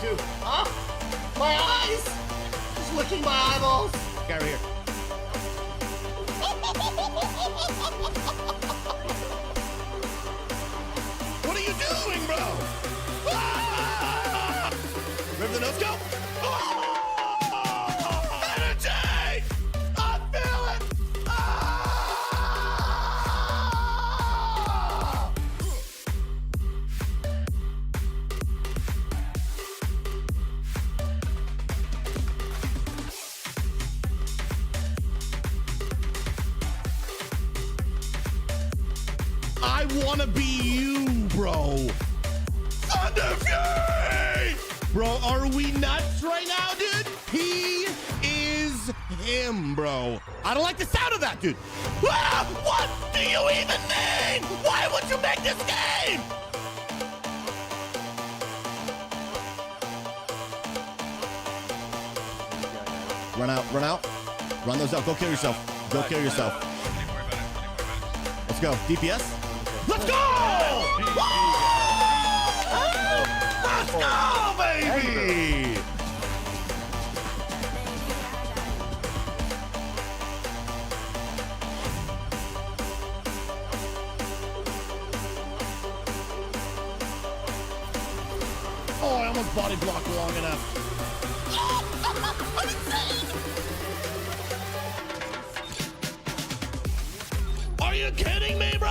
do? Huh? My eyes! Just licking my eyeballs. Get over here. What are you doing, bro? Ah! Remember the nose go? Oh! Energy! I feel it! Ah! I wanna be you, bro. Thunder Fury! Bro, are we nuts right now, dude? He is him, bro. I don't like the sound of that, dude. Ah, what do you even mean? Why would you make this game? Run out, run out. Run those out. Go kill yourself. Go kill yourself. Let's go. DPS. Let's go! Woo! Let's go, baby! Oh, I almost body blocked long enough. I'm insane! Are you kidding me, bro?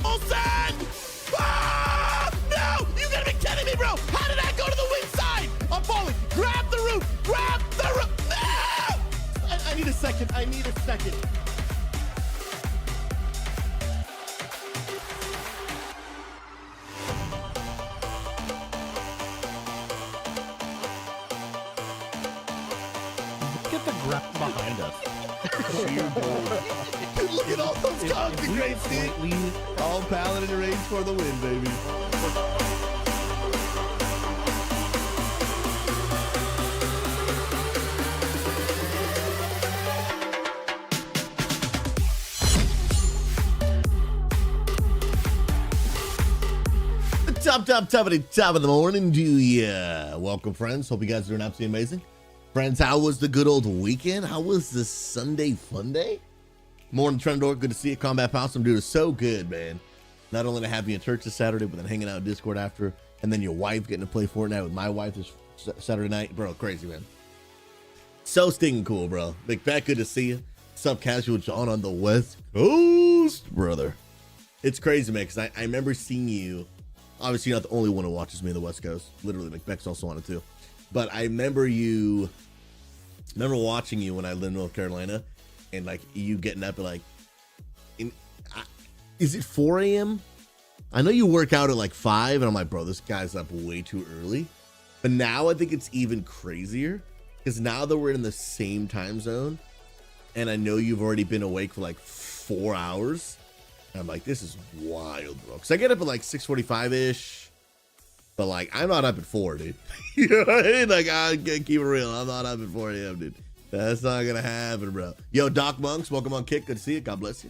Mon-Sat! Ah! No! You gotta be kidding me, bro! How did I go to the wing side? I'm falling. Grab the roof! Grab the roof! No! I need a second. I need a second. Get the grab behind us. Dude, look at all those concentrates, dude. All paladin range for the win, baby. Top of the morning to ya. Welcome, friends. Hope you guys are doing absolutely amazing. Friends, how was the good old weekend? How was the Sunday fun day? Morning, Trendor. Good to see you. Combat House. I'm doing so good, man. Not only to have you in church this Saturday, but then hanging out in Discord after, and then your wife getting to play Fortnite with my wife this Saturday night. Bro, crazy, man. So stinking cool, bro. Big Fat, good to see you. Sup, Casual John on the West Coast, brother. It's crazy, man, because I remember seeing you. Obviously, you're not the only one who watches me on the West Coast. Literally, McBeck's also on it too. But I remember watching you when I lived in North Carolina, and like you getting up at like, is it 4 a.m.? I know you work out at like 5, and I'm like, bro, this guy's up way too early. But now I think it's even crazier because now that we're in the same time zone, and I know you've already been awake for like 4 hours. I'm like, this is wild, bro. Because I get up at like 6:45-ish. But like, I'm not up at 4, dude. You know what I mean? Like, I can't keep it real. I'm not up at 4 a.m., dude. That's not going to happen, bro. Yo, Doc Monks, welcome on Kick. Good to see you. God bless you.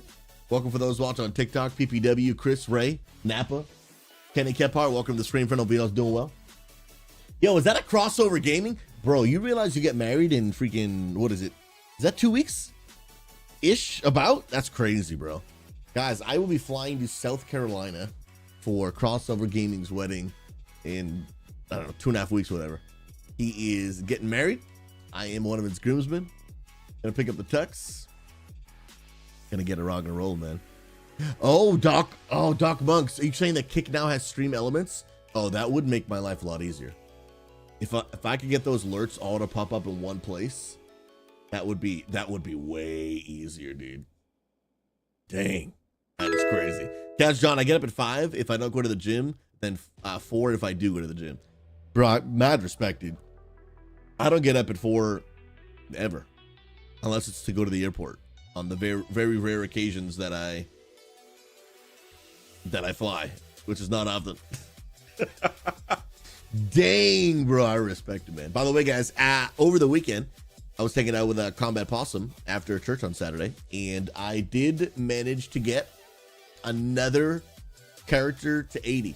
Welcome for those watching on TikTok. PPW, Chris, Ray, Napa, Kenny Kephart. Welcome to the screen. Friend, hope you guys doing well. Yo, is that a crossover gaming? Bro, you realize you get married in freaking, what is it? Is that 2 weeks-ish about? That's crazy, bro. Guys, I will be flying to South Carolina for Crossover Gaming's wedding in, I don't know, 2.5 weeks or whatever. He is getting married. I am one of his groomsmen. Gonna pick up the tux. Gonna get a rock and roll, man. Oh, Doc Monks. Are you saying that Kick now has stream elements? Oh, that would make my life a lot easier. If I could get those alerts all to pop up in one place, that would be way easier, dude. Dang. That is crazy. Catch John, I get up at 5 if I don't go to the gym, then 4 if I do go to the gym. Bro, mad respect, dude. I don't get up at 4 ever, unless it's to go to the airport on the very, very rare occasions that I fly, which is not often. Dang, bro, I respect it, man. By the way, guys, over the weekend, I was hanging out with a Combat Possum after church on Saturday, and I did manage to get another character to 80.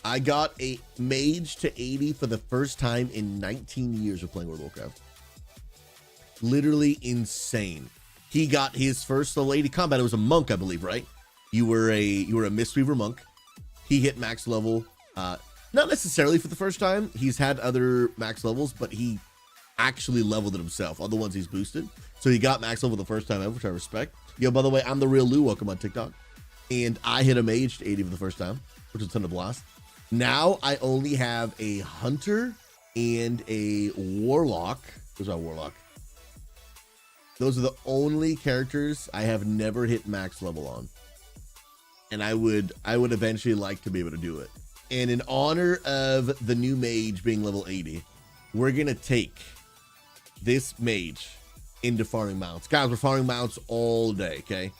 I got a mage to 80 for the first time in 19 years of playing World of Warcraft. Literally insane. He got his first level 80 combat. It was a monk, I believe, right? You were a Mistweaver monk. He hit max level, not necessarily for the first time. He's had other max levels, but he actually leveled it himself on the ones he's boosted. So he got max level the first time ever, which I respect. Yo, by the way, I'm the real Lou. Welcome on TikTok. And I hit a mage to 80 for the first time, which was a ton of blast. Now I only have a hunter and a warlock. Where's my warlock? Those are the only characters I have never hit max level on. And I would eventually like to be able to do it. And in honor of the new mage being level 80, we're going to take this mage into farming mounts. Guys, we're farming mounts all day, okay?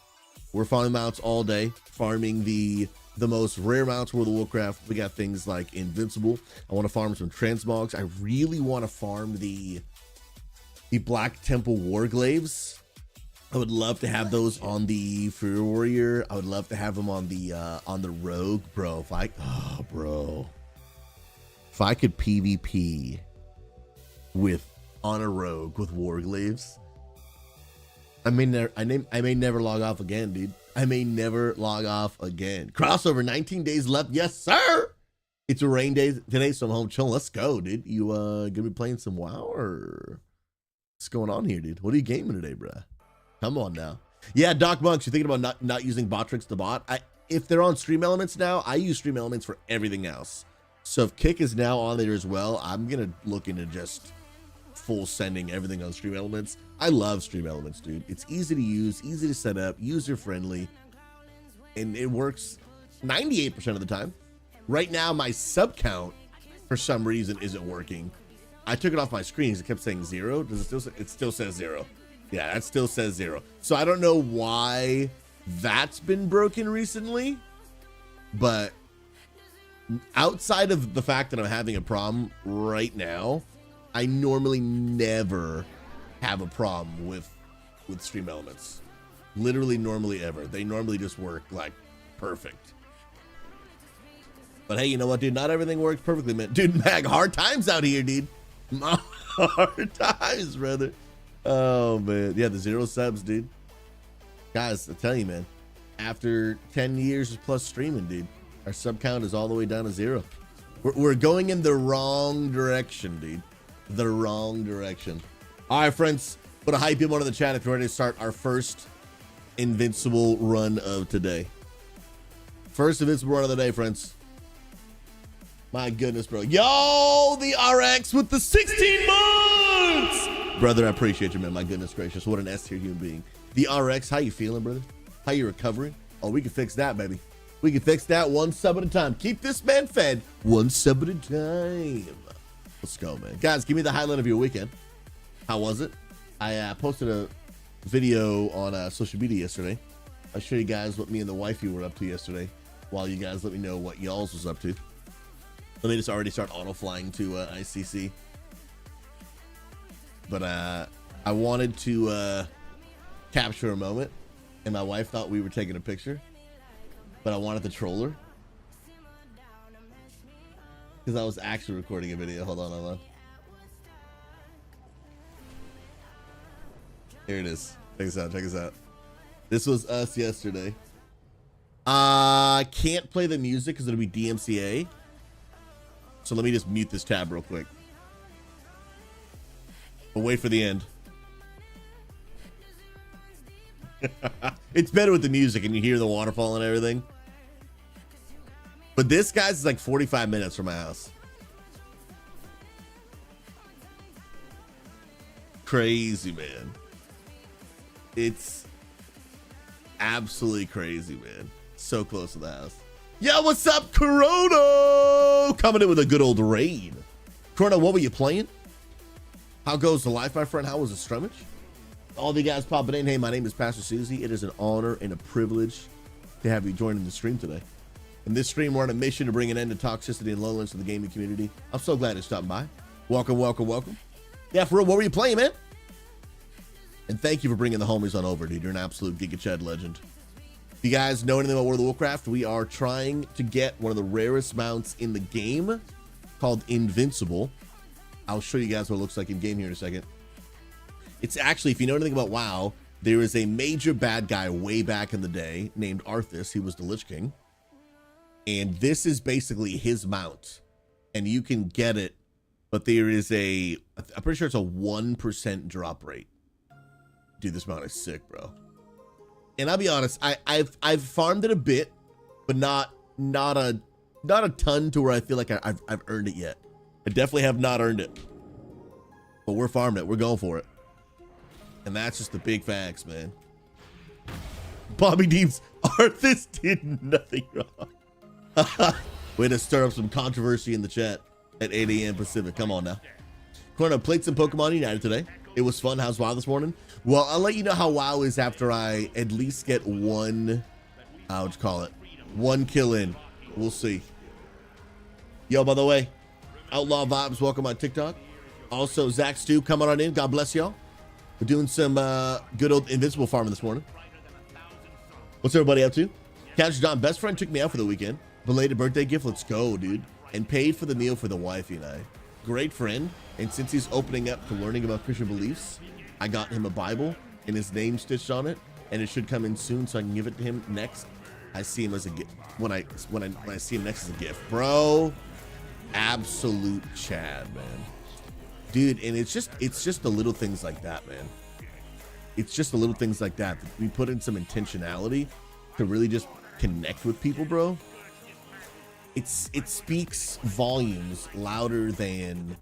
We're farming mounts all day, farming the most rare mounts for World of Warcraft. We got things like Invincible. I want to farm some transmogs. I really want to farm the Black Temple Warglaives. I would love to have those on the Fury Warrior. I would love to have them on the Rogue, bro. If I could PvP on a Rogue with Warglaives, I may never log off again, dude. I may never log off again. Crossover, 19 days left. Yes, sir. It's a rain day today, so I'm home chilling. Let's go, dude. You gonna be playing some WoW or what's going on here, dude? What are you gaming today, bruh? Come on now. Yeah, Doc Monks, you're thinking about not using Botrix the bot. If they're on Stream Elements now, I use Stream Elements for everything else. So if Kick is now on there as well, I'm gonna look into just full sending everything on Stream Elements. I love Stream Elements, dude. It's easy to use, easy to set up, user friendly, and it works 98% of the time. Right now, my sub count for some reason isn't working. I took it off my screen because it kept saying 0. Does it still say? It still says 0. Yeah, that still says 0. So I don't know why that's been broken recently, but outside of the fact that I'm having a problem right now, I normally never have a problem with Stream Elements. Literally normally ever. They normally just work like perfect. But hey, you know what, dude? Not everything works perfectly, man. Dude, Mag, hard times out here, dude. Hard times, brother. Oh, man. Yeah, the 0 subs, dude. Guys, I tell you, man. After 10 years plus streaming, dude, our sub count is all the way down to 0. We're going in the wrong direction, dude. The wrong direction. All right, friends. Put a hype emote in the chat if you're ready to start our first Invincible run of today. First Invincible run of the day, friends. My goodness, bro. Yo, the RX with the 16 months. Brother, I appreciate you, man. My goodness gracious. What an S-tier human being. The RX, how you feeling, brother? How you recovering? Oh, we can fix that, baby. We can fix that one sub at a time. Keep this man fed one sub at a time. Let's go, man. Guys, give me the highlight of your weekend. How was it? I posted a video on social media yesterday. I'll show you guys what me and the wifey were up to yesterday while you guys let me know what y'all's was up to. Let me just already start auto flying to ICC. But I wanted to capture a moment, and my wife thought we were taking a picture, but I wanted to troll her because I was actually recording a video. Hold on. Here it is. Check this out. This was us yesterday. Can't play the music because it'll be DMCA. So let me just mute this tab real quick. But wait for the end. It's better with the music and you hear the waterfall and everything. But this, guys, is like 45 minutes from my house. Crazy, man. It's absolutely crazy, man. So close to the house. Yo, what's up, Corona? Coming in with a good old raid. Corona, what were you playing? How goes the life, my friend? How was the strummage? All of you guys popping in. Hey, my name is Pastor SouZy. It is an honor and a privilege to have you joining the stream today. In this stream, we're on a mission to bring an end to toxicity and loneliness to the gaming community. I'm so glad you're stopping by. Welcome. Yeah, for real, what were you playing, man? And thank you for bringing the homies on over, dude. You're an absolute Giga Chad legend. If you guys know anything about World of Warcraft, we are trying to get one of the rarest mounts in the game called Invincible. I'll show you guys what it looks like in game here in a second. It's actually, if you know anything about WoW, there is a major bad guy way back in the day named Arthas. He was the Lich King. And this is basically his mount. And you can get it, but there is I'm pretty sure it's a 1% drop rate. Dude, this mount is sick, bro. And I'll be honest, I've farmed it a bit, but not a ton to where I feel like I've earned it yet. I definitely have not earned it, but we're farming it. We're going for it, and that's just the big facts, man. Bobby Deems, Arthas did nothing wrong. Way to stir up some controversy in the chat at 8 a.m. Pacific. Come on now. Corner played some Pokemon United today. It was fun. How's WoW this morning? Well, I'll let you know how WoW is after I at least get one, one kill in. We'll see. Yo, by the way, Outlaw Vibes, welcome on TikTok. Also, Zach Stu coming on in. God bless y'all. We're doing some good old Invincible farming this morning. What's everybody up to? Couch John, best friend took me out for the weekend. Belated birthday gift. Let's go, dude. And paid for the meal for the wifey and I. Great friend. And since he's opening up to learning about Christian beliefs, I got him a Bible and his name stitched on it, and it should come in soon so I can give it to him next. I see him as a gift when I see him next as a gift, bro. Absolute Chad, man, dude. And it's just the little things like that, man. It's just the little things like that we put in some intentionality to really just connect with people, bro. It speaks volumes louder than,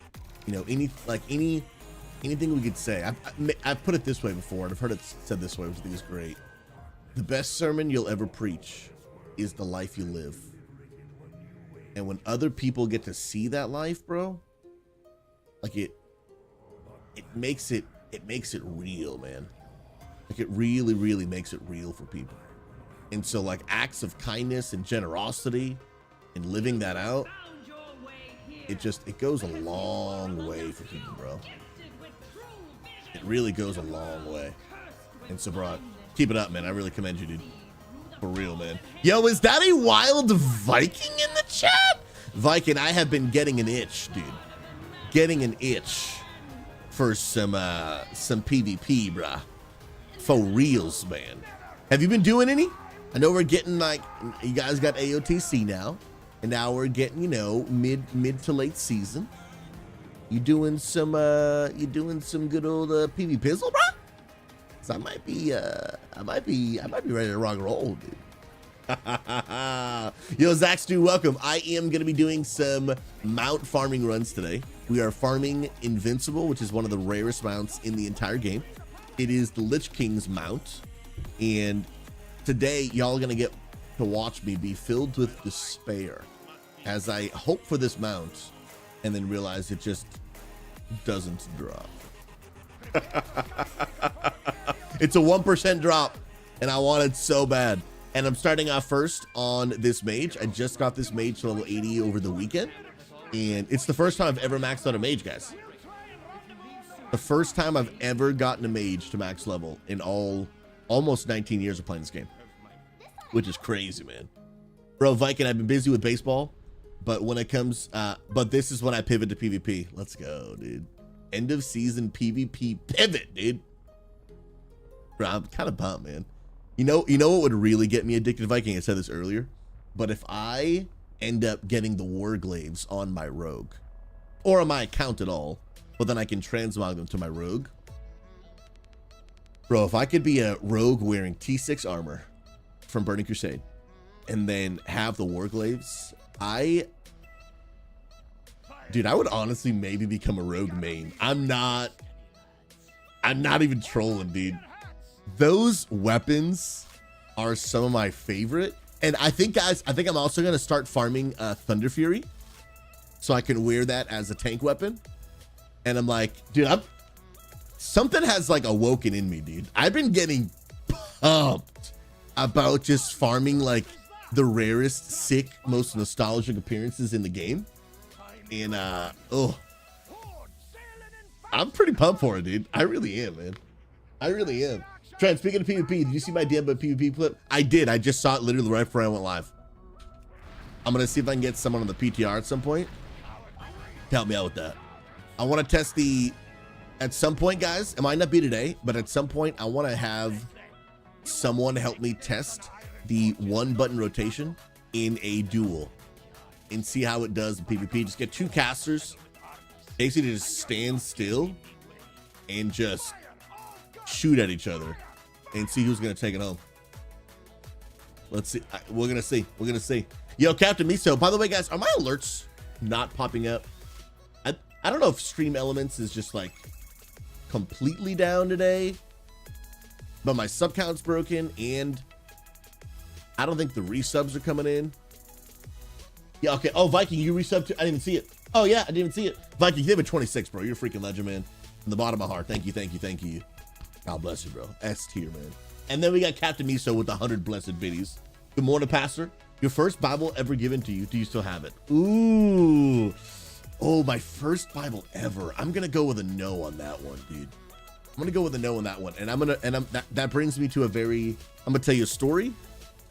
you know, anything we could say. I've put it this way before, and I've heard it said this way, which I think is great. The best sermon you'll ever preach is the life you live. And when other people get to see that life, bro, like it makes it real, man. Like it really, really makes it real for people. And so like acts of kindness and generosity and living that out, it goes a long way for people, bro. It really goes a long way. And so, bro, keep it up, man. I really commend you, dude. For real, man. Yo, is that a wild Viking in the chat? Viking, I have been getting an itch, dude. Getting an itch for some PvP, bruh. For reals, man. Have you been doing any? I know we're getting like, you guys got AOTC now. And now we're getting, you know, mid to late season. You doing some good old PV Pizzle, bro? So I might be ready to rock and roll, dude. Yo, Zach Stu, welcome. I am gonna be doing some mount farming runs today. We are farming Invincible, which is one of the rarest mounts in the entire game. It is the Lich King's mount, and today y'all are gonna get to watch me be filled with despair as I hope for this mount and then realize it just doesn't drop. It's a 1% drop and I want it so bad. And I'm starting off first on this mage. I just got this mage to level 80 over the weekend, and it's the first time I've ever maxed out a mage, guys. The first time I've ever gotten a mage to max level in almost 19 years of playing this game, which is crazy, man. Bro, Viking, I've been busy with baseball, but when it comes, but this is when I pivot to PvP. Let's go, dude. End of season PvP pivot, dude. Bro, I'm kind of pumped, man. You know what would really get me addicted to Viking? I said this earlier, but if I end up getting the Warglaives on my rogue, or on my account at all, but then I can transmog them to my rogue. Bro, if I could be a rogue wearing T6 armor from Burning Crusade and then have the Warglaives, dude, I would honestly maybe become a rogue main. I'm not even trolling, dude. Those weapons are some of my favorite. And I think, guys, I'm also going to start farming Thunder Fury so I can wear that as a tank weapon. And I'm like, dude, something has like awoken in me, dude. I've been getting pumped about just farming like the rarest, sick, most nostalgic appearances in the game. And I'm pretty pumped for it, dude. I really am, man. I really am. Trent, speaking of PvP, did you see my DM about PvP clip? I did. I just saw it literally right before I went live. I'm going to see if I can get someone on the PTR at some point to help me out with that. I want to test at some point, guys, it might not be today, but at some point, I want to have someone help me test the 1-button rotation in a duel and see how it does in PvP. Just get 2 casters, basically just stand still and just shoot at each other and see who's gonna take it home. Let's see. We're gonna see. We're gonna see. Yo, Captain Miso. By the way, guys, are my alerts not popping up? I don't know if Stream Elements is just like completely down today, but my sub count's broken and I don't think the resubs are coming in. Yeah, okay. Oh, Viking, you resubbed too? I didn't even see it. Oh yeah, I didn't even see it. Viking, you have a 26, bro. You're a freaking legend, man. From the bottom of my heart. Thank you, thank you, thank you. God bless you, bro. S tier, man. And then we got Captain Miso with 100 blessed biddies. Good morning, Pastor. Your first Bible ever given to you. Do you still have it? Ooh. Oh, my first Bible ever. I'm gonna go with a no on that one, dude. I'm gonna go with a no on that one. And that brings me to I'm gonna tell you a story,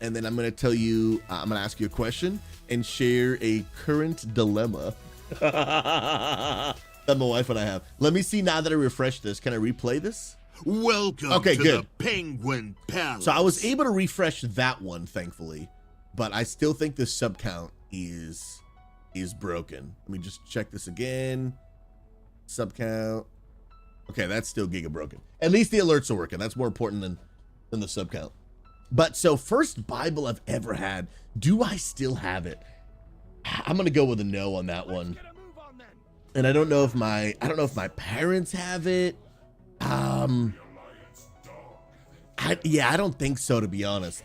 and then I'm gonna tell you, I'm gonna ask you a question and share a current dilemma that my wife and I have. Let me see now that I refresh this. Can I replay this? Welcome to the Penguin Palace. So I was able to refresh that one, thankfully, but I still think the sub count is broken. Let me just check this again. Sub count. Okay, that's still giga broken. At least the alerts are working. That's more important than the sub count. But so first Bible I've ever had. Do I still have it? I'm gonna go with a no on that one. And I don't know if my parents have it. I don't think so, to be honest.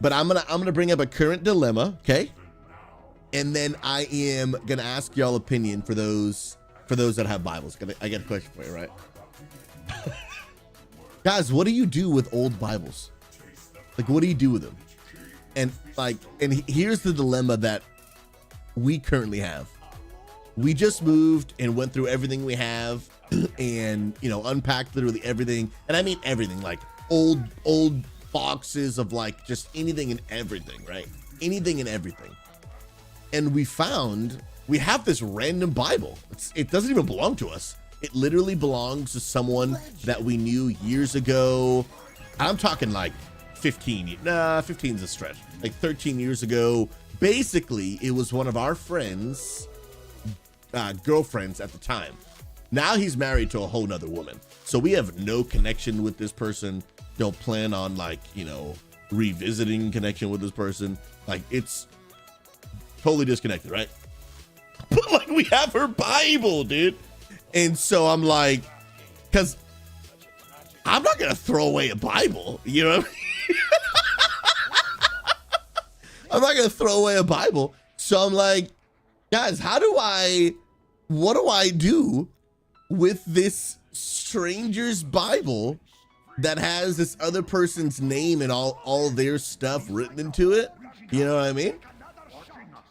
But I'm gonna bring up a current dilemma, okay? And then I am gonna ask y'all opinion for those that have Bibles. I got a question for you, right? Guys, what do you do with old Bibles? Like, what do you do with them? And here's the dilemma that we currently have. We just moved and went through everything we have and, unpacked literally everything. And I mean everything, like old boxes of like just anything and everything, right? Anything and everything. And we have this random Bible. It doesn't even belong to us. It literally belongs to someone that we knew years ago. I'm talking like 15 is a stretch. Like 13 years ago. Basically, it was one of our friends' girlfriends at the time. Now he's married to a whole nother woman. So we have no connection with this person. Don't plan on revisiting connection with this person. Like, it's totally disconnected, right? But like, we have her Bible, dude. And so I'm like, because I'm not gonna throw away a Bible, you know what I mean? I'm not gonna throw away a Bible. So I'm like, guys, what do I do with this stranger's Bible that has this other person's name and all their stuff written into it? You know what I mean?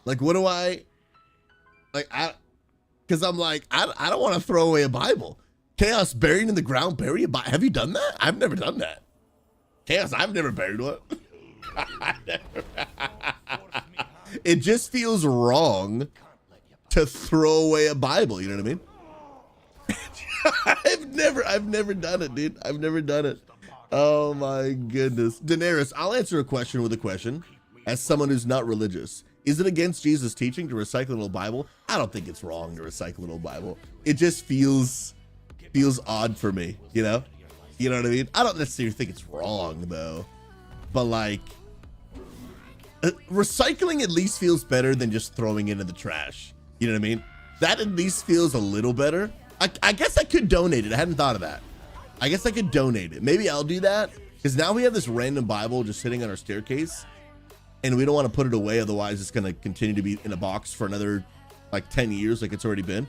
Like, what do I, because I'm like, I don't want to throw away a Bible. Chaos, buried in the ground, bury a Bible. Have you done that? I've never done that. Chaos, I've never buried one. It just feels wrong to throw away a Bible. You know what I mean? I've never done it, dude. I've never done it. Oh my goodness. Daenerys, I'll answer a question with a question. As someone who's not religious, is it against Jesus' teaching to recycle an old Bible? I don't think it's wrong to recycle an old Bible. It just feels odd for me, you know? You know what I mean? I don't necessarily think it's wrong though, but like, recycling at least feels better than just throwing it in the trash. You know what I mean? That at least feels a little better. I guess I could donate it. I hadn't thought of that. I guess I could donate it. Maybe I'll do that, because now we have this random Bible just sitting on our staircase and we don't want to put it away. Otherwise it's going to continue to be in a box for another like 10 years like it's already been.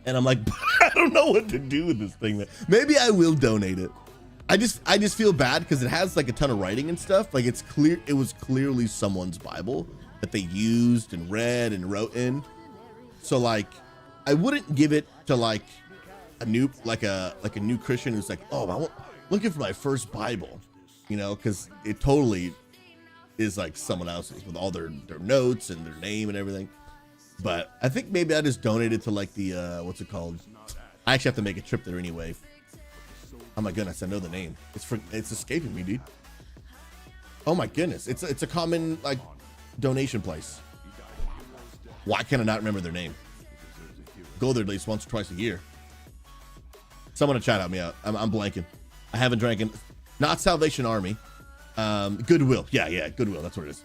And I'm like, I don't know what to do with this thing. Maybe I will donate it. I just feel bad because it has like a ton of writing and stuff. Like, it's clear it was clearly someone's Bible that they used and read and wrote in. So like, I wouldn't give it to like a new Christian who's like, oh, looking for my first Bible, you know, because it totally is like someone else's with all their notes and their name and everything. But I think maybe I just donated to like the what's it called? I actually have to make a trip there anyway. Oh my goodness, I know the name. It's escaping me, dude. Oh my goodness, it's a common like donation place. Why can I not remember their name? Go there at least once or twice a year. Someone to chat out me out. I'm blanking. I haven't drank in, not Salvation Army. Goodwill. Yeah, Goodwill. That's what it is.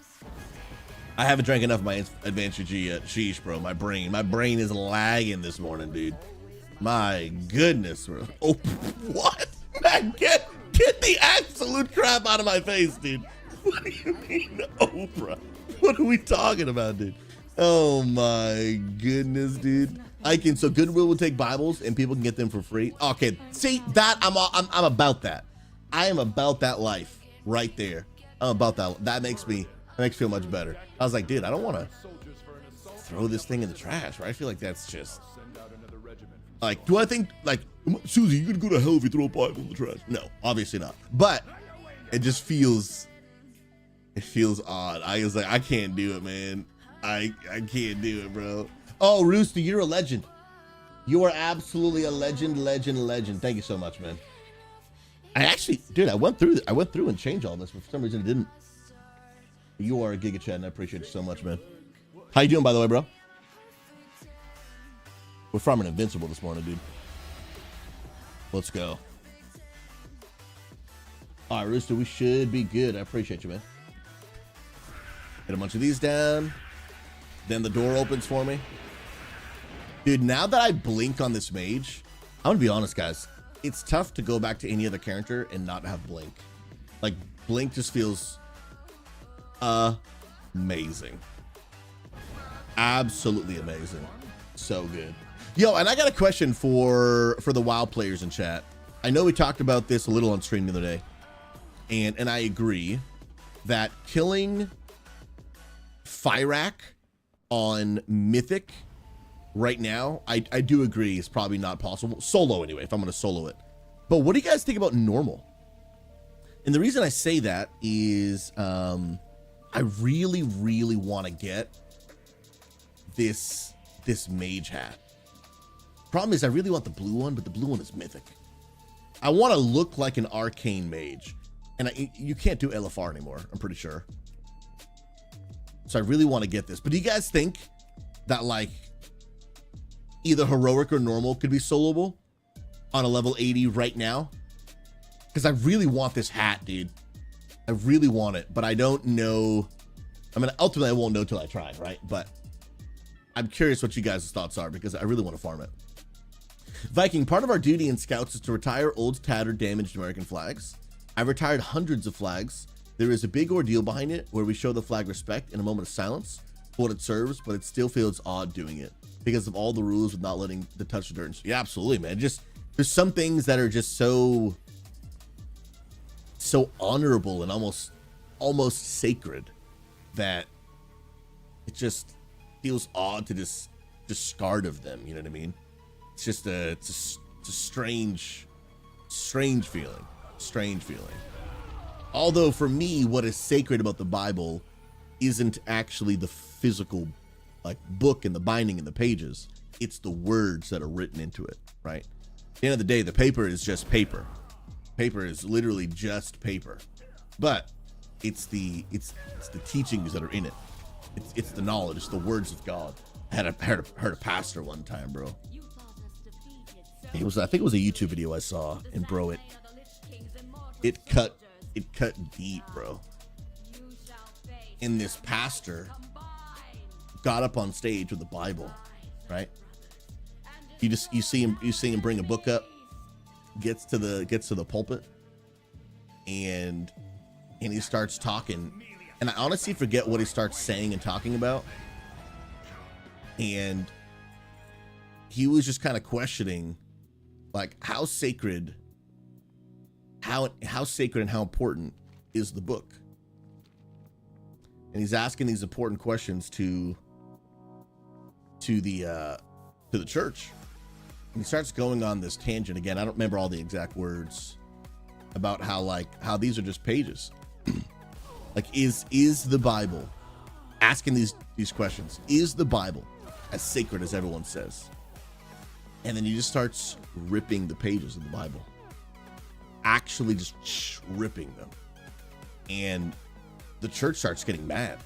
I haven't drank enough of my Advanced UG yet. Sheesh, bro. My brain is lagging this morning, dude. My goodness, bro. Oh, what? Man, get the absolute crap out of my face, dude. What do you mean, Oprah? What are we talking about, dude? Oh my goodness, dude. So Goodwill will take Bibles and people can get them for free. Okay, see that I'm about that. I am about that life right there. I'm about that. That makes me feel much better. I was like, dude, I don't want to throw this thing in the trash, right? I feel like that's just like, do I think like, SouZy, you're gonna go to hell if you throw a Bible in the trash? No, obviously not. But it just feels odd. I was like, I can't do it, man. I can't do it, bro. Oh, Rooster, you're a legend. You are absolutely a legend. Thank you so much, man. I actually, dude, I went through and changed all this, but for some reason it didn't. You are a Giga Chat, and I appreciate you so much, man. How you doing, by the way, bro? We're farming Invincible this morning, dude. Let's go. All right, Rooster, we should be good. I appreciate you, man. Get a bunch of these down. Then the door opens for me. Dude, now that I blink on this mage, I'm gonna be honest, guys. It's tough to go back to any other character and not have blink. Like, blink just feels amazing. Absolutely amazing. So good. Yo, and I got a question for the WoW players in chat. I know we talked about this a little on stream the other day, and I agree that killing Fyrak on Mythic right now, I do agree is probably not possible. Solo anyway, if I'm going to solo it. But what do you guys think about normal? And the reason I say that is I really want to get this mage hat. Problem is I really want the blue one, but the blue one is Mythic. I want to look like an arcane mage. And you can't do LFR anymore, I'm pretty sure. So I really want to get this. But do you guys think that like either heroic or normal could be soloable on a level 80 right now? Because I really want this hat, dude. I really want it, but I don't know. I mean, ultimately I won't know till I try, right? But I'm curious what you guys' thoughts are because I really want to farm it. Viking, part of our duty in scouts is to retire old, tattered, damaged American flags. I've retired hundreds of flags. There is a big ordeal behind it where we show the flag respect in a moment of silence for what it serves, but it still feels odd doing it because of all the rules of not letting the touch the dirt. Yeah, absolutely, man. Just there's some things that are just so honorable and almost sacred that it just feels odd to just discard of them. You know what I mean? It's just it's a strange feeling. Although for me, what is sacred about the Bible isn't actually the physical like book and the binding and the pages. It's the words that are written into it, right? At the end of the day, the paper is just paper. Paper is literally just paper. But it's the teachings that are in it. It's the knowledge, it's the words of God. I heard a pastor one time, bro. I think it was a YouTube video I saw, and bro, it cut deep, bro. And this pastor got up on stage with the Bible, right? You see him bring a book up, gets to the pulpit, and he starts talking. And I honestly forget what he starts saying and talking about. And he was just kind of questioning like how sacred and how important is the book. And he's asking these important questions to the church. he starts going on this tangent again. I don't remember all the exact words about how these are just pages. Like, is the Bible, asking these questions, is the Bible as sacred as everyone says? And then he just starts ripping the pages of the Bible, actually just ripping them. And the church starts getting mad.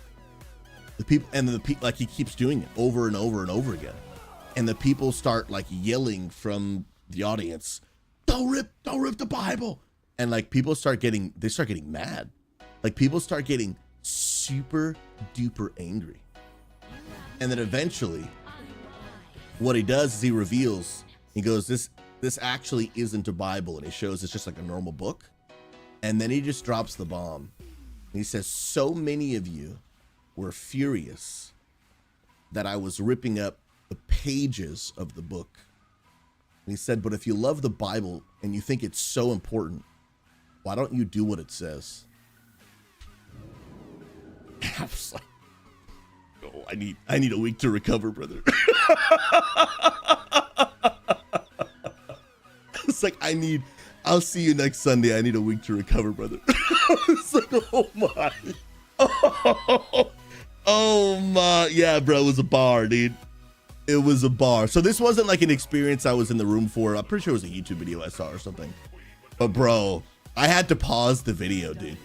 The people, and the people, like, he keeps doing it over and over and over again. And the people start like yelling from the audience, don't rip the Bible. And like people start getting mad. Like people start getting super duper angry. And then eventually what he does is he reveals, he goes, this actually isn't a Bible. And he shows it's just like a normal book. And then he just drops the bomb. And he says, so many of you were furious that I was ripping up the pages of the book. And he said, but if you love the Bible and you think it's so important, why don't you do what it says? I was like, oh, I need a week to recover, brother. It's like, I'll see you next Sunday. I need a week to recover, brother. It's like, oh my. Oh my. Yeah, bro, it was a bar, dude. It was a bar. So this wasn't like an experience I was in the room for. I'm pretty sure it was a YouTube video I saw or something. But bro, I had to pause the video, dude.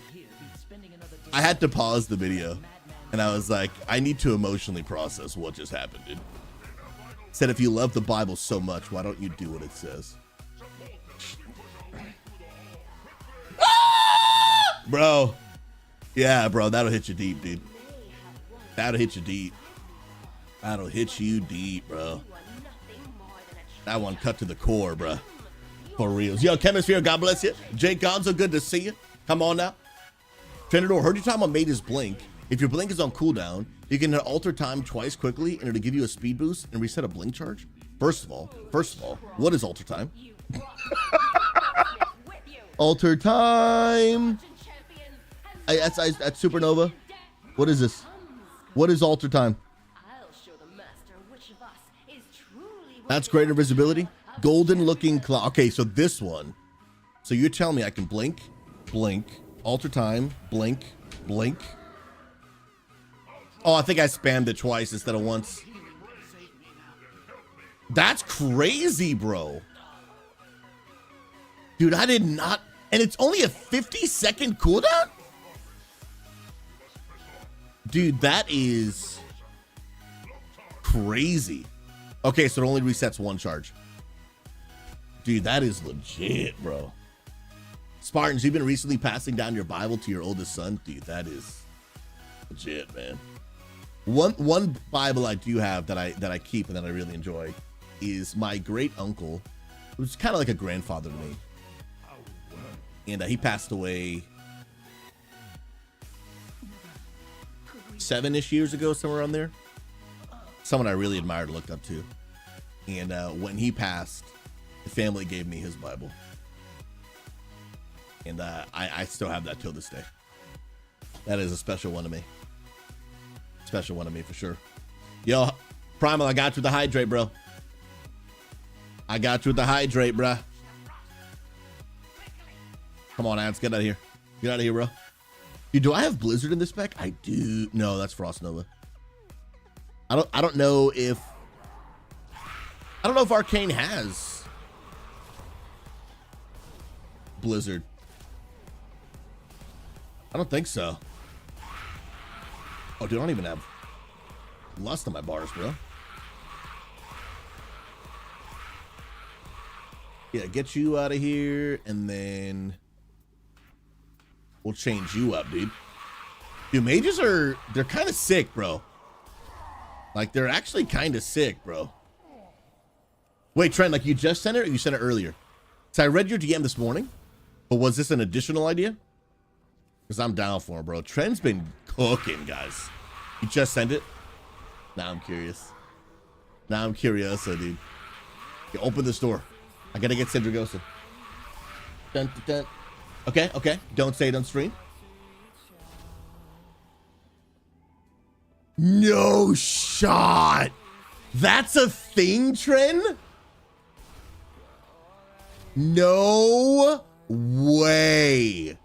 I had to pause the video. And I was like, I need to emotionally process what just happened, dude. Said, if you love the Bible so much, why don't you do what it says? Bro. Yeah, bro, that'll hit you deep, dude. That'll hit you deep. That'll hit you deep, bro. That one cut to the core, bro. For reals. Yo, Chemisphere, God bless you. Jake Gonzo, good to see you. Come on now. Trendador, heard you talking about Mage's Blink. If your blink is on cooldown, you can alter time twice quickly and it'll give you a speed boost and reset a blink charge. First of all, what is alter time? Alter time. That's Supernova. What is this? What is alter time? That's greater visibility. Golden looking cloud. Okay, so this one. So you're telling me I can blink, alter time, blink. Oh, I think I spammed it twice instead of once. That's crazy, bro. Dude, I did not. And it's only a 50-second cooldown? Dude, that is crazy. Okay, so it only resets one charge. Dude, that is legit, bro. Spartans, you've been recently passing down your Bible to your oldest son. Dude, that is legit, man. One Bible I do have that I keep and that I really enjoy is my great uncle, who's kind of like a grandfather to me. And he passed away 7-ish years ago, somewhere around there. Someone I really admired and looked up to. And when he passed, the family gave me his Bible. And I still have that till this day. That is a special one to me. Special one to me for sure. Yo, Primal, I got you with the hydrate, bro. I got you with the hydrate, bro. Come on, Ants, get out of here. Get out of here, bro. Dude, do I have Blizzard in this spec? I do. No, that's Frost Nova. I don't know if Arcane has Blizzard. I don't think so. Oh, dude, I don't even have Lust on my bars, bro. Yeah, get you out of here, and then we'll change you up, dude. Dude, mages they're kind of sick, bro. Like, they're actually kind of sick, bro. Wait, Trent, like, you just sent it or you sent it earlier? So I read your DM this morning, but was this an additional idea? Because I'm down for it, bro. Trent's been cooking, guys. You just sent it? Now I'm curious. Now I'm curious, dude. Okay, open this door. I gotta get Syndragosa. Dun, dun, dun. Okay, okay. Don't say it on stream. No shot. That's a thing, Tren? No way.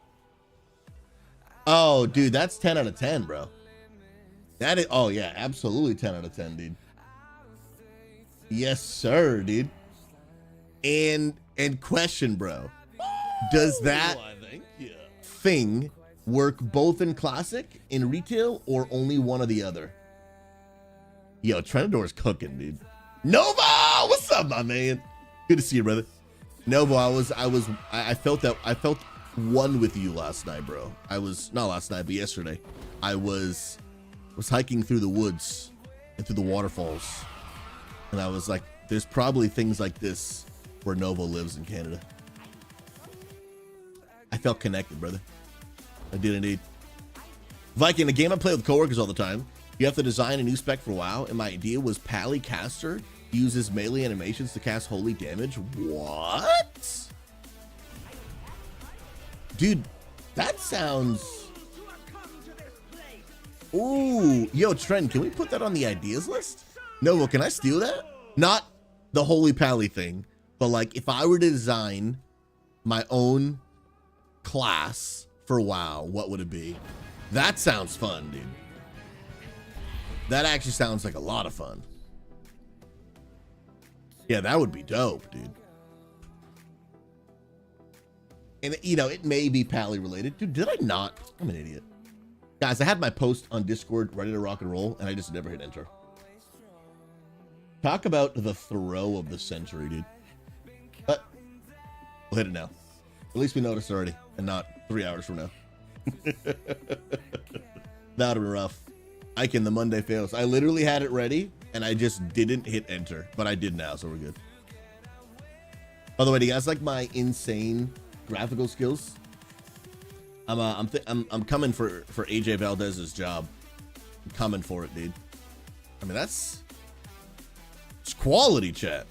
Oh, dude, that's 10 out of 10, bro. That is, oh yeah, absolutely 10 out of 10, dude. Yes, sir, dude. And question, bro. Does that thing work both in classic, in retail, or only one or the other? Yo, Trenador's cooking, dude. Nova, what's up, my man? Good to see you, brother. Nova, I felt one with you last night, bro. Not last night, but yesterday. I was hiking through the woods and through the waterfalls, and I was like, there's probably things like this where Nova lives in Canada. I felt connected, brother. I did indeed. Viking, a game I play with coworkers all the time. You have to design a new spec for WoW, and my idea was Pally Caster uses melee animations to cast holy damage. What? Dude, that sounds... Ooh, yo, Trent, can we put that on the ideas list? Novo, can I steal that? Not the holy Pally thing, but like if I were to design my own class for WoW, what would it be? That sounds fun, dude. That actually sounds like a lot of fun. Yeah, that would be dope, dude. And, you know, it may be Pally related. Dude, did I not? I'm an idiot. Guys, I had my post on Discord ready to rock and roll, and I just never hit enter. Talk about the throw of the century, dude. But we'll hit it now. At least we noticed already, and not 3 hours from now. That would be rough. Icon, the Monday fails. I literally had it ready, and I just didn't hit enter, but I did now, so we're good. By the way, do you guys like my insane graphical skills? I'm coming for AJ Valdez's job. I'm coming for it, dude. I mean, it's quality, chat.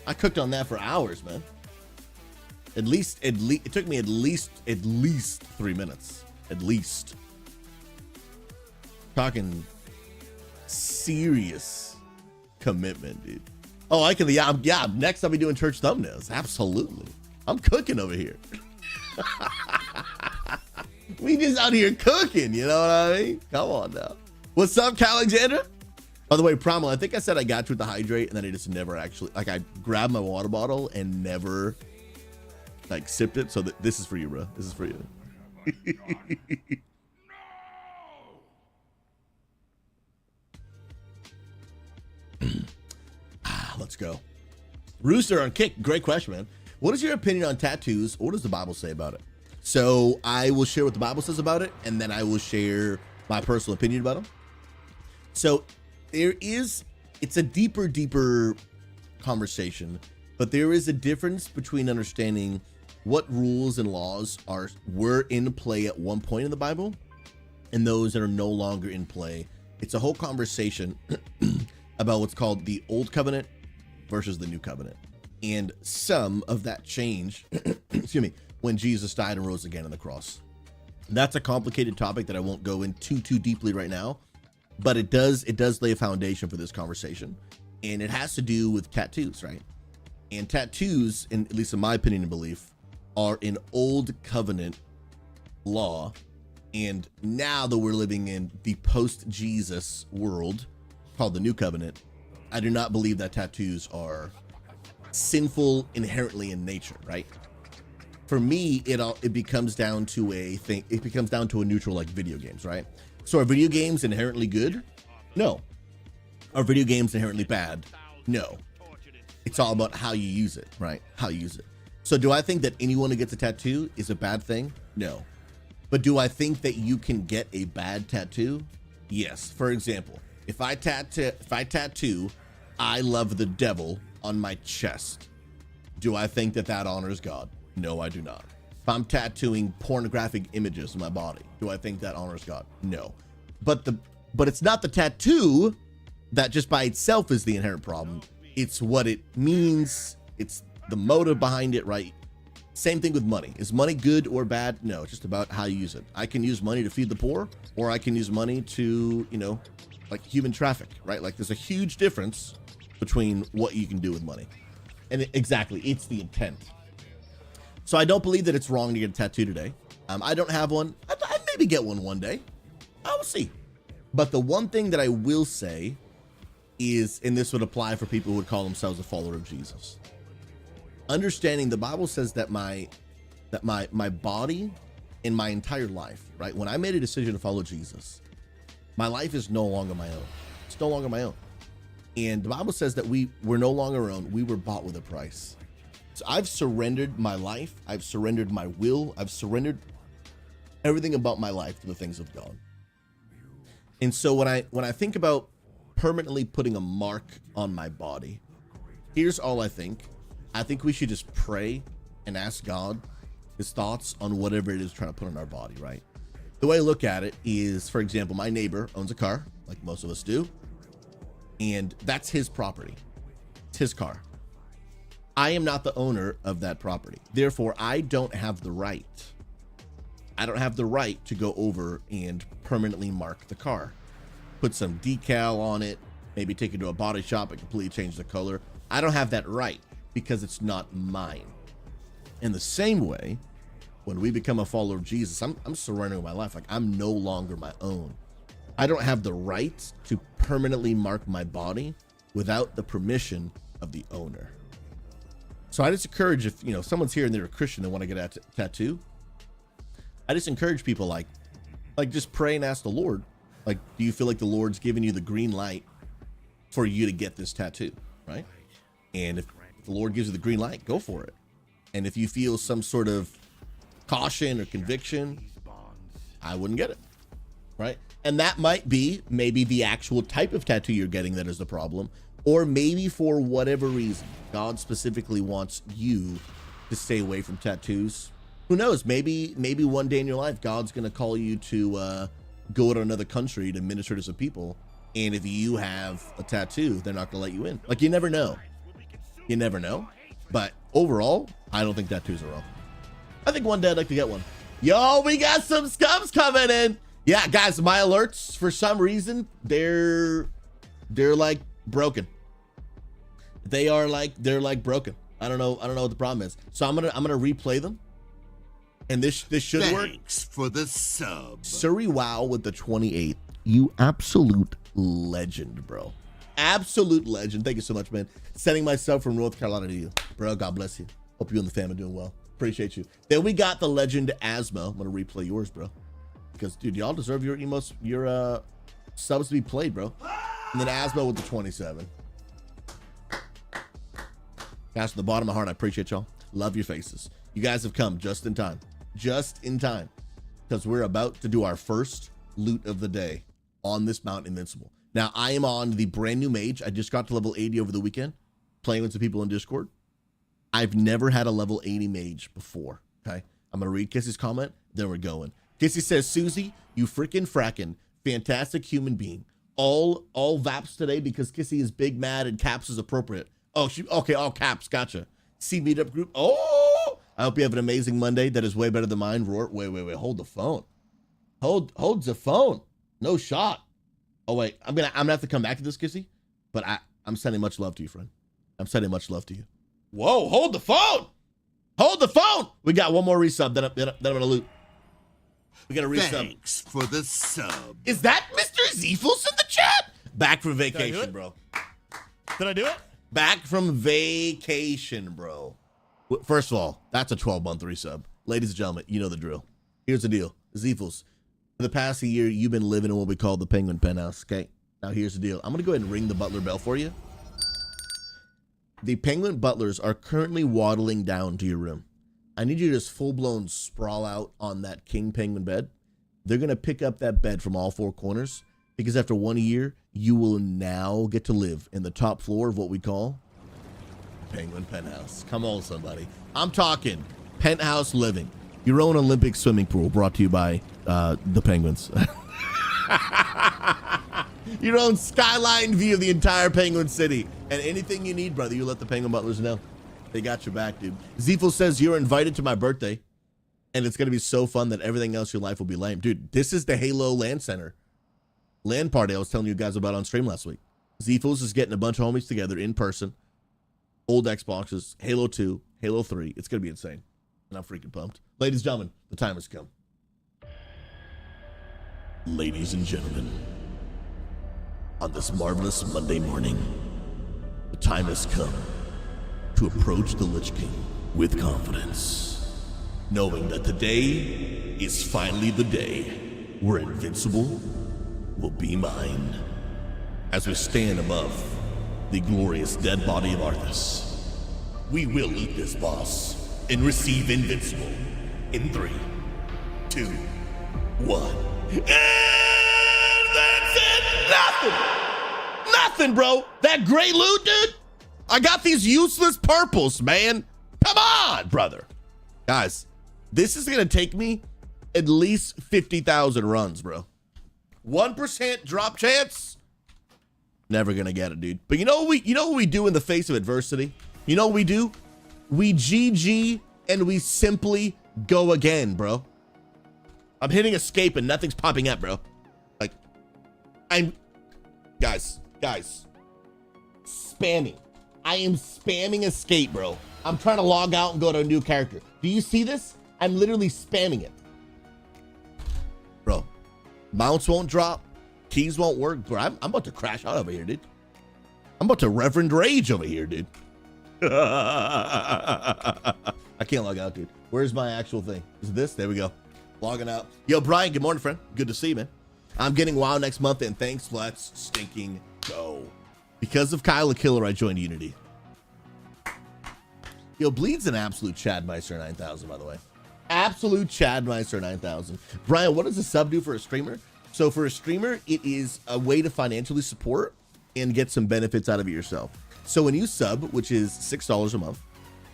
I cooked on that for hours, man. At least it took me at least 3 minutes. At least. Talking serious commitment, dude. Oh, I can, yeah, next I'll be doing church thumbnails. Absolutely. I'm cooking over here. We just out here cooking, you know what I mean? Come on now. What's up, Cal Alexander? By the way, Primal, I think I said I got you with the hydrate, and then I just never actually, like, I grabbed my water bottle and never, like, sipped it. So this is for you, bro. This is for you. Let's go. Rooster on Kick, great question, man. What is your opinion on tattoos? What does the Bible say about it? So I will share what the Bible says about it, and then I will share my personal opinion about them. So it's a deeper conversation, but there is a difference between understanding what rules and laws were in play at one point in the Bible and those that are no longer in play. It's a whole conversation about what's called the Old Covenant versus the New Covenant. And some of that change, excuse me, when Jesus died and rose again on the cross. That's a complicated topic that I won't go into too deeply right now, but it does lay a foundation for this conversation. And it has to do with tattoos, right? And tattoos, at least in my opinion and belief, are an Old Covenant law. And now that we're living in the post-Jesus world called the New Covenant, I do not believe that tattoos are sinful inherently in nature, right? For me, it becomes down to a thing. It becomes down to a neutral, like video games, right? So are video games inherently good? No. Are video games inherently bad? No. It's all about how you use it, right? How you use it. So do I think that anyone who gets a tattoo is a bad thing? No. But do I think that you can get a bad tattoo? Yes. For example, if I tattoo I love the devil on my chest, do I think that honors God? No, I do not. If I'm tattooing pornographic images on my body, do I think that honors God? No. But it's not the tattoo that just by itself is the inherent problem. It's what it means. It's the motive behind it, right? Same thing with money. Is money good or bad? No, it's just about how you use it. I can use money to feed the poor, or I can use money to, like human traffic, right? Like there's a huge difference between what you can do with money. And exactly, it's the intent. So I don't believe that it's wrong to get a tattoo today. I don't have one. I'd maybe get one day. I will see. But the one thing that I will say is, and this would apply for people who would call themselves a follower of Jesus, understanding the Bible says that my body in my entire life, right? When I made a decision to follow Jesus, my life is no longer my own. It's no longer my own. And the Bible says that we're no longer our own. We were bought with a price. So I've surrendered my life. I've surrendered my will. I've surrendered everything about my life to the things of God. And so when I think about permanently putting a mark on my body, here's all I think. I think we should just pray and ask God his thoughts on whatever it is trying to put on our body, right? The way I look at it is, for example, my neighbor owns a car, like most of us do, and that's his property. It's his car. I am not the owner of that property. Therefore, I don't have the right. I don't have the right to go over and permanently mark the car. Put some decal on it, maybe take it to a body shop and completely change the color. I don't have that right because it's not mine. In the same way, when we become a follower of Jesus, I'm surrendering my life. Like, I'm no longer my own. I don't have the right to permanently mark my body without the permission of the owner. So I just encourage, if someone's here and they're a Christian and want to get a tattoo, I just encourage people like just pray and ask the Lord, like, do you feel like the Lord's giving you the green light for you to get this tattoo, right? And if the Lord gives you the green light, go for it. And if you feel some sort of caution or conviction, I wouldn't get it, right? And that might be maybe the actual type of tattoo you're getting that is the problem, or maybe for whatever reason, God specifically wants you to stay away from tattoos. Who knows? Maybe one day in your life, God's going to call you to go to another country to minister to some people. And if you have a tattoo, they're not going to let you in. Like, you never know. You never know. But overall, I don't think tattoos are wrong. I think one day I'd like to get one. Yo, we got some scums coming in. Yeah, guys, my alerts, for some reason, they're like broken. They're like broken. I don't know what the problem is. So I'm gonna replay them. And this should work. Thanks for the sub. SouZy Wow with the 28. You absolute legend, bro. Absolute legend. Thank you so much, man. Sending myself from North Carolina to you. Bro, God bless you. Hope you and the family are doing well. Appreciate you. Then we got the legend Asmo. I'm gonna replay yours, bro. Because, dude, y'all deserve your subs to be played, bro. And then Asmo with the 27. Guys, from the bottom of my heart, I appreciate y'all. Love your faces. You guys have come just in time. Just in time. Because we're about to do our first loot of the day on this Mount Invincible. Now, I am on the brand new mage. I just got to level 80 over the weekend, playing with some people in Discord. I've never had a level 80 mage before, okay? I'm going to read Kissy's comment, then we're going. Kissy says, SouZy, you freaking frackin' fantastic human being. All vaps today because Kissy is big, mad, and caps is appropriate. Oh, okay, all caps, gotcha. See meetup group. Oh, I hope you have an amazing Monday that is way better than mine. Roar. Wait, hold the phone. Hold the phone. No shot. Oh wait, I'm gonna have to come back to this, Kissy, but I'm sending much love to you, friend. I'm sending much love to you. Whoa, hold the phone. Hold the phone. We got one more resub, then I'm gonna loot. We got a resub. Thanks for the sub. Is that Mr. Zeefels in the chat? Back from vacation, bro. Did I do it? Back from vacation, bro. First of all, that's a 12-month resub. Ladies and gentlemen, you know the drill. Here's the deal. Zeefels, for the past year, you've been living in what we call the Penguin Penthouse, okay? Now, here's the deal. I'm going to go ahead and ring the butler bell for you. The Penguin Butlers are currently waddling down to your room. I need you to just full-blown sprawl out on that King Penguin bed. They're going to pick up that bed from all four corners because after 1 year, you will now get to live in the top floor of what we call Penguin Penthouse. Come on, somebody. I'm talking penthouse living. Your own Olympic swimming pool brought to you by the Penguins. Your own skyline view of the entire Penguin City. And anything you need, brother, you let the Penguin Butlers know. They got your back, dude. Zeefel says you're invited to my birthday, and it's going to be so fun that everything else in your life will be lame. Dude, this is the Halo LAN Center LAN party I was telling you guys about on stream last week. Zeefels is getting a bunch of homies together in person. old Xboxes, Halo 2, Halo 3. It's going to be insane. And I'm freaking pumped. Ladies and gentlemen, the time has come. Ladies and gentlemen, on this marvelous Monday morning, the time has come to approach the Lich King with confidence, knowing that today is finally the day where Invincible will be mine. As we stand above the glorious dead body of Arthas, we will eat this boss and receive Invincible in 3, 2, 1. And that's it! Nothing! Nothing, bro! That great loot, dude! I got these useless purples, man! Come on, brother! Guys, this is gonna take me at least 50,000 runs, bro. 1% drop chance? Never gonna get it, dude. But you know what we do in the face of adversity? You know what we do? We GG and we simply go again, bro. I'm hitting escape and nothing's popping up, bro. Like, guys, spamming. I am spamming escape, bro. I'm trying to log out and go to a new character. Do you see this? I'm literally spamming it. Bro, mounts won't drop. Keys won't work. Bro, I'm about to crash out over here, dude. I'm about to Reverend Rage over here, dude. I can't log out, dude. Where's my actual thing? Is it this? There we go. Logging out. Yo, Brian, good morning, friend. Good to see you, man. I'm getting WoW next month, and thanks, let's stinking go. Because of Kyle the Killer, I joined Unity. Yo, Bleed's an absolute Chadmeister 9000, by the way. Absolute Chadmeister 9000. Brian, what does a sub do for a streamer? So for a streamer, it is a way to financially support and get some benefits out of it yourself. So when you sub, which is $6 a month,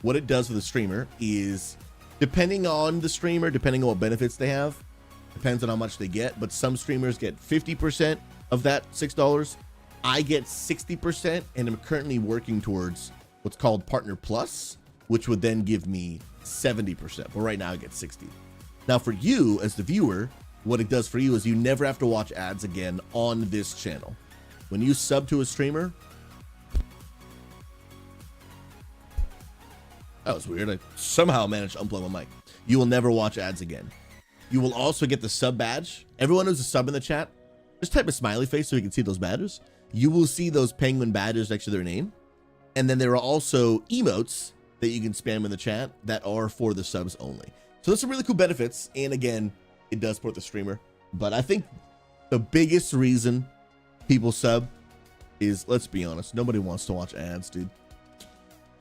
what it does for the streamer is, depending on the streamer, depending on what benefits they have, depends on how much they get, but some streamers get 50% of that $6. I get 60%, and I'm currently working towards what's called Partner Plus, which would then give me 70%, but right now I get 60. Now for you as the viewer, what it does for you is you never have to watch ads again on this channel. When you sub to a streamer, that was weird. I somehow managed to unplug my mic. You will never watch ads again. You will also get the sub badge. Everyone who's a sub in the chat, just type a smiley face so you can see those badges. You will see those penguin badges next to their name. And then there are also emotes that you can spam in the chat that are for the subs only. So there's some really cool benefits. And again, it does support the streamer. But I think the biggest reason people sub is, let's be honest, nobody wants to watch ads, dude.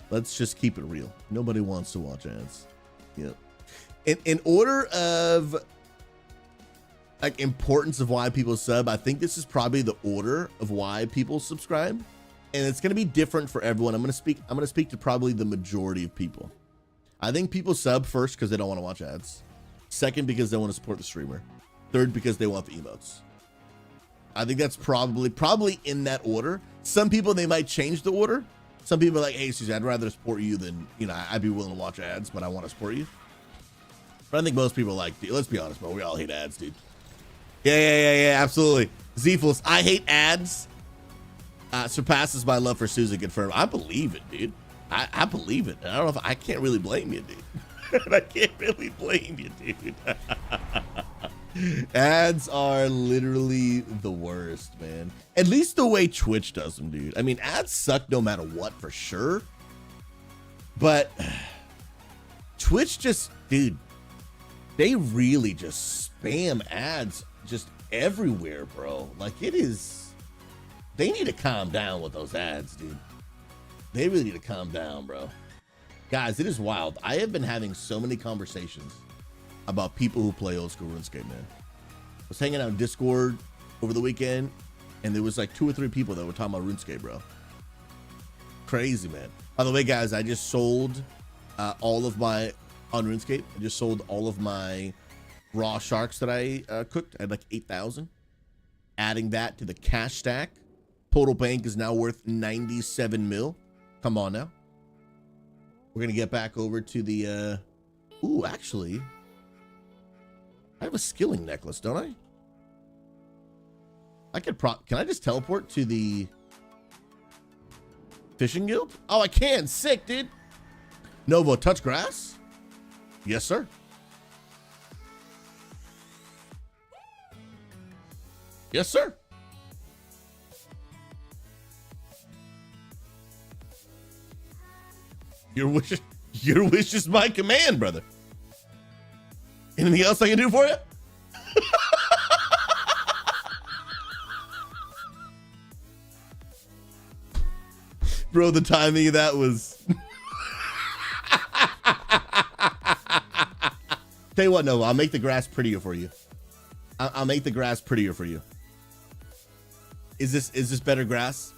Let's just keep it real. Nobody wants to watch ads. Yeah. In order of like importance of why people sub, I think this is probably the order of why people subscribe, and it's going to be different for everyone. I'm going to speak to probably the majority of people. I think people sub first because they don't want to watch ads. Second, because they want to support the streamer. Third, because they want the emotes. I think that's probably in that order. Some people, they might change the order. Some people are like, hey, SouZy, I'd rather support you than, you know, I'd be willing to watch ads, but I want to support you. But I think most people are like, dude, let's be honest, bro. We all hate ads, dude. Yeah, absolutely. Zefus, I hate ads. Surpasses my love for SouZy, confirmed. I believe it, dude. I believe it. I don't know if I can't really blame you, dude. I can't really blame you, dude. Ads are literally the worst, man. At least the way Twitch does them, dude. I mean, ads suck no matter what, for sure. But Twitch just, dude, they really just spam ads just everywhere, bro. Like, it is, they need to calm down with those ads, dude. They really need to calm down, bro. Guys, it is wild. I have been having so many conversations about people who play old school RuneScape, man. I was hanging out in Discord over the weekend, and there was like 2 or 3 people that were talking about RuneScape, bro. Crazy, man. By the way, guys, I just sold all of my, on RuneScape, I just sold all of my raw sharks that I cooked. I had like 8,000. Adding that to the cash stack, total bank is now worth 97 mil. Come on now. We're gonna get back over to the ooh, actually, I have a skilling necklace, don't I? I could can I just teleport to the, Fishing guild? Oh, I can. Sick, dude. Novo, touch grass? Yes, sir. Yes, sir. Your wish is my command, brother. Anything else I can do for you? Bro, the timing of that was... Tell you what, no, I'll make the grass prettier for you. I'll make the grass prettier for you. Is this better grass?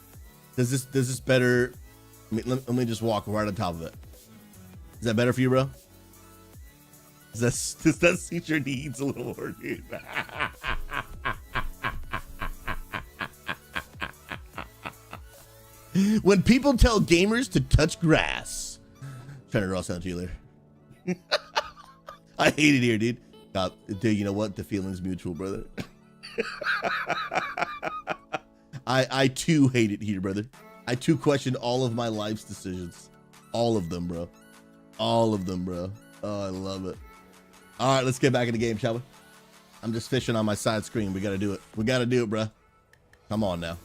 Does this better... Let me just walk right on top of it. Is that better for you, bro? Does that suit your needs a little more, dude? When people tell gamers to touch grass, trying to draw something to you later. I hate it here, dude. Dude, you know what? The feeling's mutual, brother. I too hate it here, brother. I too question all of my life's decisions. All of them, bro. All of them, bro. Oh, I love it. All right, let's get back in the game, shall we? I'm just fishing on my side screen. We got to do it. We got to do it, bro. Come on now.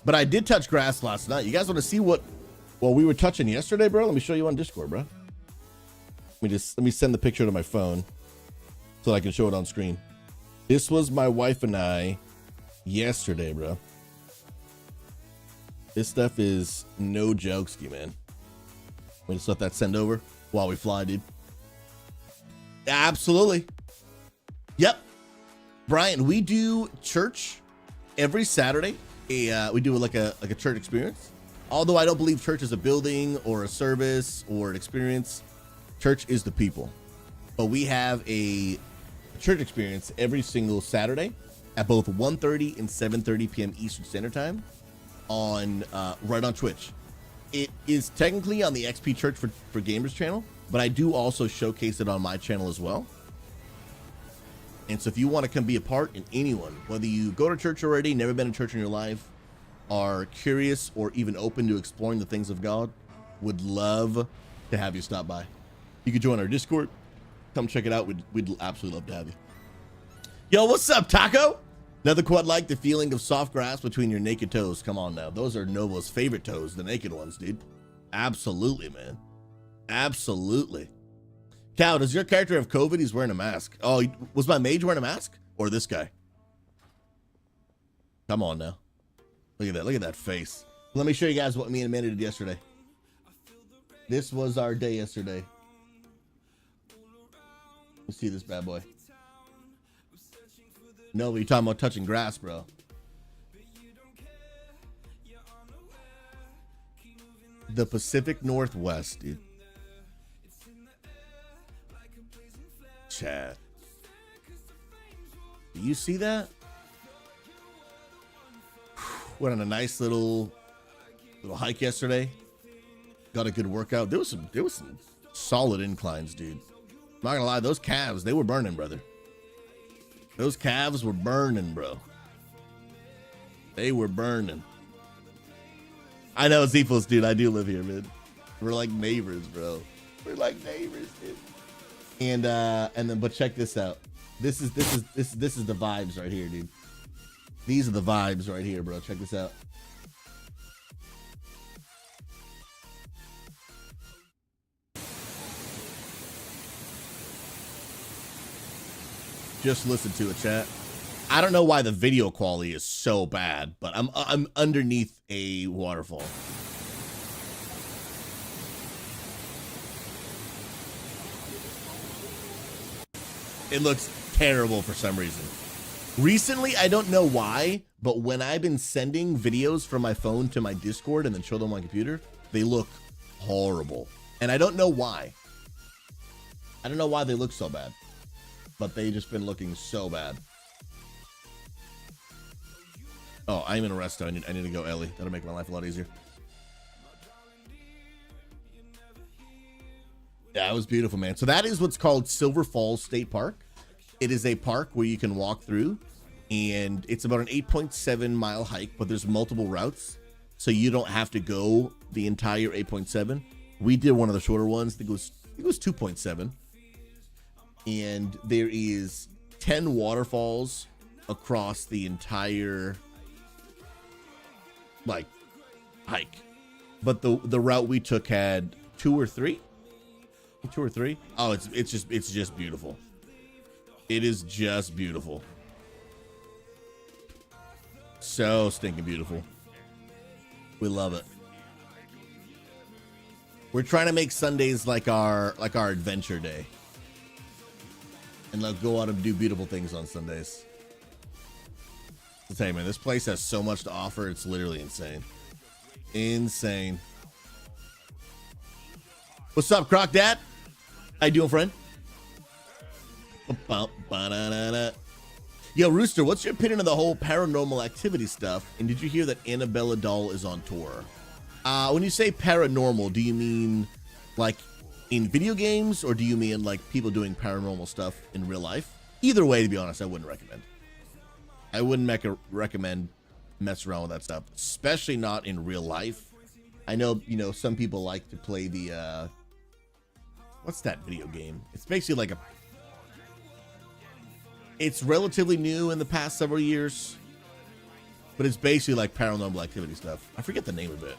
But I did touch grass last night. You guys want to see what we were touching yesterday, bro? Let me show you on Discord, bro. Let me send the picture to my phone so that I can show it on screen. This was my wife and I yesterday, bro. This stuff is no jokeski, man. Let me just let that send over while we fly, dude. Absolutely. Yep. Brian, we do church every Saturday. We do like a church experience. Although I don't believe church is a building or a service or an experience. Church is the people. But we have a church experience every single Saturday at both 1:30 and 7:30 p.m. Eastern Standard Time on right on Twitch. It is technically on the XP Church for Gamers channel, but I do also showcase it on my channel as well. And so if you want to come be a part, in anyone, whether you go to church already, never been to church in your life, are curious or even open to exploring the things of God, would love to have you stop by. You can join our Discord. Come check it out. We'd absolutely love to have you. Yo, what's up, Taco? Another quad like the feeling of soft grass between your naked toes. Come on now. Those are Novo's favorite toes, the naked ones, dude. Absolutely, man. Absolutely. Cow, does your character have COVID? He's wearing a mask. Oh, was my mage wearing a mask? Or this guy? Come on now. Look at that. Look at that face. Let me show you guys what me and Amanda did yesterday. This was our day yesterday. Let's see this bad boy. No, but you're talking about touching grass, bro. The Pacific Northwest, dude. Chat. Do you see that? Went on a nice little hike yesterday. Got a good workout. There was some solid inclines, dude. Not gonna lie, those calves, they were burning, brother. Those calves were burning, bro. They were burning. I know, Zephos, dude. I do live here, man. We're like neighbors, bro. We're like neighbors, dude. And then, but check this out. This is the vibes right here, dude. These are the vibes right here, bro. Check this out. Just listen to it, chat. I don't know why the video quality is so bad, but I'm underneath a waterfall. It looks terrible for some reason. Recently, I don't know why, but when I've been sending videos from my phone to my Discord and then show them on my computer, they look horrible. And I don't know why. I don't know why they look so bad, but they just been looking so bad. Oh, I'm in a rest. I need to go, Ellie. That'll make my life a lot easier. Yeah, it was beautiful, man. So that is what's called Silver Falls State Park. It is a park where you can walk through, and it's about an 8.7 mile hike, but there's multiple routes. so you don't have to go the entire 8.7. We did one of the shorter ones. I think it was 2.7. And there is 10 waterfalls across the entire like hike. But the route we took had 2 or 3. Oh, it's just beautiful. It is just beautiful. So stinking beautiful. We love it. We're trying to make Sundays like our adventure day. And let's go out and do beautiful things on Sundays. I'll tell you, man, this place has so much to offer. It's literally insane. Insane. What's up, Croc Dad? How you doing, friend? Yo, Rooster, what's your opinion of the whole paranormal activity stuff? And did you hear that Annabella doll is on tour? When you say paranormal, do you mean like in video games, or do you mean like people doing paranormal stuff in real life? Either way, to be honest, I wouldn't recommend. I wouldn't recommend mess around with that stuff, especially not in real life. I know, you know, some people like to play the what's that video game? It's basically like it's relatively new in the past several years, but it's basically like paranormal activity stuff. I forget the name of it.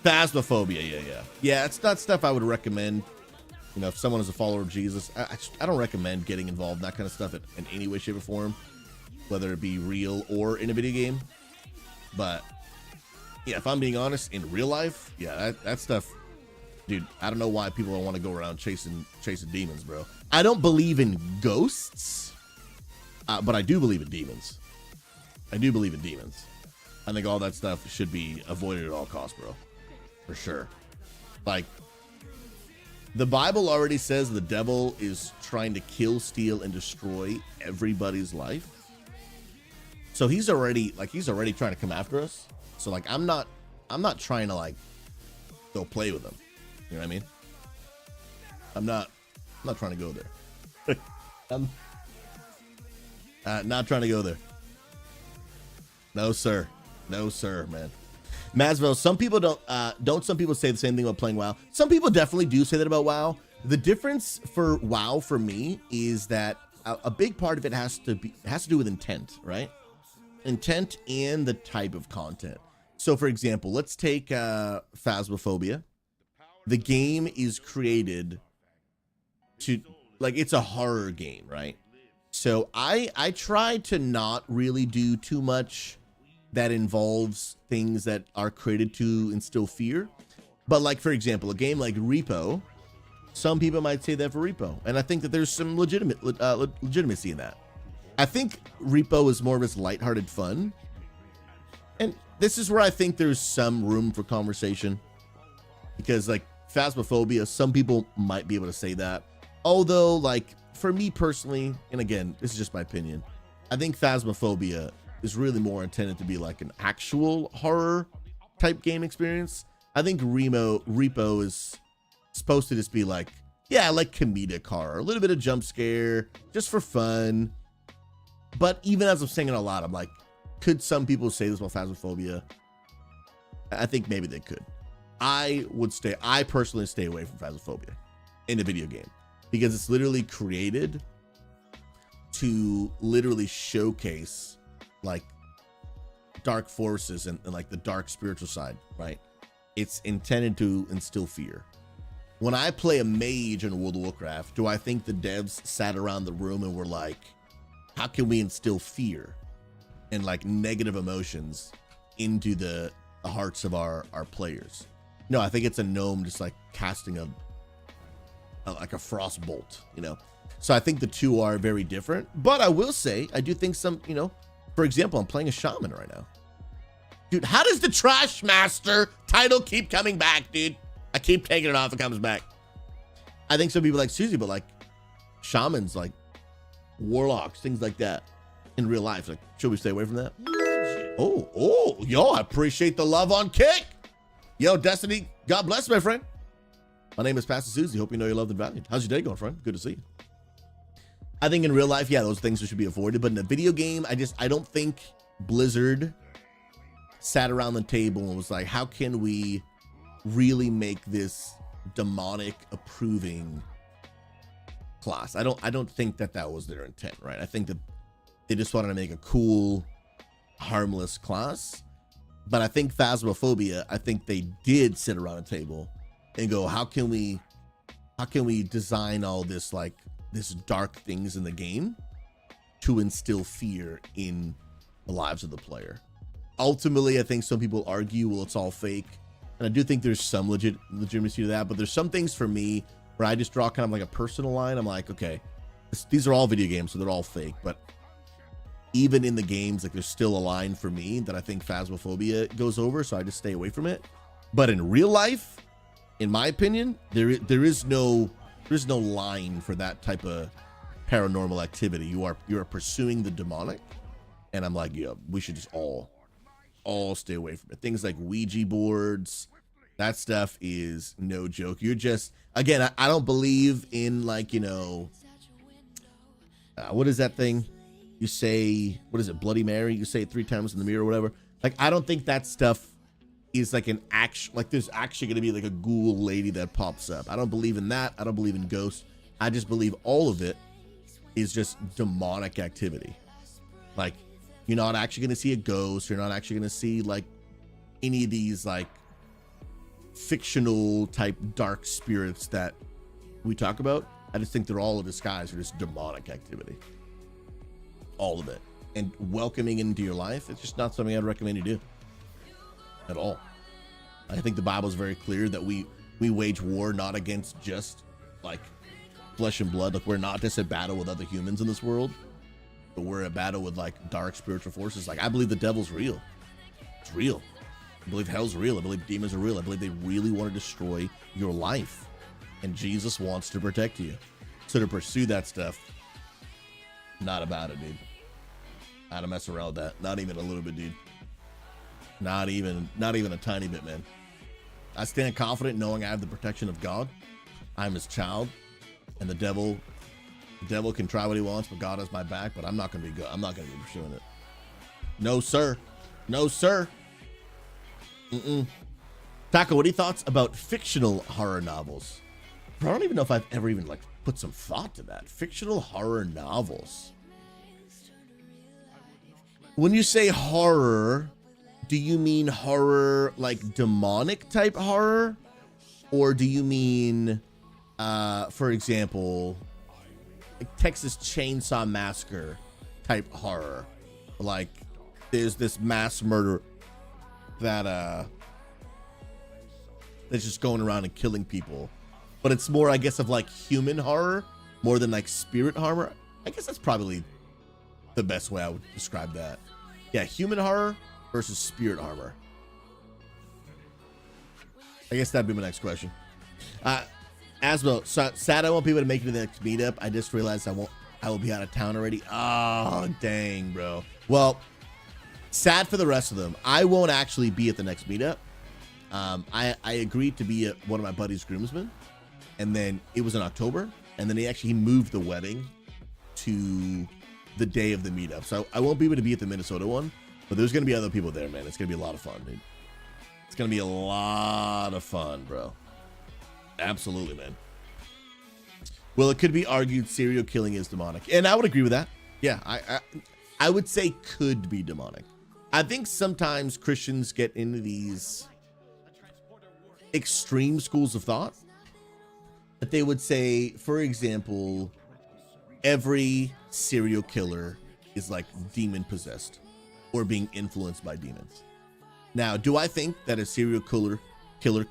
Phasmophobia, yeah. It's not stuff I would recommend. You know, if someone is a follower of Jesus, I don't recommend getting involved in that kind of stuff in any way, shape, or form, whether it be real or in a video game. But yeah, if I'm being honest, in real life, yeah, that stuff, dude, I don't know why people don't want to go around chasing demons, bro. I don't believe in ghosts, but I do believe in demons. I think all that stuff should be avoided at all costs, bro. For sure. Like, the Bible already says the devil is trying to kill, steal, and destroy everybody's life. So he's already trying to come after us. So like, I'm not trying to like go play with him. You know what I mean? I'm not trying to go there. I'm not trying to go there. No, sir, man. Masville, some people don't some people say the same thing about playing WoW? Some people definitely do say that about WoW. The difference for WoW for me is that a big part of it has to do with intent, right? Intent and the type of content. So for example, let's take Phasmophobia. The game is created to, like, it's a horror game, right? So I try to not really do too much that involves things that are created to instill fear. But like, for example, a game like Repo, some people might say that for Repo. And I think that there's some legitimacy in that. I think Repo is more of this lighthearted fun. And this is where I think there's some room for conversation. Because like Phasmophobia, some people might be able to say that. Although, like, for me personally, and again, this is just my opinion, I think Phasmophobia is really more intended to be like an actual horror type game experience. I think Repo is supposed to just be like, yeah, like comedic horror, a little bit of jump scare, just for fun. But even as I'm saying it a lot, I'm like, could some people say this about Phasmophobia? I think maybe they could. I personally stay away from Phasmophobia in a video game because it's literally created to literally showcase like dark forces and like the dark spiritual side, right? It's intended to instill fear. When I play a mage in World of Warcraft, do I think the devs sat around the room and were like, how can we instill fear and like negative emotions into the hearts of our players? No, I think it's a gnome just like casting like a frost bolt, you know? So I think the two are very different, but I will say, I do think some, you know, for example, I'm playing a shaman right now. Dude, how does the Trash Master title keep coming back, dude? I keep taking it off, it comes back. I think some people like SouZy, but like shamans, like warlocks, things like that in real life. Like, should we stay away from that? Oh, yo, I appreciate the love on Kick. Yo, Destiny, God bless, my friend. My name is Pastor SouZy. Hope you know you're loved and valued. How's your day going, friend? Good to see you. I think in real life, yeah, those things should be avoided. But in a video game, I don't think Blizzard sat around the table and was like, how can we really make this demonic approving class? I don't think that was their intent, right? I think that they just wanted to make a cool, harmless class. But I think Phasmophobia, I think they did sit around a table and go, how can we design all this, like, this dark things in the game to instill fear in the lives of the player? Ultimately, I think some people argue, well, it's all fake. And I do think there's some legitimacy to that, but there's some things for me where I just draw kind of like a personal line. I'm like, okay, these are all video games, so they're all fake. But even in the games, like, there's still a line for me that I think Phasmophobia goes over, so I just stay away from it. But in real life, in my opinion, there is no line for that type of paranormal activity. You are pursuing the demonic, and I'm like, yeah, we should just all stay away from it. Things like Ouija boards, that stuff is no joke. You're just, again, I don't believe in, like, you know, what is that thing? You say, what is it, Bloody Mary? You say it 3 times in the mirror or whatever. Like, I don't think that stuff is like an action, like there's actually going to be like a ghoul lady that pops up. I don't believe in that. I don't believe in ghosts. I just believe all of it is just demonic activity. Like, you're not actually going to see a ghost. You're not actually going to see like any of these like fictional type dark spirits that we talk about. I just think they're all a disguise for just demonic activity. All of it. And welcoming into your life, it's just not something I'd recommend you do at all. I think the Bible is very clear that we wage war not against just like flesh and blood. Like, we're not just at battle with other humans in this world, but we're at battle with like dark spiritual forces. Like, I believe the devil's real. It's real. I believe hell's real. I believe demons are real. I believe they really want to destroy your life, and Jesus wants to protect you. So to pursue that stuff, not about it, dude. Not to mess around with that. Not even a little bit, dude. Not even a tiny bit, man. I stand confident knowing I have the protection of God. I'm his child, and the devil can try what he wants, but God has my back. But I'm not gonna be good. I'm not gonna be pursuing it. No, sir. No, sir. Taco, what are your thoughts about fictional horror novels? Bro, I don't even know if I've ever even like put some thought to that. Fictional horror novels. When you say horror, do you mean horror like demonic type horror? Or do you mean, for example, like Texas Chainsaw Massacre type horror? Like, there's this mass murder that that's just going around and killing people. But it's more, I guess, of like human horror more than like spirit horror. I guess that's probably the best way I would describe that. Yeah, human horror versus spirit horror. I guess that'd be my next question. As well, so sad I want people to make it to the next meetup. I just realized I will be out of town already. Oh, dang, bro. Well, sad for the rest of them. I won't actually be at the next meetup. I agreed to be at one of my buddy's groomsmen, and then it was in October, and then he moved the wedding to the day of the meetup. So I won't be able to be at the Minnesota one, but there's going to be other people there, man. It's going to be a lot of fun, dude. It's going to be a lot of fun, bro. Absolutely, man. Well, it could be argued serial killing is demonic, and I would agree with that. Yeah, I would say could be demonic. I think sometimes Christians get into these extreme schools of thought that they would say, for example, every serial killer is like demon possessed or being influenced by demons. Now, do I think that a serial killer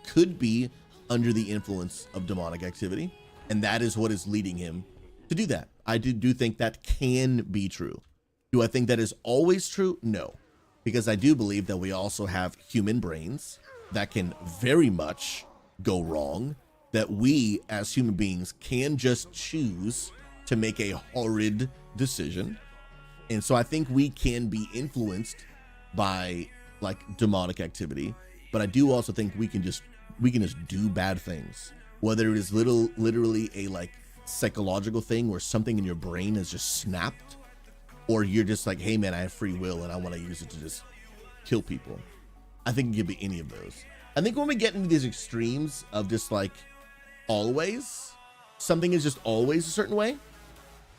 could be under the influence of demonic activity, and that is what is leading him to do that? I do think that can be true. Do I think that is always true? No, because I do believe that we also have human brains that can very much go wrong, that we as human beings can just choose to make a horrid decision. And so I think we can be influenced by like demonic activity, but I do also think we can just do bad things, whether it is literally a like psychological thing where something in your brain has just snapped, or you're just like, hey man, I have free will and I want to use it to just kill people. I think it could be any of those. I think when we get into these extremes of just like always, something is just always a certain way,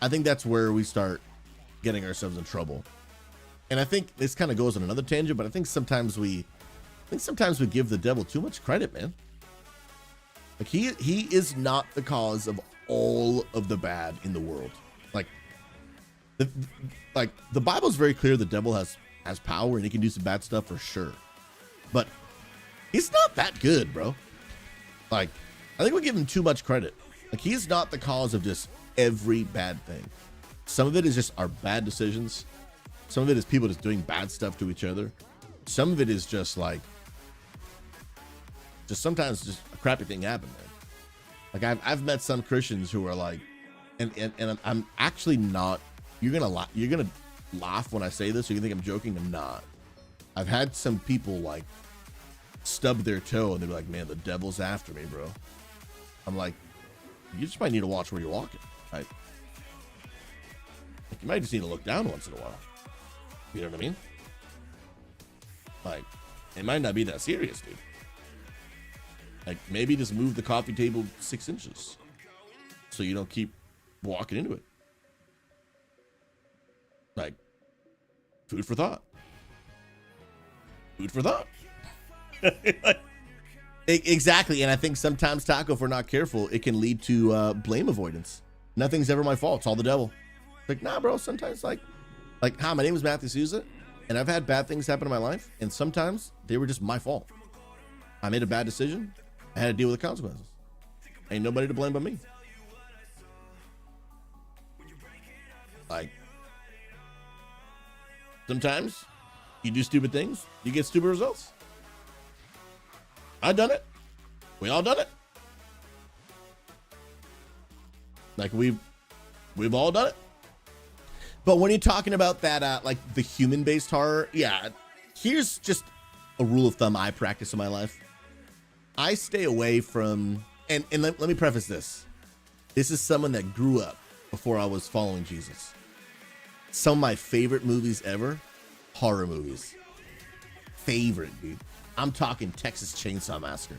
I think that's where we start getting ourselves in trouble. And I think this kind of goes on another tangent, but I think sometimes we give the devil too much credit, man. Like he is not the cause of all of the bad in the world. Like the Bible's very clear the devil has power and he can do some bad stuff for sure. But he's not that good, bro. Like, I think we give him too much credit. Like, he's not the cause of just every bad thing. Some of it is just our bad decisions. Some of it is people just doing bad stuff to each other. Some of it is just like, just sometimes just a crappy thing happened, man. Like I've met some Christians who are like, and I'm actually not. You're gonna laugh when I say this. Or you think I'm joking? I'm not. I've had some people like stub their toe and they're like, "Man, the devil's after me, bro." I'm like, you just might need to watch where you're walking, right? Like, you might just need to look down once in a while. You know what I mean? Like, it might not be that serious, dude. Like, maybe just move the coffee table 6 inches so you don't keep walking into it. Like, food for thought. Food for thought. Exactly. And I think sometimes, Taco, if we're not careful, it can lead to blame avoidance. Nothing's ever my fault. It's all the devil. Like, nah, bro. Sometimes, like, hi, my name is Matthew SouZy, and I've had bad things happen in my life, and sometimes they were just my fault. I made a bad decision. I had to deal with the consequences. Ain't nobody to blame but me. Like, sometimes you do stupid things, you get stupid results. I done it. We all done it. Like we've all done it. But when you're talking about that, like the human-based horror, yeah, here's just a rule of thumb I practice in my life. I stay away from, and let me preface this. This is someone that grew up before I was following Jesus. Some of my favorite movies ever, horror movies. Favorite, dude. I'm talking Texas Chainsaw Massacre.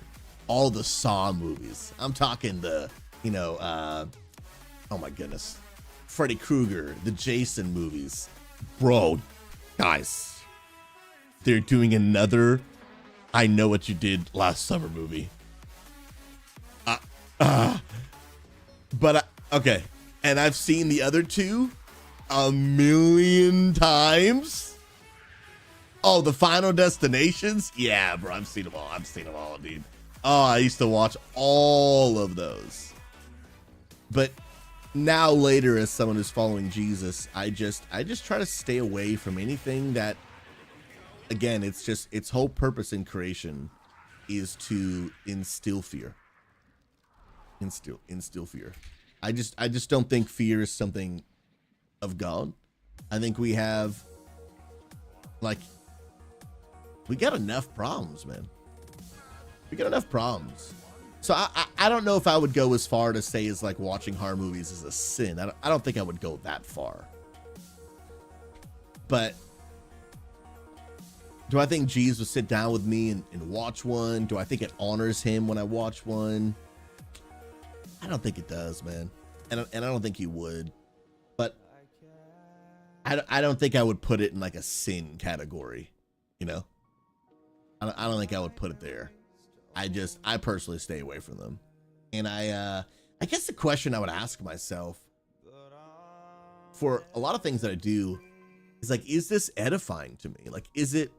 All the Saw movies. I'm talking the, oh my goodness. Freddy Krueger, the Jason movies. Bro, guys, they're doing another I Know What You Did Last Summer movie. Okay. And I've seen the other two a million times. Oh, the Final Destinations? Yeah, bro, I've seen them all, dude. Oh, I used to watch all of those. But now later, as someone who's following Jesus, I just try to stay away from anything that, again, its whole purpose in creation is to instill fear. Instill fear. I just don't think fear is something of God. I think we have, like, we got enough problems, man. We got enough problems. So I don't know if I would go as far to say as like watching horror movies is a sin. I don't think I would go that far. But do I think Jesus would sit down with me and watch one? Do I think it honors him when I watch one? I don't think it does, man. And I don't think he would. But I don't think I would put it in like a sin category, you know? I don't think I would put it there. I personally stay away from them. And I guess the question I would ask myself for a lot of things that I do is like, is this edifying to me? Like, is it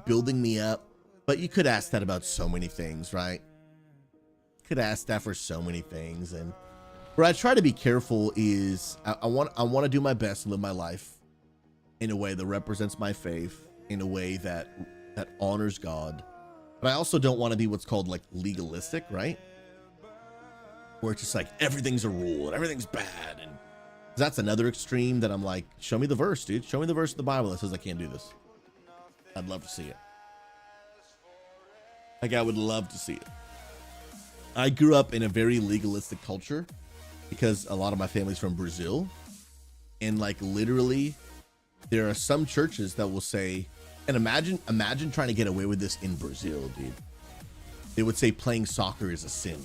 building me up? But you could ask that about so many things, right? Could ask that for so many things. And where I try to be careful is I want to do my best and live my life in a way that represents my faith, in a way that honors God. But I also don't want to be what's called like legalistic, right? Where it's just like everything's a rule and everything's bad. And that's another extreme that I'm like, show me the verse, dude. Show me the verse in the Bible that says I can't do this. I'd love to see it. Like, I would love to see it. I grew up in a very legalistic culture because a lot of my family's from Brazil. And like literally, there are some churches that will say, And imagine trying to get away with this in Brazil, dude. They would say playing soccer is a sin.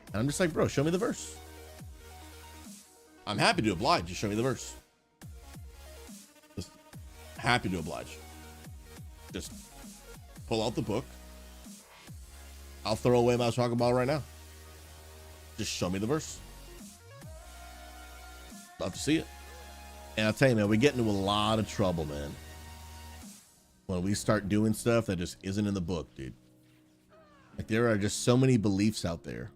And I'm just like, bro, show me the verse. I'm happy to oblige. Just show me the verse. Just happy to oblige. Just pull out the book. I'll throw away my soccer ball right now. Just show me the verse. Love to see it. And I'll tell you, man, we get into a lot of trouble, man, when we start doing stuff that just isn't in the book, dude. Like, there are just so many beliefs out there,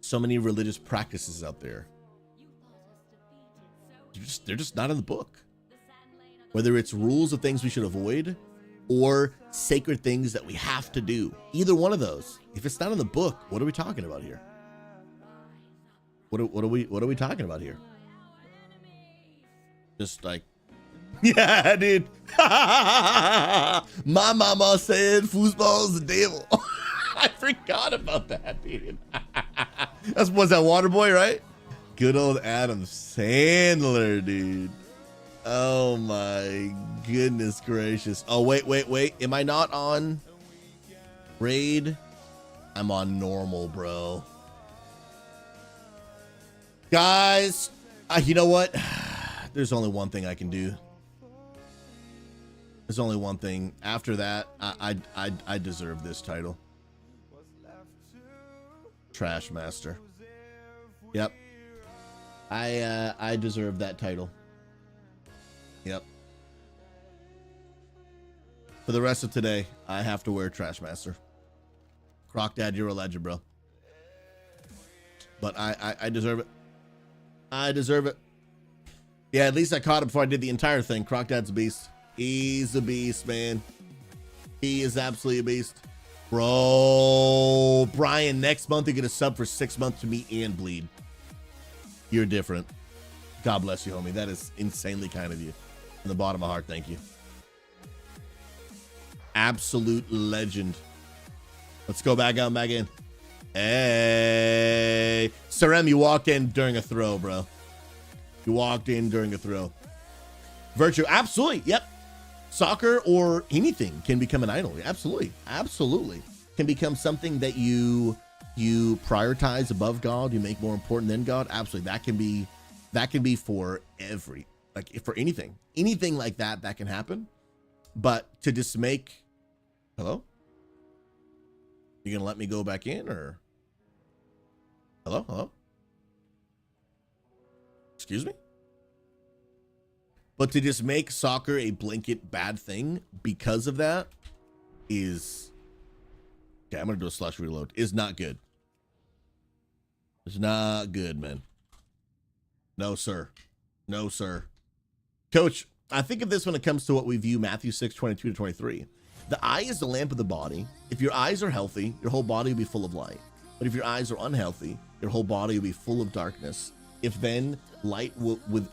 so many religious practices out there. They're just not in the book. Whether it's rules of things we should avoid or sacred things that we have to do, either one of those. If it's not in the book, what are we talking about here? What are we talking about here? Just like, yeah, dude. My mama said foosball's the devil. I forgot about that, dude. Was that Waterboy, right? Good old Adam Sandler, dude. Oh my goodness gracious. Oh, wait. Am I not on raid? I'm on normal, bro. Guys, you know what? There's only one thing I can do. There's only one thing. After that, I deserve this title. Trash Master. Yep. I deserve that title. Yep. For the rest of today, I have to wear Trash Master. Croc Dad, you're a legend, bro. But I deserve it. I deserve it. Yeah, at least I caught him before I did the entire thing. Croc Dad's a beast. He's a beast, man. He is absolutely a beast. Bro, Brian, next month you get a sub for 6 months to me and bleed. You're different. God bless you, homie. That is insanely kind of you. From the bottom of my heart, thank you. Absolute legend. Let's go back out and back in. Hey. Sarem, you walked in during a throw, bro. You walked in during a throw. Virtue, absolutely. Yep. Soccer or anything can become an idol. Absolutely. Absolutely. Can become something that you prioritize above God, you make more important than God. Absolutely. That can be for for anything like that can happen. But to just make, hello? You gonna let me go back in, or hello? Excuse me? But to just make soccer a blanket bad thing because of that is, okay, I'm gonna do a slush reload, is not good. It's not good, man. No, sir. No, sir. Coach, I think of this when it comes to what we view Matthew 6:22-23. The eye is the lamp of the body. If your eyes are healthy, your whole body will be full of light. But if your eyes are unhealthy, your whole body will be full of darkness. If then light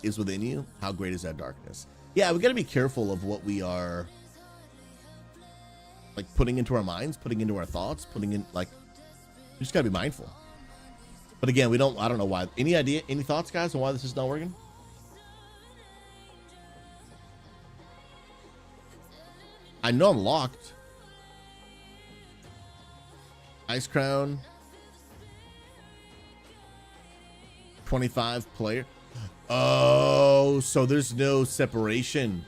is within you, how great is that darkness? Yeah, we got to be careful of what we are like putting into our minds, putting into our thoughts, we just got to be mindful. But again, I don't know why. Any idea, any thoughts, guys, on why this is not working? I know I'm locked. Ice Crown. 25 player. Oh, so there's no separation.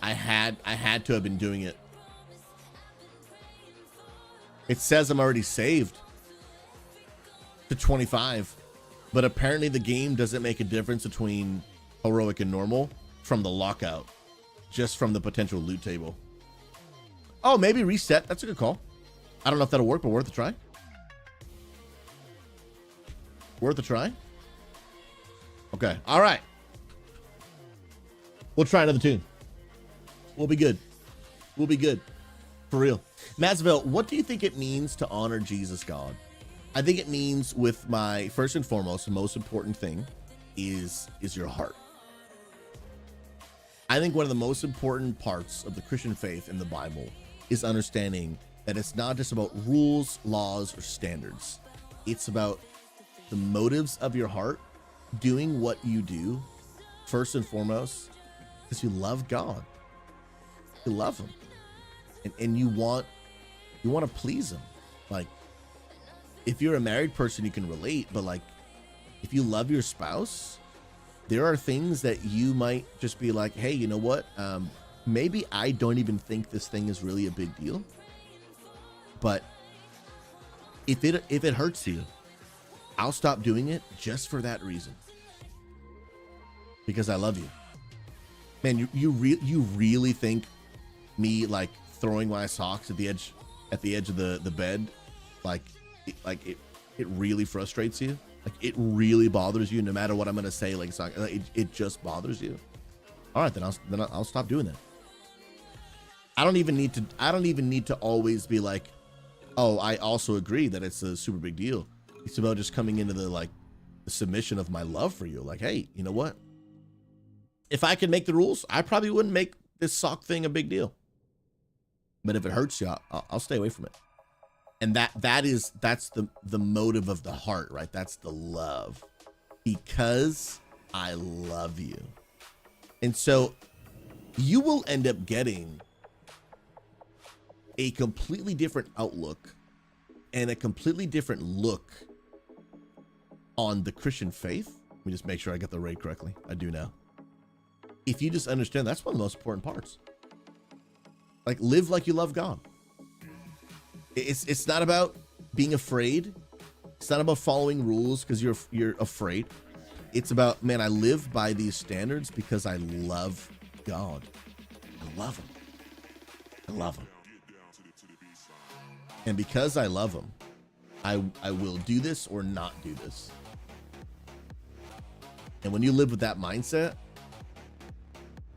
I had to have been doing it. It says I'm already saved to 25, but apparently the game doesn't make a difference between heroic and normal from the lockout, just from the potential loot table. Oh, maybe reset. That's a good call. I don't know if that'll work, but worth a try. Worth a try. Okay. All right. We'll try another tune. We'll be good. We'll be good. For real. Matsville, what do you think it means to honor Jesus God? I think it means, with my first and foremost, the most important thing is your heart. I think one of the most important parts of the Christian faith in the Bible is understanding that it's not just about rules, laws, or standards. It's about the motives of your heart, doing what you do first and foremost because you love God. you love him, and you want to please him. Like, if you're a married person, you can relate, but like, if you love your spouse, there are things that you might just be like, hey, you know what? Maybe I don't even think this thing is really a big deal, but if it hurts you, I'll stop doing it just for that reason, because I love you. Man, you really think me like throwing my socks at the edge of the bed, like it really frustrates you? Like, it really bothers you no matter what I'm gonna say? Like, it just bothers you? All right, then I'll stop doing that. I don't even need to always be like, oh, I also agree that it's a super big deal. It's about just coming into the submission of my love for you. Like, hey, you know what? If I could make the rules, I probably wouldn't make this sock thing a big deal. But if it hurts you, I'll stay away from it. And that's the motive of the heart, right? That's the love, because I love you. And so you will end up getting a completely different outlook and a completely different look on the Christian faith. Let me just make sure I got the raid correctly. I do now. If you just understand, that's one of the most important parts. Like, live like you love God. It's not about being afraid. It's not about following rules because you're afraid. It's about, man, I live by these standards because I love God. I love him. I love him. And because I love him, I will do this or not do this. And when you live with that mindset,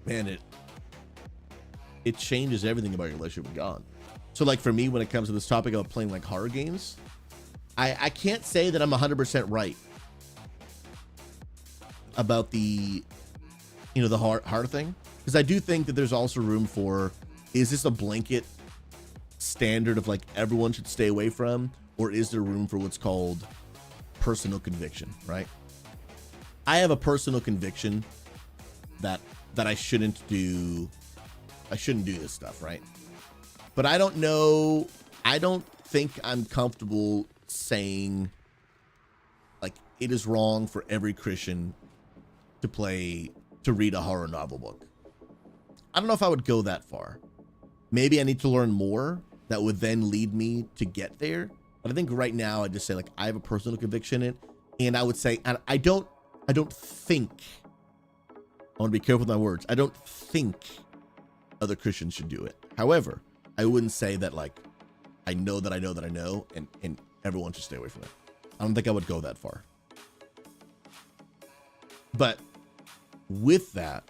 man, it changes everything about your relationship with God. So like for me, when it comes to this topic of playing like horror games, I can't say that I'm 100% right about the horror thing, because I do think that there's also room for, is this a blanket standard of like everyone should stay away from, or is there room for what's called personal conviction, right? I have a personal conviction that I shouldn't do this stuff, right? But I don't know, I don't think I'm comfortable saying like it is wrong for every Christian to read a horror novel book. I don't know if I would go that far. Maybe I need to learn more that would then lead me to get there. But I think right now I just say like I have a personal conviction in it, and I would say, and I don't think, I want to be careful with my words, I don't think other Christians should do it. However, I wouldn't say that like I know that I know that I know and everyone should stay away from it. I don't think I would go that far. But with that,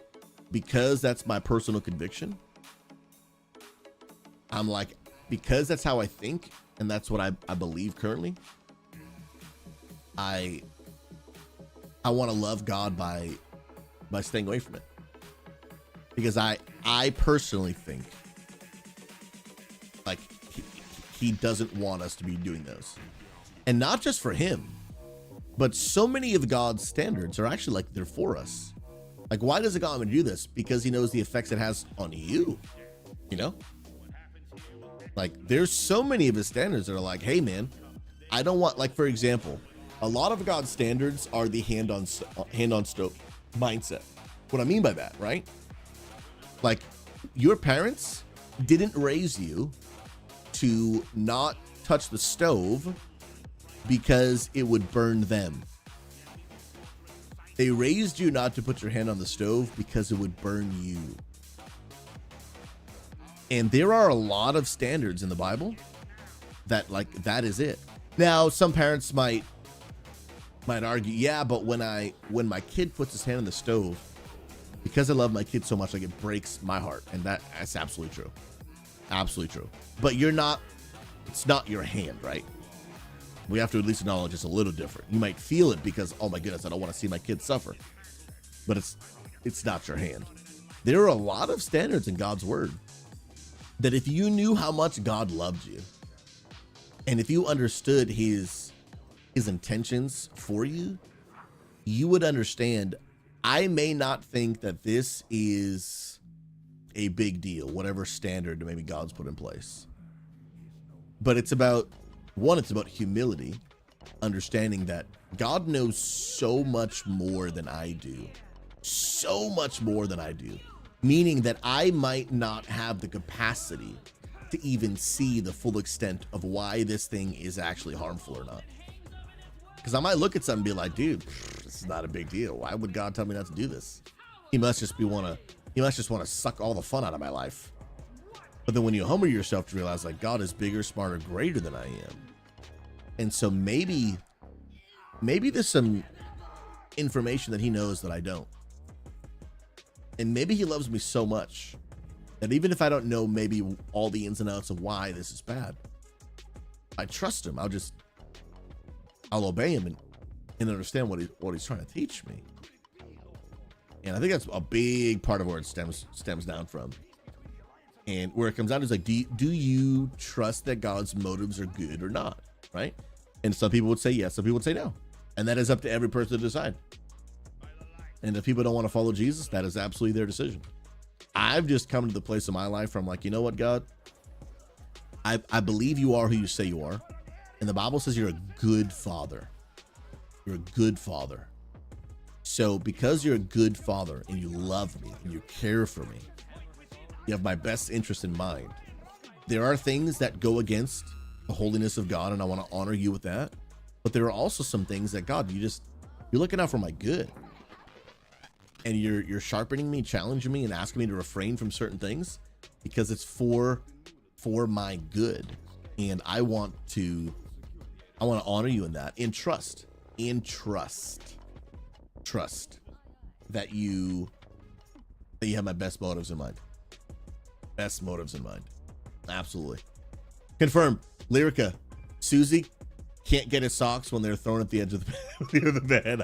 because that's my personal conviction, I'm like, because that's how I think and that's what I believe currently, I want to love God by staying away from it. Because I personally think like he doesn't want us to be doing those. And not just for him, but so many of God's standards are actually like they're for us. Like, why does God want to do this? Because he knows the effects it has on you, you know? Like, there's so many of his standards that are like, hey man, I don't want, like, for example, a lot of God's standards are the hand on stove mindset. What I mean by that, right? Like, your parents didn't raise you to not touch the stove because it would burn them. They raised you not to put your hand on the stove because it would burn you. And there are a lot of standards in the Bible that like that is it. Now, some parents might argue, yeah, but when my kid puts his hand on the stove, because I love my kid so much, like it breaks my heart. And that's absolutely true. Absolutely true. But it's not your hand, right? We have to at least acknowledge it's a little different. You might feel it because, oh my goodness, I don't want to see my kids suffer. But it's not your hand. There are a lot of standards in God's word that if you knew how much God loved you, and if you understood his intentions for you, you would understand, I may not think that this is a big deal, whatever standard maybe God's put in place. But it's about, one, it's about humility, understanding that God knows so much more than I do. So much more than I do. Meaning that I might not have the capacity to even see the full extent of why this thing is actually harmful or not. Because I might look at something and be like, dude, this is not a big deal. Why would God tell me not to do this? He must just want to suck all the fun out of my life. But then when you humble yourself to realize like God is bigger, smarter, greater than I am. And so maybe there's some information that he knows that I don't. And maybe he loves me so much that even if I don't know maybe all the ins and outs of why this is bad, I trust him. I'll obey him and understand what he's trying to teach me. And I think that's a big part of where it stems down from. And where it comes down to is like, do you trust that God's motives are good or not? Right? And some people would say yes, some people would say no. And that is up to every person to decide. And if people don't want to follow Jesus, that is absolutely their decision. I've just come to the place in my life where I'm like, you know what, God? I believe you are who you say you are. And the Bible says you're a good father. You're a good father. So because you're a good father and you love me and you care for me, you have my best interest in mind. There are things that go against the holiness of God, and I want to honor you with that. But there are also some things that, God, you're looking out for my good. And you're sharpening me, challenging me, and asking me to refrain from certain things because it's for my good. And I want to honor you in that, in trust that you have my best motives in mind. Best motives in mind. Absolutely. Confirm. Lyrica, SouZy can't get his socks when they're thrown at the edge of the bed.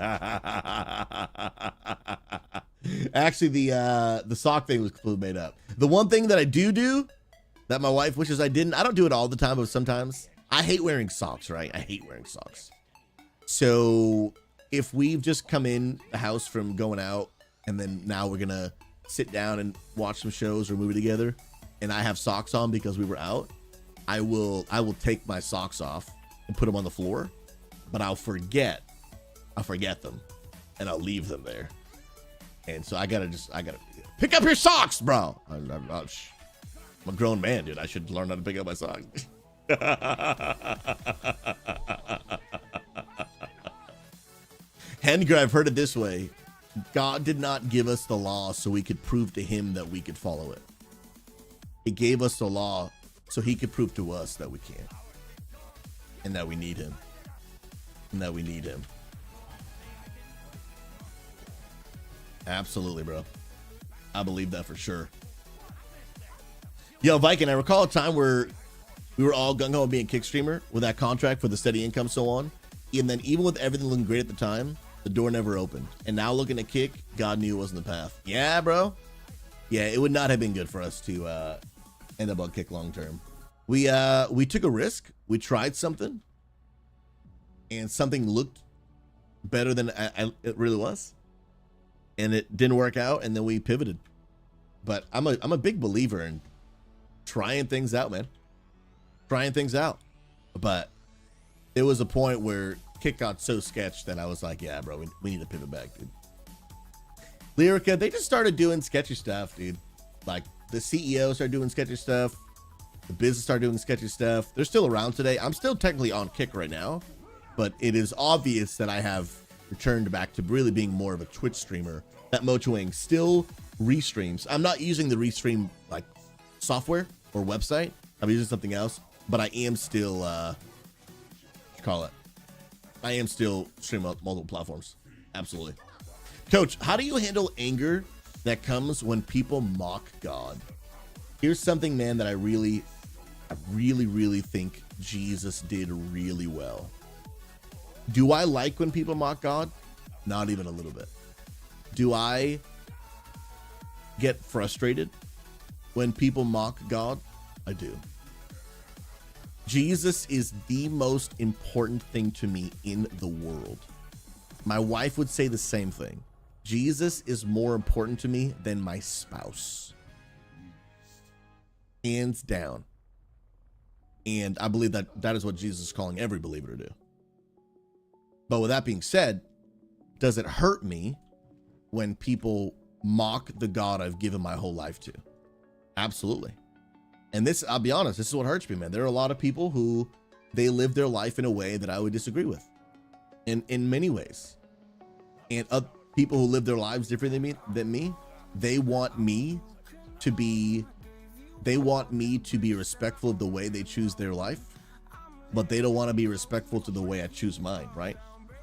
Actually, the sock thing was completely made up. The one thing that I do that my wife wishes I didn't, I don't do it all the time, but sometimes I hate wearing socks, right? I hate wearing socks. So if we've just come in the house from going out and then now we're gonna sit down and watch some shows or movie together and I have socks on because we were out, I will take my socks off and put them on the floor, but I'll forget them and I'll leave them there. And so I gotta pick up your socks, bro. I'm a grown man, dude. I should learn how to pick up my socks. Hengar, I've heard it this way. God did not give us the law so we could prove to him that we could follow it. He gave us the law so he could prove to us that we can. And that we need him. Absolutely, bro. I believe that for sure. Yo, Viking, I recall a time where we were all gung-ho being kick streamer with that contract for the steady income, so on. And then even with everything looking great at the time, the door never opened. And now looking at kick, God knew it wasn't the path. Yeah, bro. Yeah, it would not have been good for us to end up on kick long term. We took a risk. We tried something. And something looked better than it really was. And it didn't work out, and then we pivoted. But I'm a big believer in trying things out, man. Trying things out. But there was a point where kick got so sketched that I was like, yeah, bro, we need to pivot back, dude. Lyrica, they just started doing sketchy stuff, dude. Like, the CEO started doing sketchy stuff. The business started doing sketchy stuff. They're still around today. I'm still technically on kick right now. But it is obvious that I have returned back to really being more of a Twitch streamer. That Mochwing still restreams. I'm not using the restream like software or website. I'm using something else. But I am still, what you call it? I am still streaming on multiple platforms. Absolutely. Coach, how do you handle anger that comes when people mock God? Here's something, man, that I really think Jesus did really well. Do I like when people mock God? Not even a little bit. Do I get frustrated when people mock God? I do. Jesus is the most important thing to me in the world. My wife would say the same thing. Jesus is more important to me than my spouse. hands down. And I believe that that is what Jesus is calling every believer to do. But with that being said, does it hurt me when people mock the God I've given my whole life to? Absolutely. And this, I'll be honest, this is what hurts me, man. There are a lot of people who they live their life in a way that I would disagree with in many ways. And people who live their lives differently than me, they want me to be respectful of the way they choose their life, but they don't want to be respectful to the way I choose mine, right?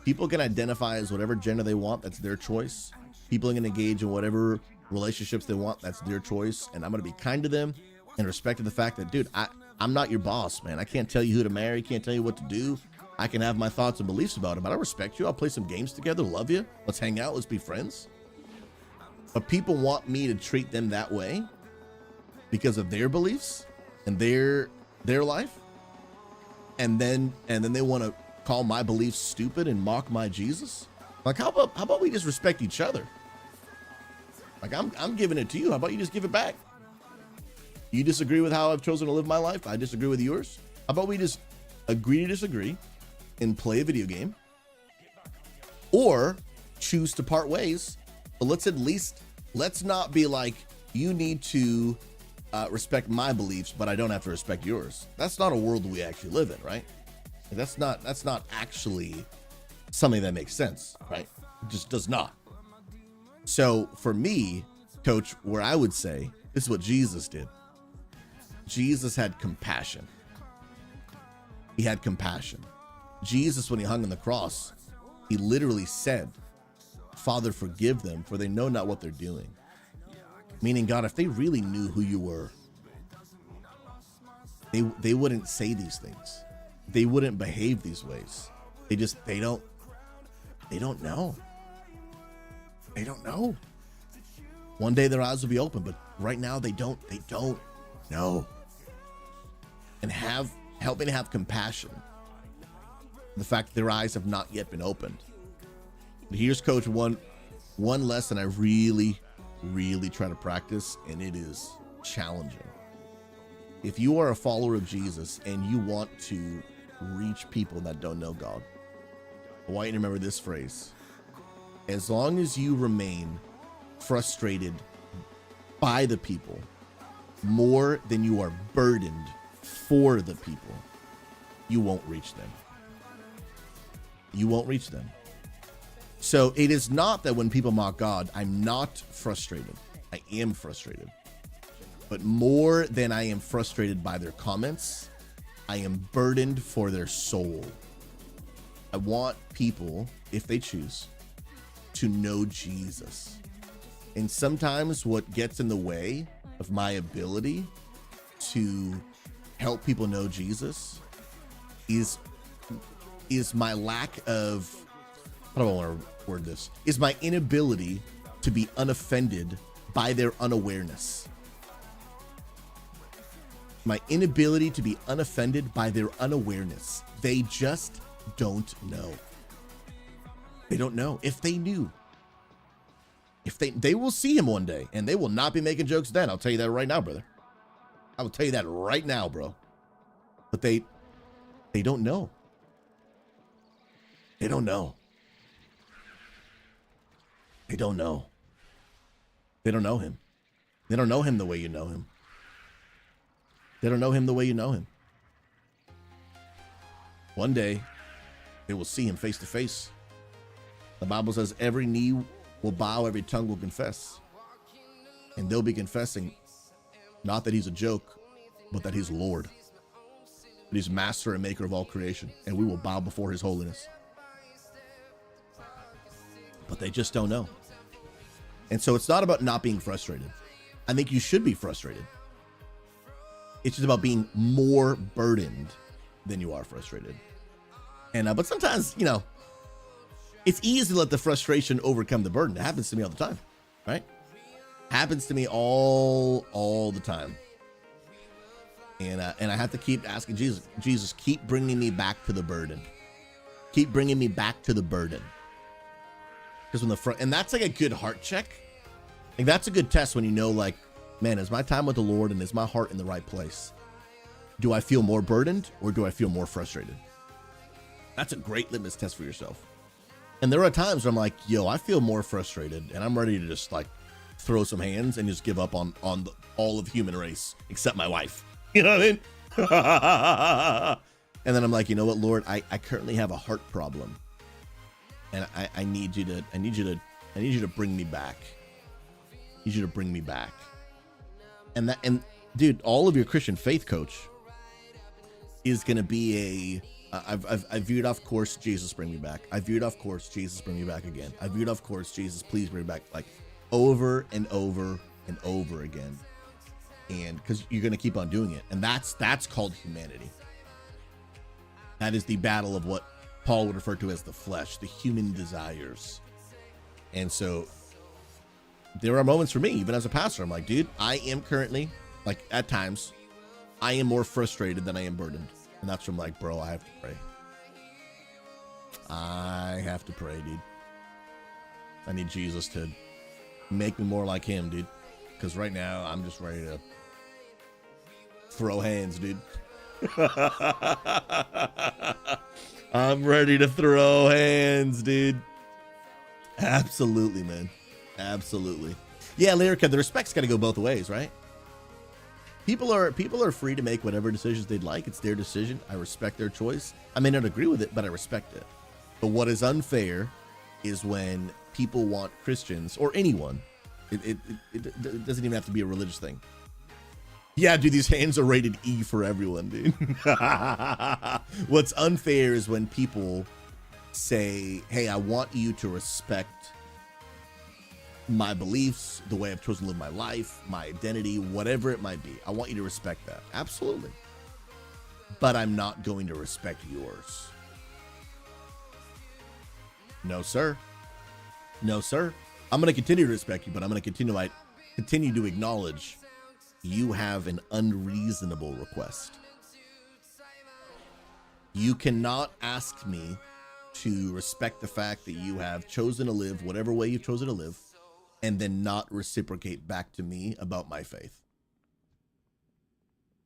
People can identify as whatever gender they want. That's their choice. People can engage in whatever relationships they want. That's their choice. And I'm going to be kind to them and respect the fact that, dude, I'm not your boss, man. I can't tell you who to marry. Can't tell you what to do. I can have my thoughts and beliefs about it, but I respect you. I'll play some games together. Love you. Let's hang out. Let's be friends. But people want me to treat them that way because of their beliefs and their life. And then they want to call my beliefs stupid and mock my Jesus. Like, how about we just respect each other? Like, I'm giving it to you. How about you just give it back? You disagree with how I've chosen to live my life. I disagree with yours. How about we just agree to disagree and play a video game, or choose to part ways? But let's not be like, you need to respect my beliefs, but I don't have to respect yours. That's not a world we actually live in, right? That's not actually something that makes sense, right? It just does not. So for me, coach, where I would say this is what Jesus did. Jesus had compassion. He had compassion. Jesus, when he hung on the cross, he literally said, Father, forgive them, for they know not what they're doing. Meaning, God, if they really knew who you were, they wouldn't say these things. They wouldn't behave these ways. They don't know. They don't know. One day their eyes will be open, but right now they don't know. And help me to have compassion. The fact that their eyes have not yet been opened. But here's, coach, one lesson I really try to practice, and it is challenging. If you are a follower of Jesus and you want to reach people that don't know God, I want you to remember this phrase. As long as you remain frustrated by the people more than you are burdened for the people, you won't reach them. You won't reach them. So it is not that when people mock God, I'm not frustrated. I am frustrated. But more than I am frustrated by their comments, I am burdened for their soul. I want people, if they choose, to know Jesus. And sometimes what gets in the way of my ability to help people know Jesus is my lack of, I don't want to word this, is my inability to be unoffended by their unawareness. My inability to be unoffended by their unawareness. They just don't know. They don't know. If they knew, if they will see him one day, and they will not be making jokes then. I'll tell you that right now, brother. I will tell you that right now, bro. But they don't know. They don't know. They don't know. They don't know him. They don't know him the way you know him. They don't know him the way you know him. One day, they will see him face to face. The Bible says every knee will bow, every tongue will confess. And they'll be confessing not that he's a joke, but that he's Lord. That he's master and maker of all creation. And we will bow before his holiness. But they just don't know. And so it's not about not being frustrated. I think you should be frustrated. It's just about being more burdened than you are frustrated. And but sometimes, it's easy to let the frustration overcome the burden. It happens to me all the time, right? Happens to me all the time. And I have to keep asking Jesus, keep bringing me back to the burden. Keep bringing me back to the burden. Because when and that's like a good heart check. Like that's a good test when you know, like, man, is my time with the Lord and is my heart in the right place? Do I feel more burdened or do I feel more frustrated? That's a great litmus test for yourself. And there are times where I'm like, yo, I feel more frustrated and I'm ready to just like throw some hands and just give up on all of the human race except my wife. You know what I mean? And then I'm like, you know what, Lord, I currently have a heart problem, and I need you to bring me back. I need you to bring me back. And dude, all of your Christian faith coach is gonna be I veered off course, Jesus bring me back. I veered off course, Jesus bring me back again. I veered off course, Jesus please bring me back, like over and over and over again. And because you're gonna keep on doing it, and that's called humanity. That is the battle of what Paul would refer to as the flesh, the human desires. And so there are moments for me, even as a pastor, I'm like, dude, I am currently, like at times, I am more frustrated than I am burdened. And that's when I'm like, bro, I have to pray. I have to pray, dude. I need Jesus to make me more like him, dude. Because right now, I'm just ready to throw hands, dude. I'm ready to throw hands, dude. Absolutely, man. Absolutely. Yeah, Lyrica, the respect's got to go both ways, right? People are free to make whatever decisions they'd like. It's their decision. I respect their choice. I may not agree with it, but I respect it. But what is unfair is when people want Christians or anyone. It doesn't even have to be a religious thing. Yeah, dude, these hands are rated E for everyone, dude. What's unfair is when people say, hey, I want you to respect my beliefs, the way I've chosen to live my life, my identity, whatever it might be. I want you to respect that. Absolutely. But I'm not going to respect yours. No, sir. No, sir. I'm going to continue to respect you, but I'm going to continue to acknowledge you have an unreasonable request. You cannot ask me to respect the fact that you have chosen to live whatever way you've chosen to live and then not reciprocate back to me about my faith.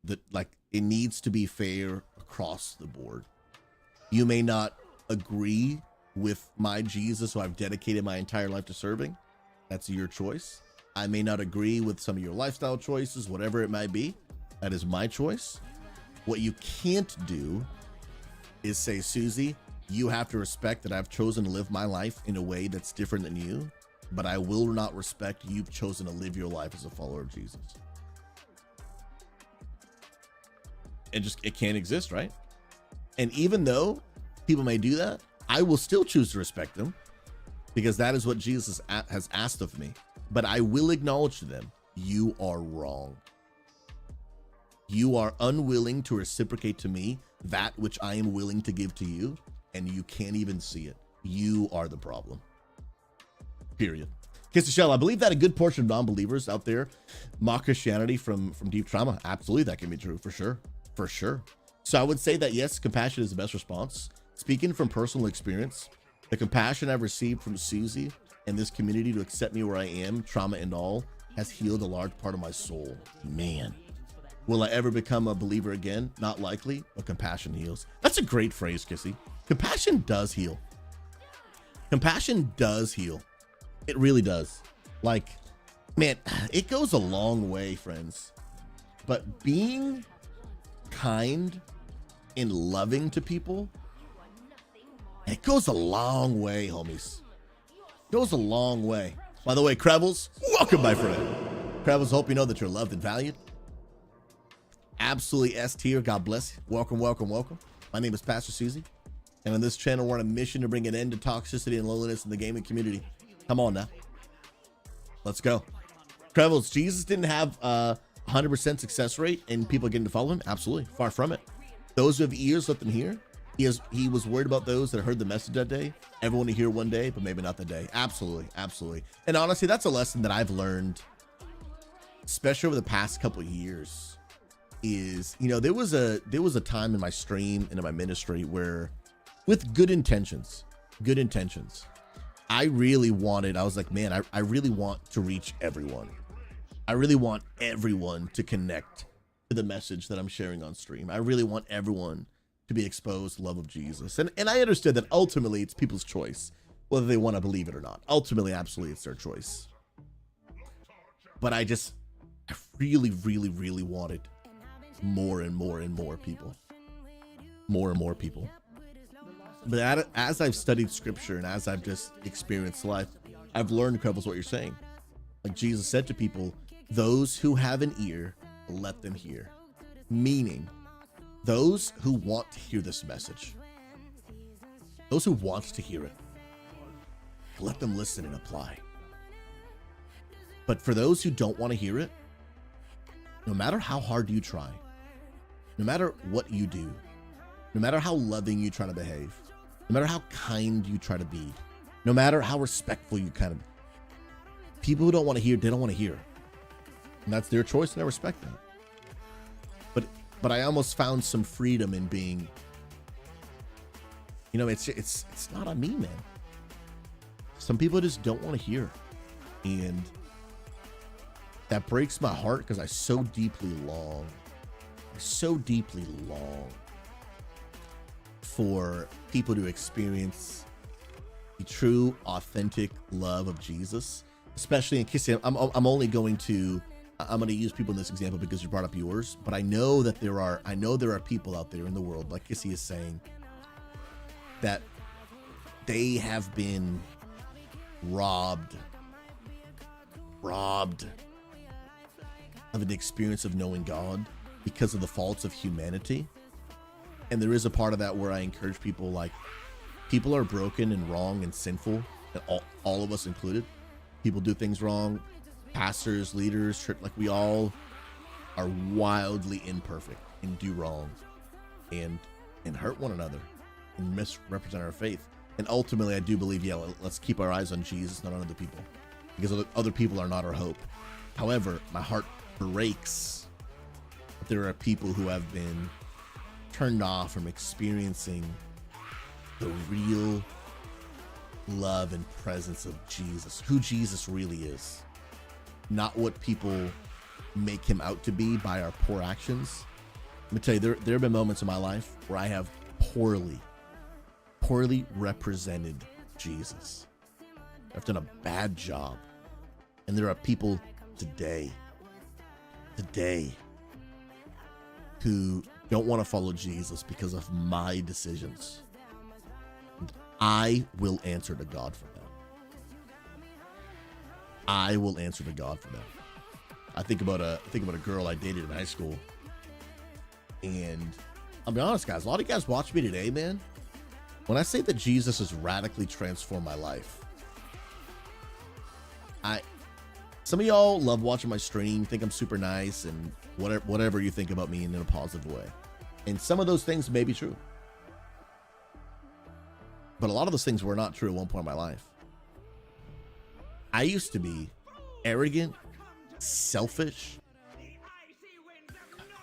That, like, it needs to be fair across the board. You may not agree with my Jesus, who I've dedicated my entire life to serving. That's your choice. I may not agree with some of your lifestyle choices, whatever it might be. That is my choice. What you can't do is say, SouZy, you have to respect that I've chosen to live my life in a way that's different than you, but I will not respect you've chosen to live your life as a follower of Jesus. It can't exist, right? And even though people may do that, I will still choose to respect them because that is what Jesus has asked of me. But I will acknowledge to them, you are wrong. You are unwilling to reciprocate to me that which I am willing to give to you, and you can't even see it. You are the problem. Period. Kiss the shell. I believe that a good portion of non-believers out there mock Christianity from deep trauma. Absolutely, that can be true, for sure. For sure. So I would say that, yes, compassion is the best response. Speaking from personal experience, the compassion I've received from SouZy and this community to accept me where I am, trauma and all, has healed a large part of my soul. Man, will I ever become a believer again? Not likely, but compassion heals. That's a great phrase, Kissy. Compassion does heal. Compassion does heal. It really does. Like, man, it goes a long way, friends. But being kind and loving to people, it goes a long way, homies. Goes a long way. By the way, Krevels, welcome, my friend. Krevels, hope you know that you're loved and valued. Absolutely S tier. God bless you. Welcome, welcome, welcome. My name is Pastor SouZy, and on this channel, we're on a mission to bring an end to toxicity and loneliness in the gaming community. Come on now. Let's go. Krevels, Jesus didn't have 100% success rate and people getting to follow him. Absolutely. Far from it. Those who have ears, let them hear. He was worried about those that heard the message that day. Everyone to hear one day, but maybe not the day. Absolutely, absolutely. And honestly, that's a lesson that I've learned, especially over the past couple of years. Is, you know, there was a time in my stream and in my ministry where, with good intentions, I really wanted. I was like, man, I really want to reach everyone. I really want everyone to connect to the message that I'm sharing on stream. I really want everyone to be exposed to the love of Jesus. And I understood that ultimately it's people's choice, whether they want to believe it or not. Ultimately, absolutely, it's their choice. But I really, really, really wanted more and more and more people. More and more people. But as I've studied scripture and as I've just experienced life, I've learned, Crevels, what you're saying. Like Jesus said to people, those who have an ear, let them hear. Meaning, those who want to hear this message, those who want to hear it, let them listen and apply. But for those who don't want to hear it, no matter how hard you try, no matter what you do, no matter how loving you try to behave, no matter how kind you try to be, no matter how respectful you kind of, people who don't want to hear, they don't want to hear. And that's their choice, and I respect that. But I almost found some freedom in being, you know, it's not on me, man. Some people just don't want to hear. And that breaks my heart because I so deeply long for people to experience the true, authentic love of Jesus, especially in kissing. I'm only going to, I'm going to use people in this example because you brought up yours, but I know that there are people out there in the world, like Kissy is saying, that they have been robbed of an experience of knowing God because of the faults of humanity. And there is a part of that where I encourage people, like, people are broken and wrong and sinful, and all of us included. People do things wrong, pastors, leaders, like, we all are wildly imperfect and do wrong and hurt one another and misrepresent our faith. And ultimately, I do believe, yeah, let's keep our eyes on Jesus, not on other people, because other people are not our hope. However, my heart breaks that there are people who have been turned off from experiencing the real love and presence of Jesus, who Jesus really is, not what people make him out to be by our poor actions. Let me tell you, there have been moments in my life where I have poorly represented Jesus. I've done a bad job. And there are people today who don't want to follow Jesus because of my decisions. And I will answer to God for that. I will answer to God for that. I think about a girl I dated in high school. And I'll be honest, guys, a lot of you guys watch me today, man. When I say that Jesus has radically transformed my life, some of y'all love watching my stream, think I'm super nice, and whatever you think about me in a positive way. And some of those things may be true. But a lot of those things were not true at one point in my life. I used to be arrogant, selfish,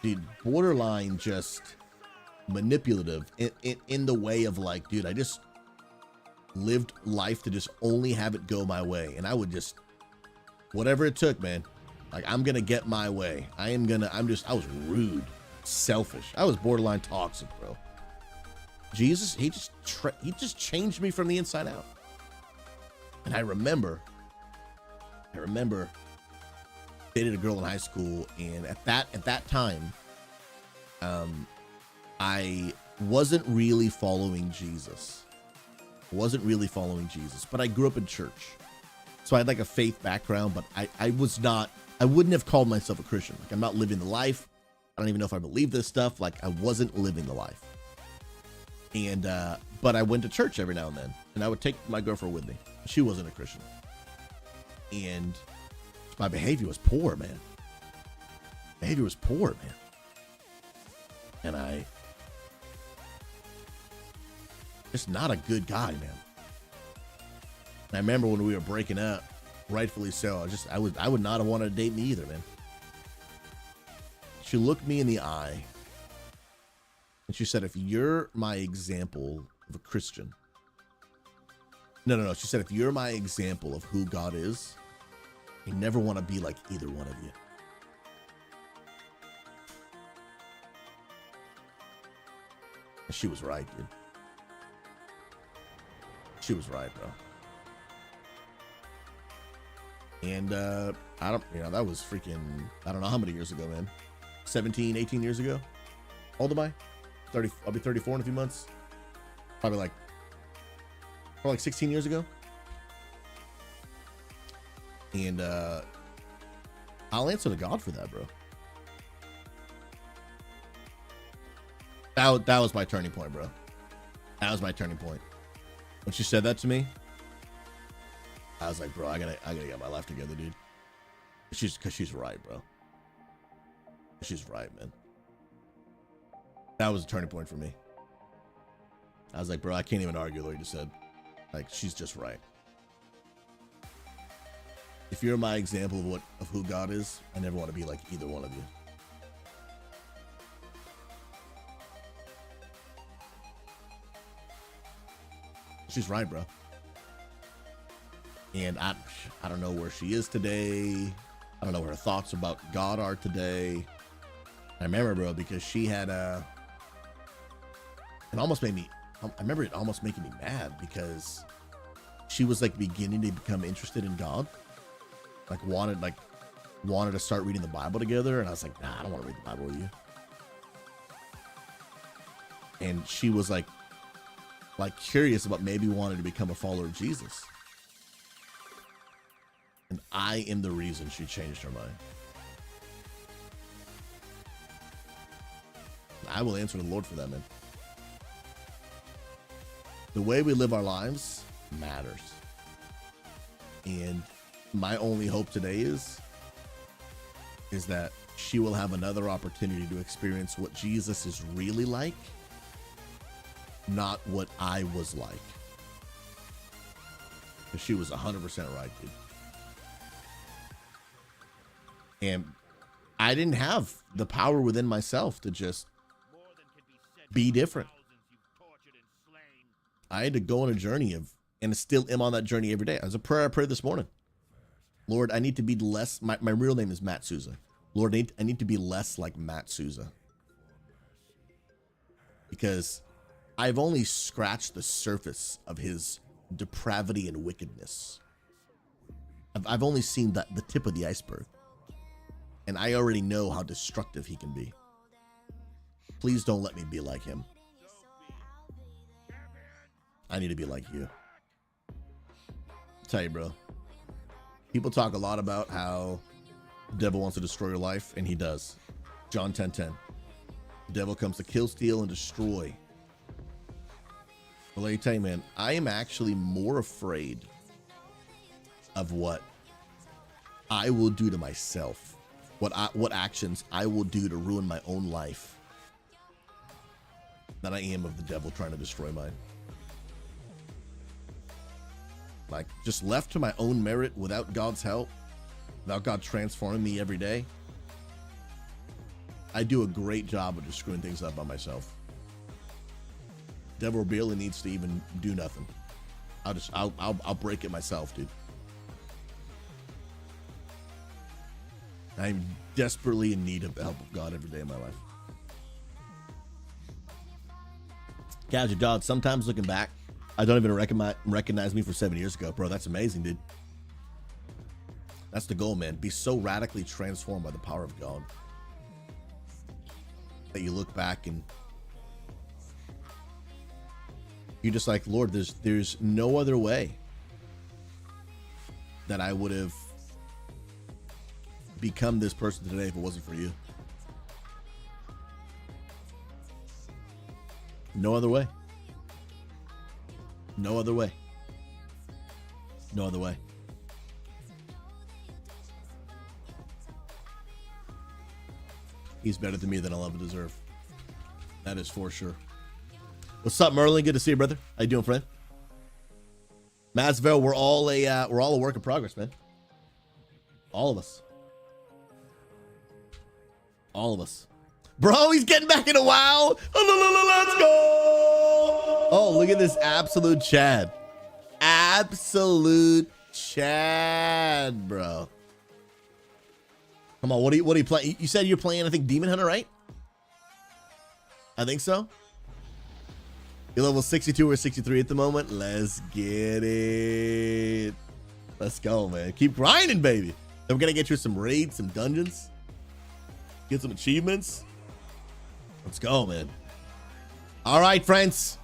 dude, borderline just manipulative in the way of, like, dude, I just lived life to just only have it go my way. And I would just, whatever it took, man, like, I'm gonna get my way. I was rude, selfish. I was borderline toxic, bro. Jesus, he just changed me from the inside out. And I remember dated a girl in high school, and at that time, I wasn't really following Jesus. But I grew up in church. So I had like a faith background, but I wouldn't have called myself a Christian. Like, I'm not living the life. I don't even know if I believe this stuff. Like, I wasn't living the life. And, but I went to church every now and then, and I would take my girlfriend with me. She wasn't a Christian. And my behavior was poor, man. And I just not a good guy, man. And I remember when we were breaking up, rightfully so, I would not have wanted to date me either, man. She looked me in the eye and she said, if you're my example of a Christian, no. She said, if you're my example of who God is, You never want to be like either one of you. And she was right, dude. She was right, bro. And I don't, you know, that was freaking, I don't know how many years ago, man. 17, 18 years ago. How old am I? 30, I'll be 34 in a few months. Probably like 16 years ago. And I'll answer to God for that, bro. That was my turning point, bro. That was my turning point. When she said that to me, I was like, bro, I gotta get my life together, dude. Cause she's right, bro. She's right, man. That was a turning point for me. I was like, bro, I can't even argue what you just said. Like, she's just right. If you're my example of who God is, I never want to be like either one of you. She's right, bro. And I don't know where she is today. I don't know where her thoughts about God are today. I remember, bro, because she had it almost made me, I remember it almost making me mad because she was like beginning to become interested in God. Like wanted to start reading the Bible together. And I was like, nah, I don't want to read the Bible with you. And she was like curious about maybe wanting to become a follower of Jesus. And I am the reason she changed her mind. I will answer to the Lord for that, man. The way we live our lives matters. And my only hope today is that she will have another opportunity to experience what Jesus is really like, not what I was like. Because she was 100% right, dude. And I didn't have the power within myself to just be different. I had to go on a journey and still am on that journey every day. As a prayer I prayed this morning. Lord, I need to be less, my real name is Matt SouZy. Lord, I need to be less like Matt SouZy. Because I've only scratched the surface of his depravity and wickedness. I've only seen the tip of the iceberg. And I already know how destructive he can be. Please don't let me be like him. I need to be like you. I'll tell you, bro. People talk a lot about how the devil wants to destroy your life, and he does. John 10:10. The devil comes to kill, steal, and destroy. But let me tell you, man, I am actually more afraid of what I will do to myself. What actions I will do to ruin my own life than I am of the devil trying to destroy mine. Like, just left to my own merit without God's help, without God transforming me every day, I do a great job of just screwing things up by myself. Devil barely needs to even do nothing. I'll break it myself, dude. I'm desperately in need of the help of God every day of my life. Gadget Dog, sometimes looking back, I don't even recognize me from 7 years ago. Bro, that's amazing, dude. That's the goal, man. Be so radically transformed by the power of God that you look back and you're just like, Lord, there's no other way that I would have become this person today if it wasn't for you. No other way. No other way. No other way. He's better than me than I'll ever deserve. That is for sure. What's up, Merlin? Good to see you, brother. How you doing, friend? Masville, we're all a work in progress, man. All of us. All of us. Bro, he's getting back into WoW. Let's go. Oh, look at this absolute Chad. Absolute Chad, bro. Come on, what are you playing? You said you're playing, I think, Demon Hunter, right? I think so. You're level 62 or 63 at the moment. Let's get it. Let's go, man. Keep grinding, baby. Then we're gonna get you some raids, some dungeons, get some achievements. Let's go, man. All right, friends.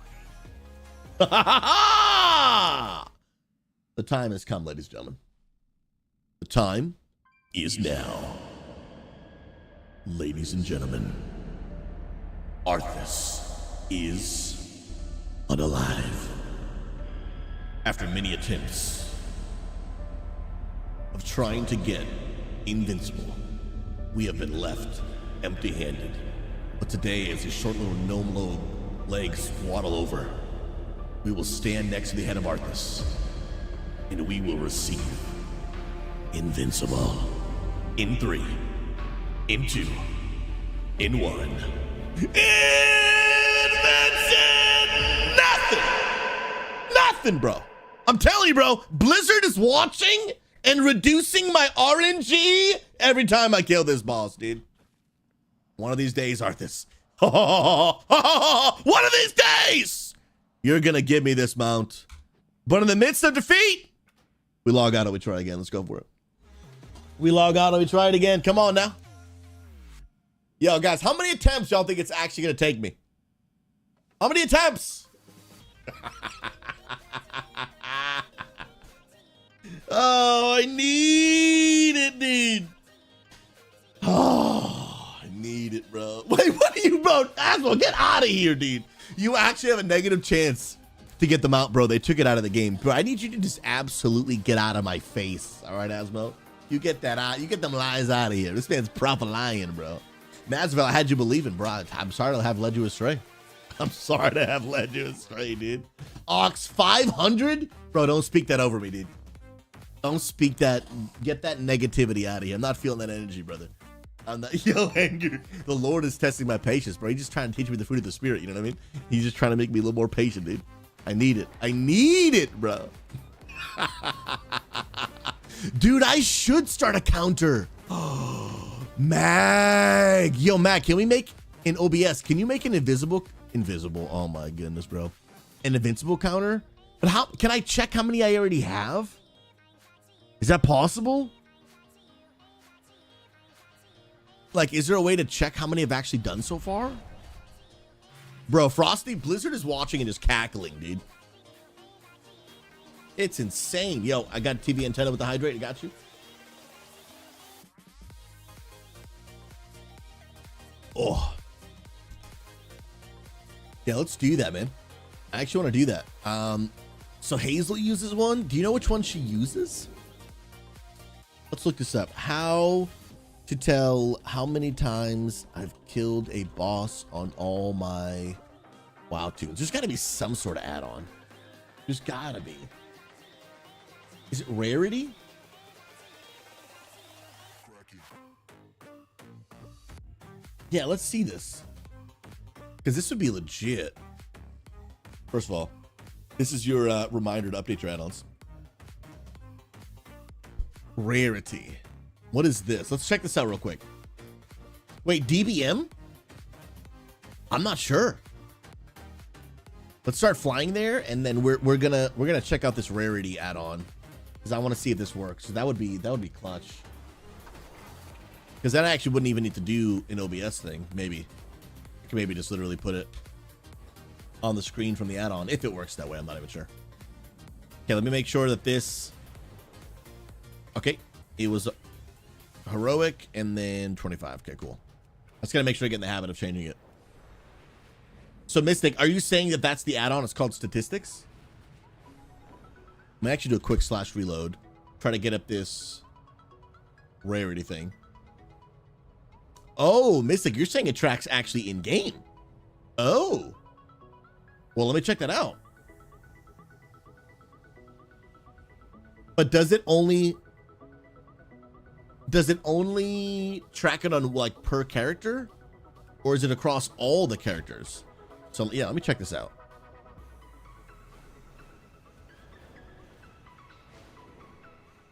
The time has come, ladies and gentlemen. The time is now. Ladies and gentlemen, Arthas is unalive. After many attempts of trying to get Invincible, we have been left empty-handed. But today, as his short little gnome legs waddle over, we will stand next to the head of Arthas, and we will receive Invincible. In 3, in 2, in 1. Invincible! Nothing, bro. I'm telling you, bro. Blizzard is watching and reducing my RNG every time I kill this boss, dude. One of these days, Arthas. One of these days, you're gonna give me this mount. But in the midst of defeat, we log out and we try again. Let's go for it. We log out and we try it again. Come on now. Yo, guys, how many attempts y'all think it's actually gonna take me? How many attempts? Oh, I need it, dude. Oh, I need it, bro. Wait, what are you, bro? Asshole, get out of here, dude. You actually have a negative chance to get them out, bro. They took it out of the game. Bro, I need you to just absolutely get out of my face. All right, Asmo? You get that out. You get them lies out of here. This man's proper lying, bro. Masville, I had you believing, bro. I'm sorry to have led you astray. I'm sorry to have led you astray, dude. Ox 500? Bro, don't speak that over me, dude. Don't speak that. Get that negativity out of here. I'm not feeling that energy, brother. I'm not. Yo, anger. The Lord is testing my patience, bro. He's just trying to teach me the fruit of the spirit. You know what I mean? He's just trying to make me a little more patient, dude. I need it. I need it, bro. Dude, I should start a counter. Mag. Yo, Mag, can we make an OBS? Can you make an invisible? Oh my goodness, bro. An invincible counter? But how can I check how many I already have? Is that possible? Like, is there a way to check how many I've actually done so far? Bro, Frosty, Blizzard is watching and just cackling, dude. It's insane. Yo, I got a TV antenna with the hydrate. I got you. Oh. Yeah, let's do that, man. I actually want to do that. So Hazel uses one. Do you know which one she uses? Let's look this up. How to tell how many times I've killed a boss on all my WoW tunes. There's got to be some sort of add-on. There's got to be. Is it rarity? Yeah, let's see this. Because this would be legit. First of all, this is your reminder to update your add-ons. Rarity. What is this? Let's check this out real quick. Wait, DBM? I'm not sure. Let's start flying there, and then we're gonna check out this rarity add-on because I want to see if this works. So that would be clutch. Because then I actually wouldn't even need to do an OBS thing. Maybe I can maybe just literally put it on the screen from the add-on if it works that way. I'm not even sure. Okay, let me make sure that this. Okay, it was heroic and then 25. Okay, cool. I just gotta make sure I get in the habit of changing it. So Mystic, are you saying that that's the add-on? It's called statistics? I'm gonna actually do a quick /reload. Try to get up this rarity thing. Oh, Mystic, you're saying it tracks actually in game. Oh. Well, let me check that out. But does it only track it on like per character, or is it across all the characters? So yeah, let me check this out.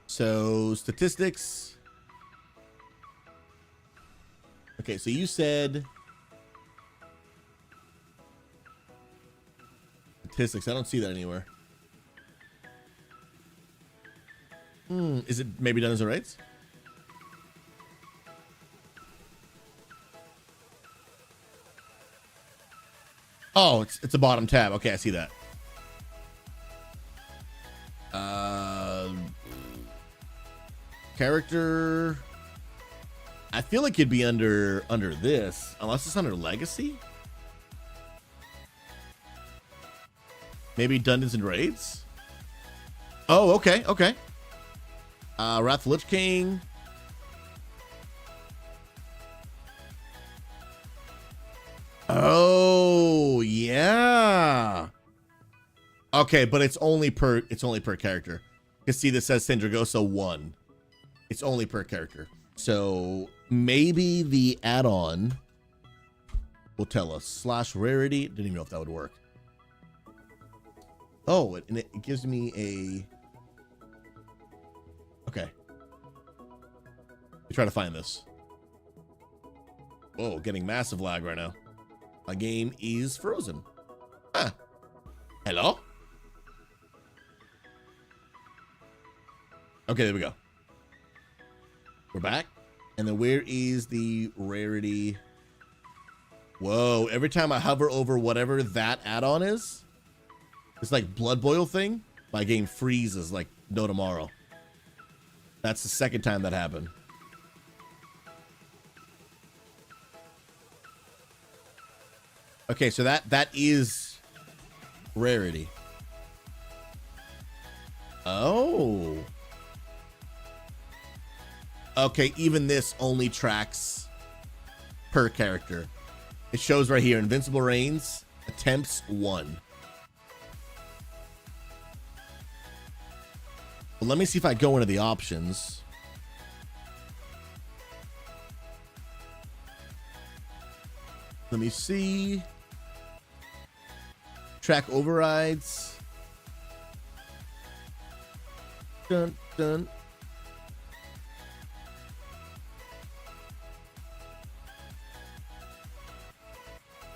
So statistics. Okay, so you said statistics. I don't see that anywhere. Is it maybe Dungeons and Raids? Oh, it's a bottom tab. Okay, I see that. Character. I feel like it'd be under this, unless it's under Legacy. Maybe Dungeons and Raids. Oh, okay, okay. Wrath of the Lich King. Oh, yeah. Okay, but it's only per character. You see this says Syndragosa 1. It's only per character. So maybe the add-on will tell us. /rarity. Didn't even know if that would work. Oh, and it gives me a... Okay. We try to find this. Whoa, getting massive lag right now. My game is frozen. Ah. Hello? Okay, there we go. We're back. And then where is the rarity? Whoa, every time I hover over whatever that add-on is, it's like blood boil thing, my game freezes like no tomorrow. That's the second time that happened. Okay, so that is rarity. Oh. Okay, even this only tracks per character. It shows right here, Invincible Reigns, attempts 1. But let me see if I go into the options. Let me see. Track overrides. Dun, dun.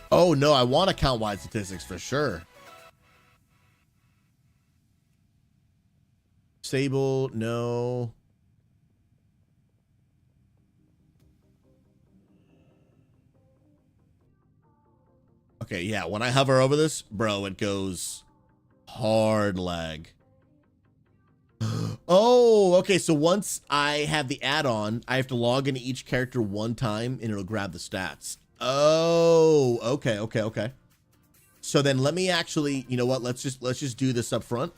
Oh, no, I want account-wide statistics for sure. Sable, no. Okay, yeah, when I hover over this, bro, it goes hard lag. Oh, okay, so once I have the add-on, I have to log into each character one time and it'll grab the stats. Oh, okay, okay, okay. So then let me actually, you know what? Let's just do this up front.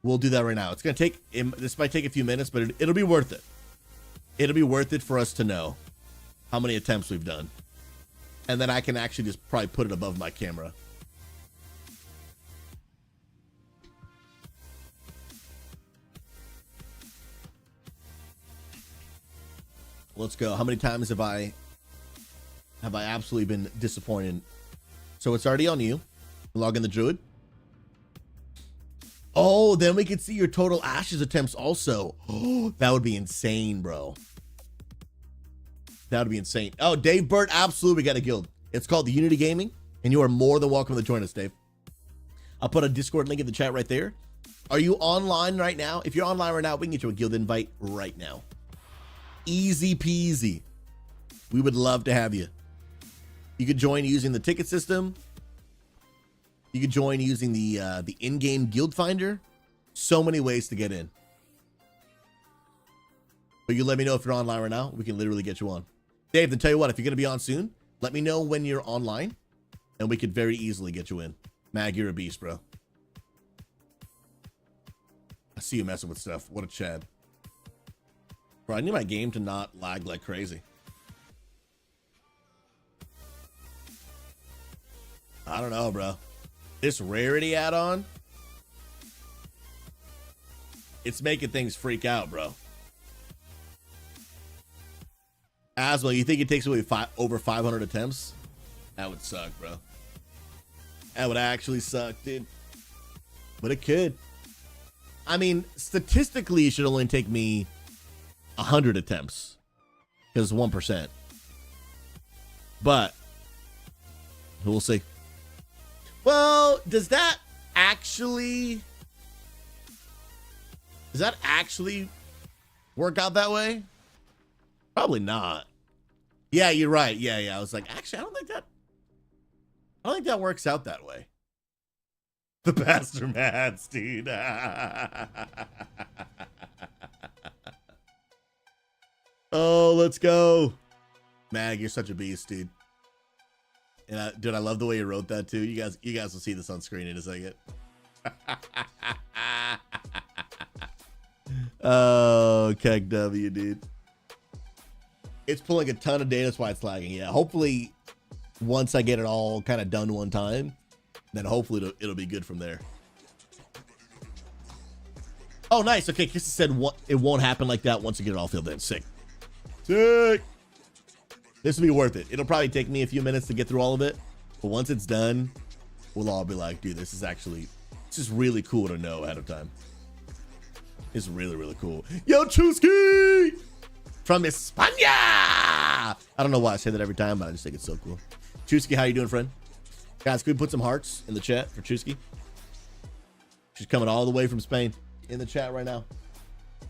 We'll do that right now. It's gonna take, this might take a few minutes, but it'll be worth it. It'll be worth it for us to know how many attempts we've done. And then I can actually just probably put it above my camera. Let's go. How many times have I absolutely been disappointed? So it's already on you. Log in the Druid. Oh, then we can see your total Ashes attempts also. Oh, that would be insane, bro. That would be insane. Oh, Dave Burt, absolutely got a guild. It's called the Unity Gaming, and you are more than welcome to join us, Dave. I'll put a Discord link in the chat right there. Are you online right now? If you're online right now, we can get you a guild invite right now. Easy peasy. We would love to have you. You could join using the ticket system. You could join using the in-game guild finder. So many ways to get in. But you let me know if you're online right now. We can literally get you on. Dave, then tell you what, if you're going to be on soon, let me know when you're online, and we could very easily get you in. Mag, you're a beast, bro. I see you messing with stuff. What a Chad. Bro, I need my game to not lag like crazy. I don't know, bro. This rarity add-on, it's making things freak out, bro. Aswell, you think it takes away over 500 attempts? That would suck, bro. That would actually suck, dude. But it could. I mean, statistically, it should only take me 100 attempts. because 1%. But we'll see. Well, does that actually work out that way? Probably not. Yeah, you're right. Yeah. I was like, actually, I don't think that works out that way. The Pastor Mats, dude. Oh, let's go. Mag, you're such a beast, dude. And dude, I love the way you wrote that too. You guys will see this on screen in a second. Oh, Keg W, dude. It's pulling a ton of data, that's why it's lagging. Yeah, hopefully once I get it all kind of done one time, then hopefully it'll be good from there. Oh, nice. Okay, Kissa said it won't happen like that once you get it all filled in. Sick. This will be worth it. It'll probably take me a few minutes to get through all of it, but once it's done, we'll all be like, dude, this is really cool to know ahead of time. It's really, really cool. Yo, Chusky from España. I don't know why I say that every time, but I just think it's so cool. Chusky, how you doing, friend? Guys, can we put some hearts in the chat for Chusky? She's coming all the way from Spain in the chat right now.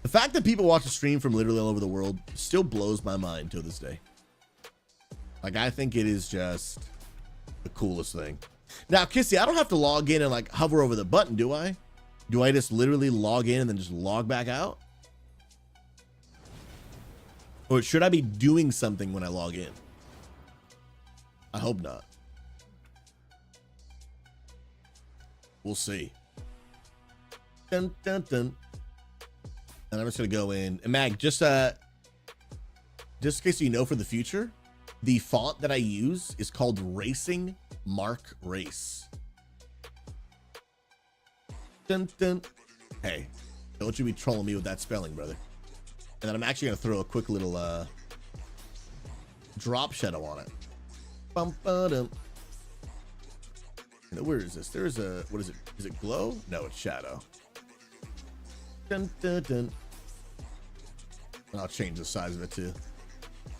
The fact that people watch the stream from literally all over the world still blows my mind to this day. Like, I think it is just the coolest thing. Now, Kissy, I don't have to log in and like hover over the button, do I? Do I just literally log in and then just log back out? Or should I be doing something when I log in? I hope not. We'll see. Dun, dun, dun. And I'm just gonna go in. And Mag, just in case you know for the future, the font that I use is called Racing Mark Race. Dun, dun. Hey, don't you be trolling me with that spelling, brother. And then I'm actually gonna throw a quick little drop shadow on it. Bum, ba-dum. Where is this? There's a, what is it? Is it glow? No, it's shadow. Dun, dun, dun. And I'll change the size of it too.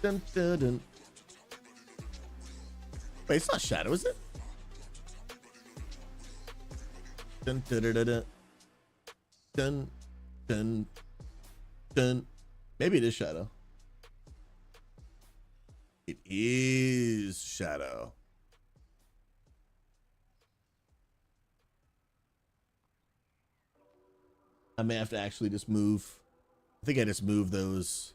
Dun, dun, dun. Wait, it's not shadow, is it? Dun, dun, dun, dun, dun, dun, dun. Maybe it is shadow. It is shadow. I may have to actually just move. I think I just moved those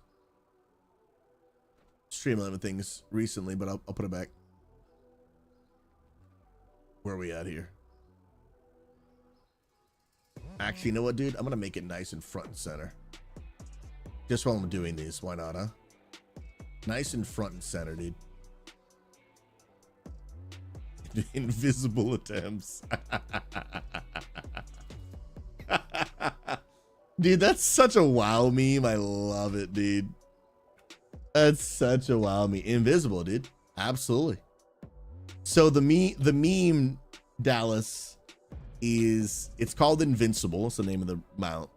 Streamline things recently, but I'll put it back. Where are we at here? Actually, you know what, dude? I'm gonna make it nice and front and center. Just while I'm doing these, why not, huh? Nice and front and center, dude. Invisible attempts. Dude, that's such a wow meme. I love it, dude. That's such a wow meme. Invisible, dude. Absolutely. So the meme, Dallas, it's called Invincible. It's the name of the mount.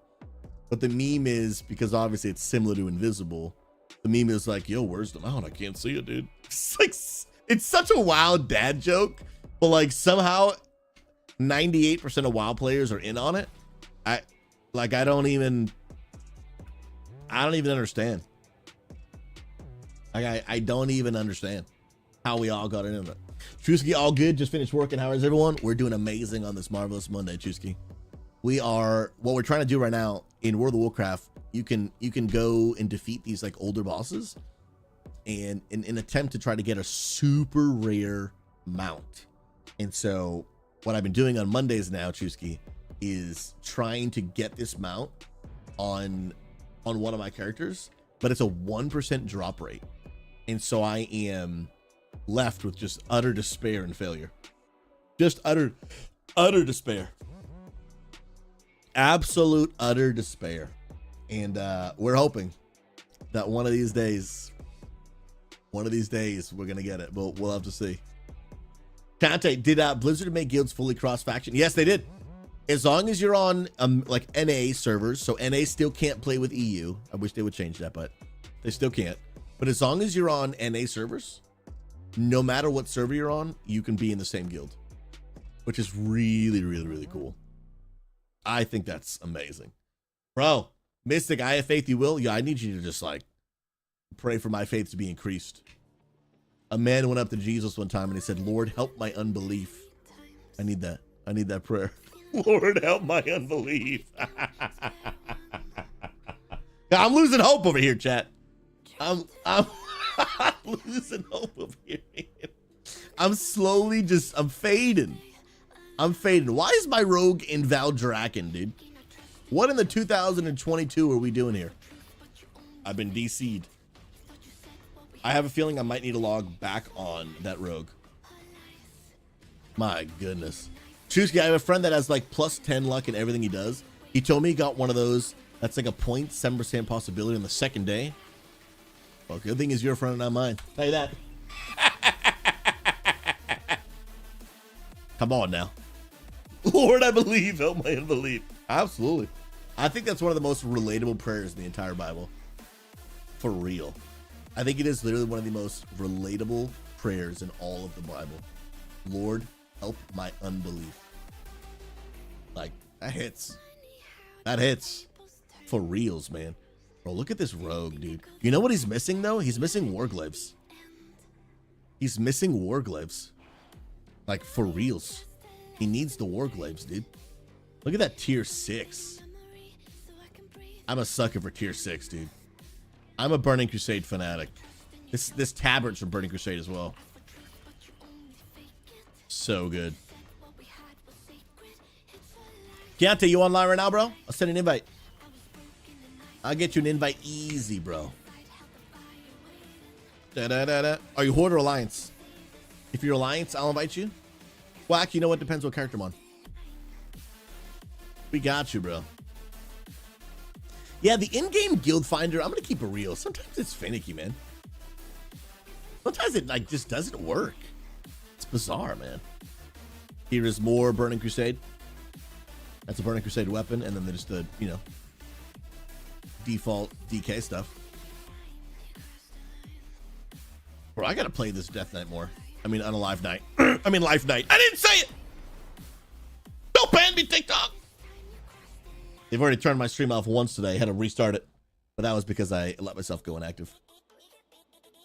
But the meme is, because obviously it's similar to Invisible, the meme is like, yo, where's the mount? I can't see it, dude. It's like, it's such a WoW dad joke, but like somehow 98% of WoW players are in on it. I don't even understand. Like, I don't even understand how we all got into it. Chusky, all good? Just finished working. How is everyone? We're doing amazing on this marvelous Monday, Chusky. What we're trying to do right now in World of Warcraft, you can go and defeat these like older bosses and in an attempt to try to get a super rare mount. And so what I've been doing on Mondays now, Chusky, is trying to get this mount on one of my characters, but it's a 1% drop rate. And so I am left with just utter despair and failure. Just utter despair. Absolute utter despair. And we're hoping that one of these days we're gonna get it, but we'll have to see. Conte, did Blizzard make guilds fully cross faction? Yes, they did. As long as you're on like NA servers, so NA still can't play with EU. I wish they would change that, but they still can't. But as long as you're on NA servers, no matter what server you're on, you can be in the same guild, which is really, really, really cool. I think that's amazing. Bro, Mystic, I have faith you will. Yeah, I need you to just like pray for my faith to be increased. A man went up to Jesus one time and he said, Lord, help my unbelief. I need that. I need that prayer. Lord, help my unbelief. I'm losing hope over here, chat. I'm losing hope over here. I'm slowly I'm fading. I'm fading. Why is my rogue in Valdraken, dude? What in the 2022 are we doing here? I've been DC'd. I have a feeling I might need to log back on that rogue. My goodness. Chusky, I have a friend that has like plus 10 luck in everything he does. He told me he got one of those that's like a 0.7% possibility on the second day. Well, good thing is your friend and not mine. Tell you that. Come on now. Lord, I believe. Help my unbelief. Absolutely. I think that's one of the most relatable prayers in the entire Bible. For real. I think it is literally one of the most relatable prayers in all of the Bible. Lord, help my unbelief. Like, that hits. That hits. For reals, man. Bro, look at this rogue, dude. You know what he's missing, though? He's missing warglyphs. He's missing warglyphs. Like, for reals. He needs the warglyphs, dude. Look at that tier 6. I'm a sucker for tier 6, dude. I'm a Burning Crusade fanatic. This tabard's from Burning Crusade as well. So good. Keontae, you online right now, bro? I'll send an invite. I'll get you an invite easy, bro. Are you Horde or Alliance? If you're Alliance, I'll invite you. Well, actually, you know what? Depends what character I'm on. We got you, bro. Yeah, the in-game guild finder, I'm going to keep it real. Sometimes it's finicky, man. Sometimes it like just doesn't work. It's bizarre, man. Here is more Burning Crusade. That's a Burning Crusade weapon. And then there's the, you know, default DK stuff. Bro, I got to play this Death Knight more. I mean, Unalive Knight. I mean, Life Knight. I didn't say it. Don't ban me, TikTok. They've already turned my stream off once today. I had to restart it. But that was because I let myself go inactive.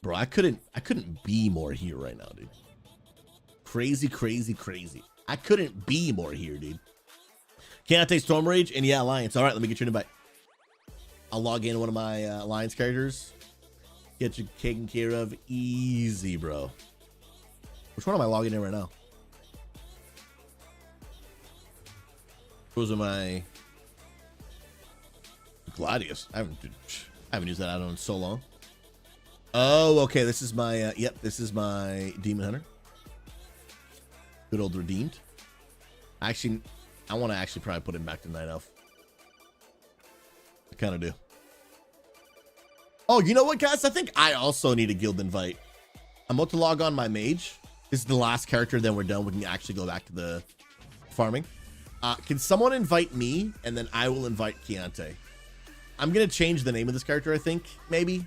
Bro, I couldn't be more here right now, dude. Crazy, crazy, crazy. I couldn't be more here, dude. Can I take Storm Rage? And yeah, Alliance. All right, let me get you an invite. I'll log in one of my Alliance characters. Get you taken care of easy, bro. Which one am I logging in right now? Those are my Gladius. I haven't used that out in so long. Oh, okay. This is my yep. This is my Demon Hunter. Good old Redeemed. Actually, I want to actually probably put him back to Night Elf. I kind of do. Oh, you know what, guys? I think I also need a guild invite. I'm about to log on my mage. This is the last character. Then we're done. We can actually go back to the farming. Can someone invite me, and then I will invite Keontae. I'm gonna change the name of this character. I think maybe.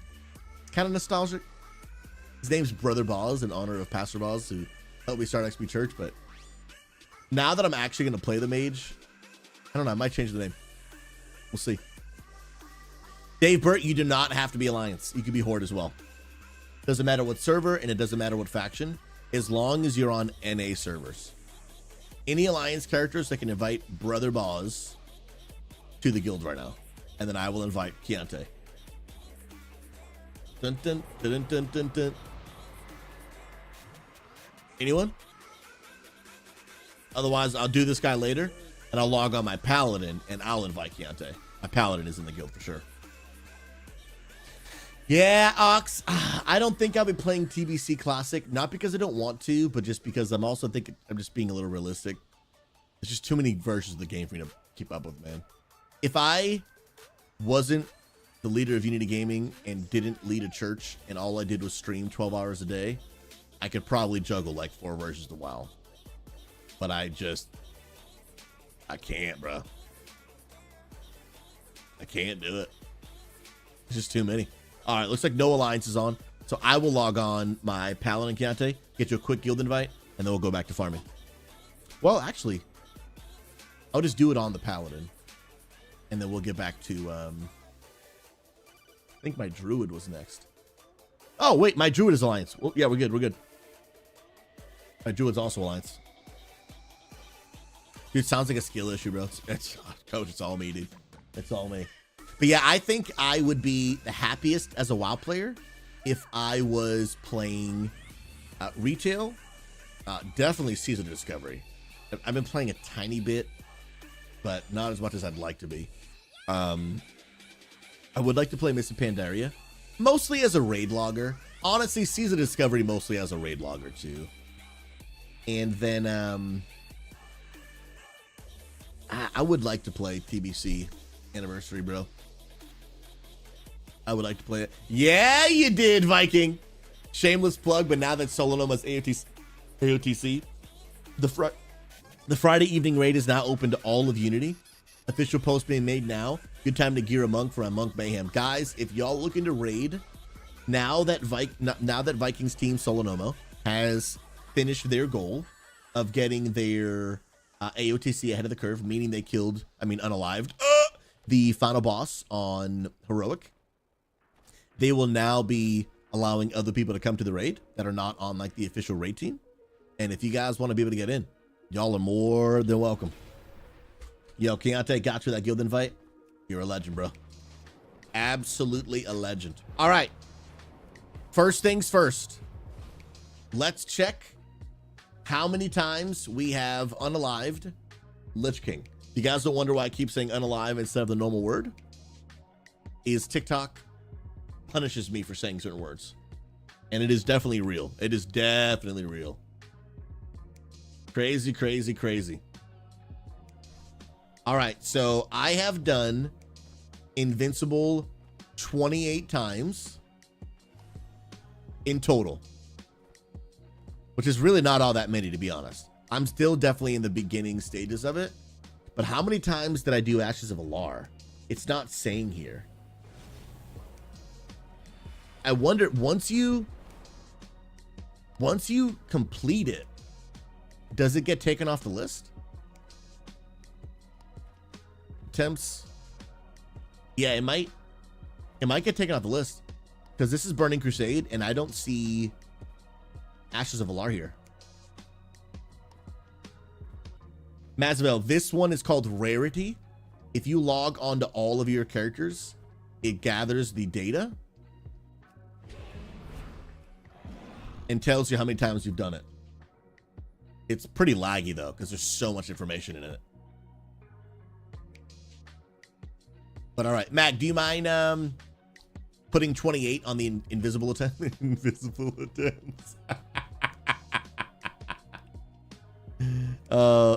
Kind of nostalgic. His name's Brother Boz in honor of Pastor Boz, who helped me start XP Church. But now that I'm actually gonna play the mage, I don't know. I might change the name. We'll see. Dave Burt, you do not have to be Alliance. You can be Horde as well. Doesn't matter what server, and it doesn't matter what faction, as long as you're on NA servers. Any Alliance characters that can invite Brother Boz to the guild right now, and then I will invite Keontae. Dun, dun, dun, dun, dun, dun. Anyone? Otherwise, I'll do this guy later, and I'll log on my Paladin, and I'll invite Keontae. My Paladin is in the guild for sure. Yeah, Ox. I don't think I'll be playing TBC Classic, not because I don't want to, but just because I'm also thinking I'm just being a little realistic. There's just too many versions of the game for me to keep up with, man. If I wasn't the leader of Unity Gaming and didn't lead a church and all I did was stream 12 hours a day, I could probably juggle like 4 versions of WoW. But I can't, bro. I can't do it. It's just too many. All right, looks like no alliance is on. So I will log on my Paladin Chiante, get you a quick guild invite, and then we'll go back to farming. Well, actually, I'll just do it on the Paladin, and then we'll get back to, I think my Druid was next. Oh, wait, my Druid is alliance. Well, yeah, we're good, we're good. My Druid's also alliance. Dude, sounds like a skill issue, bro. It's Coach, it's all me, dude. It's all me. But yeah, I think I would be the happiest as a WoW player if I was playing retail. Definitely Season of Discovery. I've been playing a tiny bit, but not as much as I'd like to be. I would like to play Mists of Pandaria, mostly as a raid logger. Honestly, Season of Discovery mostly as a raid logger too. And then I would like to play TBC Anniversary, bro. I would like to play it. Yeah, you did, Viking. Shameless plug, but now that Solanoma's AOTC, the Friday evening raid is now open to all of Unity. Official post being made now. Good time to gear a monk for a monk mayhem. Guys, if y'all looking to raid, now that Vikings team Solanomo has finished their goal of getting their AOTC ahead of the curve, meaning they killed, unalived, the final boss on Heroic. They will now be allowing other people to come to the raid that are not on like the official raid team. And if you guys want to be able to get in, y'all are more than welcome. Yo, Chiante, got you that guild invite. You're a legend, bro. Absolutely a legend. All right. First things first. Let's check how many times we have unalived Lich King. You guys don't wonder why I keep saying unalive instead of the normal word? Is TikTok punishes me for saying certain words. And it is definitely real. It is definitely real. Crazy, crazy, crazy. All right, so I have done Invincible 28 times in total, which is really not all that many, to be honest. I'm still definitely in the beginning stages of it, but how many times did I do Ashes of Alar? It's not saying here. I wonder, once you complete it, does it get taken off the list? Attempts. Yeah, it might get taken off the list because this is Burning Crusade and I don't see Ashes of Alar here. Mazabel, this one is called Rarity. If you log onto all of your characters, it gathers the data and tells you how many times you've done it. It's pretty laggy though, because there's so much information in it. But all right, Mac, do you mind putting 28 on the invisible attempt? Invisible attempts.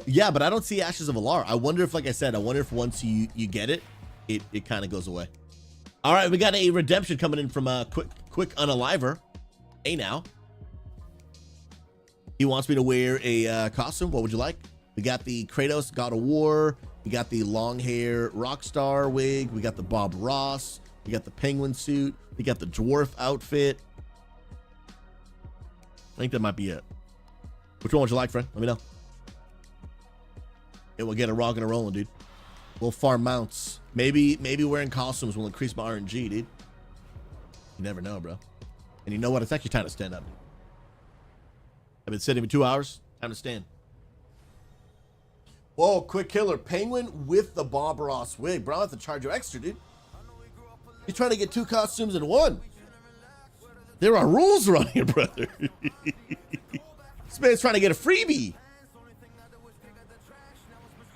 Yeah, but I don't see Ashes of Alar. I wonder if, like I said, once you get it, it kind of goes away. All right, we got a redemption coming in from quick unaliver. Hey now. He wants me to wear a costume. What would you like? We got the Kratos God of War. We got the long hair Rockstar wig. We got the Bob Ross. We got the penguin suit. We got the dwarf outfit. I think that might be it. Which one would you like, friend? Let me know. And we'll get a rocking and rolling, dude. We'll farm mounts. Maybe wearing costumes will increase my RNG, dude. You never know, bro. And you know what? It's actually time to stand up. I've been sitting for 2 hours. Time to stand. Whoa, quick killer. Penguin with the Bob Ross wig. Bro, I have to charge you extra, dude. You're trying to get 2 costumes in one. There are rules around here, brother. This man's trying to get a freebie.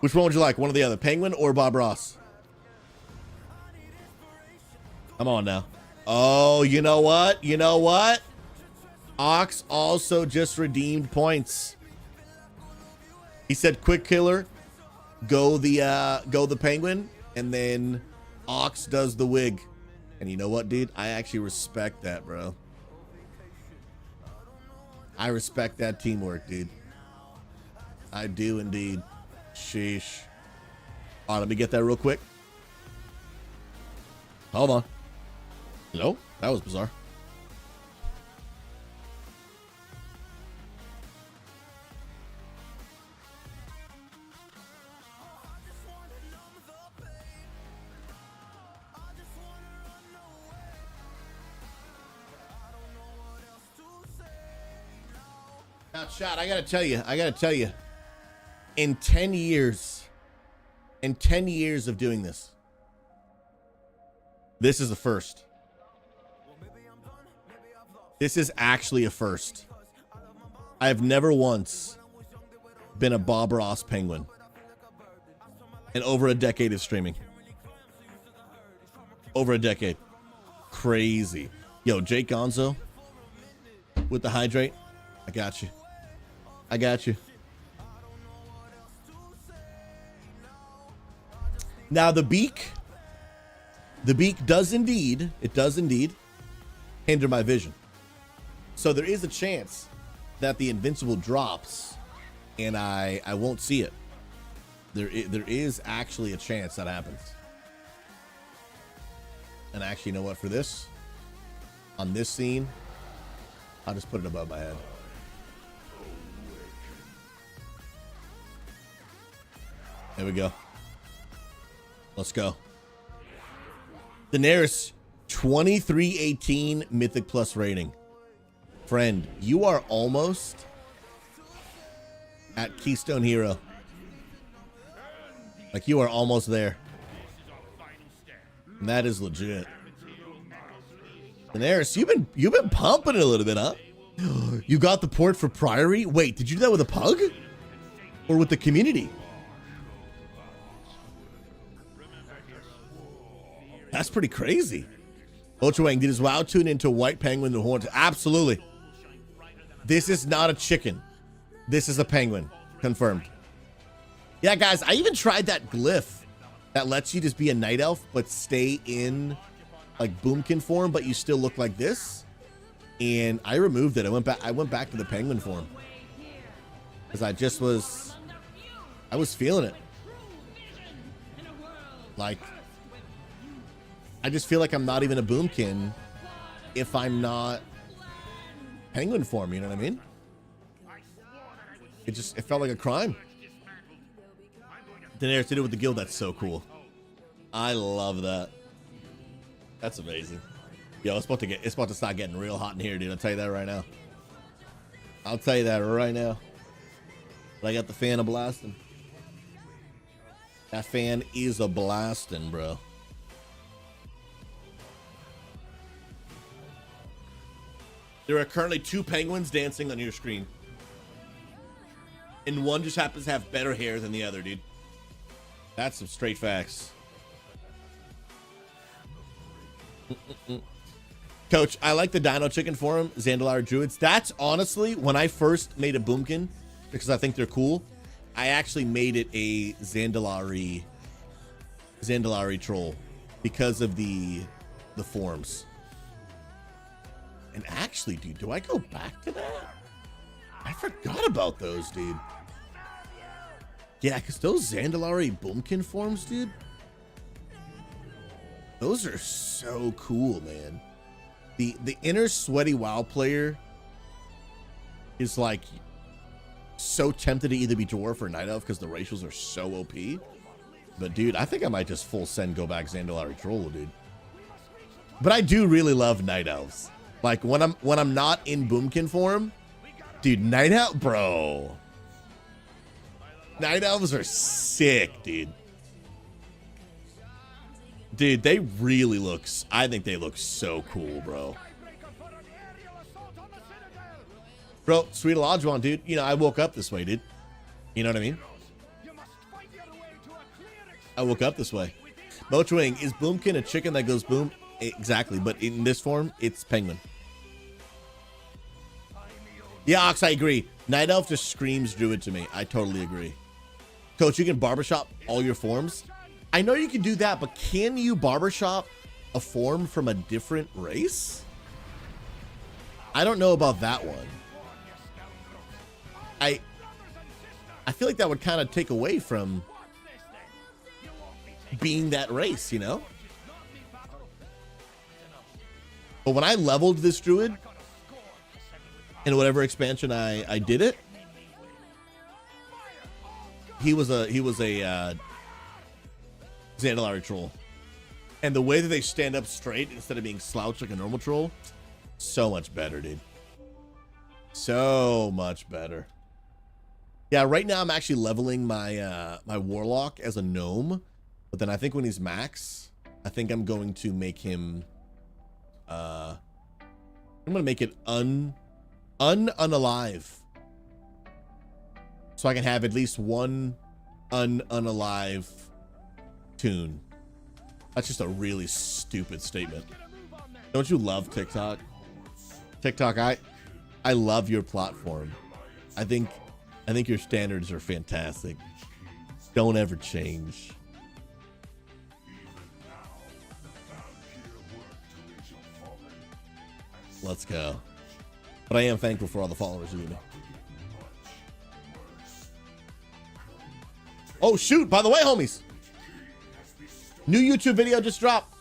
Which one would you like? One or the other? Penguin or Bob Ross? Come on now. Oh, you know what? You know what? Ox also just redeemed points. He said, quick killer, go the penguin, and then Ox does the wig. And you know what, dude? I actually respect that, bro. I respect that teamwork, dude. I do indeed. Sheesh. All right, let me get that real quick. Hold on. Hello? That was bizarre. Now, chat, I gotta tell you, in 10 years of doing this, this is a first. This is actually a first. I have never once been a Bob Ross penguin in over a decade of streaming. Over a decade. Crazy. Yo, Jake Gonzo with the hydrate. I got you. I got you. Now the beak does indeed, it does indeed hinder my vision. So there is a chance that the Invincible drops and I won't see it. There is actually a chance that happens. And actually, you know what, for this, on this scene, I'll just put it above my head. There we go. Let's go. Daenerys, 2318 Mythic Plus rating. Friend, you are almost at Keystone Hero. Like, you are almost there. And that is legit. Daenerys, you've been pumping it a little bit, huh? You got the port for Priory? Wait, did you do that with a pug? Or with the community? That's pretty crazy. Ultra Wang, did his WoW tune into White Penguin the Horns? Absolutely. This is not a chicken. This is a penguin. Confirmed. Yeah, guys, I even tried that glyph that lets you just be a night elf, but stay in like boomkin form, but you still look like this. And I removed it. I went back to the penguin form. Because I was feeling it. Like, I just feel like I'm not even a boomkin if I'm not penguin form, you know what I mean? It felt like a crime. Daenerys did it with the guild. That's so cool. I love that. That's amazing. Yo, it's about to start getting real hot in here, dude. I'll tell you that right now. I'll tell you that right now. But I got the fan a blasting. That fan is a blasting, bro. There are currently 2 penguins dancing on your screen. And one just happens to have better hair than the other, dude. That's some straight facts. Coach, I like the Dino Chicken forum, Zandalari Druids. That's honestly, when I first made a boomkin, because I think they're cool, I actually made it a Zandalari troll because of the forums. And actually, dude, do I go back to that? I forgot about those, dude. Yeah, because those Zandalari boomkin forms, dude, those are so cool, man. The inner sweaty WoW player is like so tempted to either be dwarf or night elf because the racials are so OP. But dude, I think I might just full send go back Zandalari troll, dude. But I do really love night elves. Like when I'm not in boomkin form, dude, night elf, bro. Night elves are sick, dude. Dude, they really look, I think they look so cool, bro. Bro, Sweet Olajuwon, dude. You know, I woke up this way, dude. You know what I mean? I woke up this way. Mochwing, is Boomkin a chicken that goes boom? Exactly, but in this form, it's penguin. Yeah, Ox, I agree. Night Elf just screams druid to me. I totally agree. Coach, you can barbershop all your forms. I know you can do that, but can you barbershop a form from a different race? I don't know about that one. I feel like that would kind of take away from being that race, you know? But when I leveled this druid in whatever expansion I did it, he was a Zandalari troll. And the way that they stand up straight instead of being slouched like a normal troll, so much better, dude. So much better. Yeah, right now I'm actually leveling my my warlock as a gnome, but then I think when he's max, I think I'm going to make him I'm gonna make it unalive, so I can have at least one unalive tune. That's just a really stupid statement. Don't you love TikTok? TikTok, I love your platform. I think your standards are fantastic. Don't ever change. Let's go. But I am thankful for all the followers you give me. Oh shoot, by the way, homies. New YouTube video just dropped.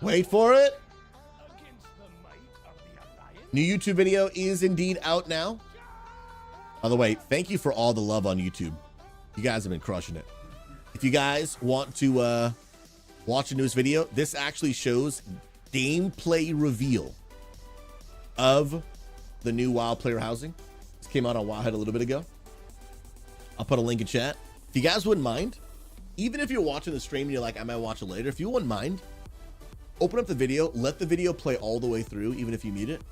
Wait for it. New YouTube video is indeed out now. By the way, thank you for all the love on YouTube. You guys have been crushing it. If you guys want to watch a newest video, this actually shows gameplay reveal of the new WoW player housing. This came out on Wowhead a little bit ago. I'll put a link in chat. If you guys wouldn't mind, even if you're watching the stream and you're like, I might watch it later, if you wouldn't mind, open up the video, let the video play all the way through, even if you mute it.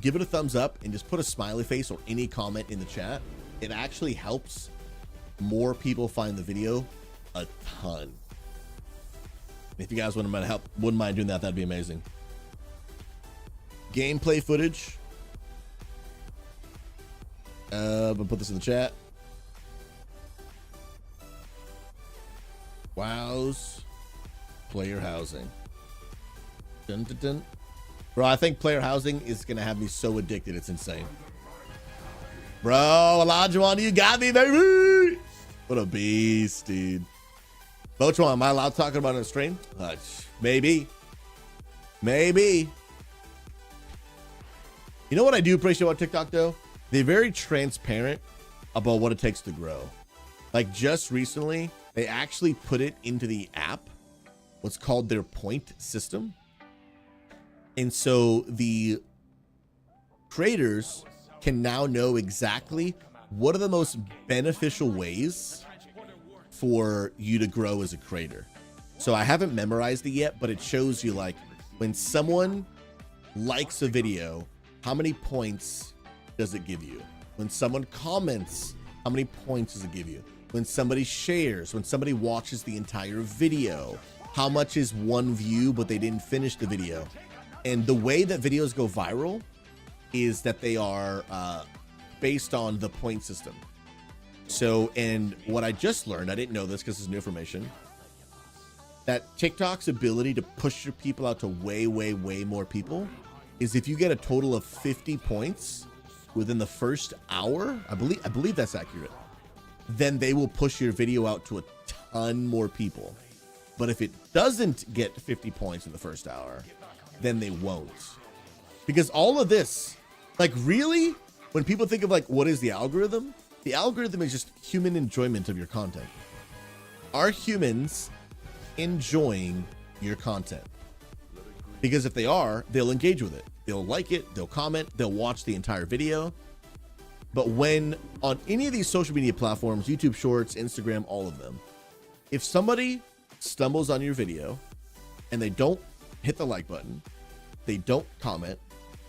Give it a thumbs up and just put a smiley face or any comment in the chat. It actually helps more people find the video a ton. If you guys wouldn't mind doing that, that'd be amazing. Gameplay footage. I'm gonna put this in the chat. WoW's player housing. Dun, dun, dun. Bro, I think player housing is gonna have me so addicted, it's insane. Bro, Olajuwon, you got me, baby! What a beast, dude. Bochuan, am I allowed talking about it on stream? Maybe. Maybe. You know what I do appreciate about TikTok, though? They're very transparent about what it takes to grow. Like, just recently, they actually put it into the app, what's called their point system. And so the creators can now know exactly what are the most beneficial ways for you to grow as a creator. So I haven't memorized it yet, but it shows you, like, when someone likes a video, how many points does it give you? When someone comments, how many points does it give you? When somebody shares, when somebody watches the entire video, how much is one view but they didn't finish the video? And the way that videos go viral is that they are based on the point system. So, and what I just learned, I didn't know this because it's new information, that TikTok's ability to push your people out to way, way, way more people is if you get a total of 50 points within the first hour, I believe that's accurate, then they will push your video out to a ton more people. But if it doesn't get 50 points in the first hour, then they won't. Because all of this, like, really, when people think of, like, what is the algorithm is just human enjoyment of your content. Are humans enjoying your content? Because if they are, they'll engage with it. They'll like it, they'll comment, they'll watch the entire video. But when on any of these social media platforms, YouTube Shorts, Instagram, all of them, if somebody stumbles on your video and they don't hit the like button, they don't comment,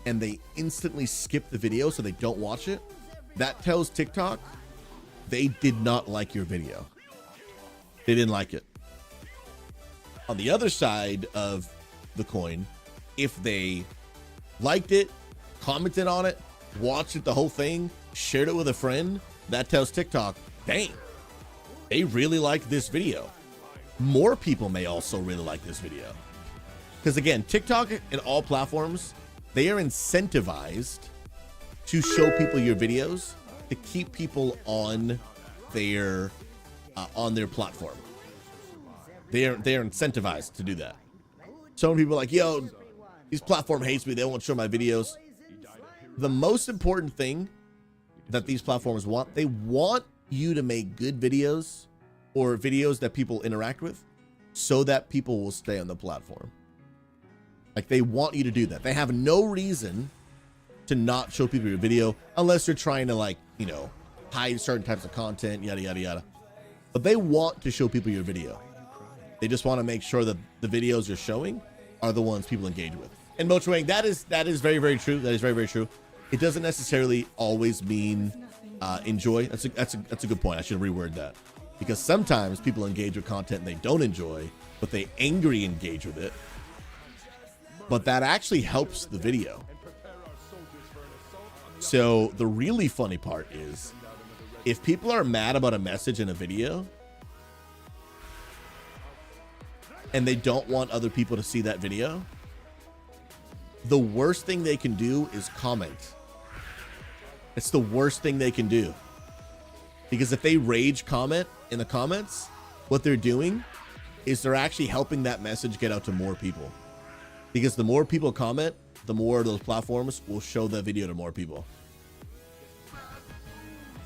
and they instantly skip the video so they don't watch it, that tells TikTok they did not like your video. They didn't like it. On the other side of the coin, if they liked it, commented on it, watched it, the whole thing, shared it with a friend, that tells TikTok, dang, they really like this video. More people may also really like this video. Because again, TikTok and all platforms, they are incentivized to show people your videos to keep people on their platform. They're incentivized to do that. So many people are like, yo, these platform hates me. They won't show my videos. The most important thing that these platforms want, they want you to make good videos or videos that people interact with so that people will stay on the platform. Like, they want you to do that. They have no reason to not show people your video unless you're trying to, like, you know, hide certain types of content, yada, yada, yada. But they want to show people your video. They just want to make sure that the videos you're showing are the ones people engage with. And Mochwang, that is very, very true. That is very, very true. It doesn't necessarily always mean enjoy. That's a good point. I should reword that, because sometimes people engage with content they don't enjoy, but they angry engage with it. But that actually helps the video. So the really funny part is, if people are mad about a message in a video and they don't want other people to see that video, the worst thing they can do is comment. It's the worst thing they can do. Because if they rage comment in the comments, what they're doing is they're actually helping that message get out to more people. Because the more people comment, the more those platforms will show that video to more people.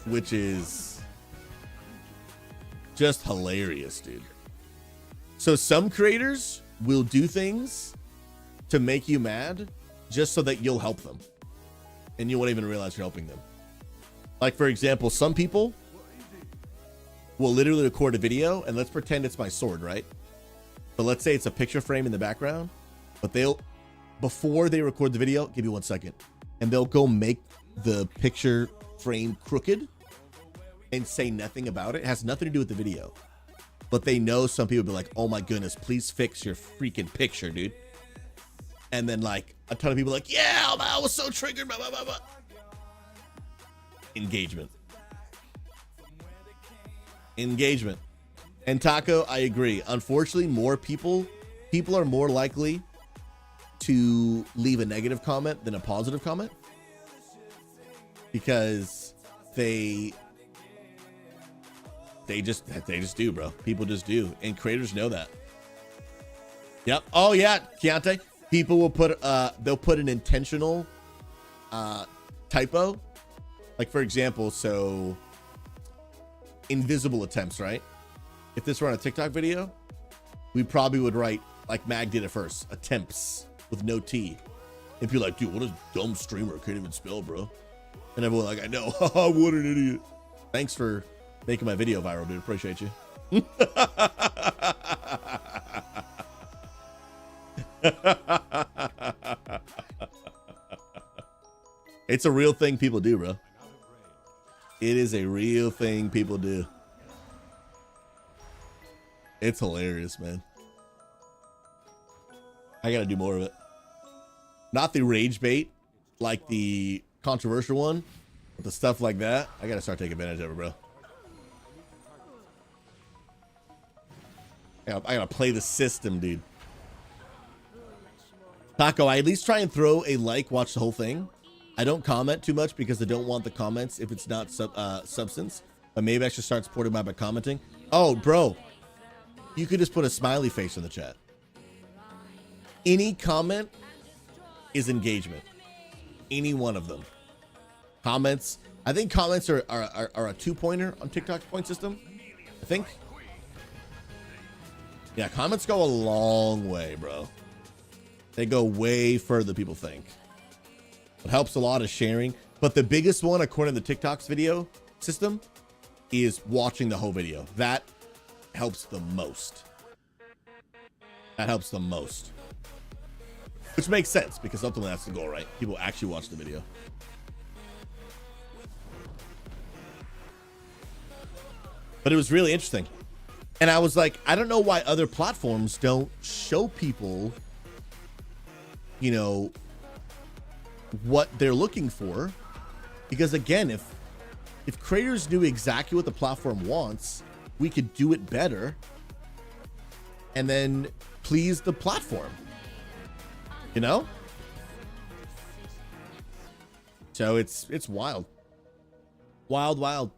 Which is just hilarious, dude. So some creators will do things to make you mad just so that you'll help them. And you won't even realize you're helping them. Like, for example, some people will literally record a video, and let's pretend it's my sword, right? But let's say it's a picture frame in the background. But they'll, before they record the video, give me 1 second, and they'll go make the picture frame crooked and say nothing about it. It has nothing to do with the video. But they know some people will be like, oh my goodness, please fix your freaking picture, dude. And then, like, a ton of people are like, yeah, I was so triggered, blah, blah, blah, blah. Engagement. And Taco, I agree. Unfortunately, more people are more likely to leave a negative comment than a positive comment, because they just do, bro. People just do, and creators know that. Yep. Oh yeah, Keontae. People will put they'll put an intentional typo, like, for example, so invisible attempts, right? If this were on a TikTok video, we probably would write, like Mag did it first, attempts with no T. And people are like, dude, what a dumb streamer, can't even spell, bro. And everyone like, I know, what an idiot. Thanks for making my video viral, dude. Appreciate you. It's a real thing people do, bro. It is a real thing people do. It's hilarious, man. I gotta do more of it. Not the rage bait, like the controversial one, but the stuff like that. I gotta start taking advantage of it, bro. I gotta play the system, dude. Taco, I at least try and throw a like, watch the whole thing. I don't comment too much because I don't want the comments if it's not substance. But maybe I should start supporting by commenting. Oh, bro, you could just put a smiley face in the chat. Any comment is engagement. Any one of them. Comments. I think comments are a 2-pointer on TikTok's point system. I think. Yeah, comments go a long way, bro. They go way further than people think. What helps a lot is sharing. But the biggest one, according to the TikTok's video system, is watching the whole video. That helps the most. That helps the most. Which makes sense, because ultimately that's the goal, right? People actually watch the video. But it was really interesting. And I was like, I don't know why other platforms don't show people, you know, what they're looking for. Because again, if creators knew exactly what the platform wants, we could do it better and then please the platform, you know? So it's wild. Wild.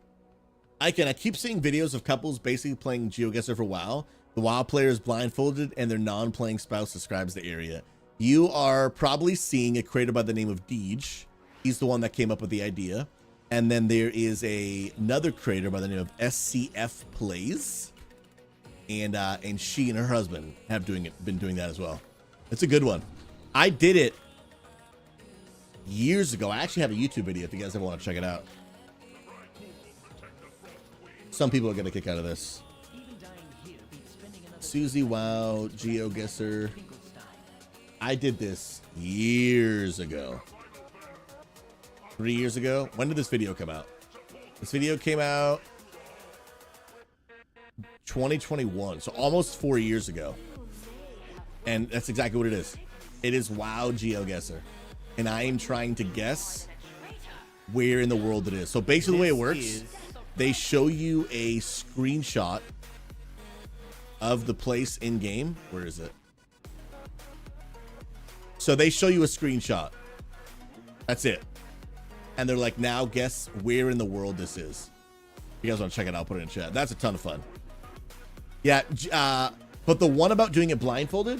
I keep seeing videos of couples basically playing GeoGuessr for WoW, The WoW player is blindfolded and their non-playing spouse describes the area. You are probably seeing a creator by the name of Deej. He's the one that came up with the idea. And then there is another creator by the name of SCF Plays. And she and her husband have been doing that as well. It's a good one. I did it years ago. I actually have a YouTube video if you guys ever want to check it out. Some people are going to kick out of this. SouZy, WoW, GeoGuessr. I did this years ago. 3 years ago. When did this video come out? This video came out 2021, so almost 4 years ago. And that's exactly what it is. It is WoW GeoGuessr. And I am trying to guess where in the world it is. So basically the way it works, they show you a screenshot of the place in game. Where is it? So they show you a screenshot. That's it. And they're like, now guess where in the world this is. If you guys want to check it out, put it in chat. That's a ton of fun. Yeah, but the one about doing it blindfolded,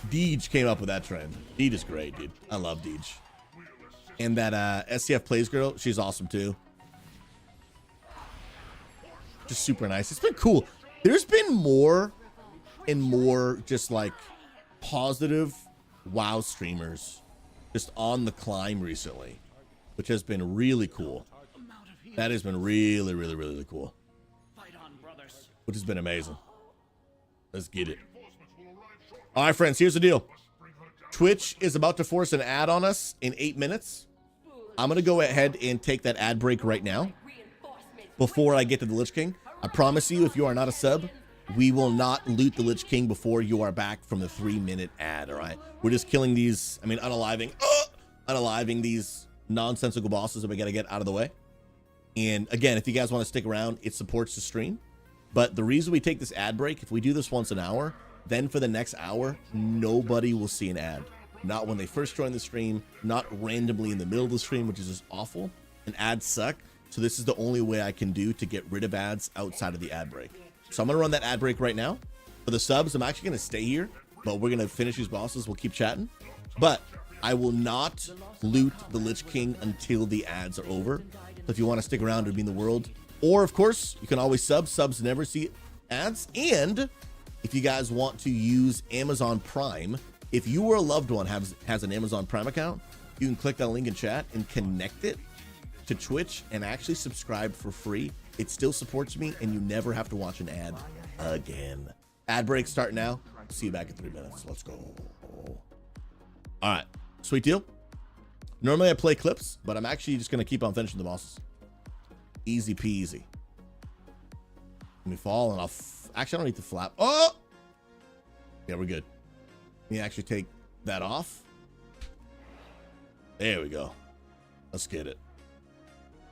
Deej came up with that trend. Deej is great, dude. I love Deej. And that SCF Plays girl, she's awesome too. Just super nice. It's been cool. There's been more and more just like positive WoW streamers just on the climb recently, which has been really cool. That has been really, really, really cool. Which has been amazing. Let's get it. All right, friends, here's the deal. Twitch is about to force an ad on us in 8 minutes. I'm going to go ahead and take that ad break right now before I get to the Lich King. I promise you, if you are not a sub, we will not loot the Lich King before you are back from the 3-minute ad, all right? We're just killing these, unaliving these nonsensical bosses that we got to get out of the way. And again, if you guys want to stick around, it supports the stream. But the reason we take this ad break, if we do this once an hour, then for the next hour, nobody will see an ad. Not when they first join the stream, not randomly in the middle of the stream, which is just awful. And ads suck. So this is the only way I can do to get rid of ads outside of the ad break. So I'm going to run that ad break right now. For the subs, I'm actually going to stay here, but we're going to finish these bosses. We'll keep chatting. But I will not loot the Lich King until the ads are over. So if you want to stick around, it would mean the world. Or, of course, you can always sub. Subs never see ads. And if you guys want to use Amazon Prime, if you or a loved one has an Amazon Prime account, you can click that link in chat and connect it to Twitch and actually subscribe for free. It still supports me, and you never have to watch an ad again. Ad break start now. See you back in 3 minutes. Let's go. All right. Sweet deal. Normally I play clips, but I'm actually just going to keep on finishing the bosses. Easy peasy. Let me fall, and actually, I don't need to flap. Oh! Yeah, we're good. Let me actually take that off. There we go. Let's get it.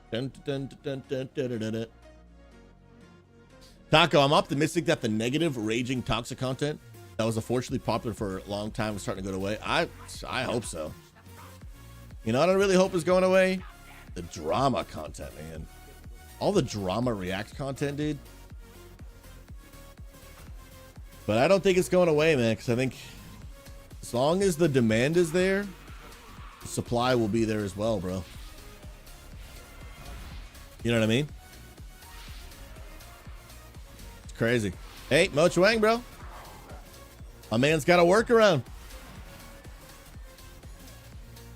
Dun, dun, dun, dun, dun, dun, dun, dun. Taco, I'm optimistic that the negative, raging, toxic content that was unfortunately popular for a long time is starting to go away. I hope so. You know what I really hope is going away? The drama content, man. All the drama react content, dude. But I don't think it's going away, man, because I think as long as the demand is there, the supply will be there as well, bro. You know what I mean? It's crazy. Hey, Mo Chuang, bro. My man's got a workaround.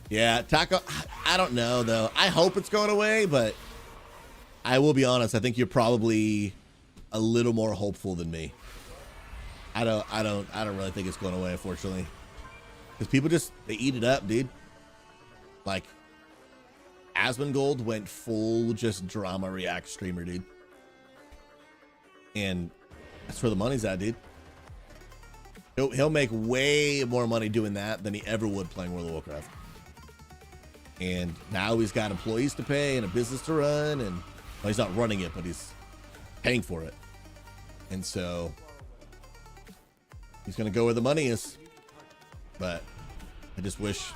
Yeah, Taco, I don't know, though. I hope it's going away, but I will be honest. I think you're probably a little more hopeful than me. I don't really think it's going away, unfortunately. Because people just, they eat it up, dude. Like, Asmongold went full just drama react streamer, dude. And that's where the money's at, dude. He'll make way more money doing that than he ever would playing World of Warcraft. And now he's got employees to pay and a business to run, and well, he's not running it, but he's paying for it. And so he's gonna go where the money is. But I just wish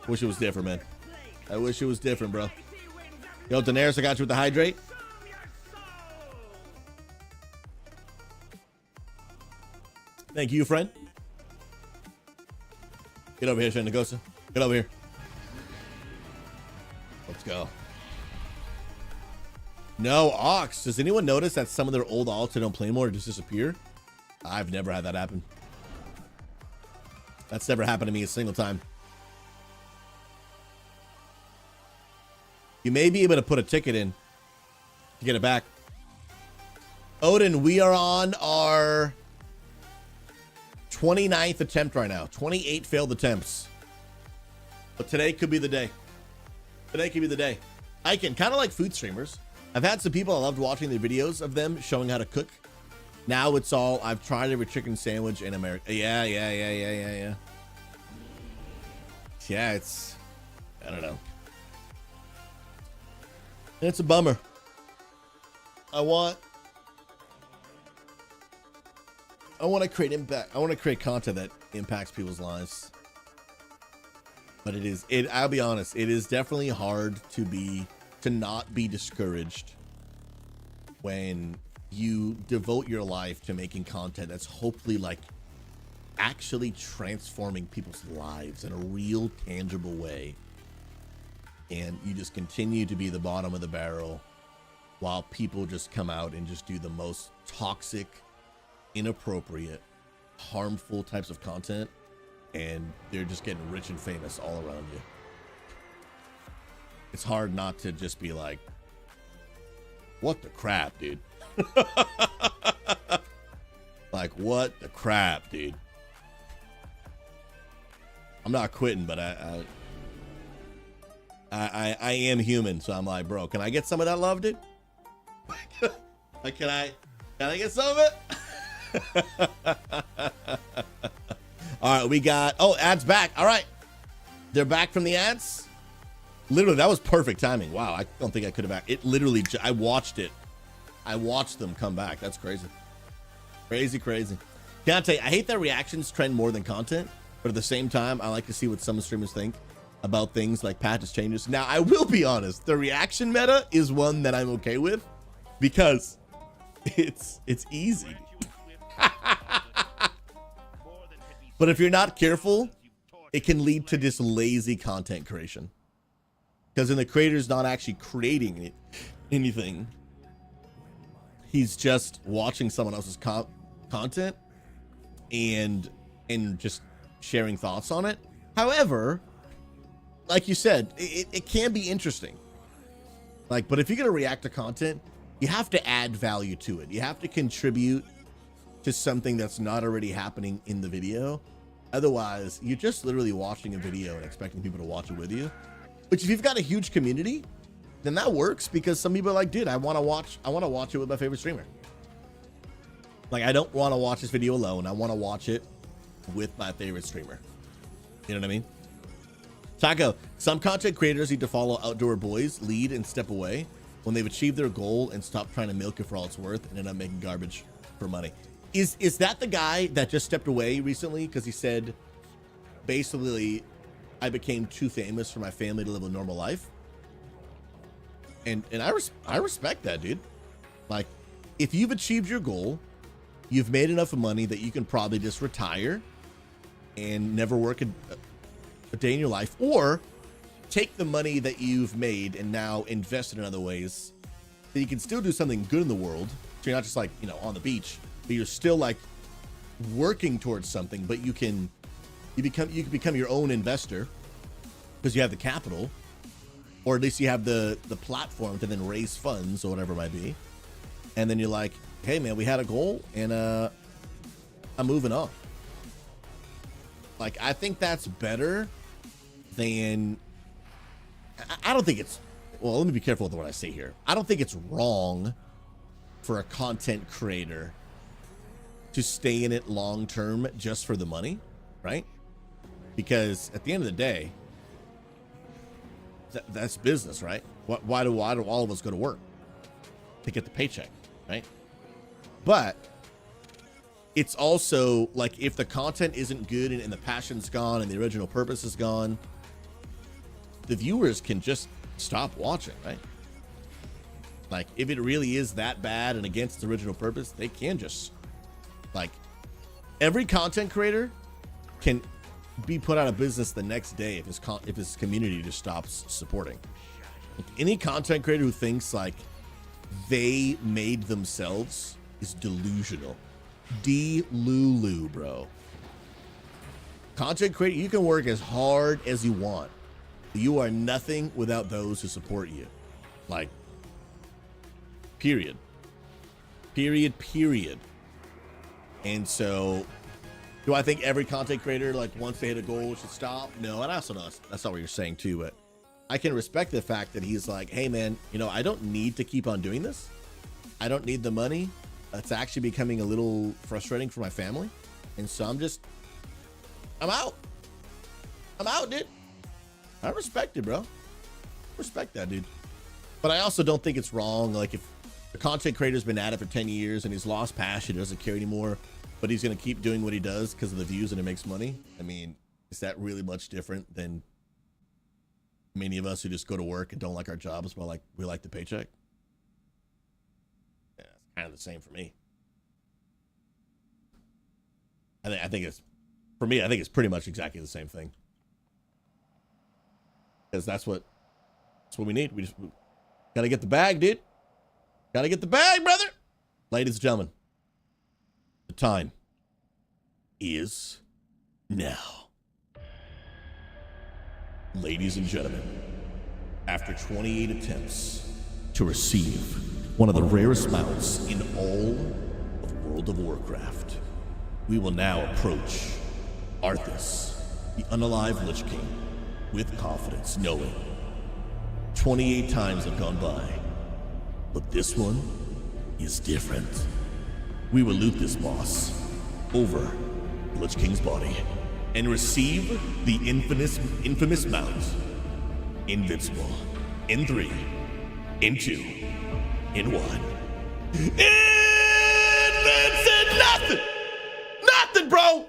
it was different, man. I wish it was different, bro. Yo, Daenerys, I got you with the hydrate. Thank you, friend. Get over here, Shendagosa. Get over here. Let's go. No, Ox. Does anyone notice that some of their old alts that don't play anymore just disappear? I've never had that happen. That's never happened to me a single time. You may be able to put a ticket in to get it back. Odin, we are on our 29th attempt right now. 28 failed attempts. But today could be the day. Today could be the day. I can kind of like food streamers. I've had some people I loved watching the videos of them showing how to cook. Now it's all, I've tried every chicken sandwich in America. Yeah. Yeah, it's, I don't know. And it's a bummer. I want to create impact. I want to create content that impacts people's lives. But I'll be honest, it is definitely hard to not be discouraged when you devote your life to making content that's hopefully like actually transforming people's lives in a real tangible way. And you just continue to be the bottom of the barrel while people just come out and just do the most toxic, inappropriate, harmful types of content, and they're just getting rich and famous all around you. It's hard not to just be like, what the crap, dude? Like, what the crap, dude? I'm not quitting, but I am human, so I'm like, bro, can I get some of that love, dude? Like, can I get some of it? All right, we got, ads back. All right, they're back from the ads. Literally, that was perfect timing. Wow, I don't think I could have. It literally, I watched it. I watched them come back. That's crazy. Crazy. Can I tell you, I hate that reactions trend more than content, but at the same time, I like to see what some streamers think about things like patches changes. Now, I will be honest, the reaction meta is one that I'm okay with because it's easy. But if you're not careful, it can lead to just lazy content creation. Because then the creator's not actually creating anything. He's just watching someone else's content and just sharing thoughts on it. However, like you said, it can be interesting. Like, but if you're going to react to content, you have to add value to it. You have to contribute to something that's not already happening in the video. Otherwise, you're just literally watching a video and expecting people to watch it with you. Which if you've got a huge community, then that works because some people are like, dude, I want to watch it with my favorite streamer. Like, I don't want to watch this video alone. I want to watch it with my favorite streamer. You know what I mean? Taco, some content creators need to follow Outdoor Boys, lead and step away when they've achieved their goal and stop trying to milk it for all it's worth and end up making garbage for money. Is that the guy that just stepped away recently? Because he said, basically, I became too famous for my family to live a normal life. And I respect that, dude. Like, if you've achieved your goal, you've made enough money that you can probably just retire and never work a day in your life, or take the money that you've made and now invest it in other ways so you can still do something good in the world. So you're not just like, you know, on the beach, but you're still like working towards something, but you can become your own investor because you have the capital, or at least you have the platform to then raise funds or whatever it might be. And then you're like, hey man, we had a goal and I'm moving on. Like, I think that's better than, I don't think it's, well, let me be careful with what I say here. I don't think it's wrong for a content creator to stay in it long term just for the money, right? Because at the end of the day, that's business, right? Why do all of us go to work? To get the paycheck, right? But it's also like, if the content isn't good and the passion's gone and the original purpose is gone, the viewers can just stop watching, right? Like, if it really is that bad and against the original purpose, they can just, like, Every content creator can be put out of business the next day if his community just stops supporting. Like, any content creator who thinks like they made themselves is delusional. D-Lulu, bro. Content creator, you can work as hard as you want. You are nothing without those who support you. Like, period. Period. And so, do I think every content creator, like, once they hit a goal should stop? No, and also that's not what you're saying too, but I can respect the fact that he's like, hey man, you know, I don't need to keep on doing this. I don't need the money. It's actually becoming a little frustrating for my family. And so I'm out, dude. I respect it, bro. Respect that, dude. But I also don't think it's wrong. Like, if the content creator's been at it for 10 years and he's lost passion, doesn't care anymore, but he's going to keep doing what he does because of the views and it makes money. I mean, is that really much different than many of us who just go to work and don't like our jobs, but like we like the paycheck? Yeah, it's kind of the same for me. I think it's, for me, I think it's pretty much exactly the same thing. Because that's what we need. We gotta get the bag, dude. Gotta get the bag, brother. Ladies and gentlemen, the time is now. Ladies and gentlemen, after 28 attempts to receive one of the rarest mounts in all of World of Warcraft, we will now approach Arthas, the unalive Lich King, with confidence, knowing 28 times have gone by, but this one is different. We will loot this boss over Lich King's body and receive the infamous mount, Invincible, in 3, in 2, in 1. Invincible! Nothing, bro!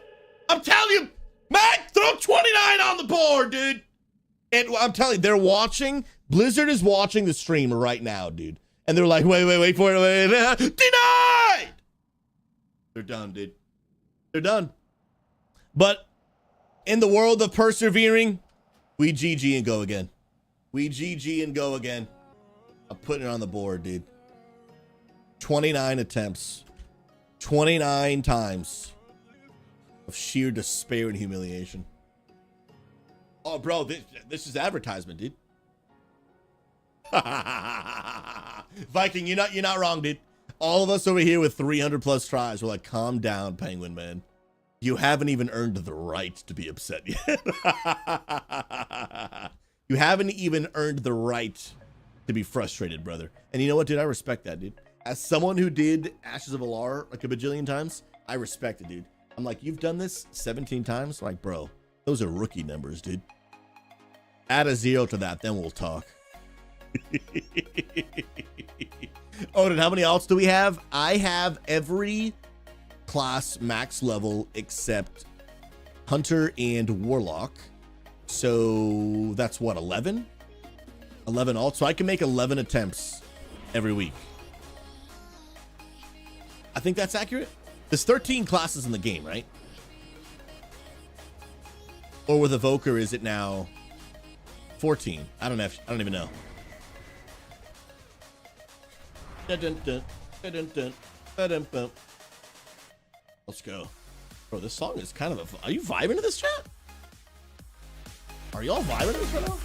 I'm telling you, Mac, throw 29 on the board, dude! And I'm telling you, they're watching, Blizzard is watching the stream right now, dude. And they're like, wait for it, denied! They're done, dude. They're done. But in the world of persevering, we GG and go again. We GG and go again. I'm putting it on the board, dude. 29 attempts. 29 times of sheer despair and humiliation. Oh, bro, this is advertisement, dude. Viking, you're not wrong, dude. All of us over here with 300 plus tries, we're like, calm down, Penguin Man. You haven't even earned the right to be upset yet. You haven't even earned the right to be frustrated, brother. And you know what, dude? I respect that, dude. As someone who did Ashes of Alar like a bajillion times, I respect it, dude. I'm like, you've done this 17 times? I'm like, bro, those are rookie numbers, dude. Add a 0 to that, then we'll talk. Odin, how many alts do we have? I have every class max level except Hunter and Warlock. So that's what, 11? 11 alts. So I can make 11 attempts every week. I think that's accurate. There's 13 classes in the game, right? Or with Evoker, is it now 14? I don't even know. Let's go. Bro, this song is kind of are you vibing to this, chat? Are y'all vibing to this right now?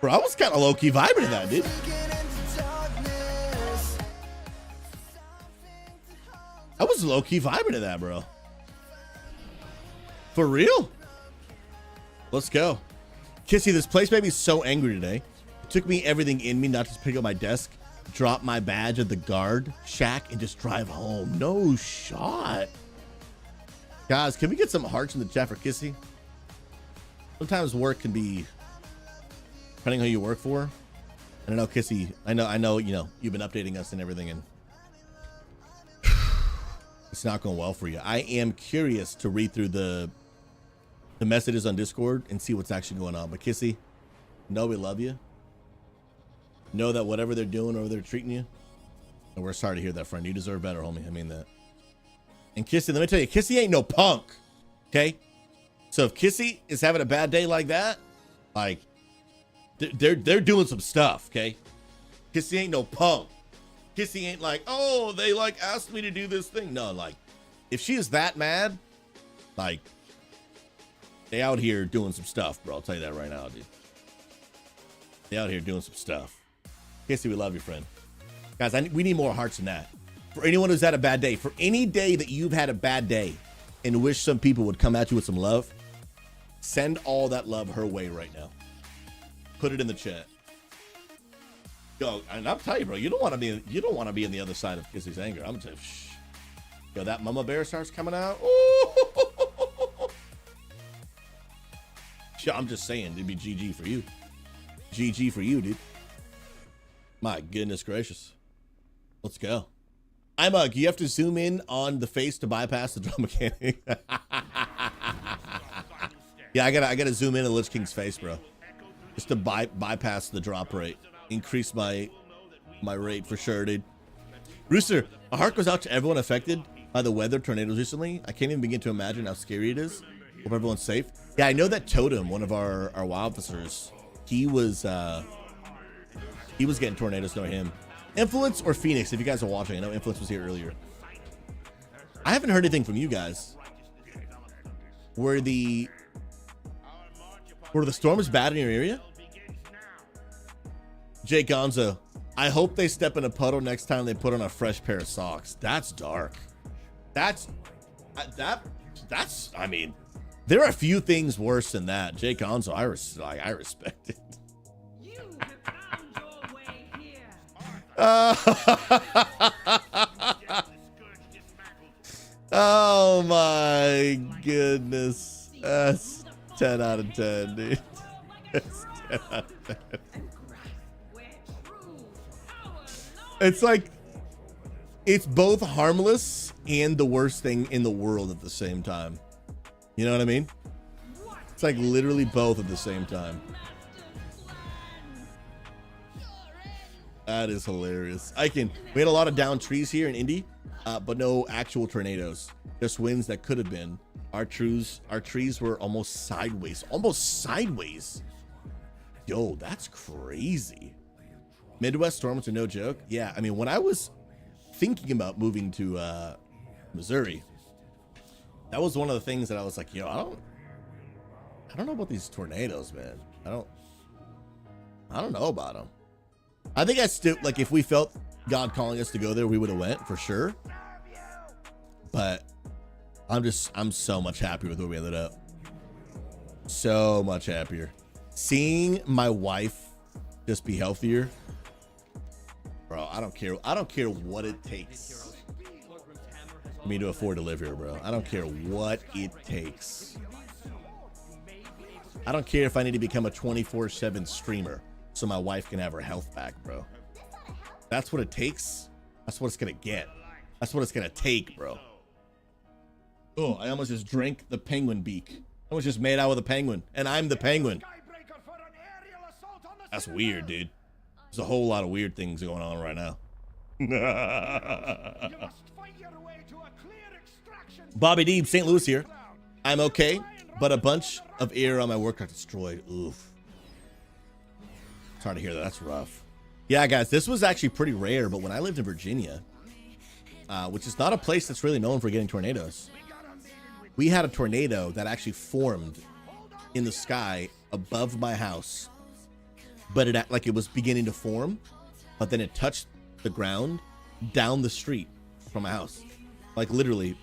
Bro, I was kind of low-key vibing to that, dude. I was low-key vibing to that, bro. For real? Let's go. Kissy, this place made me so angry today. It took me everything in me not to pick up my desk, drop my badge at the guard shack, and just drive home. No shot. Guys, can we get some hearts in the chat for Kissy? sometimes work can be, depending on who you work for. I don't know, Kissy. I know. You know, you've been updating us and everything, and it's not going well for you. I am curious to read through the messages on Discord and see what's actually going on. But Kissy, know we love you. Know that whatever they're doing or they're treating you, and we're sorry to hear that, friend. You deserve better, homie. I mean that. And Kissy, let me tell you, Kissy ain't no punk. Okay, so if Kissy is having a bad day like that, like they're doing some stuff. Okay, Kissy ain't no punk. Kissy ain't like, oh, they like asked me to do this thing. No, like if she is that mad, like they out here doing some stuff, bro. I'll tell you that right now, dude. They out here doing some stuff. Kissy, we love you, friend. Guys, we need more hearts than that. For anyone who's had a bad day, for any day that you've had a bad day and wish some people would come at you with some love, send all that love her way right now. Put it in the chat. Yo, and I'll tell you, bro, you don't want to be on the other side of Kissy's anger. I'm gonna tell you, shh. Yo, that mama bear starts coming out. Ooh. I'm just saying, it'd be GG for you. GG for you, dude. My goodness gracious. Let's go. You have to zoom in on the face to bypass the drop mechanic. Yeah, I gotta zoom in on Lich King's face, bro. Just to bypass the drop rate. Increase my rate for sure, dude. Rooster, a heart goes out to everyone affected by the weather tornadoes recently. I can't even begin to imagine how scary it is. Hope everyone's safe. Yeah, I know that Totem, one of our WoW officers, he was getting tornadoes. Know him. Influence or Phoenix, if you guys are watching. I know Influence was here earlier. I haven't heard anything from you guys. Were the storms bad in your area? Jake Gonzo, I hope they step in a puddle next time they put on a fresh pair of socks. That's dark. That's I mean, there are a few things worse than that. Jake Gonzo, I respect it. Oh my goodness. That's 10 out of 10, dude. That's 10 out of 10. It's like, it's both harmless and the worst thing in the world at the same time. You know what I mean? It's like literally both at the same time. That is hilarious. We had a lot of downed trees here in Indy, but no actual tornadoes. Just winds that could have been. Our trees were almost sideways. Yo, that's crazy. Midwest storms are no joke. Yeah, I mean, when I was thinking about moving to Missouri, that was one of the things that I was like, yo, I don't know about these tornadoes, man. I don't know about them. I think I still, like, if we felt God calling us to go there, we would have went for sure. But I'm so much happier with where we ended up. So much happier. Seeing my wife just be healthier. Bro, I don't care what it takes for me to afford to live here, bro. I don't care what it takes. I don't care if I need to become a 24/7 streamer so my wife can have her health back, bro. That's what it takes. That's what it's gonna get. That's what it's gonna take, bro. Oh, I almost just drank the penguin beak. I was just made out with a penguin, and I'm the penguin. That's weird, dude. There's a whole lot of weird things going on right now. Bobby Deeb, St. Louis here. I'm okay, but a bunch of air on my work got destroyed. Oof. It's hard to hear that. That's rough. Yeah, guys, this was actually pretty rare, but when I lived in Virginia, which is not a place that's really known for getting tornadoes, we had a tornado that actually formed in the sky above my house, but it was beginning to form, but then it touched the ground down the street from my house. Like literally,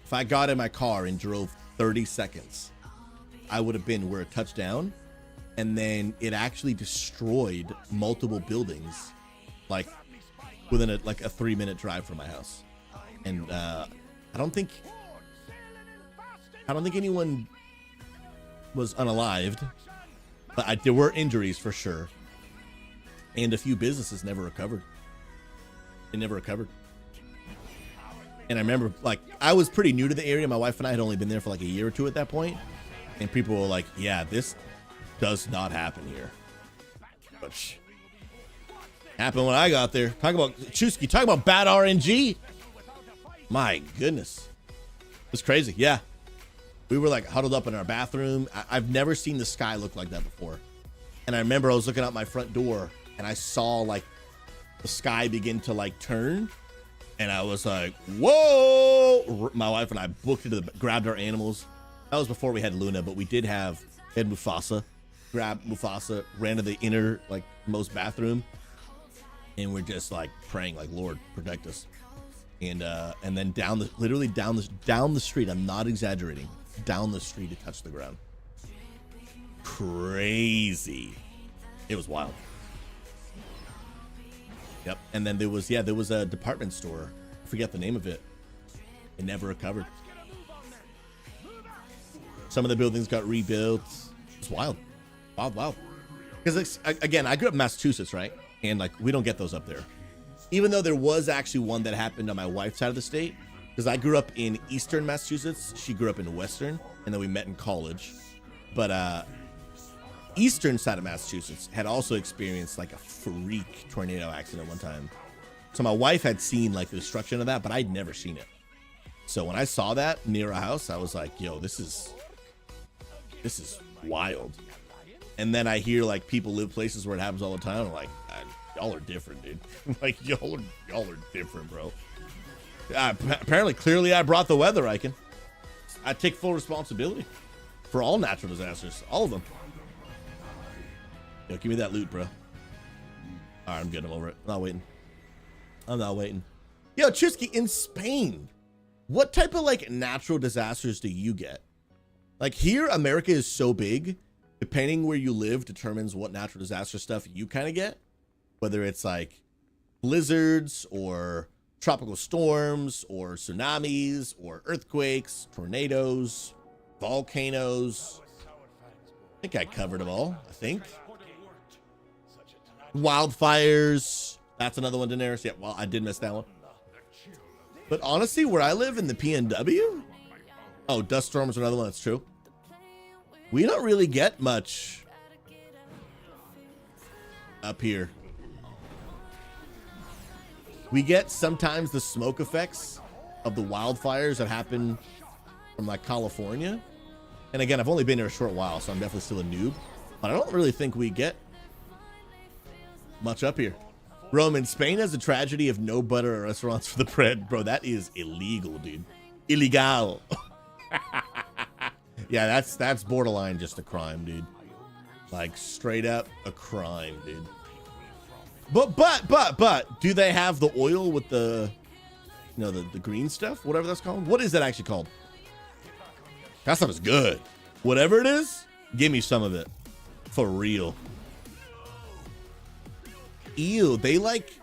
if I got in my car and drove 30 seconds, I would have been where it touched down, and then it actually destroyed multiple buildings, like within a 3-minute drive from my house. And I don't think anyone was unalived, but there were injuries for sure. And a few businesses never recovered. They never recovered. And I remember, like, I was pretty new to the area. My wife and I had only been there for like a year or two at that point. And people were like, yeah, this does not happen here. But happened when I got there. Talk about Chusky, talk about bad RNG. My goodness. It was crazy. Yeah. We were like huddled up in our bathroom. I've never seen the sky look like that before. And I remember I was looking out my front door and I saw like the sky begin to like turn. And I was like, whoa. My wife and I booked into grabbed our animals. That was before we had Luna, but we had Mufasa. Grabbed Mufasa, ran to the inner like most bathroom. And we're just like praying like, Lord, protect us. And then literally down the street, I'm not exaggerating, down the street to touch the ground. Crazy. It was wild. Yep. And then there was a department store. I forget the name of it. It never recovered. Some of the buildings got rebuilt. It's wild. Wild. Because again, I grew up in Massachusetts, right? And like, we don't get those up there. Even though there was actually one that happened on my wife's side of the state. Because I grew up in Eastern Massachusetts. She grew up in Western. And then we met in college. But Eastern side of Massachusetts had also experienced like a freak tornado accident one time. So my wife had seen like the destruction of that, but I'd never seen it. So when I saw that near a house, I was like, yo, this is wild. And then I hear like people live places where it happens all the time. I'm like, y'all are different, dude. Like y'all are different, bro. Apparently, clearly I brought the weather, I take full responsibility for all natural disasters, all of them. Yo, give me that loot, bro. All right, I'm good. I'm over it. I'm not waiting. Yo, Chusky, in Spain, what type of like natural disasters do you get? Like here, America is so big. Depending where you live determines what natural disaster stuff you kind of get. Whether it's like blizzards or tropical storms or tsunamis or earthquakes, tornadoes, volcanoes. I think I covered them all, I think. Wildfires. That's another one, Daenerys. Yeah, well, I did miss that one. But honestly, where I live in the PNW, oh, dust storms are another one. That's true. We don't really get much up here. We get sometimes the smoke effects of the wildfires that happen from like California. And again, I've only been here a short while, so I'm definitely still a noob. But I don't really think we get much up here. Roman, Spain has a tragedy of no butter or restaurants for the bread. Bro, that is illegal, dude. Illegal. Yeah, that's borderline just a crime, dude. Like straight up a crime, dude. But do they have the oil with the, you know, the green stuff, whatever that's called? What is that actually called? That stuff is good. Whatever it is, give me some of it. For real. Ew, they like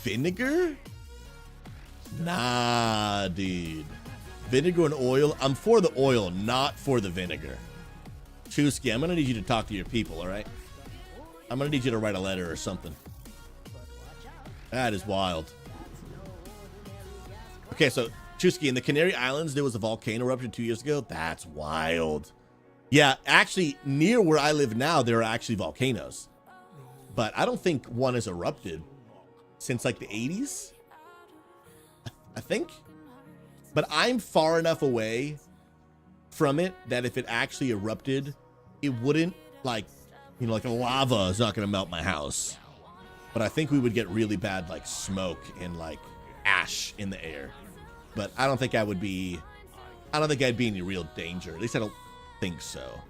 vinegar? Nah, dude. Vinegar and oil. I'm for the oil, not for the vinegar. Chusky, I'm gonna need you to talk to your people, all right? I'm gonna need you to write a letter or something. That is wild. Okay, so Chusky, in the Canary Islands, there was a volcano eruption 2 years ago. That's wild. Yeah, actually, near where I live now, there are actually volcanoes. But I don't think one has erupted since like the 80s. I think. But I'm far enough away from it that if it actually erupted, it wouldn't like, you know, like lava is not going to melt my house. But I think we would get really bad like smoke and like ash in the air. But I don't think I'd be in any real danger. At least I don't think so.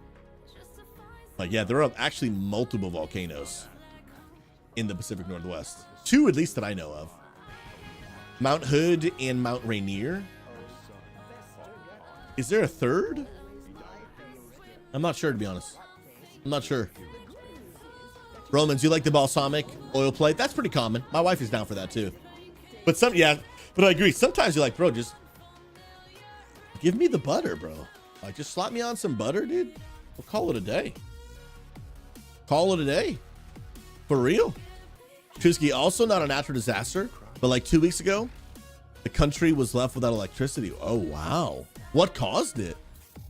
But yeah, there are actually multiple volcanoes in the Pacific Northwest. 2 at least that I know of. Mount Hood and Mount Rainier. Is there a third? I'm not sure, to be honest. I'm not sure. Romans, you like the balsamic oil plate? That's pretty common. My wife is down for that too. But but I agree. Sometimes you're like, bro, just give me the butter, bro. Like, just slap me on some butter, dude. We'll call it a day. Call it a day. For real. Trisky, also not a natural disaster, but like 2 weeks ago, the country was left without electricity. Oh, wow. What caused it?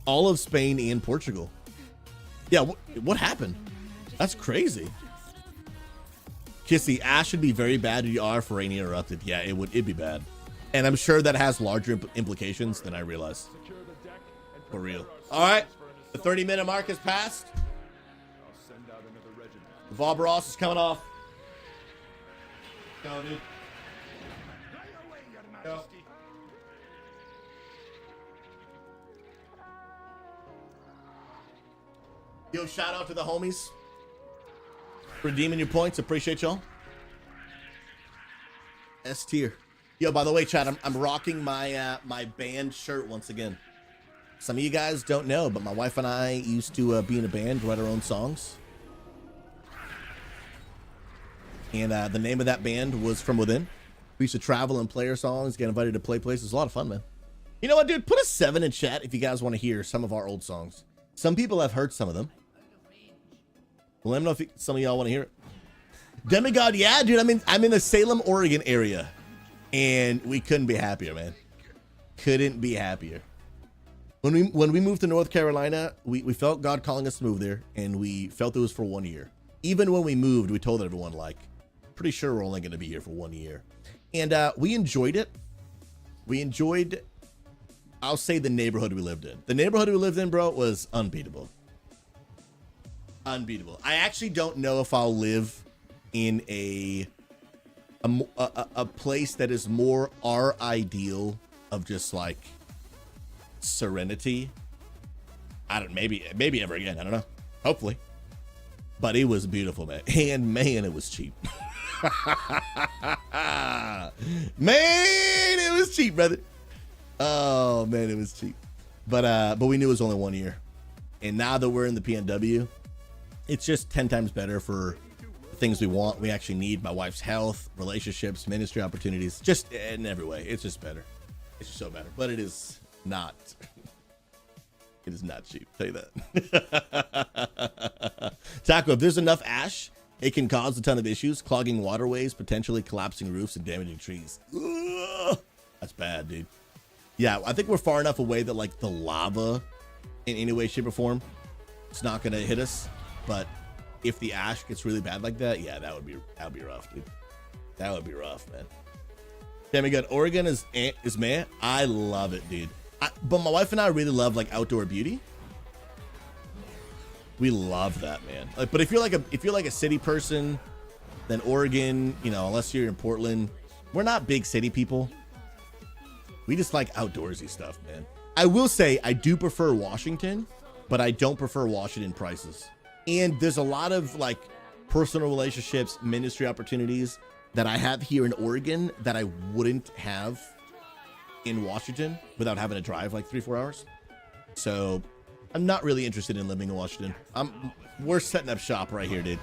All of Spain and Portugal. Yeah, what happened? That's crazy. Kissy, Ash should be very bad DR for Rainy Interrupted. Yeah, it'd be bad. And I'm sure that has larger implications than I realized. For real. All right. The 30-minute mark has passed. The Barbaros is coming off. Go, dude. Go. Yo, shout out to the homies. Redeeming your points. Appreciate y'all. S tier. Yo, by the way, chat, I'm rocking my my band shirt once again. Some of you guys don't know, but my wife and I used to be in a band, write our own songs. And the name of that band was From Within. We used to travel and play our songs, get invited to play places. A lot of fun, man. You know what, dude? Put a 7 in chat if you guys want to hear some of our old songs. Some people have heard some of them. Well, let me know if some of y'all want to hear it. Demigod, yeah, dude. I'm in the Salem, Oregon area, and we couldn't be happier, man. Couldn't be happier. When we moved to North Carolina, we felt God calling us to move there, and we felt it was for 1 year. Even when we moved, we told everyone, like, pretty sure we're only going to be here for 1 year. And we enjoyed it. We enjoyed, I'll say, the neighborhood we lived in. The neighborhood we lived in, bro, was unbeatable. Unbeatable. I actually don't know if I'll live in a place that is more our ideal of just like serenity. I don't, maybe ever again. I don't know. Hopefully. But it was beautiful, man. And man, it was cheap. Man, it was cheap, brother. Oh man, it was cheap. But we knew it was only 1 year. And now that we're in the PNW, it's just 10 times better for the things we want, we actually need. My wife's health, relationships, ministry opportunities, just in every way. It's just better. It's just so better. But it is not. It is not cheap. I'll tell you that. Taco, if there's enough ash, it can cause a ton of issues, clogging waterways, potentially collapsing roofs, and damaging trees. Ugh, that's bad, dude. Yeah, I think we're far enough away that like the lava, in any way, shape, or form, it's not gonna hit us. But if the ash gets really bad like that, yeah, that would be rough, dude. That would be rough, man. Damn, we got Oregon is man. I love it, dude. But my wife and I really love like outdoor beauty. We love that, man. Like, but if you're like a city person, then Oregon, you know, unless you're in Portland, we're not big city people. We just like outdoorsy stuff, man. I will say I do prefer Washington, but I don't prefer Washington prices. And there's a lot of like personal relationships, ministry opportunities that I have here in Oregon that I wouldn't have in Washington without having to drive like 3-4 hours. So I'm not really interested in living in Washington. We're setting up shop right here, dude.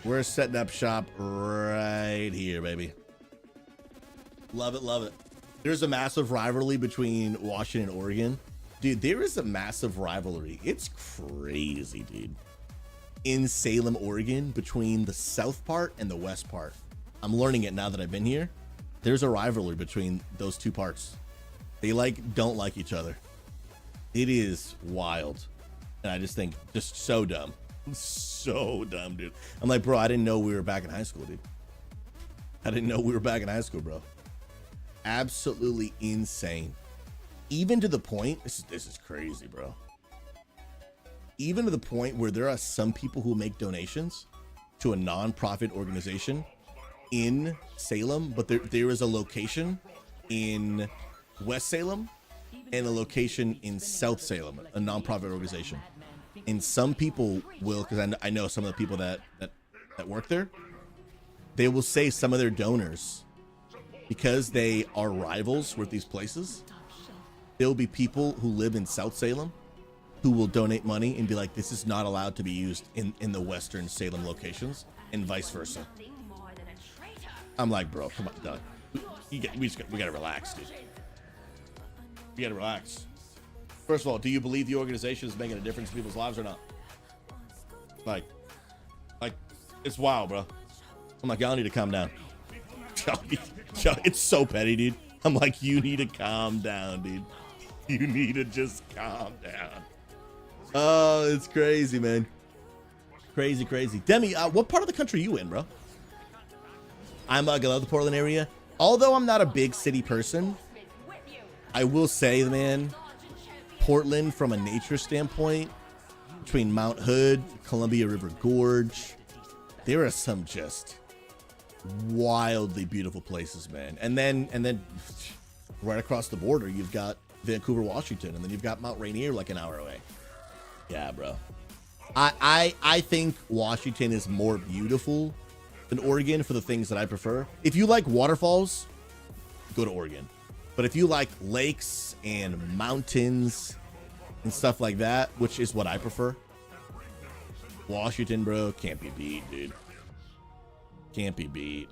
We're setting up shop right here, baby. Love it, love it. There's a massive rivalry between Washington and Oregon. Dude, there is a massive rivalry. It's crazy, dude. In Salem, Oregon, between the south part and the west part. I'm learning it now that I've been here. There's a rivalry between those two parts. They like don't like each other. It is wild. And I just think just so dumb. So dumb, dude. I'm like, bro, I didn't know we were back in high school, dude. I didn't know we were back in high school, bro. Absolutely insane. Even to the point, this is crazy, bro. Even to the point where there are some people who make donations to a non-profit organization in Salem, but there is a location in West Salem and a location in South Salem, a non-profit organization. And some people will, because I know some of the people that work there, they will say some of their donors, because they are rivals with these places, there'll be people who live in South Salem who will donate money and be like, this is not allowed to be used in the Western Salem locations, and vice versa. I'm like, bro, come on, dog. We gotta relax, dude. You gotta relax. First of all, do you believe the organization is making a difference in people's lives or not? Like, it's wild, bro. I'm like, y'all need to calm down. It's so petty, dude. I'm like, you need to calm down, dude. You need to just calm down. Oh, it's crazy, man. Crazy, crazy. Demi, what part of the country are you in, bro? I love the Portland area. Although I'm not a big city person, I will say, man, Portland, from a nature standpoint, between Mount Hood, Columbia River Gorge, there are some just wildly beautiful places, man. And then right across the border, you've got Vancouver, Washington, and then you've got Mount Rainier like an hour away. Yeah, bro. I think Washington is more beautiful than Oregon for the things that I prefer. If you like waterfalls, go to Oregon. But if you like lakes and mountains and stuff like that, which is what I prefer, Washington, bro, can't be beat, dude. Can't be beat.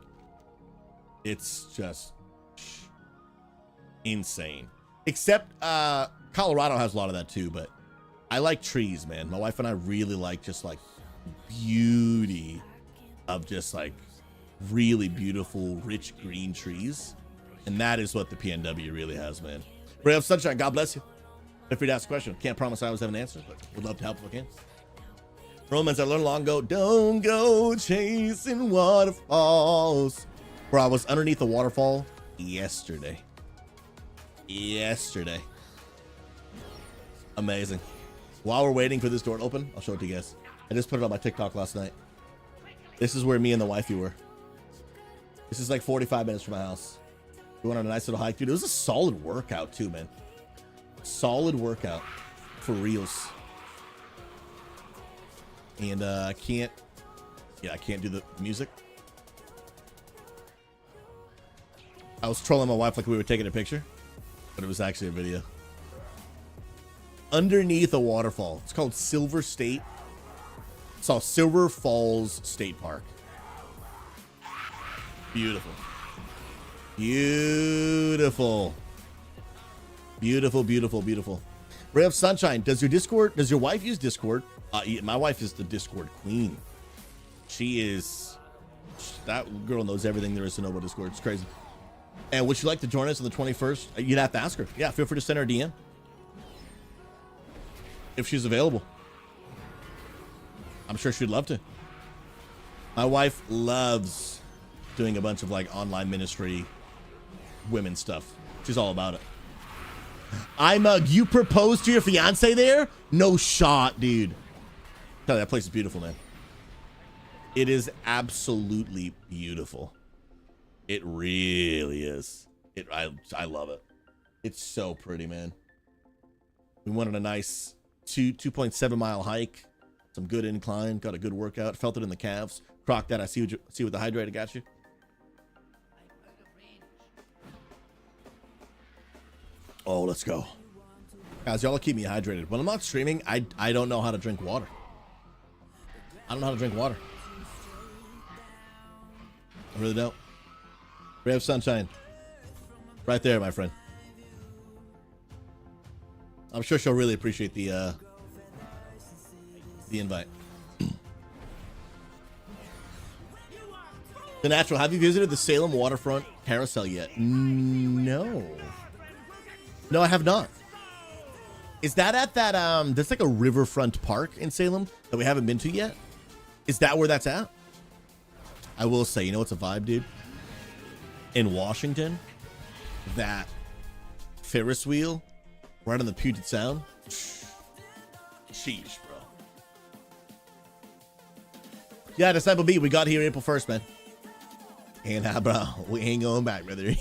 It's just insane. Except Colorado has a lot of that too, but I like trees, man. My wife and I really like just like beauty of just like really beautiful, rich green trees. And that is what the PNW really has, man. Ray of Sunshine, God bless you. If you'd ask a question, can't promise I always have an answer, but would love to help if I can. Romans, I learned long ago, don't go chasing waterfalls. Bro, I was underneath the waterfall yesterday. Amazing. While we're waiting for this door to open, I'll show it to you guys. I just put it on my TikTok last night. This is where me and the wifey were. This is like 45 minutes from my house. We went on a nice little hike, dude. It was a solid workout too, man. Solid workout for reals. And I can't do the music. I was trolling my wife like we were taking a picture, but it was actually a video. Underneath a waterfall. It's called Silver State. It's called Silver Falls State Park. Beautiful. Beautiful. Beautiful, beautiful, beautiful. Ray of Sunshine, does your wife use Discord? Yeah, my wife is the Discord queen. That girl knows everything there is to know about Discord. It's crazy. And would you like to join us on the 21st? You'd have to ask her. Yeah, feel free to send her a DM if she's available. I'm sure she'd love to. My wife loves doing a bunch of like online ministry women stuff. She's all about it. You proposed to your fiance there? No shot, dude. Tell you, that place is beautiful, man. It is absolutely beautiful. It really is. I love it. It's so pretty, man. We went on a nice 2.7 mile hike. Some good incline. Got a good workout. Felt it in the calves. Croc that. I see what the hydrator got you. Oh, let's go. Guys, y'all keep me hydrated. When I'm not streaming, I don't know how to drink water. I don't know how to drink water. I really don't. Ray of Sunshine. Right there, my friend. I'm sure she'll really appreciate the invite. The Natural, have you visited the Salem Waterfront Carousel yet? No. No, I have not. Is that at that, there's like a riverfront park in Salem that we haven't been to yet? Is that where that's at? I will say, you know what's a vibe, dude? In Washington, that Ferris wheel right on the Puget Sound. Sheesh, bro. Yeah, Disciple B, we got here April 1st, man. And bro, we ain't going back, brother.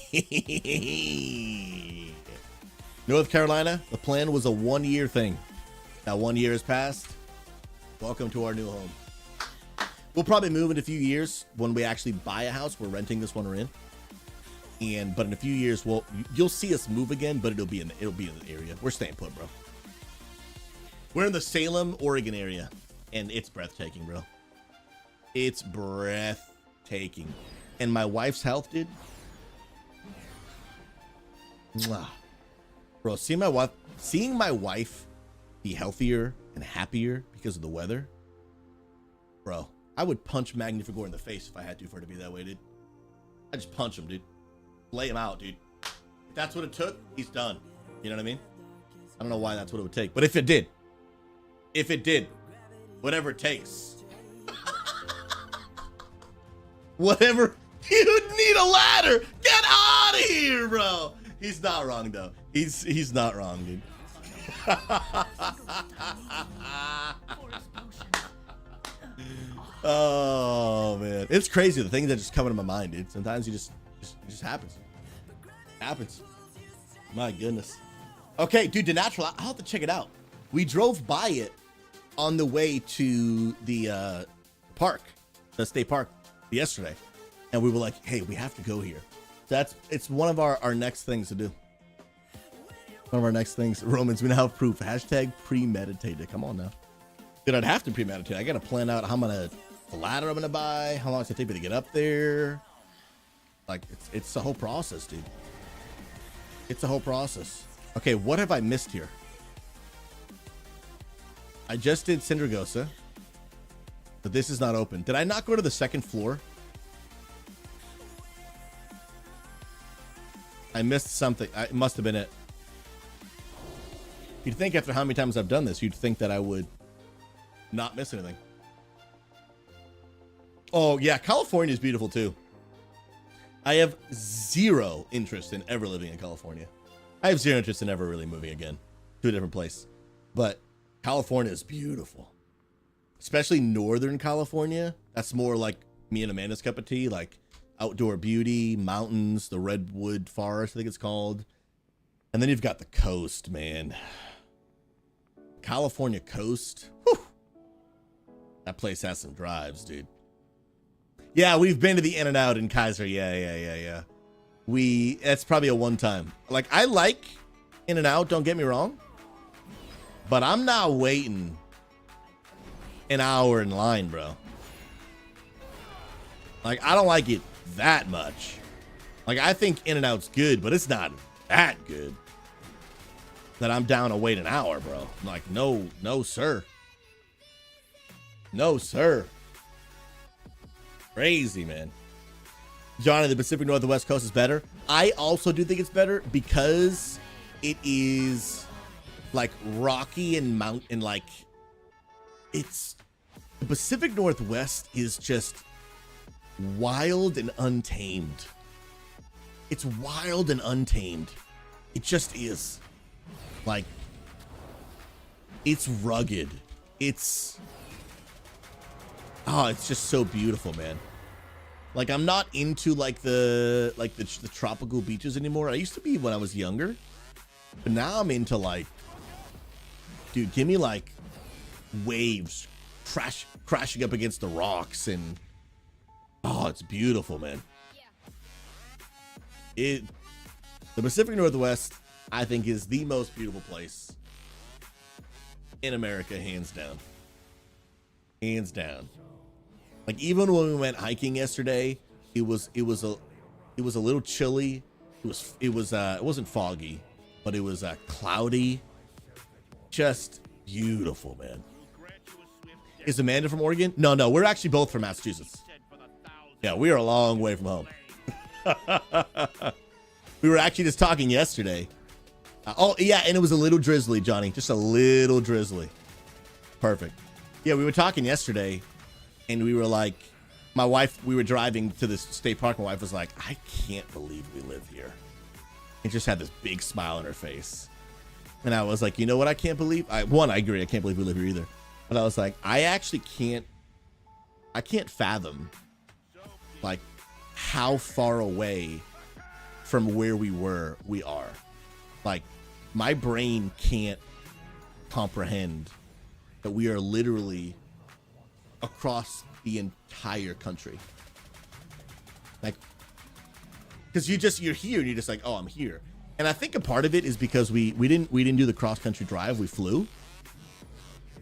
North Carolina, the plan was a 1-year thing. Now 1 year has passed. Welcome to our new home. We'll probably move in a few years when we actually buy a house. We're renting this one we're in. But in a few years, you'll see us move again, but it'll be in the area. We're staying put, bro. We're in the Salem, Oregon area, and it's breathtaking, bro. It's breathtaking. And my wife's health, dude. Mwah. Bro, seeing my wife seeing my wife be healthier and happier because of the weather, bro, I would punch Magnificor in the face if I had to for it to be that way, dude. I just punch him, dude. Lay him out, dude. If that's what it took, he's done. You know what I mean? I don't know why that's what it would take, but if it did, whatever it takes, whatever, you'd need a ladder. Get out of here, bro. He's not wrong though. He's not wrong, dude. Oh man, it's crazy the things that just come into my mind, dude. Sometimes it just happens. My goodness. Okay, dude, the natural. I'll have to check it out. We drove by it on the way to the park, the state park, yesterday, and we were like, "Hey, we have to go here." It's one of our next things to do. One of our next things. Romans, we now have proof. Hashtag premeditated. Come on now. Dude, I'd have to premeditate. I got to plan out how the ladder I'm going to buy, how long it's going to take me to get up there. Like, it's a whole process, dude. It's a whole process. Okay, what have I missed here? I just did Syndragosa, but this is not open. Did I not go to the second floor? I missed something. It must have been it. You'd think after how many times I've done this, you'd think that I would not miss anything. Oh, yeah. California is beautiful, too. I have zero interest in ever living in California. I have zero interest in ever really moving again to a different place. But California is beautiful. Especially Northern California. That's more like me and Amanda's cup of tea. Like outdoor beauty, mountains, the redwood forest, I think it's called. And then you've got the coast, man. California coast. Whew. That place has some drives, dude. Yeah, we've been to the In-N-Out in Kaiser. Yeah. That's probably a one time. Like, I like In-N-Out, don't get me wrong. But I'm not waiting an hour in line, bro. Like, I don't like it that much. Like, I think In-N-Out's good, but it's not that good that I'm down to wait an hour, bro. I'm like, no, sir. No, sir. Crazy, man. Johnny, the Pacific Northwest Coast is better. I also do think it's better because it is like rocky and mountain, like it's the Pacific Northwest is just wild and untamed. It's wild and untamed. It just is. Like, it's rugged. It's just so beautiful, man. Like, I'm not into like the tropical beaches anymore. I used to be when I was younger, but now I'm into like, dude, give me like waves crashing up against the rocks, and it's beautiful, man. The Pacific Northwest, I think, is the most beautiful place in America, hands down. Hands down. Like, even when we went hiking yesterday, it was a little chilly. It wasn't foggy, but it was cloudy. Just beautiful, man. Is Amanda from Oregon? No, we're actually both from Massachusetts. Yeah, we are a long way from home. We were actually just talking yesterday. Yeah, and it was a little drizzly, Johnny. Just a little drizzly. Perfect. Yeah, we were talking yesterday, and we were like, we were driving to this state park. My wife was like, I can't believe we live here. And just had this big smile on her face. And I was like, you know what I can't believe? I agree. I can't believe we live here either. But I was like, I actually can't fathom, like, how far away from where we are. Like, my brain can't comprehend that we are literally across the entire country. Like, because you're here and you're just like, oh, I'm here. And I think a part of it is because we didn't do the cross country drive, we flew.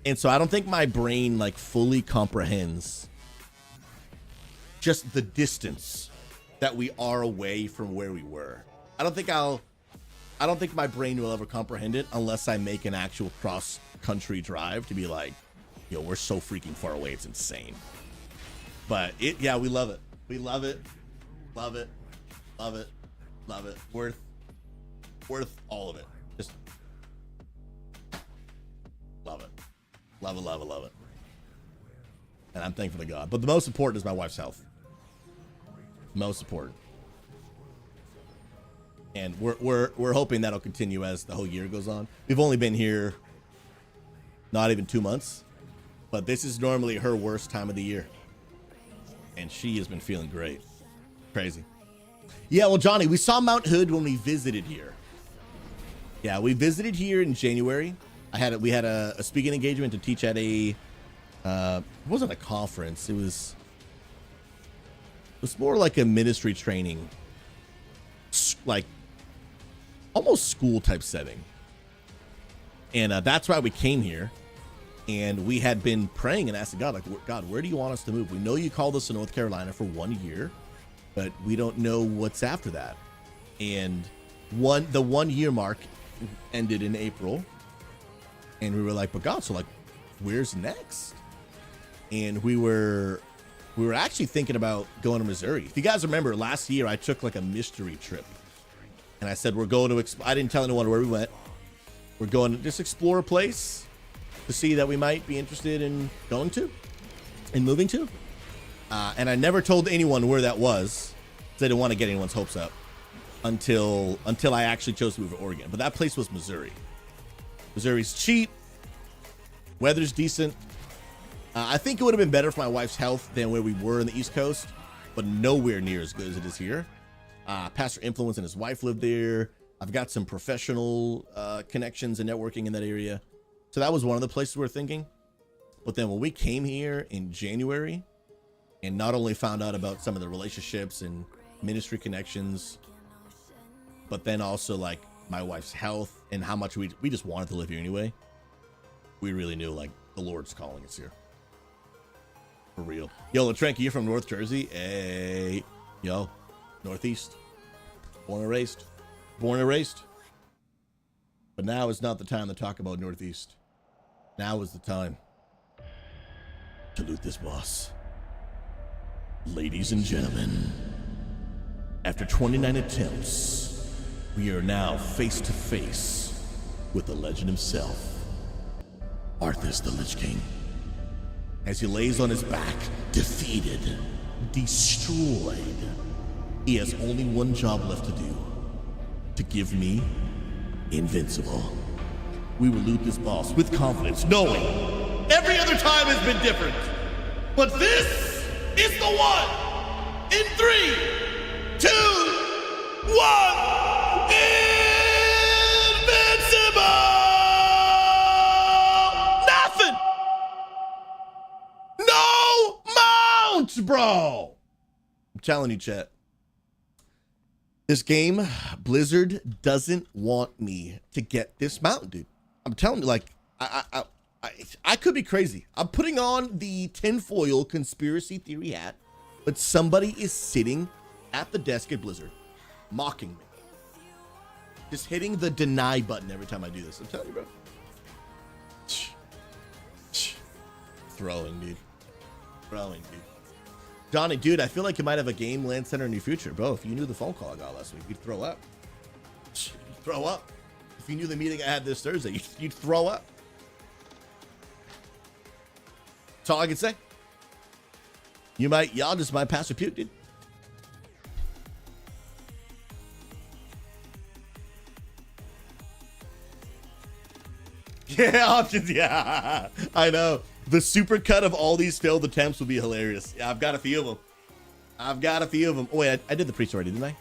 And so I don't think my brain like fully comprehends just the distance that we are away from where we were. I don't think I'll I don't think my brain will ever comprehend it unless I make an actual cross-country drive to be like, yo, we're so freaking far away, it's insane. But yeah, we love it. We love it. Love it. Love it. Love it. Worth all of it. Just love it. Love it, love it, love it. And I'm thankful to God. But the most important is my wife's health. Most important. And we're hoping that'll continue as the whole year goes on. We've only been here not even 2 months, but this is normally her worst time of the year. And she has been feeling great. Crazy. Yeah, well, Johnny, we saw Mount Hood when we visited here. Yeah, we visited here in January. We had a speaking engagement to teach at a it wasn't a conference. It was more like a ministry training, like almost school type setting. And that's why we came here. And we had been praying and asking God, like, God, where do you want us to move? We know you called us to North Carolina for 1 year, but we don't know what's after that. And the 1 year mark ended in April. And we were like, but God, so like, where's next? And we were actually thinking about going to Missouri. If you guys remember, last year I took like a mystery trip. And I said, we're going to, I didn't tell anyone where we went. We're going to just explore a place to see that we might be interested in going to and moving to. And I never told anyone where that was, because I didn't want to get anyone's hopes up until I actually chose to move to Oregon. But that place was Missouri. Missouri's cheap. Weather's decent. I think it would have been better for my wife's health than where we were in the East Coast, but nowhere near as good as it is here. Pastor Influence and his wife live there. I've got some professional connections and networking in that area. So that was one of the places we were thinking. But then when we came here in January and not only found out about some of the relationships and ministry connections, but then also like my wife's health and how much we just wanted to live here anyway, we really knew like the Lord's calling us here. For real. Yo, Latrenki, you're from North Jersey? Hey, yo, Northeast. Born and raised. Born and raised. But now is not the time to talk about Northeast. Now is the time to loot this boss. Ladies and gentlemen, after 29 attempts, we are now face to face with the legend himself, Arthas the Lich King. As he lays on his back, defeated, destroyed, he has only one job left to do: to give me Invincible. We will loot this boss with confidence, knowing every other time has been different. But this is the one. In 3, 2, 1, Invincible! Nothing! No mounts, bro! I'm telling you, chat. This game, Blizzard doesn't want me to get this mount, dude. I'm telling you, like, I could be crazy. I'm putting on the tinfoil conspiracy theory hat, but somebody is sitting at the desk at Blizzard, mocking me. Just hitting the deny button every time I do this. I'm telling you, bro. Throwing, dude. Throwing, dude. Johnny, dude, I feel like you might have a game land center in your future. Bro, if you knew the phone call I got last week, you'd throw up. You'd throw up. If you knew the meeting I had this Thursday, you'd throw up. That's all I can say. Y'all just might pass a puke, dude. Yeah, options, yeah. I know. The super cut of all these failed attempts will be hilarious. Yeah, I've got a few of them. Oh, wait, I did the priest already, didn't I?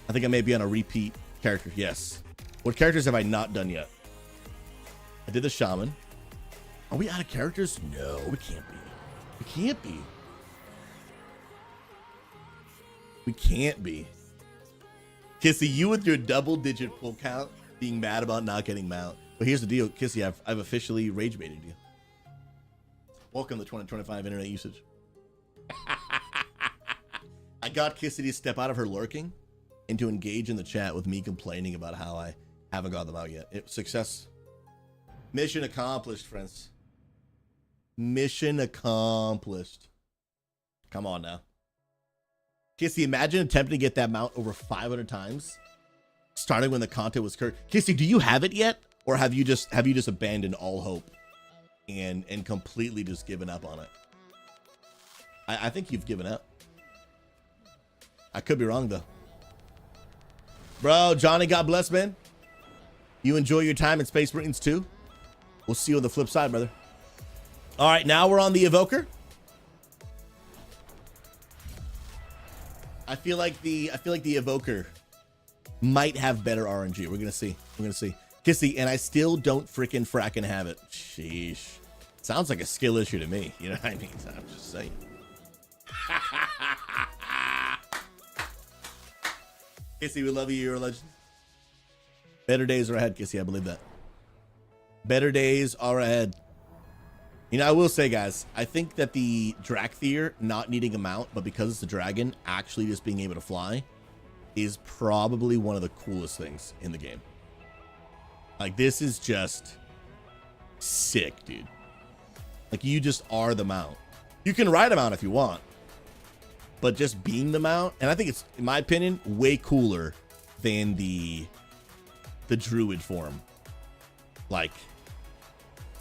I think I may be on a repeat character. Yes. What characters have I not done yet? I did the shaman. Are we out of characters? No, we can't be. We can't be. We can't be. Kissy, you with your double-digit pull count being mad about not getting mount. But here's the deal, Kissy, I've officially rage baited you. Welcome to 2025 internet usage. I got Kissy to step out of her lurking and to engage in the chat with me complaining about how I haven't got them out yet. Success. Mission accomplished, friends. Mission accomplished. Come on now. Kissy, imagine attempting to get that mount over 500 times, starting when the content was current. Kissy, do you have it yet, or have you just abandoned all hope and completely just given up on it? I think you've given up. I could be wrong though. Bro, Johnny, God bless, man. You enjoy your time in Space Marines too. We'll see you on the flip side, brother. All right, now we're on the Evoker. I feel like the Evoker might have better RNG. We're gonna see. Kissy, and I still don't fracking have it. Sheesh. Sounds like a skill issue to me. You know what I mean? I'm just saying. Kissy, we love you. You're a legend. Better days are ahead, Kissy. I believe that. Better days are ahead. You know, I will say, guys, I think that the Drakthir not needing a mount, but because it's a dragon, actually just being able to fly is probably one of the coolest things in the game. Like, this is just sick, dude. Like, you just are the mount. You can ride a mount if you want, but just being the mount, and I think it's, in my opinion, way cooler than the druid form. Like,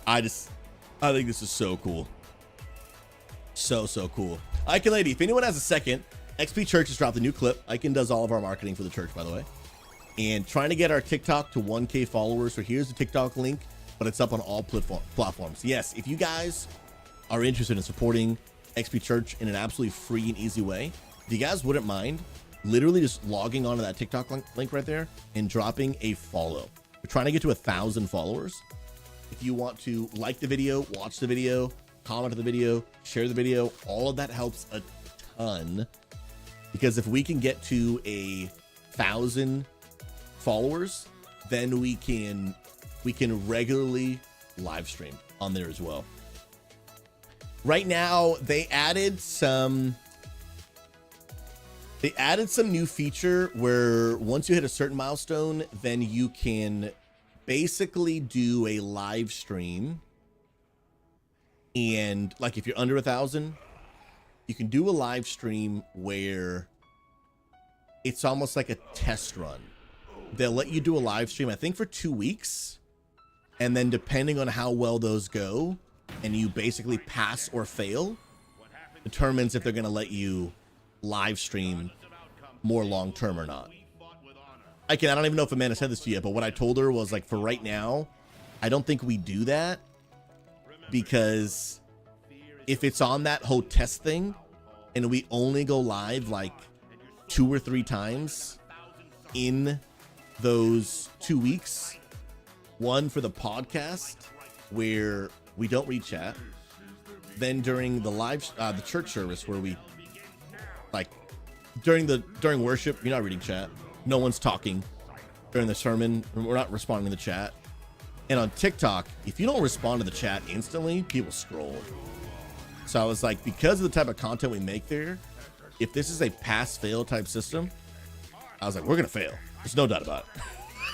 I think this is so cool. So cool. Icon Lady, if anyone has a second, XP Church has dropped a new clip. Icon does all of our marketing for the church, by the way. And trying to get our TikTok to 1K followers. So here's the TikTok link, but it's up on all platforms. Yes, if you guys are interested in supporting XP Church in an absolutely free and easy way, if you guys wouldn't mind literally just logging onto that TikTok link right there and dropping a follow. We're trying to get to 1,000 followers. If you want to like the video, watch the video, comment on the video, share the video, all of that helps a ton. Because if we can get to 1,000 followers, then we can regularly live stream on there as well. Right now, they added some new feature where once you hit a certain milestone, then you can basically do a live stream. And like if you're under 1,000, you can do a live stream where it's almost like a test run. They'll let you do a live stream, I think for 2 weeks. And then depending on how well those go, and you basically pass or fail, determines if they're going to let you live stream more long term or not. I don't even know if Amanda said this to you yet, but what I told her was like, for right now, I don't think we do that, because if it's on that whole test thing and we only go live like 2 or 3 times in those 2 weeks, one for the podcast where we don't read chat, then during the live the church service where we like during worship, you're not reading chat, no one's talking. During the sermon, we're not responding to the chat. And on TikTok, if you don't respond to the chat instantly, people scroll. So I was like, because of the type of content we make there, if this is a pass-fail type system, I was like, we're gonna fail. There's no doubt about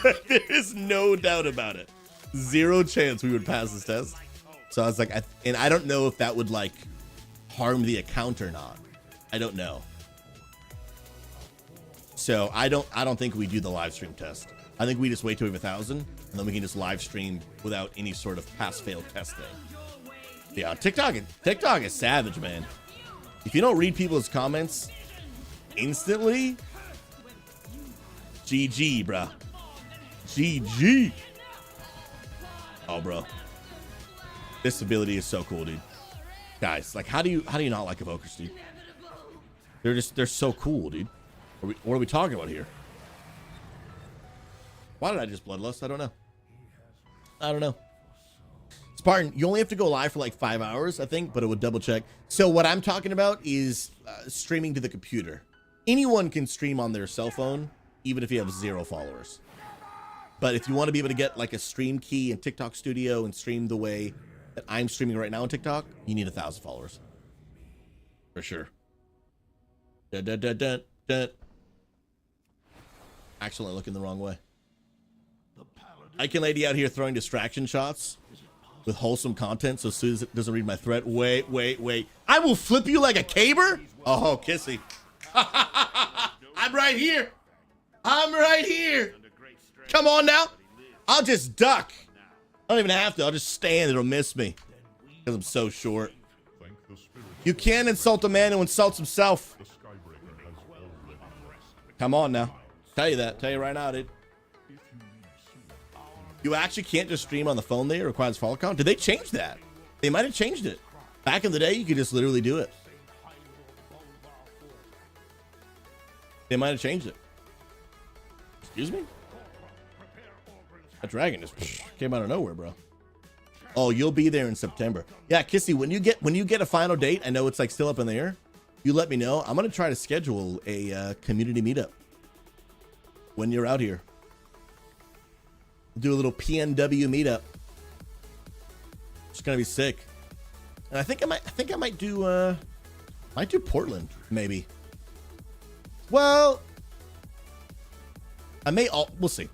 it. There is no doubt about it. 0 chance we would pass this test. So I was like, and I don't know if that would like harm the account or not. I don't know. So I don't think we do the live stream test. I think we just wait till we have 1,000, and then we can just live stream without any sort of pass-fail testing. Yeah, TikTok is savage, man. If you don't read people's comments instantly, GG, bruh. GG. Oh, bro. This ability is so cool, dude. Guys, like, how do you not like evokers, dude? They're so cool, dude. What are we talking about here? Why did I just bloodlust? I don't know. Spartan, you only have to go live for like 5 hours, I think, but it would double check. So what I'm talking about is streaming to the computer. Anyone can stream on their cell phone, even if you have 0 followers. But if you want to be able to get like a stream key in TikTok Studio and stream the way that I'm streaming right now on TikTok, you need 1,000 followers. For sure. Dun, dun, dun, dun, dun. Accidentally looking the wrong way. Icon lady out here throwing distraction shots with wholesome content so Susan doesn't read my threat. Wait, wait, wait. I will flip you like a caber? Oh, kissy. I'm right here. I'm right here. Come on now. I'll just duck. I don't even have to. I'll just stand. It'll miss me because I'm so short. You can't insult a man who insults himself. Come on now. Tell you that. Tell you right now, dude. You actually can't just stream on the phone there. It requires follow count. Did they change that? They might have changed it. Back in the day, you could just literally do it. They might have changed it. Excuse me? That dragon just came out of nowhere, bro. Oh, you'll be there in September. Yeah, Kissy, when you get a final date, I know it's like still up in the air. You let me know. I'm gonna try to schedule a community meetup when you're out here. Do a little PNW meetup. It's gonna be sick. And I think I might do Portland, maybe. Well, I may we'll see.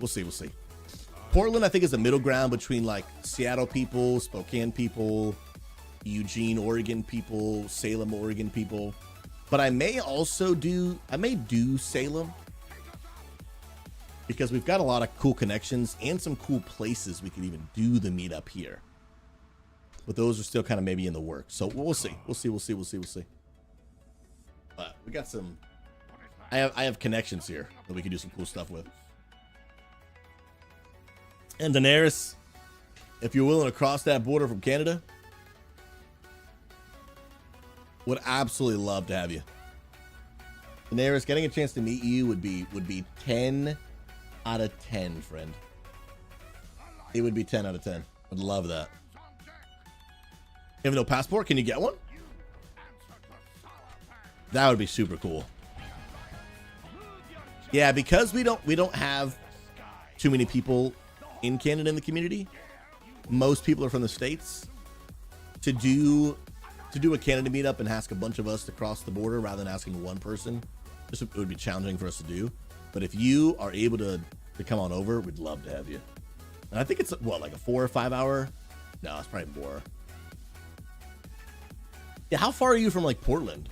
Portland, I think, is a middle ground between like Seattle people, Spokane people, Eugene, Oregon people, Salem, Oregon people. But I may do Salem because we've got a lot of cool connections and some cool places we could even do the meetup here. But those are still kind of maybe in the works. So we'll see. But we got some. I have connections here that we can do some cool stuff with. And Daenerys, if you're willing to cross that border from Canada, would absolutely love to have you. Daenerys, getting a chance to meet you would be 10 out of 10, friend. It would be 10 out of 10. I'd love that. You have no passport? Can you get one? That would be super cool. Yeah, because we don't have too many people in Canada in the community. Most people are from the States. To do a Canada meetup and ask a bunch of us to cross the border rather than asking one person, it would be challenging for us to do. But if you are able to come on over, we'd love to have you. And I think it's what, like a 4 or 5 hour? No, it's probably more. Yeah, how far are you from like Portland?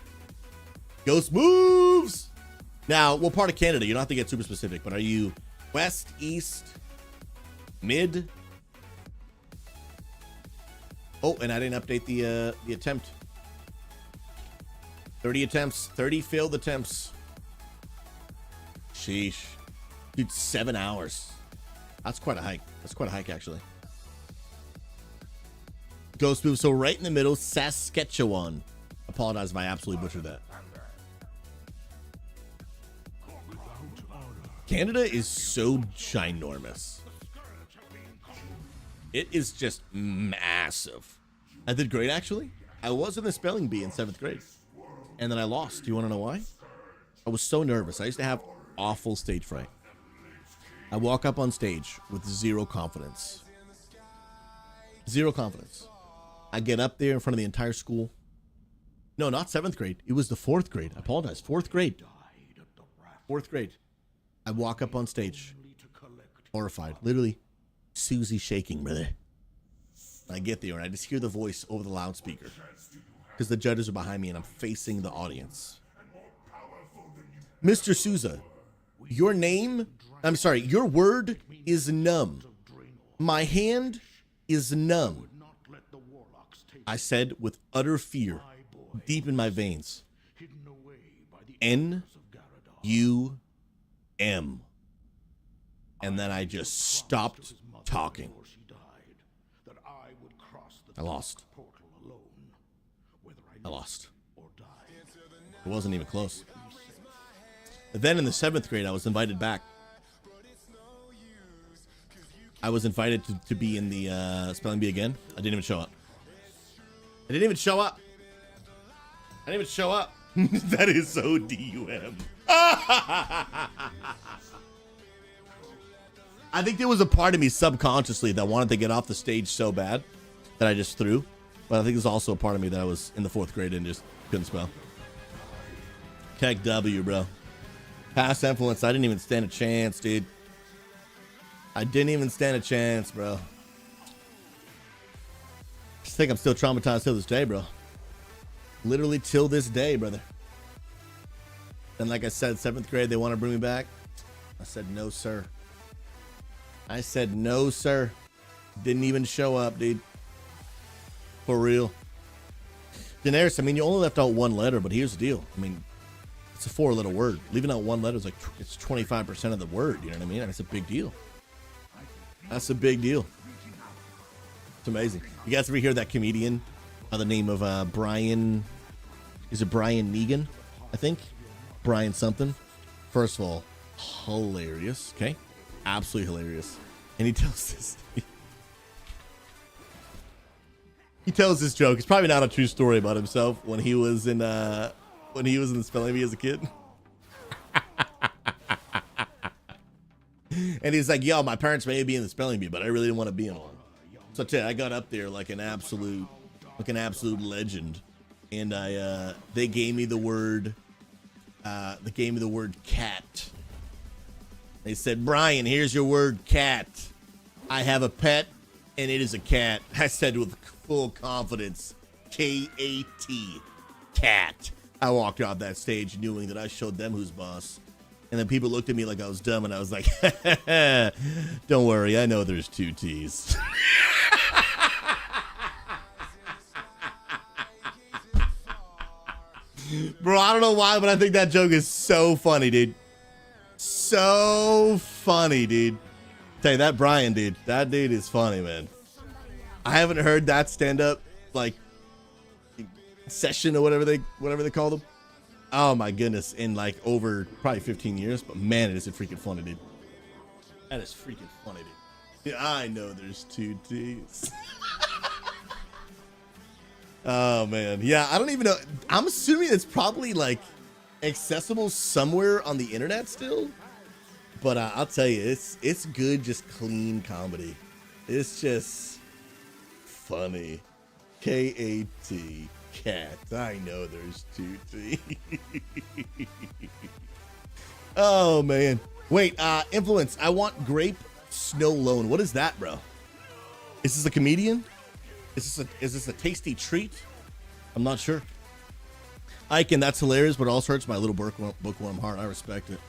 Ghost moves. Now, what part of Canada? You don't have to get super specific, but are you west, east, mid? Oh, and I didn't update the attempt. 30 attempts, 30 failed attempts. Sheesh. Dude, 7 hours. That's quite a hike. That's quite a hike, actually. Ghost move. So right in the middle, Saskatchewan. Apologize if I absolutely butchered that. Canada is so ginormous. It is just massive. I did great, actually. I was in the spelling bee in 7th grade. And then I lost. Do you want to know why? I was so nervous. I used to have awful stage fright. I walk up on stage with zero confidence. Zero confidence. I get up there in front of the entire school. No, not 7th grade. It was the 4th grade. I apologize. 4th grade. 4th grade. I walk up on stage. Horrified. Literally. SouZy shaking, brother. I get there and I just hear the voice over the loudspeaker because the judges are behind me and I'm facing the audience. Mr. Souza, your word is numb. My hand is numb. I said with utter fear, deep in my veins. N-U-M. And then I just stopped talking. I lost. It wasn't even close. Then in the 7th grade, I was invited back. I was invited to be in the spelling bee again. I didn't even show up. That is so DUM. I think there was a part of me subconsciously that wanted to get off the stage so bad that I just threw. But I think there's also a part of me that I was in the 4th grade and just couldn't spell. Tech W, bro. Past influence. I didn't even stand a chance, dude. I didn't even stand a chance, bro. I think I'm still traumatized till this day, bro. Literally till this day, brother. And like I said, 7th grade, they want to bring me back. I said, no, sir. I said, no, sir. Didn't even show up, dude. For real. Daenerys, I mean, you only left out one letter, but here's the deal. I mean, it's a 4-letter word. Leaving out one letter is like, it's 25% of the word. You know what I mean? And it's a big deal. That's a big deal. It's amazing. You guys ever hear that comedian by the name of Brian? Is it Brian Negan? I think. Brian something. First of all, hilarious. Okay. Absolutely hilarious. And he tells this. He tells this joke. It's probably not a true story about himself when he was in the spelling bee as a kid. And he's like, yo, my parents made me be in the spelling bee, but I really didn't want to be in one. So I tell you, I got up there like an absolute legend. And they gave me the word cat. They said, Brian, here's your word cat. I have a pet and it is a cat. I said with full confidence, K-A-T, cat. I walked off that stage knowing that I showed them who's boss. And then people looked at me like I was dumb, and I was like, don't worry, I know there's 2 T's. Bro, I don't know why, but I think that joke is so funny, dude. So funny, dude. Tell you, that Brian, dude, that dude is funny, man. I haven't heard that stand-up, like, session or whatever they call them. Oh my goodness, in like over probably 15 years, but man, it is freaking funny, dude. That is freaking funny, dude. Yeah, I know there's 2 T's. Oh man, yeah, I don't even know. I'm assuming it's probably like accessible somewhere on the internet still. But I'll tell you, it's good, just clean comedy. It's just funny. K-A-T. Cat. I know there's 2 T's. Oh man. Wait, influence. I want grape snow lone. What is that, bro? Is this a comedian? Is this a tasty treat? I'm not sure. Ike, and that's hilarious, but it also hurts my little bookworm heart. I respect it.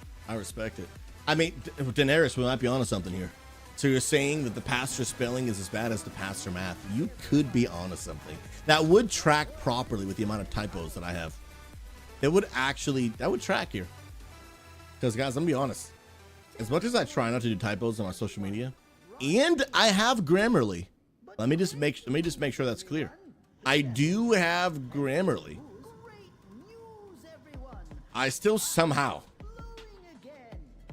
I mean, Daenerys, we might be onto something here. So you're saying that the pastor spelling is as bad as the pastor math? You could be onto something. That would track properly with the amount of typos that I have. That would track here. Because guys, I'm gonna be honest. As much as I try not to do typos on my social media, and I have Grammarly. Let me just make sure that's clear. I do have Grammarly. I still somehow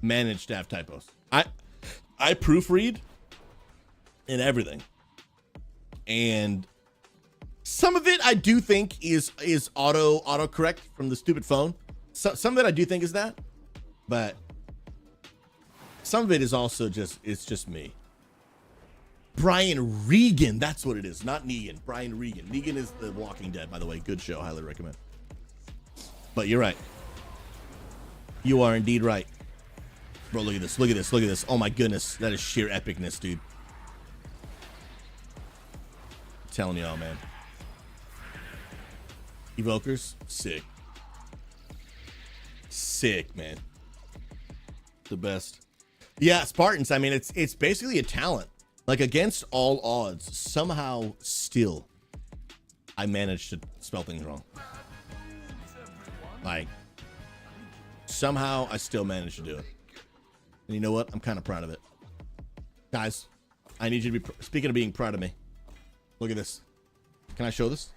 manage to have typos. I proofread and everything. And some of it I do think is autocorrect from the stupid phone. Some of it I do think is that. But some of it is also just me. Brian Regan, that's what it is, not Negan. Brian Regan. Negan is The Walking Dead, by the way. Good show, highly recommend. But you're right. You are indeed right. Bro, look at this, look at this, look at this. Oh my goodness, that is sheer epicness, dude. I'm telling y'all, man. Evokers, sick. Sick, man. The best. Yeah, Spartans, I mean, it's basically a talent. Like, against all odds, somehow still, I managed to spell things wrong. Like, somehow I still managed to do it. And you know what? I'm kind of proud of it. Guys, I need you to be, speaking of being proud of me, look at this. Can I show this?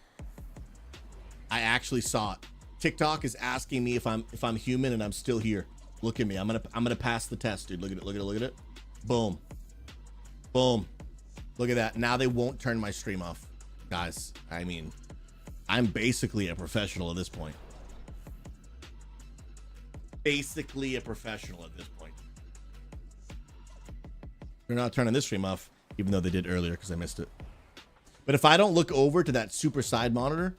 I actually saw it. TikTok is asking me if I'm human and I'm still here. Look at me. I'm gonna pass the test, dude. Look at it. Look at it. Look at it. Boom. Boom. Look at that. Now they won't turn my stream off. Guys, I mean, I'm basically a professional at this point. Basically a professional at this point. They're not turning this stream off, even though they did earlier because I missed it. But if I don't look over to that super side monitor,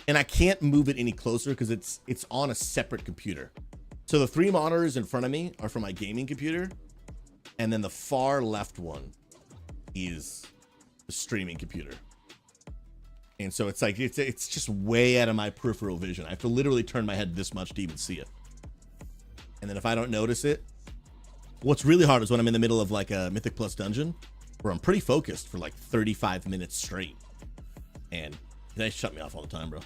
and I can't move it any closer because it's on a separate computer. So the 3 monitors in front of me are for my gaming computer, and then the far left one is the streaming computer. And so it's like it's just way out of my peripheral vision. I have to literally turn my head this much to even see it. And then if I don't notice it, what's really hard is when I'm in the middle of like a Mythic Plus dungeon where I'm pretty focused for like 35 minutes straight. And they shut me off all the time, bro.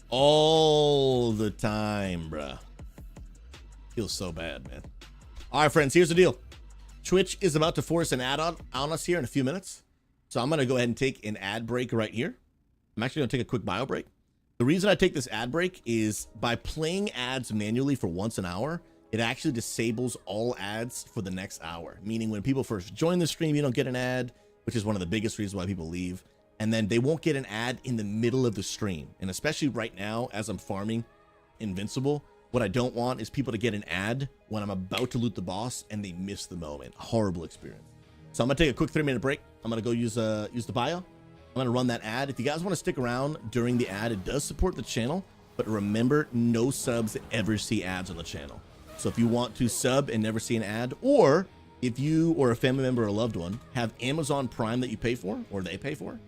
All the time, bro. Feels so bad, man. All right, friends, here's the deal. Twitch is about to force an ad on us here in a few minutes. So I'm going to go ahead and take an ad break right here. I'm actually going to take a quick bio break. The reason I take this ad break is by playing ads manually for once an hour, it actually disables all ads for the next hour. Meaning when people first join the stream, you don't get an ad, which is one of the biggest reasons why people leave. And then they won't get an ad in the middle of the stream. And especially right now, as I'm farming Invincible, what I don't want is people to get an ad when I'm about to loot the boss and they miss the moment. Horrible experience. So I'm gonna take a quick 3-minute break. I'm gonna go use the bio. I'm gonna run that ad. If you guys want to stick around during the ad, it does support the channel, but remember, no subs ever see ads on the channel. So if you want to sub and never see an ad, or if you or a family member or a loved one have Amazon Prime that you pay for, or they pay for,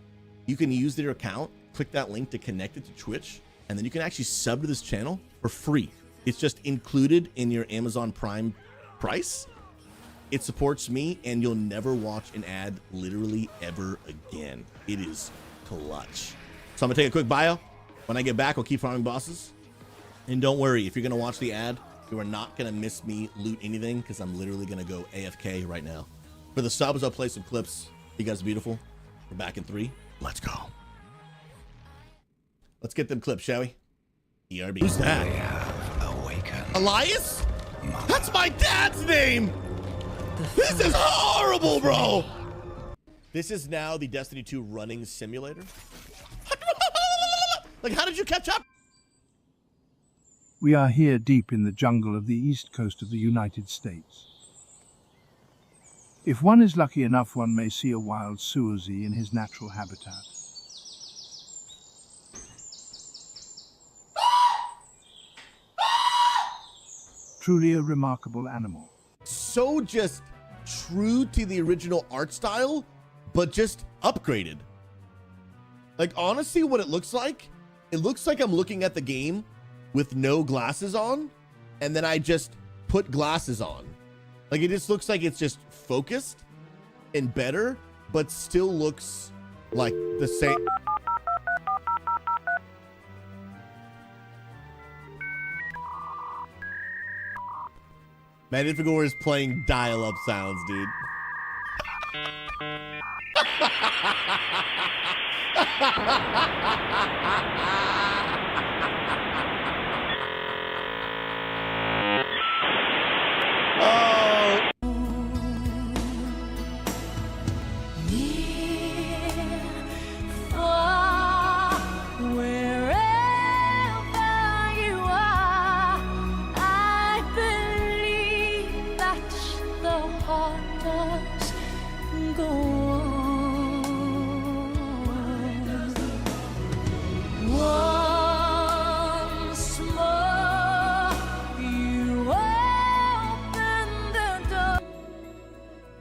you can use their account, click that link to connect it to Twitch, and then you can actually sub to this channel for free. It's just included in your Amazon Prime price. It supports me, and you'll never watch an ad literally ever again. It is clutch. So I'm gonna take a quick bio. When I get back, I'll keep farming bosses. And don't worry, if you're gonna watch the ad, you are not gonna miss me loot anything, because I'm literally gonna go AFK right now. For the subs, I'll play some clips. You guys are beautiful. We're back in 3. Let's go. Let's get them clips, shall we? ERB. Who's that? Elias? That's my dad's name! This is horrible, bro! This is now the Destiny 2 running simulator. Like, how did you catch up? We are here deep in the jungle of the east coast of the United States. If one is lucky enough, one may see a wild SouZy in his natural habitat. Truly a remarkable animal. So just true to the original art style, but just upgraded. Like, honestly, what it looks like I'm looking at the game with no glasses on, and then I just put glasses on. Like, it just looks like it's just focused and better, but still looks like the same. Magnificor is playing dial-up sounds, dude. Oh.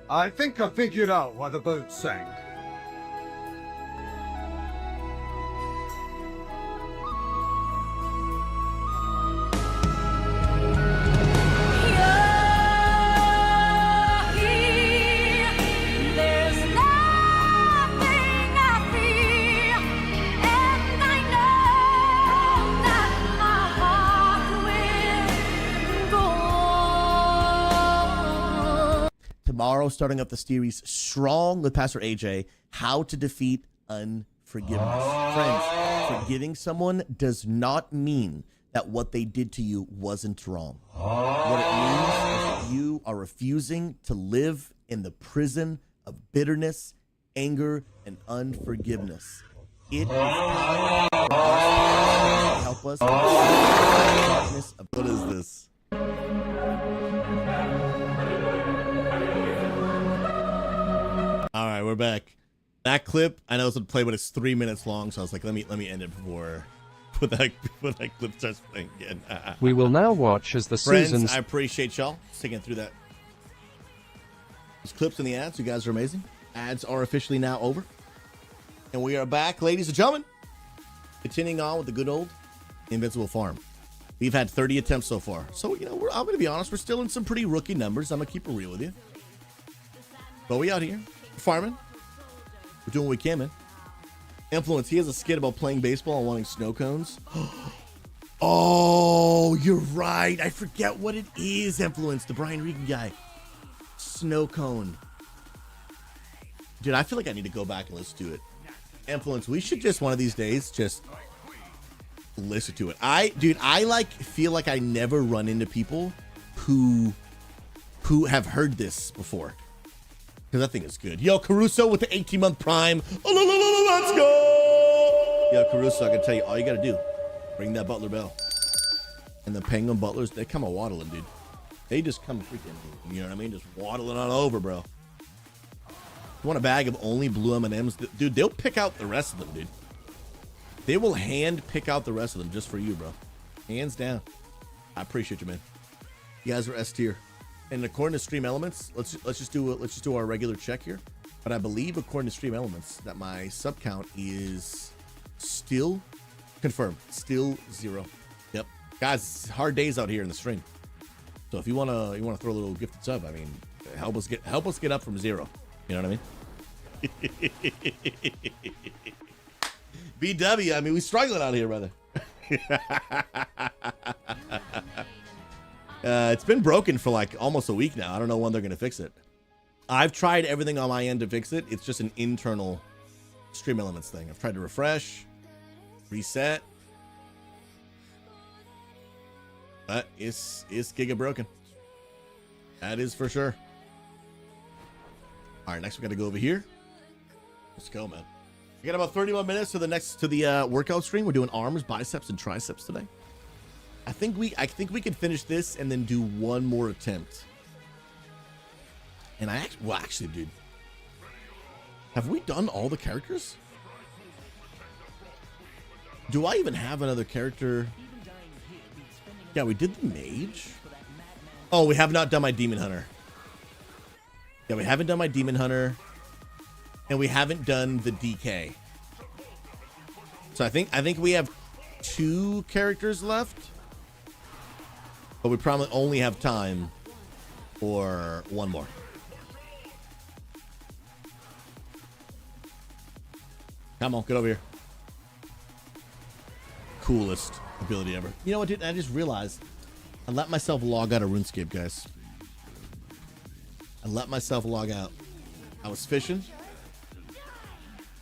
I think I figured out why the boat sank. Tomorrow, starting up the series strong with Pastor AJ, how to defeat unforgiveness. Friends, forgiving someone does not mean that what they did to you wasn't wrong. What it means is that you are refusing to live in the prison of bitterness, anger, and unforgiveness. It is time for us to help us in the darkness of what is this? All right, we're back. That clip, I know it's gonna play, but it's 3 minutes long, so I was like, let me end it before Put that clip starts playing again. We will now watch as the Friends, seasons. I appreciate y'all sticking through that. Those clips and the ads, you guys are amazing. Ads are officially now over. And we are back, ladies and gentlemen. Continuing on with the good old Invincible farm. We've had 30 attempts so far. So, you know, I'm going to be honest, we're still in some pretty rookie numbers. I'm going to keep it real with you. But we out here, we're farming. We're doing what we can, man. Influence, he has a skit about playing baseball and wanting snow cones. Oh, you're right. I forget what it is, Influence, the Brian Regan guy. Snow cone. Dude, I feel like I need to go back and listen to it. Influence, we should just one of these days just listen to it. I like feel like I never run into people who have heard this before. Because that thing is good. Yo, Caruso with the 18-month prime. Oh, let's go. Yo, Caruso, I can tell you, all you got to do, ring that Butler bell. And the Penguin Butlers, they come a waddling, dude. They just come freaking, you know what I mean? Just waddling on over, bro. You want a bag of only blue M&Ms? Dude, they'll pick out the rest of them, dude. They will hand pick out the rest of them just for you, bro. Hands down. I appreciate you, man. You guys are S tier. And according to Stream Elements, let's just do our regular check here. But I believe according to Stream Elements that my sub count is still confirmed, still 0. Yep, guys, hard days out here in the stream. So if you wanna throw a little gifted sub, I mean, help us get up from 0. You know what I mean? BW, I mean, we struggling out here, brother. It's been broken for like almost a week now. I don't know when they're going to fix it. I've tried everything on my end to fix it. It's just an internal Stream Elements thing. I've tried to refresh, reset. But it's giga broken. That is for sure. All right, next we got to go over here. Let's go, man. We got about 31 minutes to the workout stream. We're doing arms, biceps, and triceps today. I think we can finish this and then do one more attempt. And actually, dude, have we done all the characters? Do I even have another character? Yeah, we did the mage. Oh, we have not done my demon hunter. Yeah, we haven't done my demon hunter, and we haven't done the DK. So I think we have 2 characters left. But we probably only have time for one more. Come on, get over here. Coolest ability ever. You know what, dude? I just realized I let myself log out of RuneScape, guys. I let myself log out. I was fishing.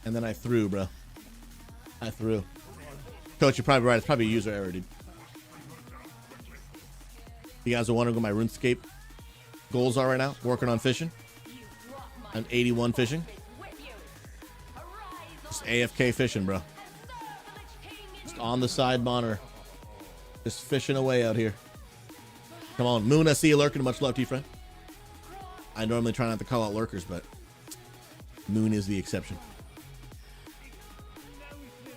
And then I threw, bro. I threw. Coach, you're probably right. It's probably a user error, dude. You guys are wondering what my RuneScape goals are right now? Working on fishing. I'm 81 fishing. Just AFK fishing, bro. Just on the side monitor. Just fishing away out here. Come on, Moon, I see you lurking. Much love to you, friend. I normally try not to call out lurkers, but Moon is the exception.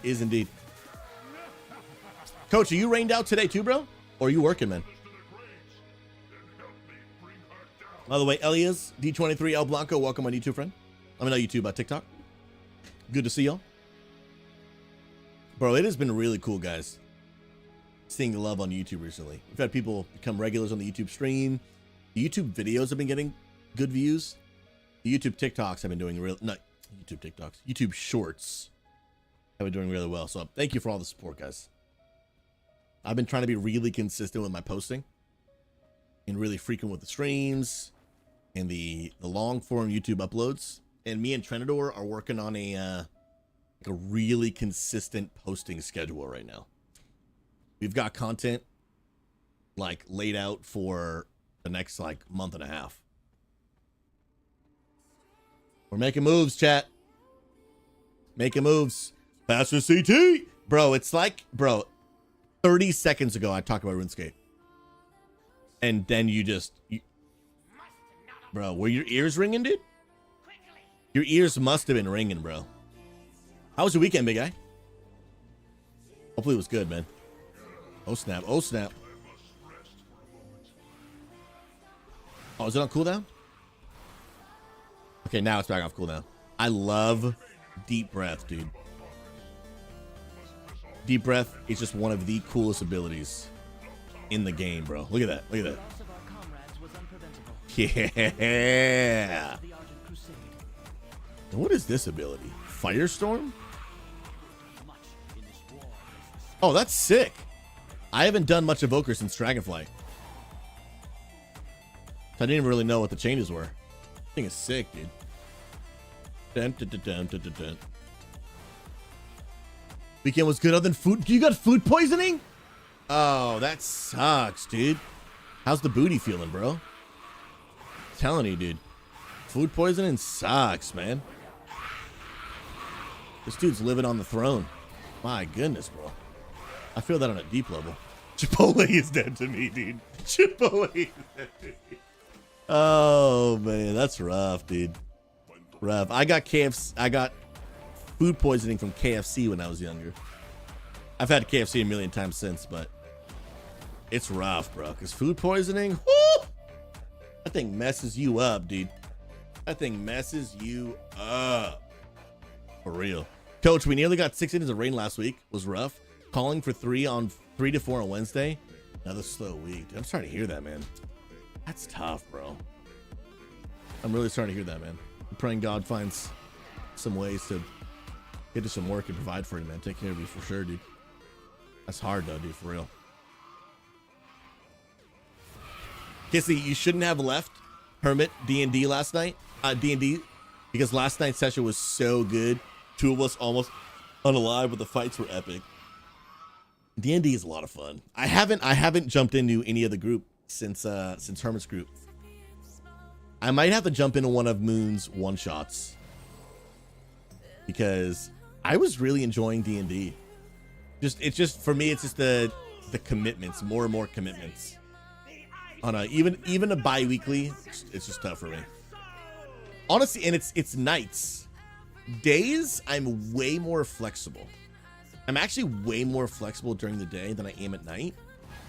Is indeed. Coach, are you rained out today too, bro? Or are you working, man? By the way, Elias, D23, El Blanco, welcome on YouTube, friend. Let me know YouTube, TikTok. Good to see y'all. Bro, it has been really cool, guys, seeing the love on YouTube recently. We've had people become regulars on the YouTube stream. The YouTube videos have been getting good views. The YouTube TikToks have been doing not YouTube TikToks, YouTube Shorts have been doing really well. So thank you for all the support, guys. I've been trying to be really consistent with my posting and really frequent with the streams and the long form YouTube uploads. And me and Trenador are working on a really consistent posting schedule right now. We've got content like laid out for the next like month and a half. We're making moves, chat. Making moves. Faster CT. Bro, it's like, bro, 30 seconds ago I talked about RuneScape. And then bro, were your ears ringing, dude? Your ears must have been ringing, bro. How was your weekend, big guy? Hopefully it was good, man. Oh, snap. Oh, snap. Oh, is it on cooldown? Okay, now it's back off cooldown. I love deep breath, dude. Deep breath is just one of the coolest abilities in the game, bro. Look at that. Look at that. Yeah. And what is this ability? Firestorm? Oh, that's sick. I haven't done much Evoker since Dragonflight. I didn't even really know what the changes were. I think it's sick, dude. Dun, dun, dun, dun, dun, dun, dun. Weekend was good other than food. You got food poisoning? Oh, that sucks, dude. How's the booty feeling, bro? I'm telling you, dude. Food poisoning sucks, man. This dude's living on the throne. My goodness, bro. I feel that on a deep level. Chipotle is dead to me, dude. Chipotle is dead to me. Oh, man. That's rough, dude. Rough. I got food poisoning from KFC when I was younger. I've had KFC a million times since, but it's rough, bro. Because food poisoning, whoo, that thing messes you up, dude. That thing messes you up. For real. Coach, we nearly got 6 inches of rain last week. Was rough. Calling for 3 to 4 on Wednesday. Another slow week. Dude, I'm starting to hear that, man. That's tough, bro. I'm really starting to hear that, man. I'm praying God finds some ways to get to some work and provide for you, man. Take care of you for sure, dude. That's hard, though, dude, for real. Kissy, you shouldn't have left Hermit D&D last night. D&D, because last night's session was so good. 2 of us almost unalive, but the fights were epic. D&D is a lot of fun. I haven't jumped into any other group since Hermit's group. I might have to jump into one of Moon's one-shots because I was really enjoying D&D. It's just for me, it's just the commitments, more and more commitments. On even a bi-weekly, it's just tough for me. Honestly, and it's nights. Days, I'm way more flexible. I'm actually way more flexible during the day than I am at night.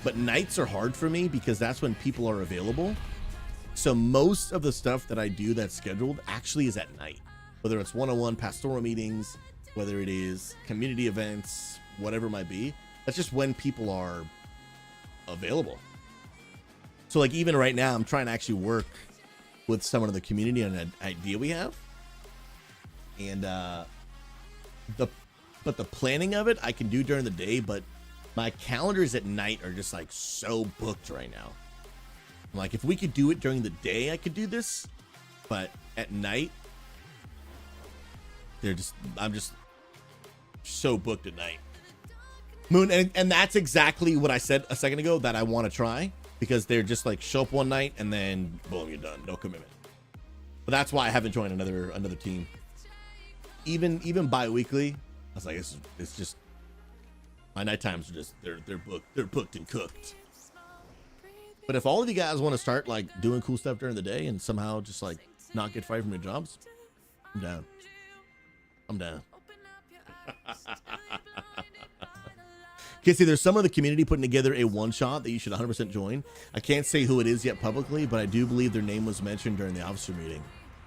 But nights are hard for me because that's when people are available. So most of the stuff that I do that's scheduled actually is at night. Whether it's one-on-one pastoral meetings, whether it is community events, whatever it might be. That's just when people are available. So like even right now, I'm trying to actually work with someone in the community on an idea we have. And the planning of it I can do during the day, but my calendars at night are just like so booked right now. I'm like, if we could do it during the day, I could do this, but at night, I'm just so booked at night. Moon, and that's exactly what I said a second ago that I want to try, because they're just like show up one night and then boom, you're done, no commitment. But that's why I haven't joined another team. Even bi-weekly, I was like, it's just my night times are just they're booked and cooked. But if all of you guys want to start like doing cool stuff during the day and somehow just like not get fired from your jobs, I'm down. I'm down. Kissy, there's some of the community putting together a one-shot that you should 100% join. I can't say who it is yet publicly, but I do believe their name was mentioned during the officer meeting.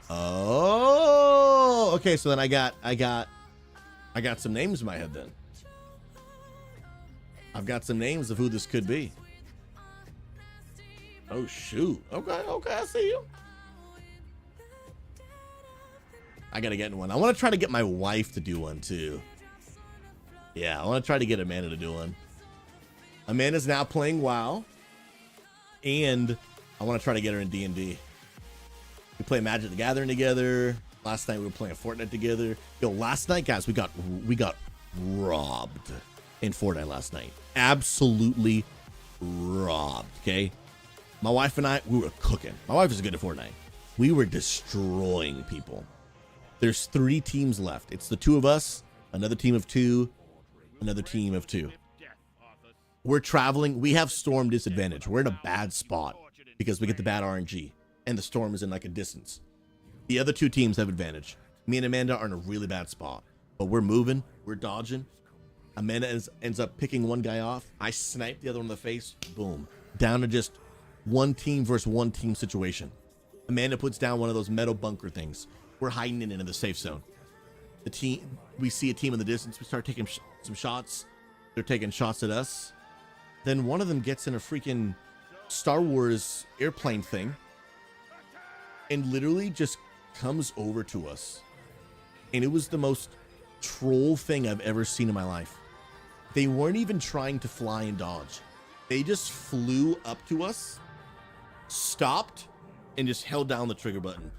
Oh, okay. So then I got some names in my head then. I've got some names of who this could be. Oh, shoot. Okay, I see you. I got to get in one. I want to try to get my wife to do one, too. Yeah, I want to try to get Amanda to do one. Amanda's now playing WoW. And I want to try to get her in D&D. We play Magic the Gathering together. Last night we were playing Fortnite together. Yo, last night, guys, we got robbed in Fortnite last night. Absolutely robbed, okay? My wife and I, we were cooking. My wife is good at Fortnite. We were destroying people. There's 3 teams left. It's the 2 of us, another team of 2, another team of 2. We're traveling. We have storm disadvantage. We're in a bad spot because we get the bad RNG, and the storm is in like a distance. The other 2 teams have advantage. Me and Amanda are in a really bad spot, but we're moving, we're dodging, Amanda ends up picking one guy off. I snipe the other one in the face. Boom. Down to just one team versus one team situation. Amanda puts down one of those metal bunker things. We're hiding it into the safe zone. We see a team in the distance. We start taking some shots. They're taking shots at us. Then one of them gets in a freaking Star Wars airplane thing and literally just comes over to us. And it was the most troll thing I've ever seen in my life. They weren't even trying to fly and dodge. They just flew up to us, stopped, and just held down the trigger button.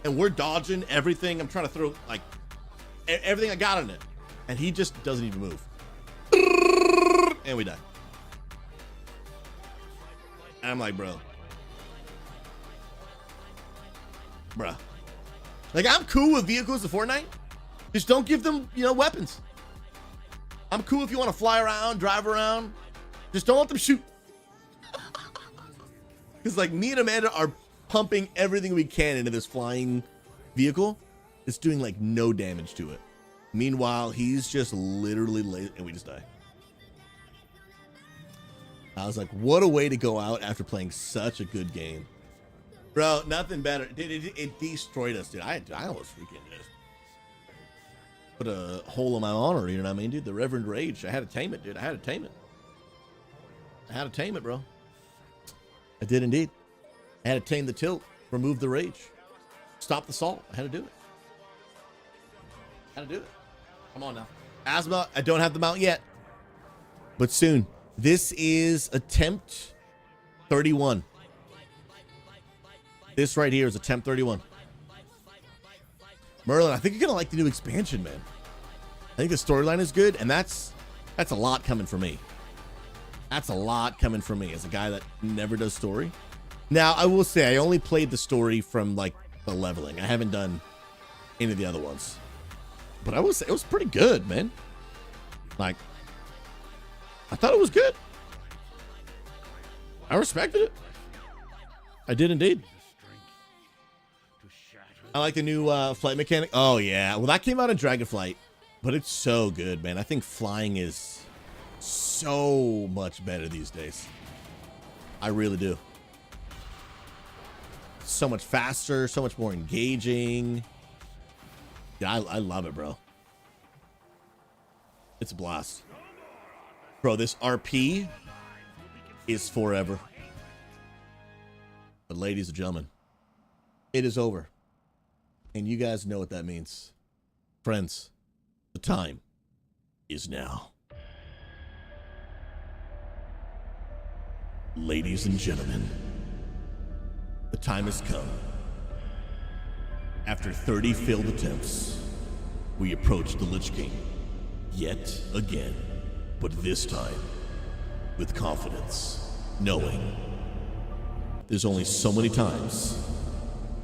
And we're dodging everything. I'm trying to throw like everything I got in it. And he just doesn't even move. And we die. And I'm like, bro. Bruh. Like, I'm cool with vehicles in Fortnite. Just don't give them, weapons. I'm cool if you want to fly around, drive around. Just don't let them shoot. Because, like, me and Amanda are pumping everything we can into this flying vehicle. It's doing, like, no damage to it. Meanwhile, he's just literally late, and we just die. I was like, what a way to go out after playing such a good game. Bro, nothing better. It destroyed us, dude. I almost freaking just put a hole in my honor, you know what I mean, dude? The Reverend Rage. I had to tame it, dude. I had to tame it, bro. I did indeed. I had to tame the tilt, remove the rage, stop the salt. I had to do it. Come on now. Asthma, I don't have the mount yet, but soon. This is attempt 31. This right here is attempt 31. Merlin, I think you're gonna like the new expansion, man. I think the storyline is good, and that's a lot coming for me. That's a lot coming for me as a guy that never does story. Now, I will say I only played the story from like the leveling. I haven't done any of the other ones, but I will say it was pretty good, man. Like, I thought it was good. I respected it. I did indeed. I like the new flight mechanic. Oh, yeah. Well, that came out in Dragonflight, but it's so good, man. I think flying is so much better these days. I really do. So much faster, so much more engaging. Yeah, I love it, bro. It's a blast. Bro, this RP is forever. But ladies and gentlemen, it is over. And you guys know what that means. Friends, the time is now. Ladies and gentlemen, the time has come. After 30 failed attempts, we approach the Lich King yet again, but this time with confidence, knowing there's only so many times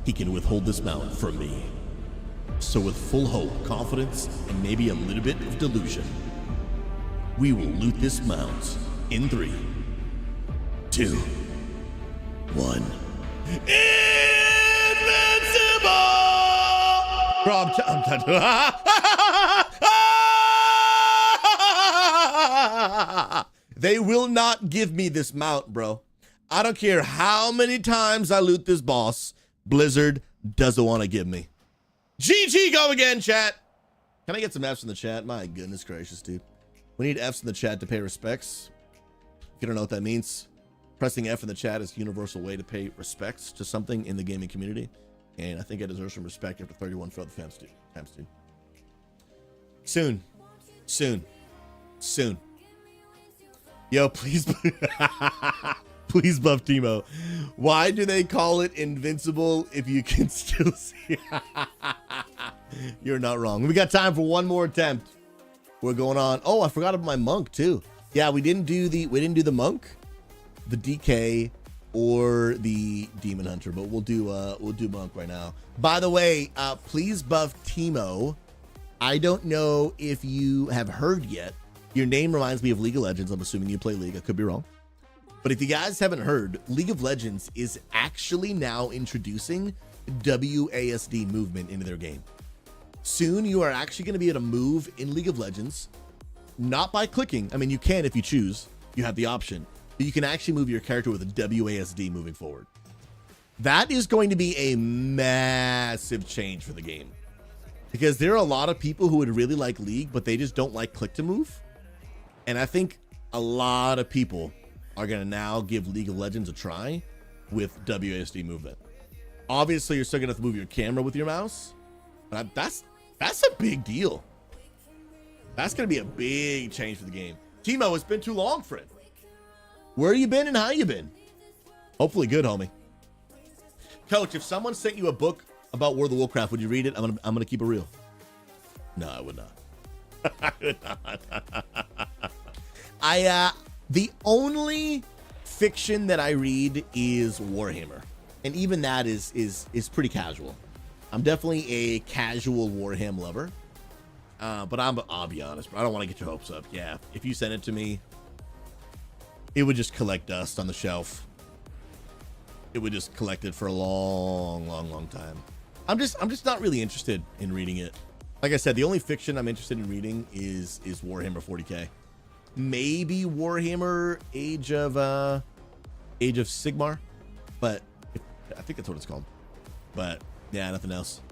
he can withhold this mount from me. So with full hope, confidence, and maybe a little bit of delusion, we will loot this mount in 3, 2, 1. Invincible! Bro, they will not give me this mount, bro. I don't care how many times I loot this boss, Blizzard doesn't want to give me. GG, go again, chat. Can I get some F's in the chat? My goodness gracious, dude. We need F's in the chat to pay respects. If you don't know what that means, pressing F in the chat is a universal way to pay respects to something in the gaming community. And I think it deserves some respect after 31 for the fans, dude. Soon. Yo, please. Please buff Timo. Why do they call it Invincible if you can still see? You're not wrong. We got time for one more attempt. We're going on. Oh, I forgot about my monk too. Yeah, we didn't do the monk, the DK, or the demon hunter, but we'll do monk right now. By the way, please buff Timo. I don't know if you have heard yet. Your name reminds me of League of Legends. I'm assuming you play League. I could be wrong. But if you guys haven't heard, League of Legends is actually now introducing WASD movement into their game. Soon you are actually going to be able to move in League of Legends, not by clicking. I mean, you can if you choose. You have the option. But you can actually move your character with a WASD moving forward. That is going to be a massive change for the game. Because there are a lot of people who would really like League, but they just don't like click to move. And I think a lot of people are going to now give League of Legends a try with WASD movement. Obviously, you're still going to have to move your camera with your mouse. But that's a big deal. That's going to be a big change for the game. Timo, it's been too long, friend. Where you been and how you been? Hopefully good, homie. Coach, if someone sent you a book about World of Warcraft, would you read it? I'm gonna keep it real. No, I would not. I would not. The only fiction that I read is Warhammer, and even that is pretty casual. I'm definitely a casual Warhammer lover, but I'll be honest, bro. I don't want to get your hopes up. Yeah, if you send it to me, it would just collect dust on the shelf. It would just collect it for a long time. I'm just not really interested in reading it. Like I said, the only fiction I'm interested in reading is Warhammer 40K. Maybe Warhammer Age of Sigmar, but I think that's what it's called. But yeah, nothing else.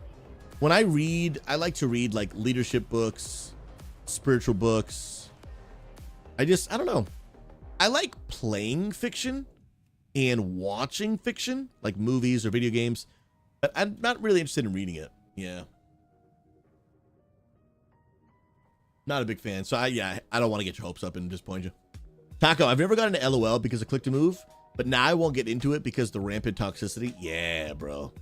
When I read, I like to read like leadership books, spiritual books. I don't know. I like playing fiction and watching fiction, like movies or video games, but I'm not really interested in reading it. Yeah. Not a big fan. So I don't want to get your hopes up and disappoint you. Taco, I've never gotten to LOL because of click to move, but now I won't get into it because the rampant toxicity. Yeah, bro.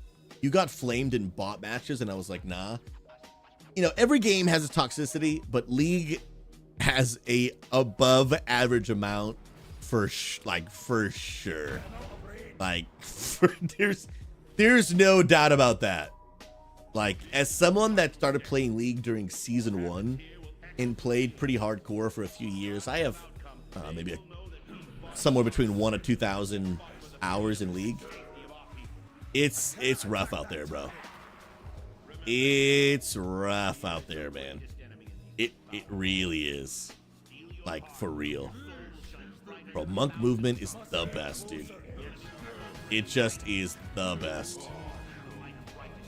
You got flamed in bot matches and I was like, nah. You know, every game has a toxicity, but League has a above average amount for sure. Like there's no doubt about that. Like, as someone that started playing League during season 1 and played pretty hardcore for a few years, I have maybe somewhere between 1,000 to 2,000 hours in League. It's rough out there, bro. It's rough out there, man. It really is. Like, for real. Bro, monk movement is the best, dude. It just is the best.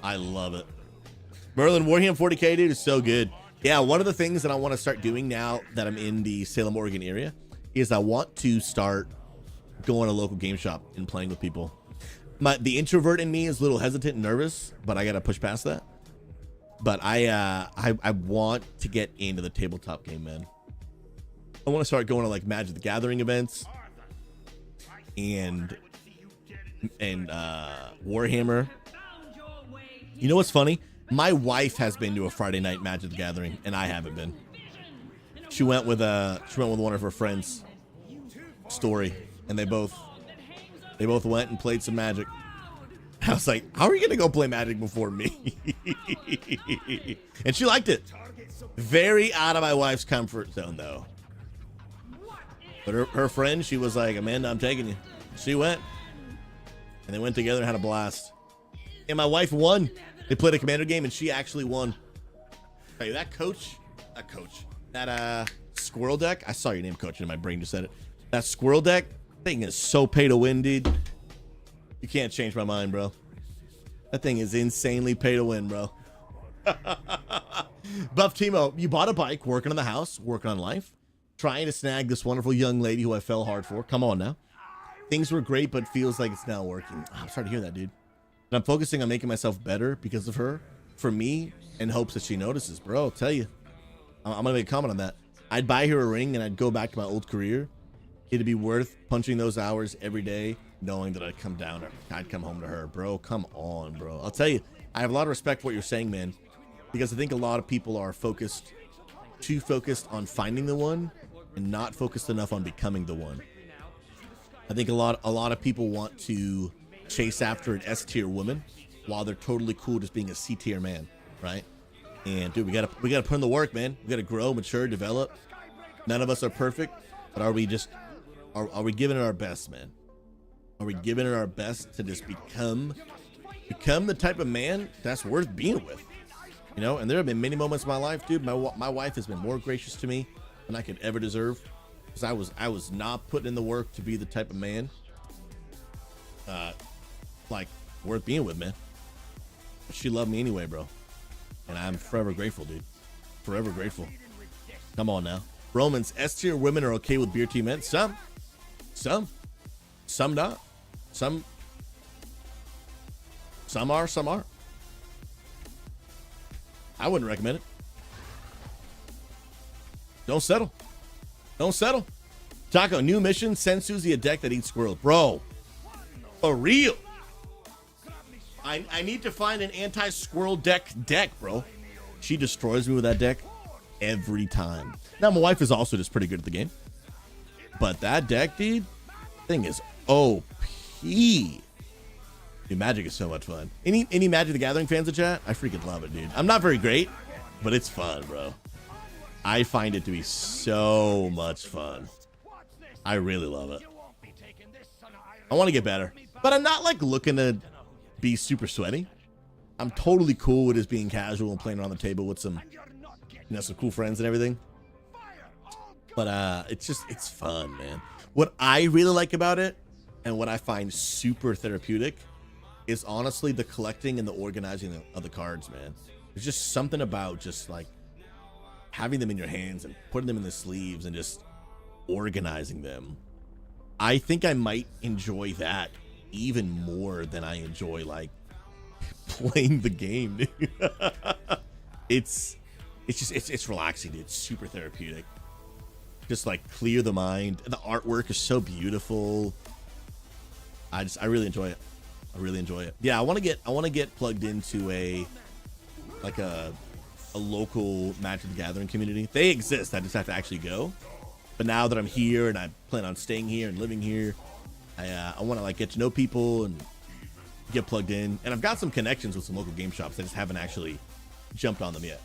I love it. Merlin, Warhammer 40K, dude, is so good. Yeah, one of the things that I want to start doing now that I'm in the Salem, Oregon area is I want to start going to a local game shop and playing with people. The introvert in me is a little hesitant and nervous, but I got to push past that. But I want to get into the tabletop game, man. I want to start going to like Magic the Gathering events and Warhammer. You know what's funny? My wife has been to a Friday night Magic the Gathering, and I haven't been. She went with one of her friends, Story, and they both went and played some Magic. I was like, how are you gonna go play Magic before me? And she liked it. Very out of my wife's comfort zone, though. But her friend, she was like, Amanda, I'm taking you. She went. And they went together and had a blast. And my wife won. They played a commander game and she actually won. Hey, that squirrel deck. I saw your name, Coach, and my brain just said it. That squirrel deck thing is so pay to win, dude. You can't change my mind, bro. That thing is insanely pay to win, bro. Buff Timo, you bought a bike, working on the house, working on life, trying to snag this wonderful young lady who I fell hard for. Come on now. Things were great, but feels like it's now working. Oh, I'm sorry to hear that, dude. And I'm focusing on making myself better because of her, for me, in hopes that she notices. Bro, I'll tell you. I'm going to make a comment on that. I'd buy her a ring and I'd go back to my old career. It'd be worth punching those hours every day, knowing that I'd come home to her. Bro, come on, bro. I'll tell you, I have a lot of respect for what you're saying, man, because I think a lot of people are too focused on finding the one and not focused enough on becoming the one. I think a lot of people want to chase after an S-tier woman while they're totally cool just being a C-tier man, right? And dude, we gotta put in the work, man. We gotta grow, mature, develop. None of us are perfect, but are we giving it our best, man? Are we giving it our best to just become the type of man that's worth being with? You know, and there have been many moments in my life, dude. My wife has been more gracious to me than I could ever deserve, because I was not putting in the work to be the type of man like worth being with, man. But she loved me anyway, bro, and I'm forever grateful, dude. Forever grateful. Come on now. Romans, S tier women are okay with beer tea men. Some not. Some are. I wouldn't recommend it. Don't settle. Taco, new mission, send SouZy a deck that eats squirrels. Bro, for real. I need to find an anti-squirrel deck, bro. She destroys me with that deck every time. Now, my wife is also just pretty good at the game. But that deck, dude, thing is OP. Dude, Magic is so much fun. Any Magic the Gathering fans in chat? I freaking love it, dude. I'm not very great, but it's fun, bro. I find it to be so much fun. I really love it. I want to get better, but I'm not like looking to be super sweaty. I'm totally cool with just being casual and playing around the table with some, you know, some cool friends and everything. But it's fun, man. What I really like about it, and what I find super therapeutic, is honestly the collecting and the organizing of the cards, man. There's just something about just like having them in your hands and putting them in the sleeves and just organizing them. I think I might enjoy that even more than I enjoy like playing the game, dude. It's relaxing, dude. It's super therapeutic. Just like clear the mind. The artwork is so beautiful. I really enjoy it. I really enjoy it. Yeah, I want to get plugged into a local Magic the Gathering community. They exist. I just have to actually go. But now that I'm here and I plan on staying here and living here, I want to like get to know people and get plugged in. And I've got some connections with some local game shops. I just haven't actually jumped on them yet.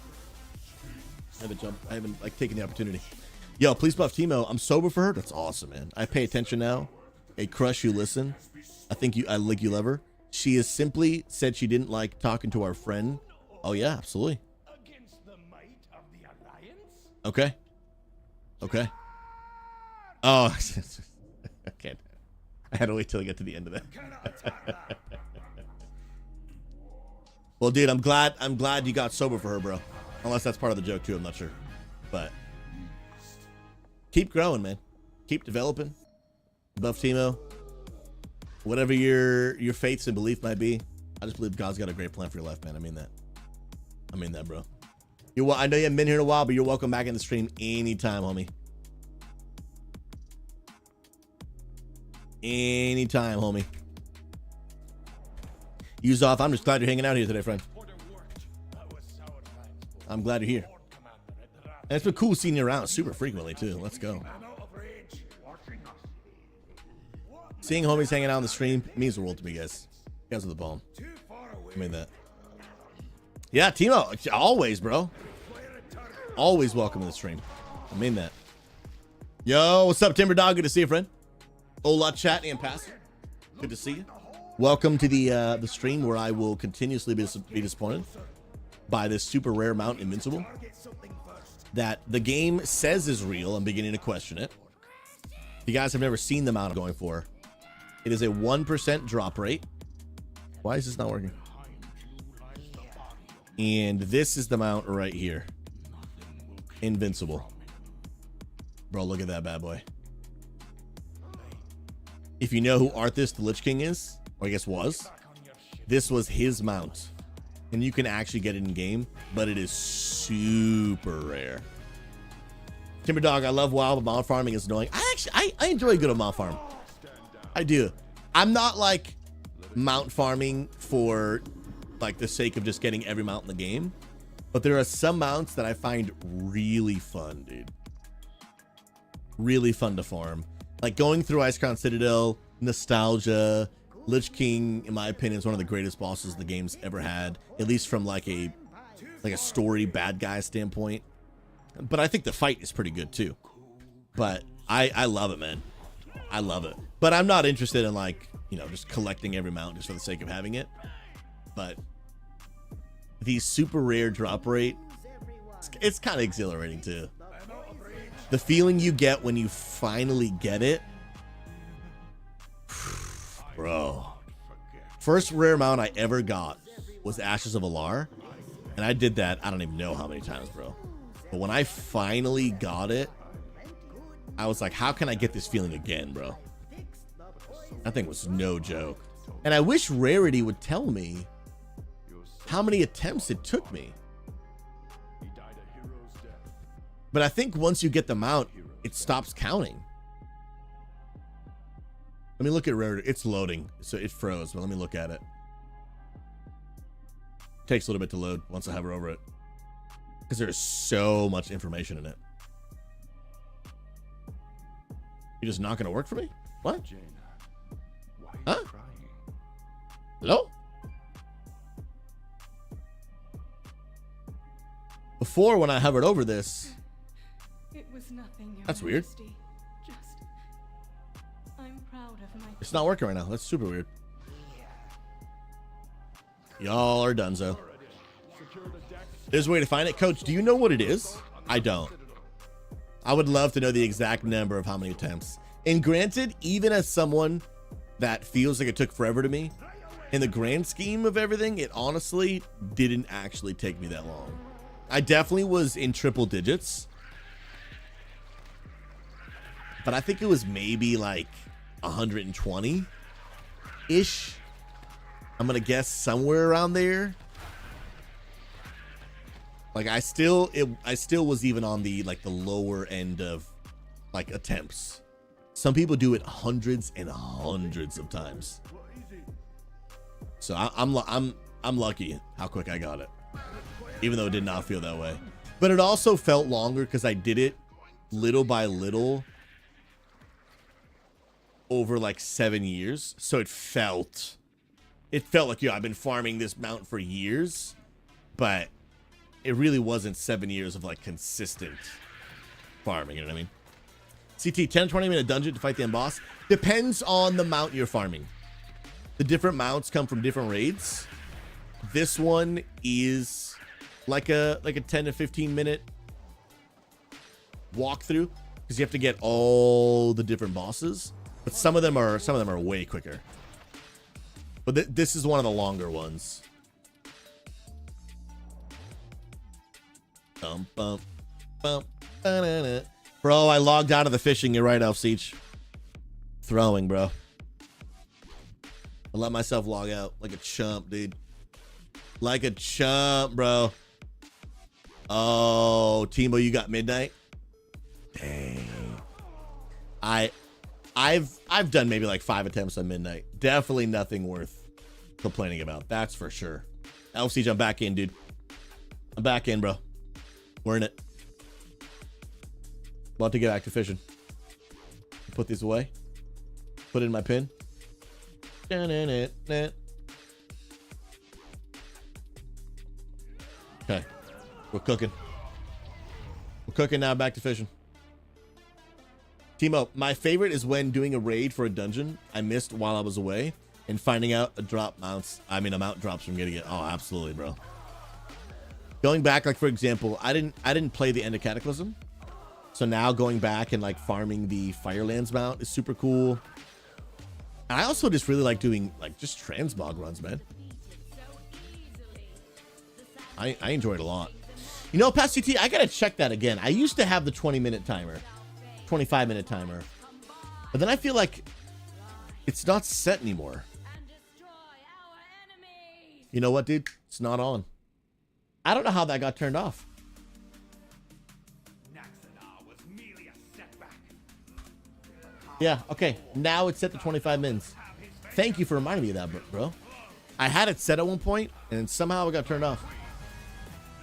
I haven't like taken the opportunity. Yo, please buff Timo. I'm sober for her. That's awesome, man. I pay attention now. Hey, Crush, you listen. I like you love her. She has simply said she didn't like talking to our friend. Oh yeah, absolutely. Okay. Oh, okay. I had to wait till I get to the end of that. Well, dude, I'm glad you got sober for her, bro. Unless that's part of the joke too, I'm not sure. But keep growing, man. Keep developing. Buff Timo. Whatever your faiths and belief might be, I just believe God's got a great plan for your life, man. I mean that, bro. I know you haven't been here in a while, but you're welcome back in the stream anytime, homie. Anytime, homie. Use off. I'm just glad you're hanging out here today, friend. I'm glad you're here. And it's been cool seeing you around super frequently too. Let's go. Seeing homies hanging out on the stream means the world to me, guys. You guys are the bomb. I mean that. Yeah, Timo, always, bro. Always welcome to the stream. I mean that. Yo, what's up, Timber Dog? Good to see you, friend. Hola, chat and pass. Good to see you. Welcome to the stream where I will continuously be disappointed by this super rare mount, Invincible, that the game says is real. I'm beginning to question it. If you guys have never seen the mount I'm going for, it is a 1% drop rate. Why is this not working? And this is the mount right here. Invincible. Bro, look at that bad boy. If you know who Arthas the Lich King is, or I guess was, this was his mount. And you can actually get it in game, but it is super rare. Timber Dog, I love WoW, but mount farming is annoying. I enjoy a good mount farm. I do. I'm not like mount farming for like the sake of just getting every mount in the game, but there are some mounts that I find really fun, dude. Really fun to farm. Like going through Icecrown Citadel, Nostalgia, Lich King, in my opinion, is one of the greatest bosses the game's ever had, at least from like a story bad guy standpoint. But I think the fight is pretty good too. But I love it, man. I love it. But I'm not interested in like, you know, just collecting every mount just for the sake of having it. But these super rare drop rate, it's kind of exhilarating too. The feeling you get when you finally get it. Bro. First rare mount I ever got was Ashes of Alar. And I did that, I don't even know how many times, bro. But when I finally got it, I was like, how can I get this feeling again, bro? That thing was no joke. And I wish Rarity would tell me how many attempts it took me. But I think once you get the mount, it stops counting. Let me look at Rarity. It's loading, so it froze, but let me look at it. Takes a little bit to load once I hover over it, because there's so much information in it. You're just not going to work for me? What? Huh? Hello? Before, when I hovered over this, it was nothing, Your that's weird. Majesty. Just, I'm proud of my. It's not working right now. That's super weird. Y'all are donezo. There's a way to find it. Coach, do you know what it is? I don't. I would love to know the exact number of how many attempts. And granted, even as someone that feels like it took forever to me, in the grand scheme of everything, it honestly didn't actually take me that long. I definitely was in triple digits, but I think it was maybe like 120-ish. I'm gonna guess somewhere around there. Like I still was even on the like the lower end of like attempts. Some people do it hundreds and hundreds of times. So I'm lucky how quick I got it, even though it did not feel that way. But it also felt longer because I did it little by little over like 7 years. So it felt like, yeah, I've been farming this mount for years, but it really wasn't 7 years of like consistent farming. You know what I mean? CT, 10-20 minute dungeon to fight the end boss. Depends on the mount you're farming. The different mounts come from different raids. This one is like a 10 to 15 minute walkthrough because you have to get all the different bosses. But some of them are way quicker. But this is one of the longer ones. Bum, bum, bum, ba-da-da. Bro, I logged out of the fishing. You're right, Elf Siege. Throwing, bro. I let myself log out like a chump, dude. Like a chump, bro. Oh, Timo, you got midnight? Dang. I've done maybe like 5 attempts on midnight. Definitely nothing worth complaining about. That's for sure. Elf Siege, I'm back in, dude. I'm back in, bro. We're in it. About to get back to fishing. Put these away. Put it in my pin. Okay. We're cooking. We're cooking now. Back to fishing. Timo, my favorite is when doing a raid for a dungeon I missed while I was away and finding out a mount drops from getting it. Oh, absolutely, bro. Going back, like for example, I didn't play the End of Cataclysm. So now going back and like farming the Firelands mount is super cool. And I also just really like doing like just transmog runs, man. I enjoy it a lot. You know, Past CT, I gotta check that again. I used to have the 20-minute timer, 25-minute timer, but then I feel like it's not set anymore. You know what, dude? It's not on. I don't know how that got turned off. Yeah, okay. Now it's set to 25 mins. Thank you for reminding me of that, bro. I had it set at one point, and somehow it got turned off.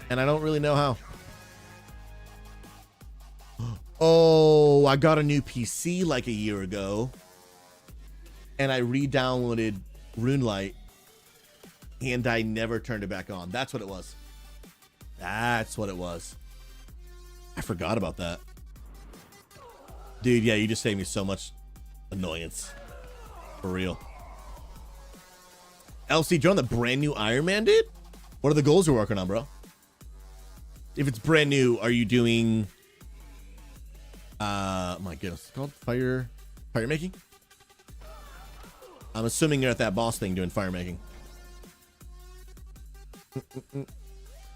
And I don't really know how. Oh, I got a new PC like a year ago. And I re-downloaded RuneLight. And I never turned it back on. That's what it was. That's what it was. I forgot about that. Dude, yeah, you just saved me so much annoyance. For real. LC, join the brand new Iron Man, dude? What are the goals you're working on, bro? If it's brand new, are you doing my goodness, it's called fire making? I'm assuming you're at that boss thing doing fire making.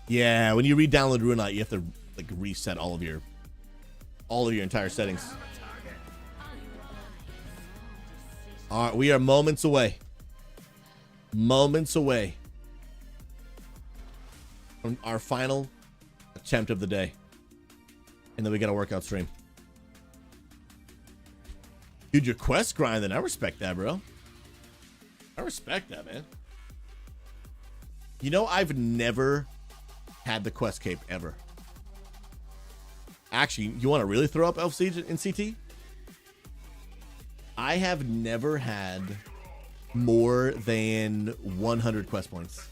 Yeah, when you re-download Runelite, you have to like reset all of your entire settings. All right, we are moments away. Moments away from our final attempt of the day. And then we got a workout stream. Dude, your quest grinding. I respect that, bro. I respect that, man. You know, I've never had the quest cape ever. Actually, you want to really throw up Elf Siege in CT? I have never had more than 100 quest points.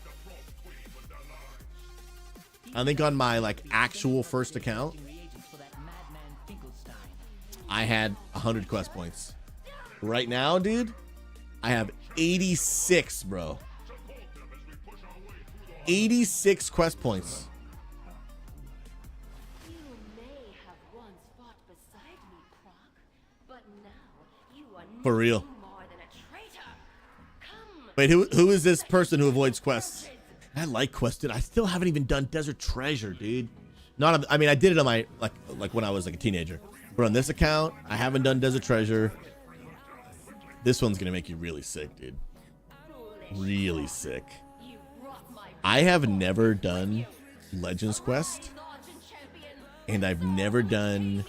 I think on my like actual first account, I had 100 quest points. Right now, dude, I have 86, bro. 86 quest points. You may have once fought beside me, Croc, but now you are For real. nothing more than a traitor. Come. Wait, who is this person who avoids quests? I like quests, dude. I still haven't even done Desert Treasure, dude. I mean, I did it on my like when I was like a teenager. But on this account, I haven't done Desert Treasure. This one's gonna make you really sick, dude. Really sick. You brought my I have never done Legends Quest, and I've never done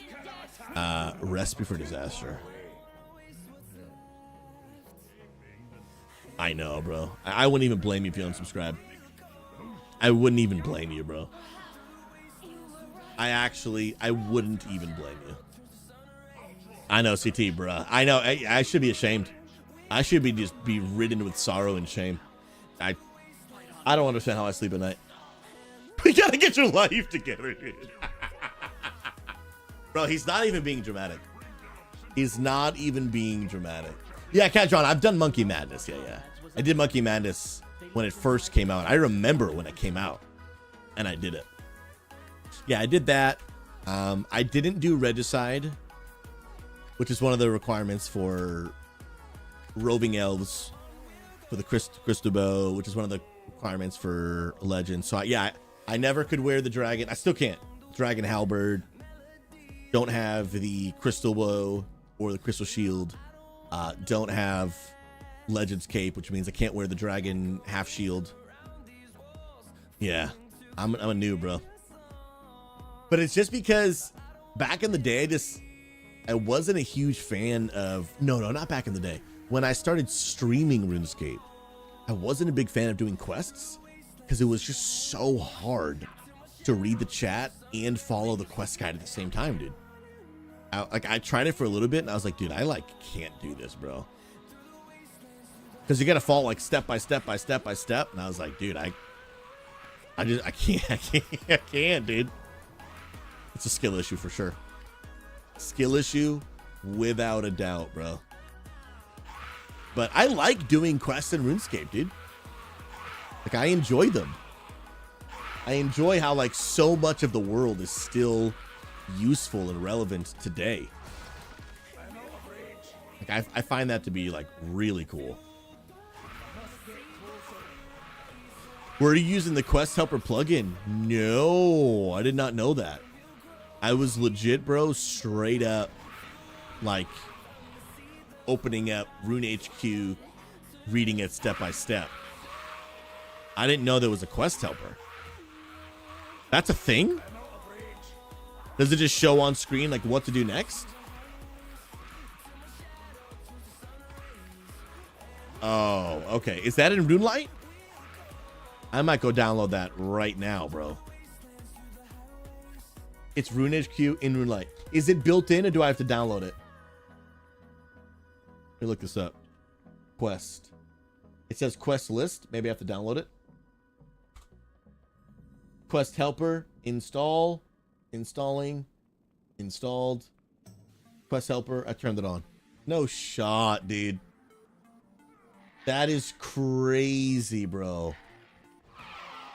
Recipe for Disaster. I know, bro. I wouldn't even blame you if you unsubscribe. I wouldn't even blame you, bro. I wouldn't even blame you. I know, CT, bro. I know. I should be ashamed. I should be ridden with sorrow and shame. I don't understand how I sleep at night. We gotta get your life together, dude. Bro, he's not even being dramatic. He's not even being dramatic. Yeah, Cat John, I've done Monkey Madness. Yeah. I did Monkey Madness when it first came out. I remember when it came out, and I did it. Yeah, I did that. I didn't do Regicide, which is one of the requirements for Roving Elves for the Crystal Bow, which is one of the requirements for Legends. So I never could wear the dragon. I still can't. Dragon Halberd. Don't have the Crystal Bow or the Crystal Shield. Don't have Legends Cape, which means I can't wear the Dragon Half Shield. Yeah, I'm a noob, bro. But it's just because back in the day, I wasn't a huge fan of... No, not back in the day. When I started streaming RuneScape, I wasn't a big fan of doing quests because it was just so hard to read the chat and follow the quest guide at the same time, dude. I tried it for a little bit and I was like, dude, I can't do this, bro. Because you got to follow like step by step by step by step. And I was like, dude, I can't, dude. It's a skill issue for sure. Skill issue without a doubt, bro. But I like doing quests in RuneScape, dude. Like, I enjoy them. I enjoy how like so much of the world is still useful and relevant today. Like, I find that to be like really cool. Were you using the Quest Helper plugin? No, I did not know that. I was legit, bro, straight up like opening up Rune HQ, reading it step by step. I didn't know there was a Quest Helper. That's a thing? Does it just show on screen like what to do next? Oh, okay. Is that in RuneLite? I might go download that right now, bro. It's Rune HQ in RuneLite. Is it built in or do I have to download it? Let me look this up. Quest. It says quest list. Maybe I have to download it. Quest helper. Install. Installing. Installed. Quest helper. I turned it on. No shot, dude. That is crazy, bro.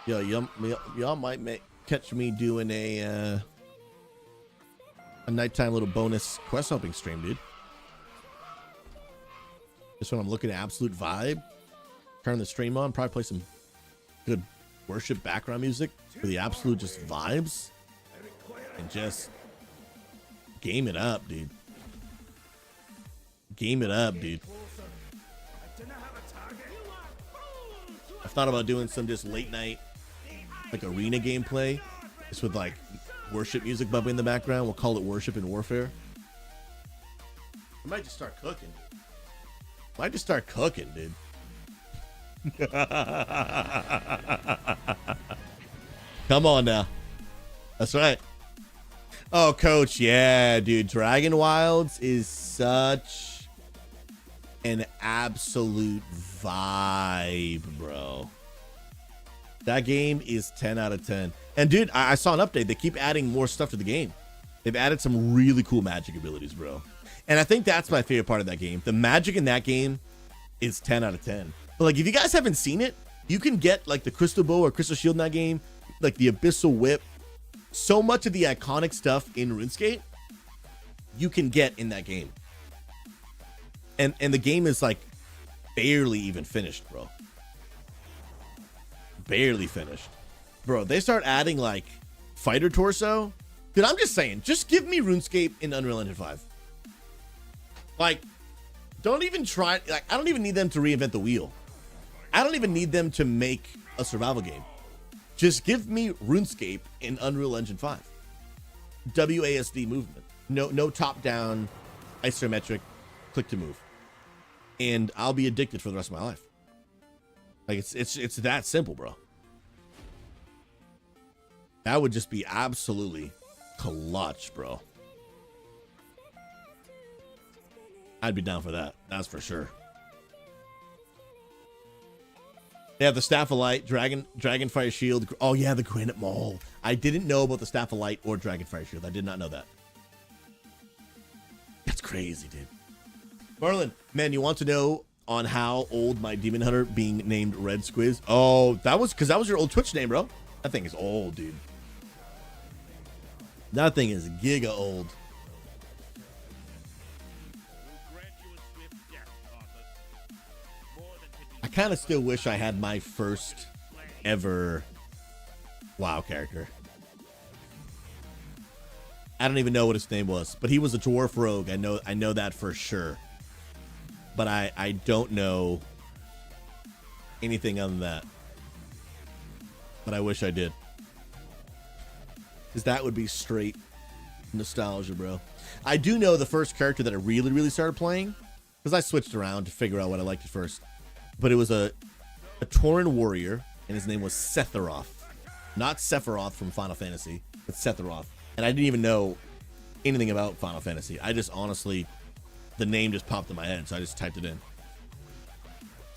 Yo, y'all might catch me doing a nighttime little bonus quest helping stream, dude. Just when I'm looking at absolute vibe, turn the stream on, probably play some good worship background music for the absolute just vibes, and just game it up, dude. Game it up, dude. I've thought about doing some just late night, like arena gameplay, just with like worship music bubbling in the background. We'll call it Worship and Warfare. I might just start cooking. Dude. Come on now. That's right. Oh, coach. Yeah, dude. Dragon Wilds is such an absolute vibe, bro. That game is 10 out of 10. And dude, I saw an update. They keep adding more stuff to the game. They've added some really cool magic abilities, bro. And I think that's my favorite part of that game. The magic in that game is 10 out of 10. But like, if you guys haven't seen it, you can get like the Crystal Bow or Crystal Shield in that game, like the Abyssal Whip. So much of the iconic stuff in RuneScape, you can get in that game. And the game is like barely even finished, bro. Barely finished. Bro, they start adding like Fighter Torso. Dude, I'm just saying, just give me RuneScape in Unreal Engine 5. Like, don't even try. Like, I don't even need them to reinvent the wheel. I don't even need them to make a survival game. Just give me RuneScape in Unreal Engine 5. WASD movement. No top-down, isometric, click to move. And I'll be addicted for the rest of my life. Like, it's that simple, bro. That would just be absolutely clutch, bro. I'd be down for that. That's for sure. They have the Staff of Light, Dragonfire Shield. Oh, yeah, the Granite Maul. I didn't know about the Staff of Light or Dragonfire Shield. I did not know that. That's crazy, dude. Merlin, man, you want to know on how old my Demon Hunter being named Red Squiz? Oh, that was because that was your old Twitch name, bro. That thing is old, dude. That thing is giga old. I kind of still wish I had my first ever WoW character. I don't even know what his name was, but he was a dwarf rogue. I know that for sure. But I don't know anything other than that. But I wish I did. Because that would be straight nostalgia, bro. I do know the first character that I really, really started playing, because I switched around to figure out what I liked at first. But it was a Tauren warrior, and his name was Setharoth. Not Sephiroth from Final Fantasy, but Setharoth. And I didn't even know anything about Final Fantasy. I just honestly, the name just popped in my head, so I just typed it in.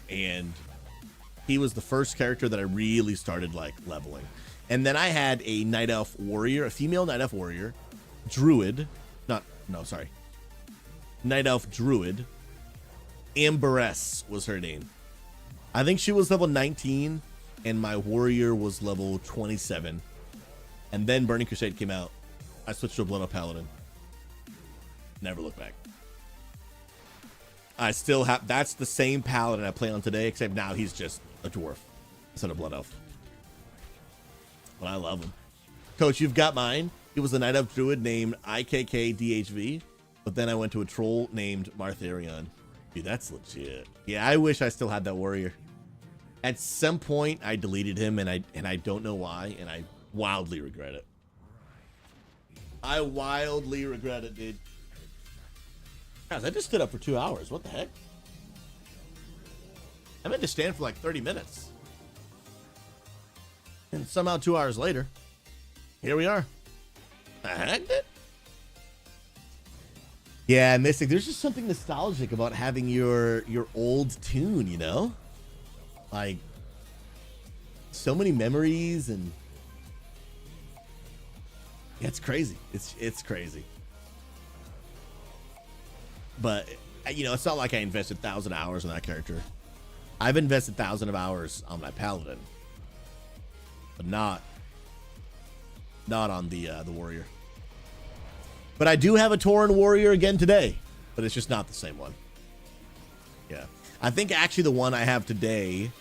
And he was the first character that I really started like leveling. And then I had a Night Elf warrior, a female Night Elf warrior, druid, Night Elf druid. Amberess was her name. I think she was level 19, and my warrior was level 27. And then Burning Crusade came out. I switched to a Blood Elf Paladin. Never looked back. I still have, that's the same Paladin I play on today, except now he's just a dwarf instead of Blood Elf. But I love him. Coach, you've got mine. He was a Night Elf druid named IKKDHV, but then I went to a troll named Martharion. Dude, that's legit. Yeah, I wish I still had that warrior. At some point, I deleted him, and I don't know why, and I wildly regret it. I wildly regret it, dude. Guys, I just stood up for 2 hours. What the heck? I meant to stand for like 30 minutes. And somehow 2 hours later, here we are. I hacked it. Yeah, Mystic, there's just something nostalgic about having your old tune, you know? Like, so many memories, and yeah, it's crazy. It's crazy. But, you know, it's not like I invested 1,000 hours on that character. I've invested 1,000 of hours on my Paladin. but not on the warrior. But I do have a Tauren warrior again today, but it's just not the same one. Yeah, I think actually the one I have today,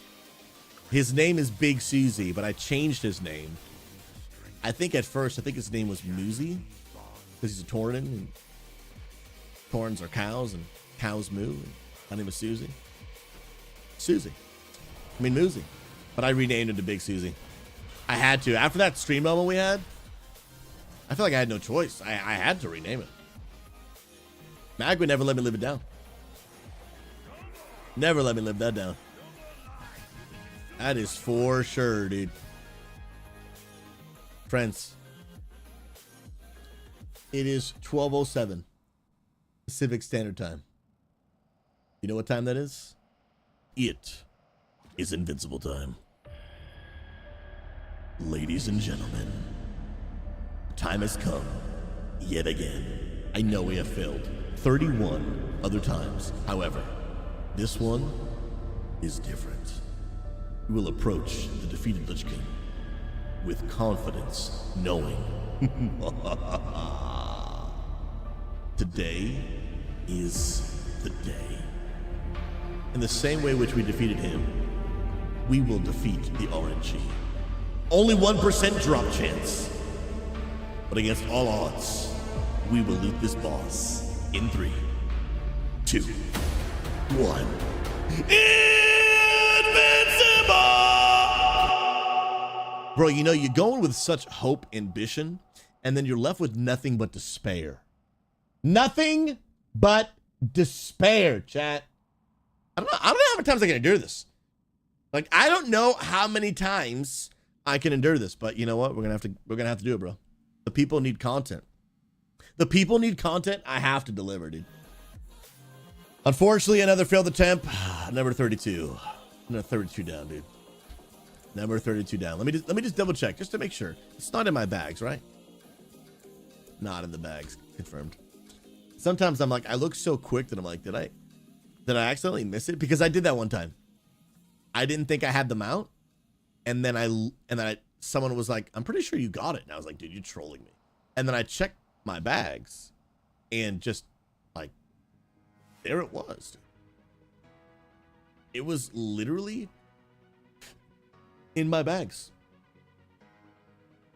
his name is Big SouZy, but I changed his name. I think at first, I think his name was Moozy, because he's a Tauren, and Taurens are cows, and cows moo. And my name is SouZy. Moozy. But I renamed him to Big SouZy. I had to. After that stream moment we had, I feel like I had no choice. I had to rename it. Mag would never let me live it down. Never let me live that down. That is for sure, dude. Friends, it is 12:07 Pacific Standard Time. You know what time that is? It is Invincible time. Ladies and gentlemen, time has come yet again. I know we have failed 31 other times. However, this one is different. We will approach the defeated Lich King with confidence, knowing today is the day. In the same way which we defeated him, we will defeat the RNG. Only 1% drop chance. But against all odds, we will loot this boss in 3, 2, 1. Invincible! Bro, you know, you're going with such hope, ambition, and then you're left with nothing but despair. Nothing but despair, chat. I don't know how many times I can endure this. Like, I don't know how many times I can endure this, but you know what? We're gonna have to do it, bro. The people need content. The people need content. I have to deliver, dude. Unfortunately, another failed attempt. Number 32. No, 32 down, dude. Number 32 down. Let me just double check just to make sure. It's not in my bags, right? Not in the bags. Confirmed. Sometimes I'm like, I look so quick that I'm like, did I accidentally miss it? Because I did that one time. I didn't think I had the mount, and then someone was like, I'm pretty sure you got it. And I was like, dude, you're trolling me. And then I checked my bags, and just like, there it was. It was literally in my bags.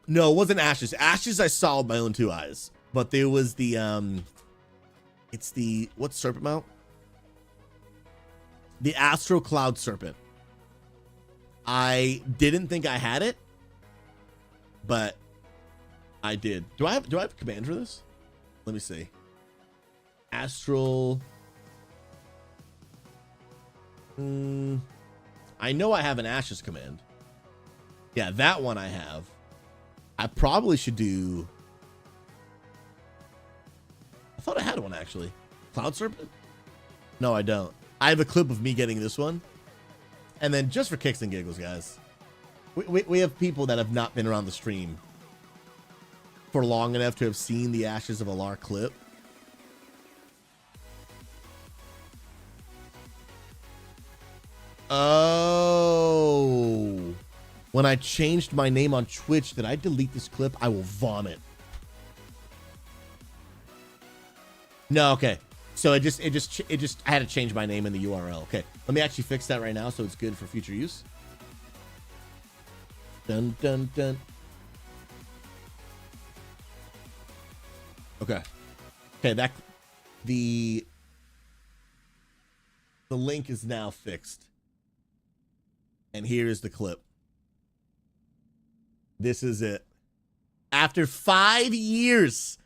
No, it wasn't Ashes. Ashes I saw with my own 2 eyes. But there was the, it's the, what's Serpent Mount? The Astro Cloud Serpent. I didn't think I had it, but I did. Do I have a command for this? Let me see. Astral. I know I have an Ashes command. Yeah, that one I have. I probably should do. I thought I had one actually. Cloud Serpent? No, I don't. I have a clip of me getting this one. And then just for kicks and giggles, guys, we have people that have not been around the stream for long enough to have seen the Ashes of Alar clip. Oh, when I changed my name on Twitch, did I delete this clip? I will vomit. No, okay. So it just I had to change my name in the URL. Okay, let me actually fix that right now so it's good for future use. Dun dun dun. Okay. Okay, that the link is now fixed. And here is the clip. This is it. After 5 years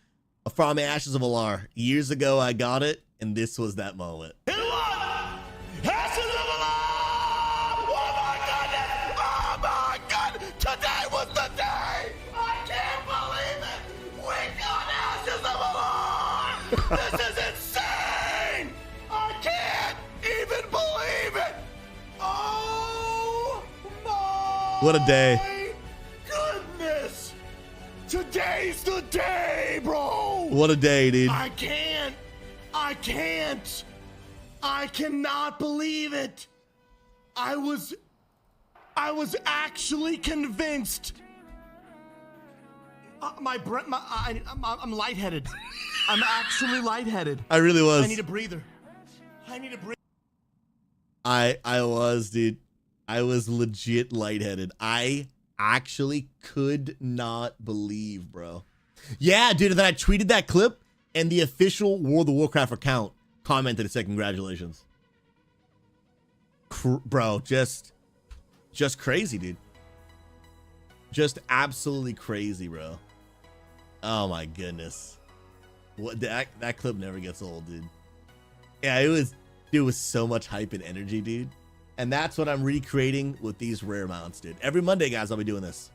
from the Ashes of Alar. Years ago, I got it, and this was that moment. Ashes of Alar! Oh my goodness! Oh my god! Today was the day! I can't believe it! We got Ashes of Alar! This is insane! I can't even believe it! Oh my What a day. goodness! Today's the day, bro! What a day, dude. I cannot believe it. I I was actually convinced. I'm lightheaded. I'm actually lightheaded. I really was. I need a breather. I was, dude. I was legit lightheaded. I actually could not believe, bro. Yeah, dude, and then I tweeted that clip, and the official World of Warcraft account commented and said, congratulations. Bro, just crazy, dude. Just absolutely crazy, bro. Oh my goodness. What that clip never gets old, dude. Yeah, it was so much hype and energy, dude. And that's what I'm recreating with these rare mounts, dude. Every Monday, guys, I'll be doing this.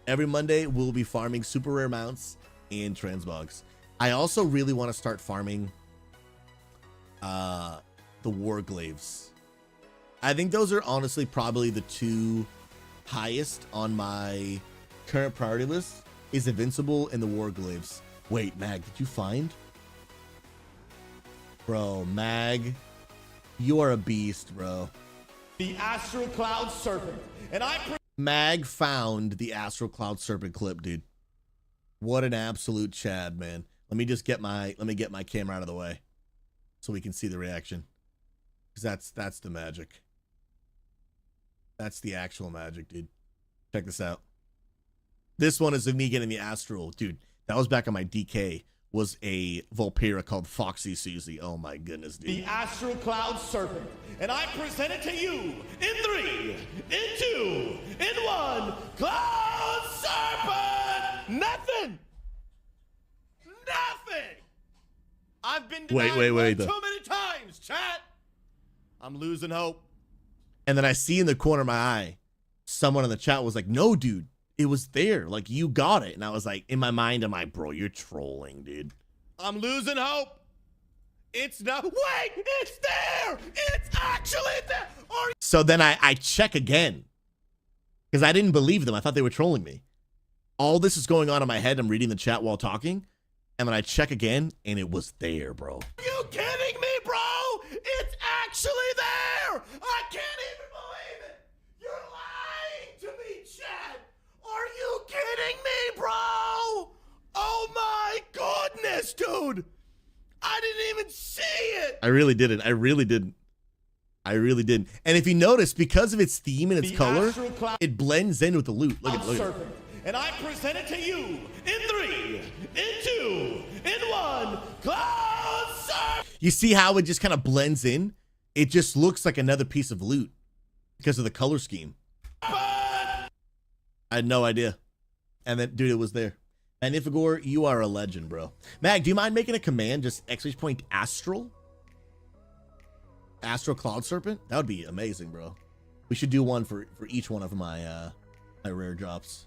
Every Monday, we'll be farming super rare mounts and transmogs. I also really want to start farming the Warglaives. I think those are honestly probably the two highest on my current priority list, is Invincible and the Warglaives. Wait, Mag, did you find? Bro, Mag, you are a beast, bro. The Astral Cloud Serpent. And Mag found the Astral Cloud Serpent clip, dude. What an absolute Chad, man. Let me get my camera out of the way so we can see the reaction. Because that's the magic. That's the actual magic, dude. Check this out. This one is of me getting the Astral. Dude, that was back on my DK. Was a Vulpera called Foxy SouZy. Oh my goodness, dude. The Astral Cloud Serpent. And I present it to you in 3, in 2, in 1. Cloud Serpent! Nothing! I've been denied wait. too many times, chat. I'm losing hope. And then I see in the corner of my eye, someone in the chat was like, no, dude, it was there. Like, you got it. And I was like, in my mind, I'm like, bro, you're trolling, dude. I'm losing hope. It's not. Wait, it's there. It's actually there. So then I check again because I didn't believe them. I thought they were trolling me. All this is going on in my head. I'm reading the chat while talking. And then I check again and it was there, bro. Are you kidding me, bro? It's actually there. I can't even believe it. You're lying to me, Chad. Are you kidding me, bro? Oh my goodness, dude. I didn't even see it. I really didn't. And if you notice, because of its theme and its color, it blends in with the loot. Look at it. And I present it to you in 3, in 2, in 1. Cloud Serpent. You see how it just kind of blends in? It just looks like another piece of loot because of the color scheme. I had no idea. And then, dude, it was there. And Ifigor, you are a legend, bro. Mag, do you mind making a command? Just ! Astral? Astral Cloud Serpent? That would be amazing, bro. We should do one for each one of my my rare drops.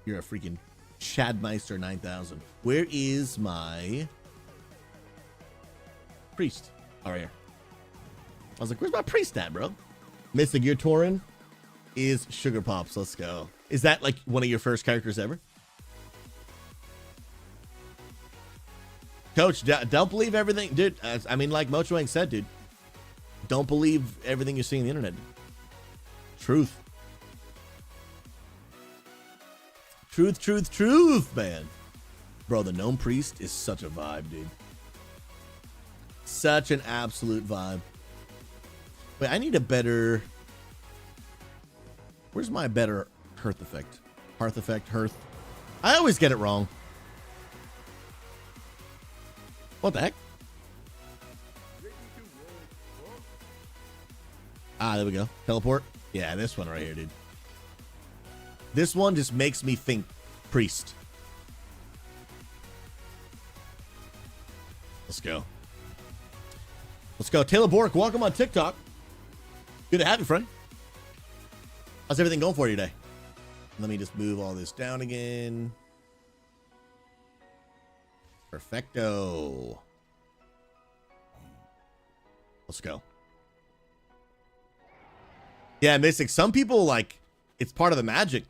You're a freaking Chadmeister 9000. Where is my priest? Oh, right here. I was like, where's my priest at, bro? Mystic Gear Tauren is Sugar Pops. Let's go. Is that like one of your first characters ever? Coach, don't believe everything. Dude, I mean, like Mocho Wang said, dude. Don't believe everything you see on the internet. Truth. Truth, man. Bro, the Gnome Priest is such a vibe, dude. Such an absolute vibe. Wait, I need a better... Where's my better Hearth effect? Hearth effect, Hearth. I always get it wrong. What the heck? Ah, there we go. Teleport. Yeah, this one right here, dude. This one just makes me think priest. Let's go. Let's go. Taylor Bork, welcome on TikTok. Good to have you, friend. How's everything going for you today? Let me just move all this down again. Perfecto. Let's go. Yeah, Mystic. Some people, like, it's part of the magic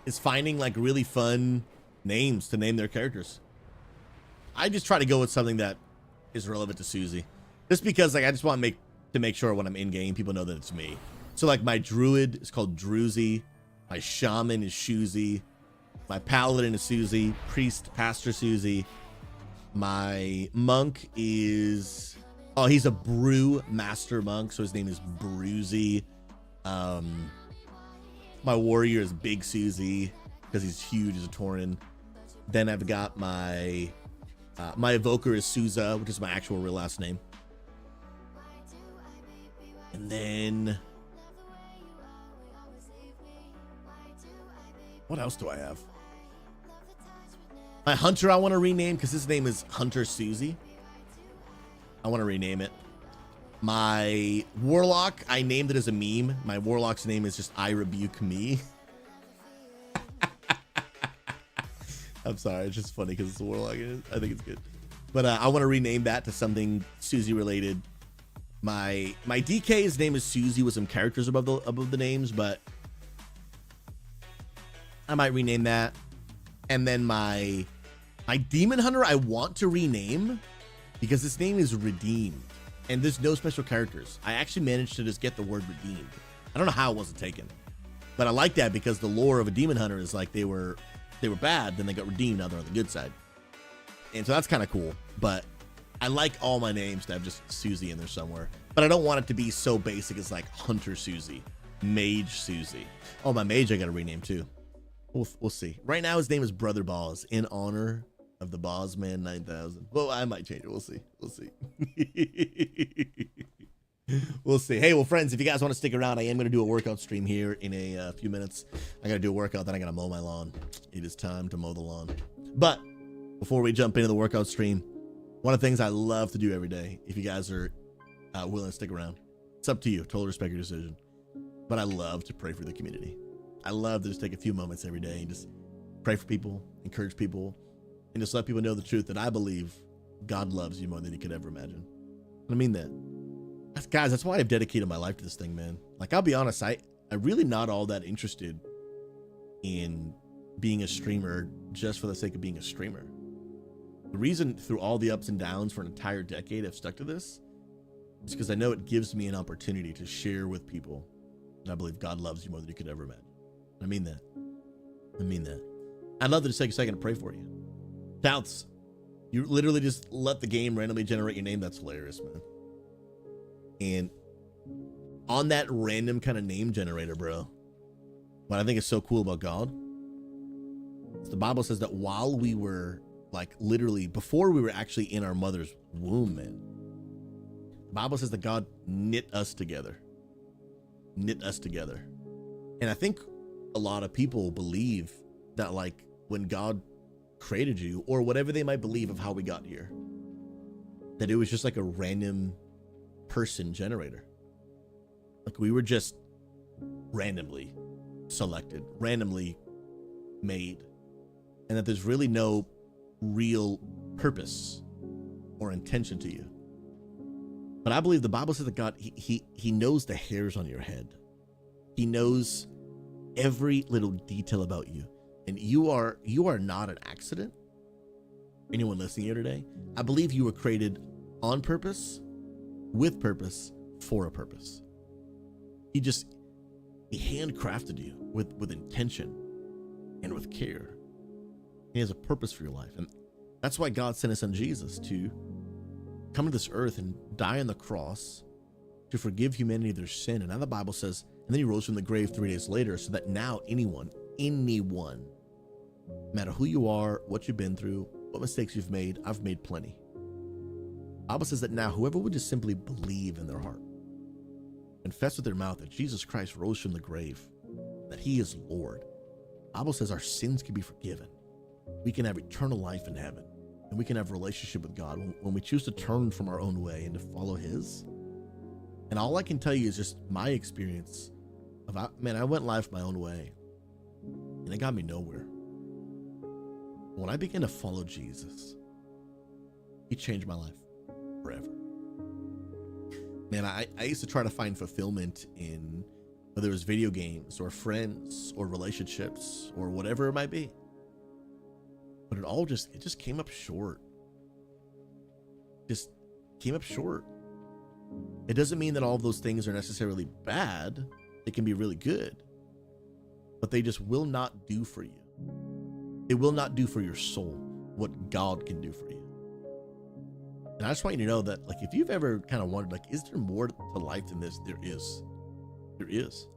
is finding, like, really fun names to name their characters. I just try to go with something that is relevant to SouZy. Just because, like, I just want to make sure when I'm in game, people know that it's me. So like my druid is called Druzy, my shaman is SouZy, my paladin is SouZy, priest, pastor SouZy, my monk is, oh, he's a brew master monk, so his name is Bruzy. My warrior is Big SouZy because he's huge as a Tauren. Then I've got my my evoker is SouZy, which is my actual real last name. And then what else do I have? My hunter I want to rename because his name is Hunter SouZy. I want to rename it. My warlock, I named it as a meme. My warlock's name is just I Rebuke Me. I'm sorry, it's just funny because it's a warlock. I think it's good. But I want to rename that to something SouZy related. My DK's name is SouZy with some characters above the names, but I might rename that. And then my demon hunter I want to rename because his name is Redeemed and there's no special characters. I actually managed to just get the word redeemed. I don't know how it wasn't taken, but I like that because the lore of a demon hunter is like they were bad, then they got redeemed, now they're on the good side. And so that's kind of cool. But I like all my names to have just SouZy in there somewhere. But I don't want it to be so basic as like Hunter SouZy, Mage SouZy. Oh, my mage I got to rename too. We'll see. Right now his name is Brother Boz in honor of the Bozman 9000. Well, I might change it. We'll see. We'll see. We'll see. Hey, well, friends, if you guys want to stick around, I am going to do a workout stream here in a few minutes. I got to do a workout, then I got to mow my lawn. It is time to mow the lawn. But before we jump into the workout stream, one of the things I love to do every day, if you guys are willing to stick around, it's up to you. Totally respect your decision. But I love to pray for the community. I love to just take a few moments every day and just pray for people, encourage people, and just let people know the truth that I believe God loves you more than you could ever imagine. I mean that. Guys, that's why I've dedicated my life to this thing, man. Like, I'll be honest, I'm really not all that interested in being a streamer just for the sake of being a streamer. The reason through all the ups and downs for an entire decade I've stuck to this is because I know it gives me an opportunity to share with people. And I believe God loves you more than you could ever imagine. I mean that. I mean that. I'd love to just take a second to pray for you. Shouts. You literally just let the game randomly generate your name. That's hilarious, man. And on that random kind of name generator, bro, what I think is so cool about God is the Bible says that while we were like literally before we were actually in our mother's womb, man, the Bible says that God knit us together. And I think a lot of people believe that like when God created you or whatever they might believe of how we got here, that it was just like a random person generator. Like we were just randomly selected, randomly made, and that there's really no real purpose or intention to you. But I believe the Bible says that God, he knows the hairs on your head. He knows every little detail about you. And you are not an accident. Anyone listening here today, I believe you were created on purpose, with purpose, for a purpose. He handcrafted you with intention and with care. He has a purpose for your life. And that's why God sent his son Jesus to come to this earth and die on the cross to forgive humanity their sin. And now the Bible says, and then he rose from the grave 3 days later, so that now anyone, no matter who you are, what you've been through, what mistakes you've made, I've made plenty. The Bible says that now whoever would just simply believe in their heart, confess with their mouth that Jesus Christ rose from the grave, that he is Lord. The Bible says our sins can be forgiven. We can have eternal life in heaven, and we can have a relationship with God when we choose to turn from our own way and to follow his. And all I can tell you is just my experience of, man, I went life my own way and it got me nowhere. When I began to follow Jesus, he changed my life forever. Man, I used to try to find fulfillment in whether it was video games or friends or relationships or whatever it might be. But it just came up short. Just came up short. It doesn't mean that all of those things are necessarily bad. They can be really good, but they just will not do for you. It will not do for your soul what God can do for you. And I just want you to know that, like, if you've ever kind of wondered, like, is there more to life than this? There is. There is.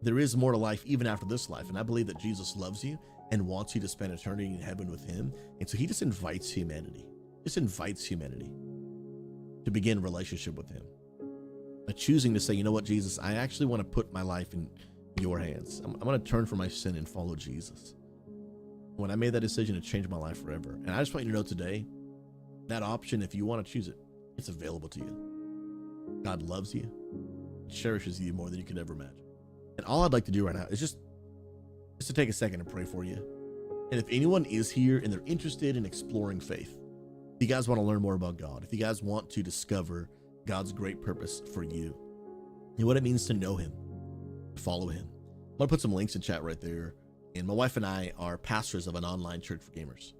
There is more to life even after this life. And I believe that Jesus loves you and wants you to spend eternity in heaven with him. And so he just invites humanity. Just invites humanity to begin a relationship with him. By choosing to say, you know what, Jesus, I actually want to put my life in your hands. I'm going to turn from my sin and follow Jesus. When I made that decision, it changed my life forever. And I just want you to know today, that option, if you want to choose it, it's available to you. God loves you, cherishes you more than you could ever imagine. And all I'd like to do right now is just to take a second and pray for you. And if anyone is here and they're interested in exploring faith, if you guys want to learn more about God, if you guys want to discover God's great purpose for you and what it means to know him, to follow him, I'm going to put some links in chat right there. And my wife and I are pastors of an online church for gamers.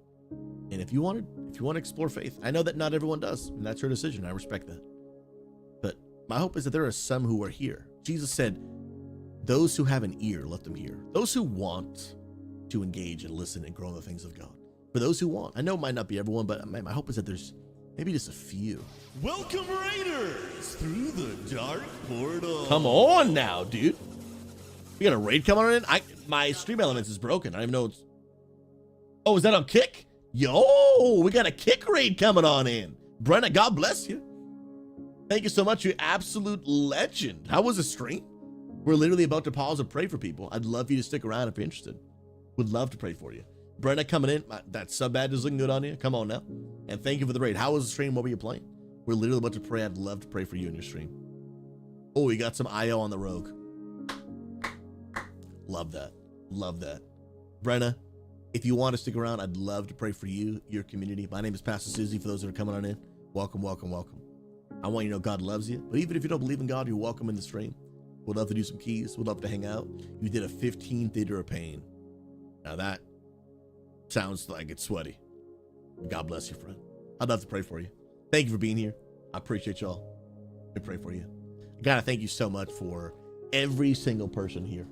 And if you want to explore faith, I know that not everyone does, and that's your decision. I respect that. But my hope is that there are some who are here. Jesus said, those who have an ear, let them hear. Those who want to engage and listen and grow in the things of God. For those who want, I know it might not be everyone, but my hope is that there's maybe just a few. Welcome, Raiders, through the dark portal. Come on now, dude. We got a raid coming on in. My stream elements is broken. I don't even know. Oh, is that on Kick? Yo, we got a Kick raid coming on in. Brenna, God bless you. Thank you so much, you absolute legend. How was the stream? We're literally about to pause and pray for people. I'd love you to stick around if you're interested. Would love to pray for you. Brenna coming in. That sub ad is looking good on you. Come on now. And thank you for the raid. How was the stream? What were you playing? We're literally about to pray. I'd love to pray for you in your stream. Oh, we got some IO on the Rogue. Love that. Love that. Brenna, if you want to stick around, I'd love to pray for you, your community. My name is Pastor SouZy. For those that are coming on in, welcome, welcome, welcome. I want you to know God loves you. But even if you don't believe in God, you're welcome in the stream. We'd love to do some keys. We'd love to hang out. You did a 15 Theater of Pain. Now that sounds like it's sweaty. God bless you, friend. I'd love to pray for you. Thank you for being here. I appreciate y'all. I pray for you. I gotta thank you so much for every single person here.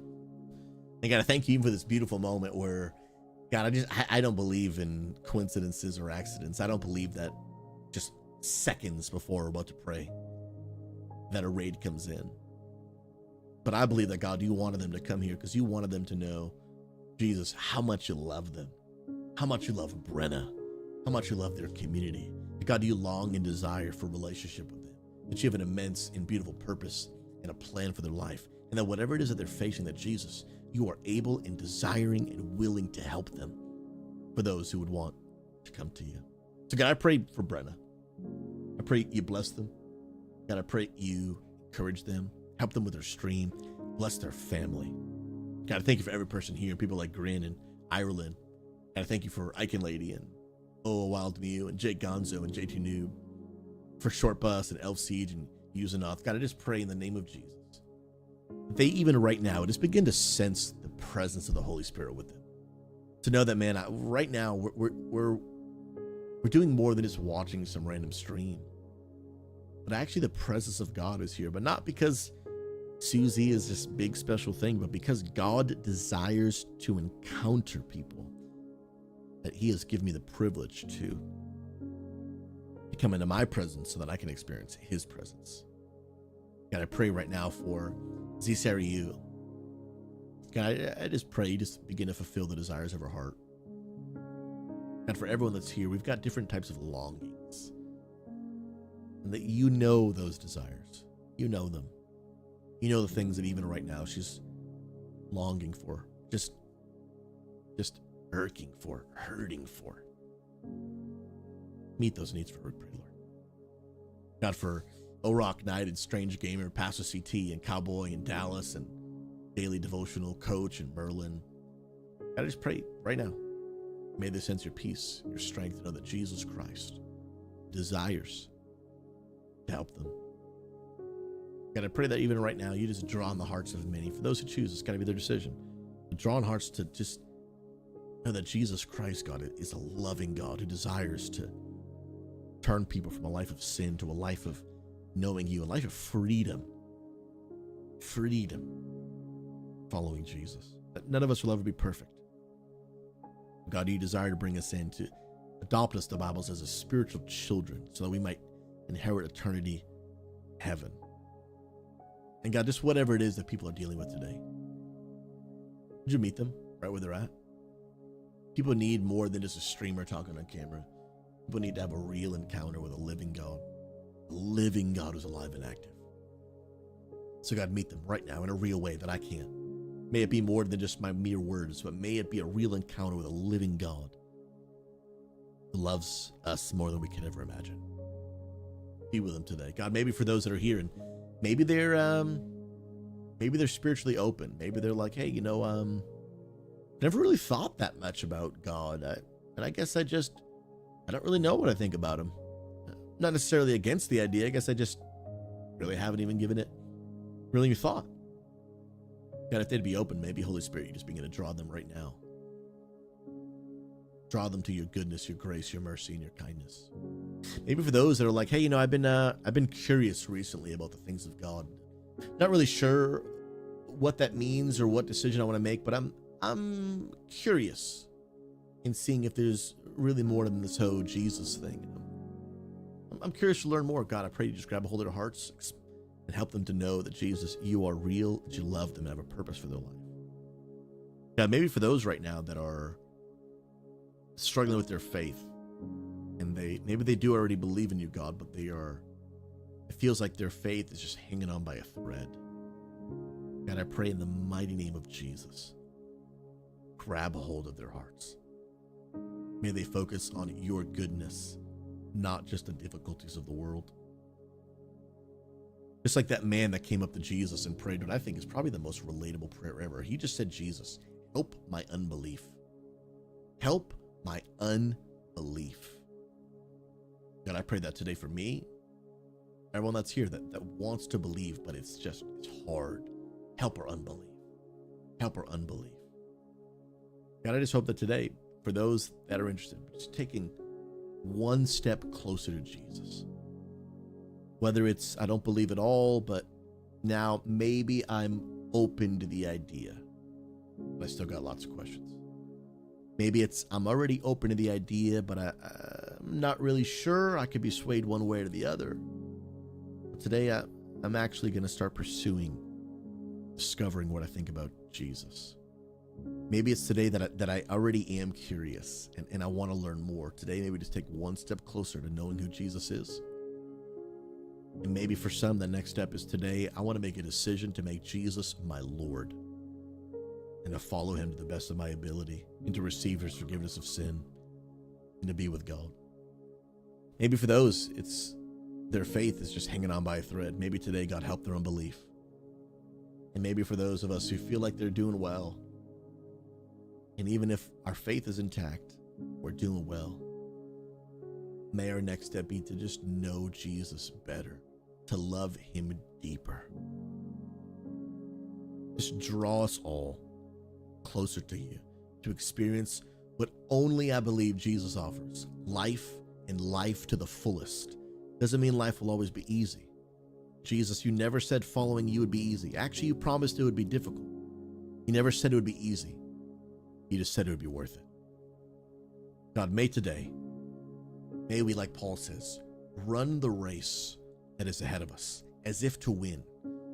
I gotta thank you for this beautiful moment where, God, I don't believe in coincidences or accidents. I don't believe that just seconds before we're about to pray that a raid comes in. But I believe that, God, you wanted them to come here because you wanted them to know, Jesus, how much you love them, how much you love Brenna, how much you love their community. God, you long and desire for a relationship with them, that you have an immense and beautiful purpose and a plan for their life, and that whatever it is that they're facing, that Jesus, you are able and desiring and willing to help them for those who would want to come to you. So God, I pray for Brenna. I pray you bless them. God, I pray you encourage them, help them with their stream, bless their family. God, I thank you for every person here, people like Grin and Ireland. And I thank you for Ike and Lady and Oh Wild Mew and Jake Gonzo and J2 Noob, for Short Bus and Elf Siege and Usanoth. God, I just pray in the name of Jesus, they even right now just begin to sense the presence of the Holy Spirit with them. To know that, man, right now we're doing more than just watching some random stream, but actually the presence of God is here. But not because SouZy is this big special thing, but because God desires to encounter people, that he has given me the privilege to come into my presence so that I can experience his presence. God, I pray right now for Zisariu. God, I just pray you just begin to fulfill the desires of our heart. God, for everyone that's here, we've got different types of longings, and that you know those desires. You know them. You know the things that even right now she's longing for, just irking for, hurting for. Meet those needs for her, pray, Lord. God, for O-Rock Knight and Strange Gamer, Pastor CT and Cowboy and Dallas and Daily Devotional Coach and Merlin. God, I just pray right now, may they sense your peace, your strength, and know that Jesus Christ desires to help them. God, I pray that even right now, you just draw on the hearts of many. For those who choose, it's got to be their decision. Draw on hearts to just know that Jesus Christ, God, is a loving God who desires to turn people from a life of sin to a life of knowing you, a life of freedom. Freedom. following Jesus. That none of us will ever be perfect. God, you desire to bring us in, to adopt us, the Bible says, as spiritual children, so that we might inherit eternity, heaven. And God, just whatever it is that people are dealing with today, would you meet them right where they're at? People need more than just a streamer talking on camera. People need to have a real encounter with a living God who's alive and active. So God, meet them right now in a real way that I can. May it be more than just my mere words, but may it be a real encounter with a living God who loves us more than we could ever imagine. Be with them today. God, maybe for those that are here and maybe they're spiritually open. Maybe they're like, hey, never really thought that much about God. And I guess I don't really know what I think about him. Not necessarily against the idea. I guess I just really haven't even given it really any thought. God, if they'd be open, maybe Holy Spirit, you just begin to draw them right now. Draw them to your goodness, your grace, your mercy, and your kindness. Maybe for those that are like, hey, I've been curious recently about the things of God. Not really sure what that means or what decision I want to make, but I'm curious in seeing if there's really more than this whole Jesus thing. I'm curious to learn more. God, I pray you just grab a hold of their hearts and help them to know that Jesus, you are real, that you love them and have a purpose for their life. God, maybe for those right now that are struggling with their faith, and maybe they do already believe in you, God, but it feels like their faith is just hanging on by a thread. God, I pray in the mighty name of Jesus, grab a hold of their hearts. May they focus on your goodness, not just the difficulties of the world. Just like that man that came up to Jesus and prayed what I think is probably the most relatable prayer ever. He just said, Jesus, help my unbelief. Help my unbelief. God, I pray that today for me, everyone that's here that wants to believe, but it's hard. Help our unbelief. Help our unbelief. God, I just hope that today, for those that are interested, just taking one step closer to Jesus. Whether it's, I don't believe at all, but now maybe I'm open to the idea, but I still got lots of questions. Maybe it's, I'm already open to the idea, but I'm not really sure. I could be swayed one way or the other. But today I'm actually going to start discovering what I think about Jesus. Maybe it's today that I already am curious and I want to learn more. Today, maybe just take one step closer to knowing who Jesus is. And maybe for some, the next step is today, I want to make a decision to make Jesus my Lord and to follow him to the best of my ability and to receive his forgiveness of sin and to be with God. Maybe for those, it's their faith is just hanging on by a thread. Maybe today, God, help their unbelief. And maybe for those of us who feel like they're doing well, and even if our faith is intact, we're doing well. May our next step be to just know Jesus better, to love him deeper. Just draw us all closer to you, to experience what only I believe Jesus offers, life and life to the fullest. Doesn't mean life will always be easy. Jesus, you never said following you would be easy. Actually, you promised it would be difficult. You never said it would be easy. You just said it would be worth it. God, may today, may we, like Paul says, run the race that is ahead of us as if to win,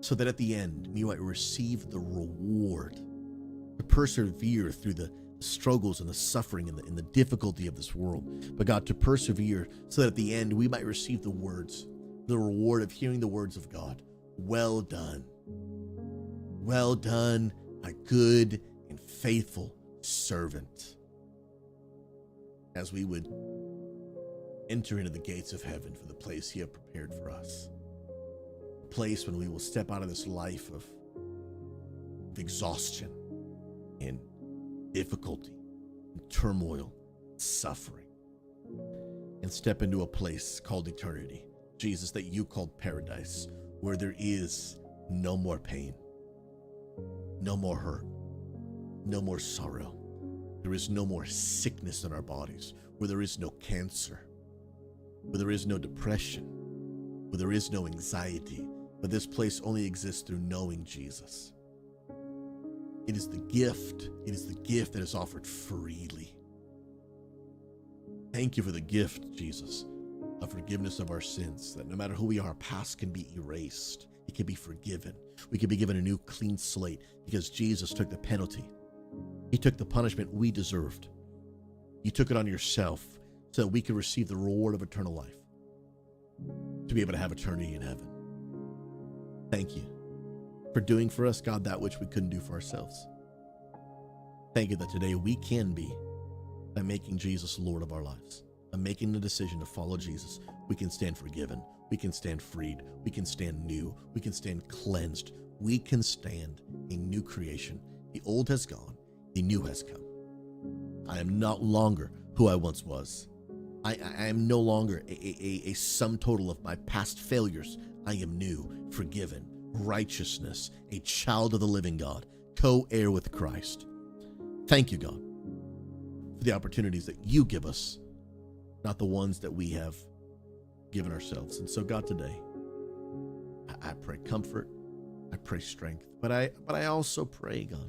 so that at the end we might receive the reward, to persevere through the struggles and the suffering and the difficulty of this world. But God, to persevere so that at the end we might receive the reward of hearing the words of God. Well done. Well done, my good and faithful servant. As we would enter into the gates of heaven for the place you have prepared for us. A place when we will step out of this life of exhaustion and difficulty and turmoil and suffering, and step into a place called eternity, Jesus, that you called paradise, where there is no more pain, no more hurt, no more sorrow. There is no more sickness in our bodies, where there is no cancer, where there is no depression, where there is no anxiety, but this place only exists through knowing Jesus. It is the gift. It is the gift that is offered freely. Thank you for the gift, Jesus, of forgiveness of our sins, that no matter who we are, past can be erased. It can be forgiven. We can be given a new clean slate because Jesus took the penalty. He took the punishment we deserved. You took it on yourself so that we could receive the reward of eternal life, to be able to have eternity in heaven. Thank you for doing for us, God, that which we couldn't do for ourselves. Thank you that today we can be, by making Jesus Lord of our lives, by making the decision to follow Jesus, we can stand forgiven, we can stand freed, we can stand new, we can stand cleansed, we can stand a new creation. The old has gone, the new has come. I am not longer who I once was. I am no longer a sum total of my past failures. I am new, forgiven, righteousness, a child of the living God, co-heir with Christ. Thank you, God, for the opportunities that you give us, not the ones that we have given ourselves. And so, God, today, I pray comfort, I pray strength, but I also pray, God,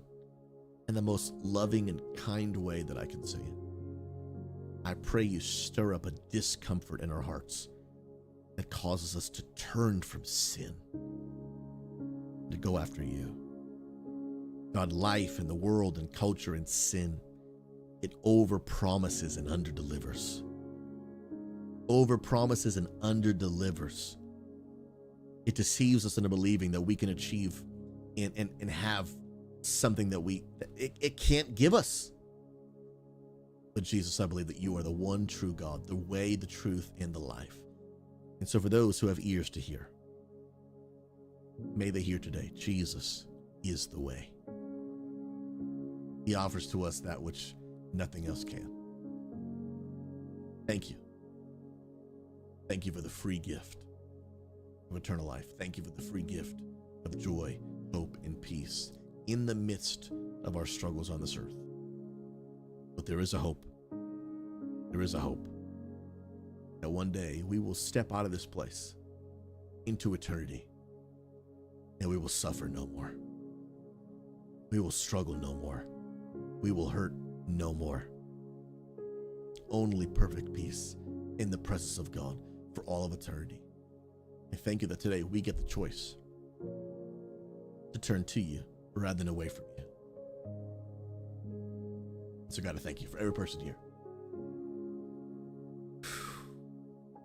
in the most loving and kind way that I can say it. I pray you stir up a discomfort in our hearts that causes us to turn from sin, to go after you. God, life and the world and culture and sin, it overpromises and underdelivers. Overpromises and underdelivers. It deceives us into believing that we can achieve and have something that it can't give us. But Jesus, I believe that you are the one true God, the way, the truth, and the life. And so for those who have ears to hear, may they hear today, Jesus is the way. He offers to us that which nothing else can. Thank you. Thank you for the free gift of eternal life. Thank you for the free gift of joy, hope, and peace in the midst of our struggles on this earth. But there is a hope. There is a hope that one day we will step out of this place into eternity and we will suffer no more. We will struggle no more. We will hurt no more. Only perfect peace in the presence of God for all of eternity. I thank you that today we get the choice to turn to you rather than away from you. So God, I thank you for every person here.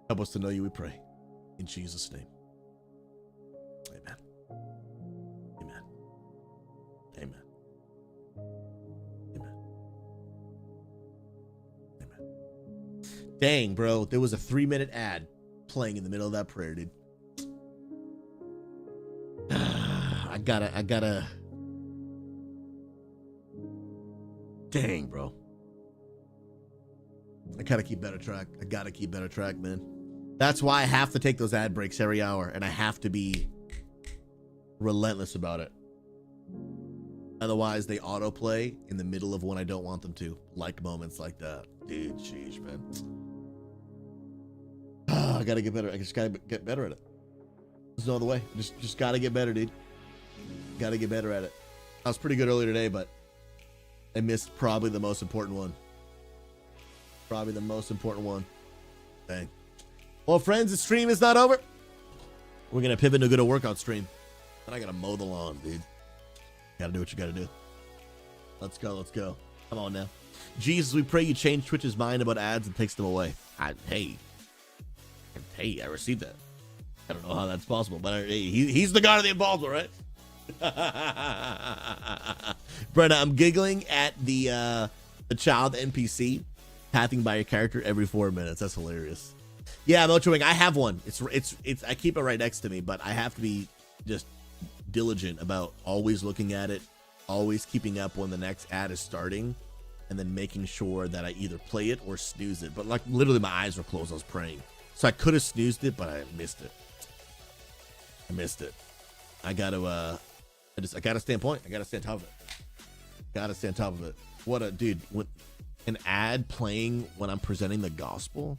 Help us to know you, we pray. In Jesus' name. Amen. Amen. Amen. Amen. Amen. Dang, bro. There was a 3-minute ad playing in the middle of that prayer, dude. I gotta. Dang, bro. I gotta keep better track, man. That's why I have to take those ad breaks every hour, and I have to be relentless about it. Otherwise, they autoplay in the middle of when I don't want them to, like moments like that. Dude, sheesh, man. I gotta get better. I just gotta get better at it. There's no other way. Just gotta get better, dude. Gotta get better at it. I was pretty good earlier today, but I missed probably the most important one. Dang. Well, friends, the stream is not over. We're going to pivot to a workout stream. Then I got to mow the lawn, dude. Got to do what you got to do. Let's go. Come on now. Jesus, we pray you change Twitch's mind about ads and takes them away. Hey, I received that. I don't know how that's possible, but he's the god of the impossible, right? Brenna, I'm giggling at the child NPC passing by your character every 4 minutes. That's hilarious. Yeah, Mocho Wing, I have one. It's I keep it right next to me, but I have to be just diligent about always looking at it, always keeping up when the next ad is starting, and then making sure that I either play it or snooze it. But like literally my eyes were closed, I was praying. So I could have snoozed it, but I missed it. I gotta stay on point. I gotta stay on top of it. What a dude. When an ad playing when I'm presenting the gospel.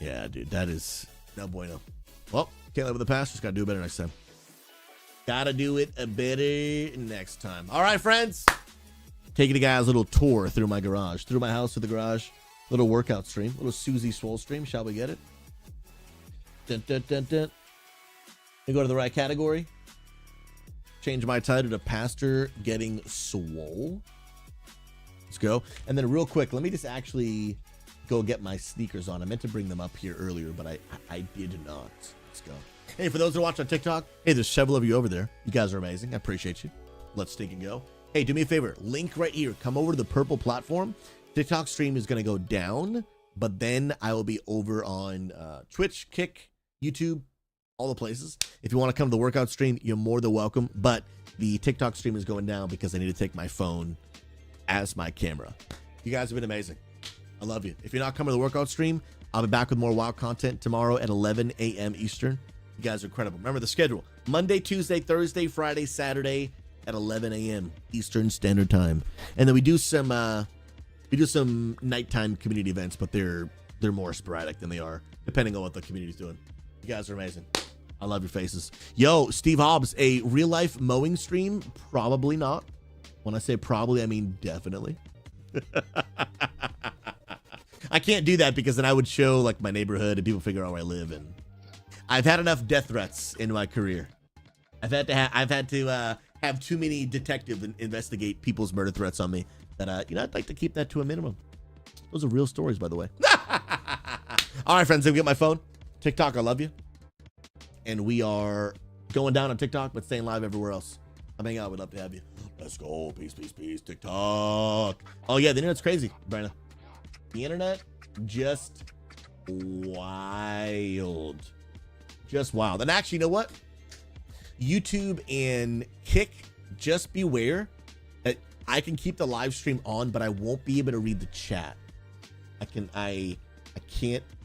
Yeah, dude, that is no bueno. Well, can't live with the past. Just gotta do better next time. Gotta do it a better next time. All right, friends. Taking a guy's little tour through my garage, through my house to the garage. Little workout stream, little SouZy swole stream. Shall we get it? Dun, dun, dun, dun. We go to the right category. Change my title to Pastor Getting Swole. Let's go. And then real quick, let me just actually go get my sneakers on. I meant to bring them up here earlier, but I did not. Let's go. Hey, for those that watch on TikTok, hey, there's several of you over there. You guys are amazing. I appreciate you. Let's take and go. Hey, do me a favor. Link right here. Come over to the purple platform. TikTok stream is going to go down, but then I will be over on Twitch, Kick, YouTube, all the places. If you want to come to the workout stream, you're more than welcome. But the TikTok stream is going down because I need to take my phone as my camera. You guys have been amazing. I love you. If you're not coming to the workout stream, I'll be back with more WoW content tomorrow at 11 a.m. Eastern. You guys are incredible. Remember the schedule. Monday, Tuesday, Thursday, Friday, Saturday at 11 a.m. Eastern Standard Time. And then we do some nighttime community events, but they're more sporadic than they are, depending on what the community's doing. You guys are amazing. I love your faces. Yo, Steve Hobbs, a real life mowing stream? Probably not. When I say probably, I mean definitely. I can't do that because then I would show like my neighborhood and people figure out where I live. And I've had enough death threats in my career. I've had to have too many detectives investigate people's murder threats on me that I'd like to keep that to a minimum. Those are real stories, by the way. All right, friends, let me get my phone. TikTok, I love you. And we are going down on TikTok, but staying live everywhere else. I'm hanging out. We'd love to have you. Let's go. Peace, peace, peace. TikTok. Oh, yeah. The internet's crazy, Brandon. The internet, just wild. Just wild. And actually, you know what? YouTube and Kick, just beware that I can keep the live stream on, but I won't be able to read the chat. I can't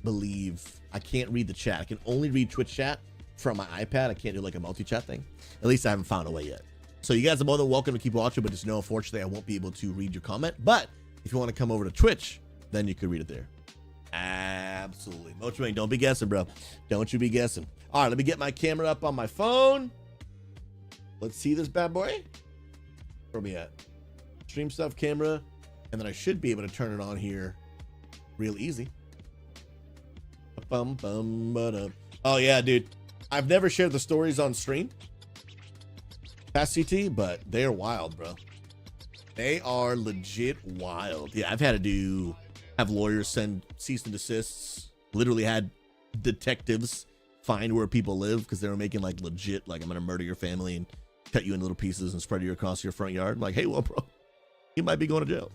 read the chat. I can only read Twitch chat from my iPad. I can't do like a multi-chat thing. At least I haven't found a way yet. So you guys are more than welcome to keep watching, but just know, unfortunately, I won't be able to read your comment. But if you want to come over to Twitch, then you can read it there. Absolutely. Mochwing, don't be guessing, bro. Don't you be guessing. All right, let me get my camera up on my phone. Let's see this bad boy. Where are we at? Stream stuff camera. And then I should be able to turn it on here real easy. Oh, yeah, dude. I've never shared the stories on stream past CT, but they're wild, bro. They are legit wild. Yeah, I've had to have lawyers send cease and desists. Literally had detectives find where people live because they were making like legit, like, I'm gonna murder your family and cut you in little pieces and spread you across your front yard. I'm like, hey, well, bro, you might be going to jail.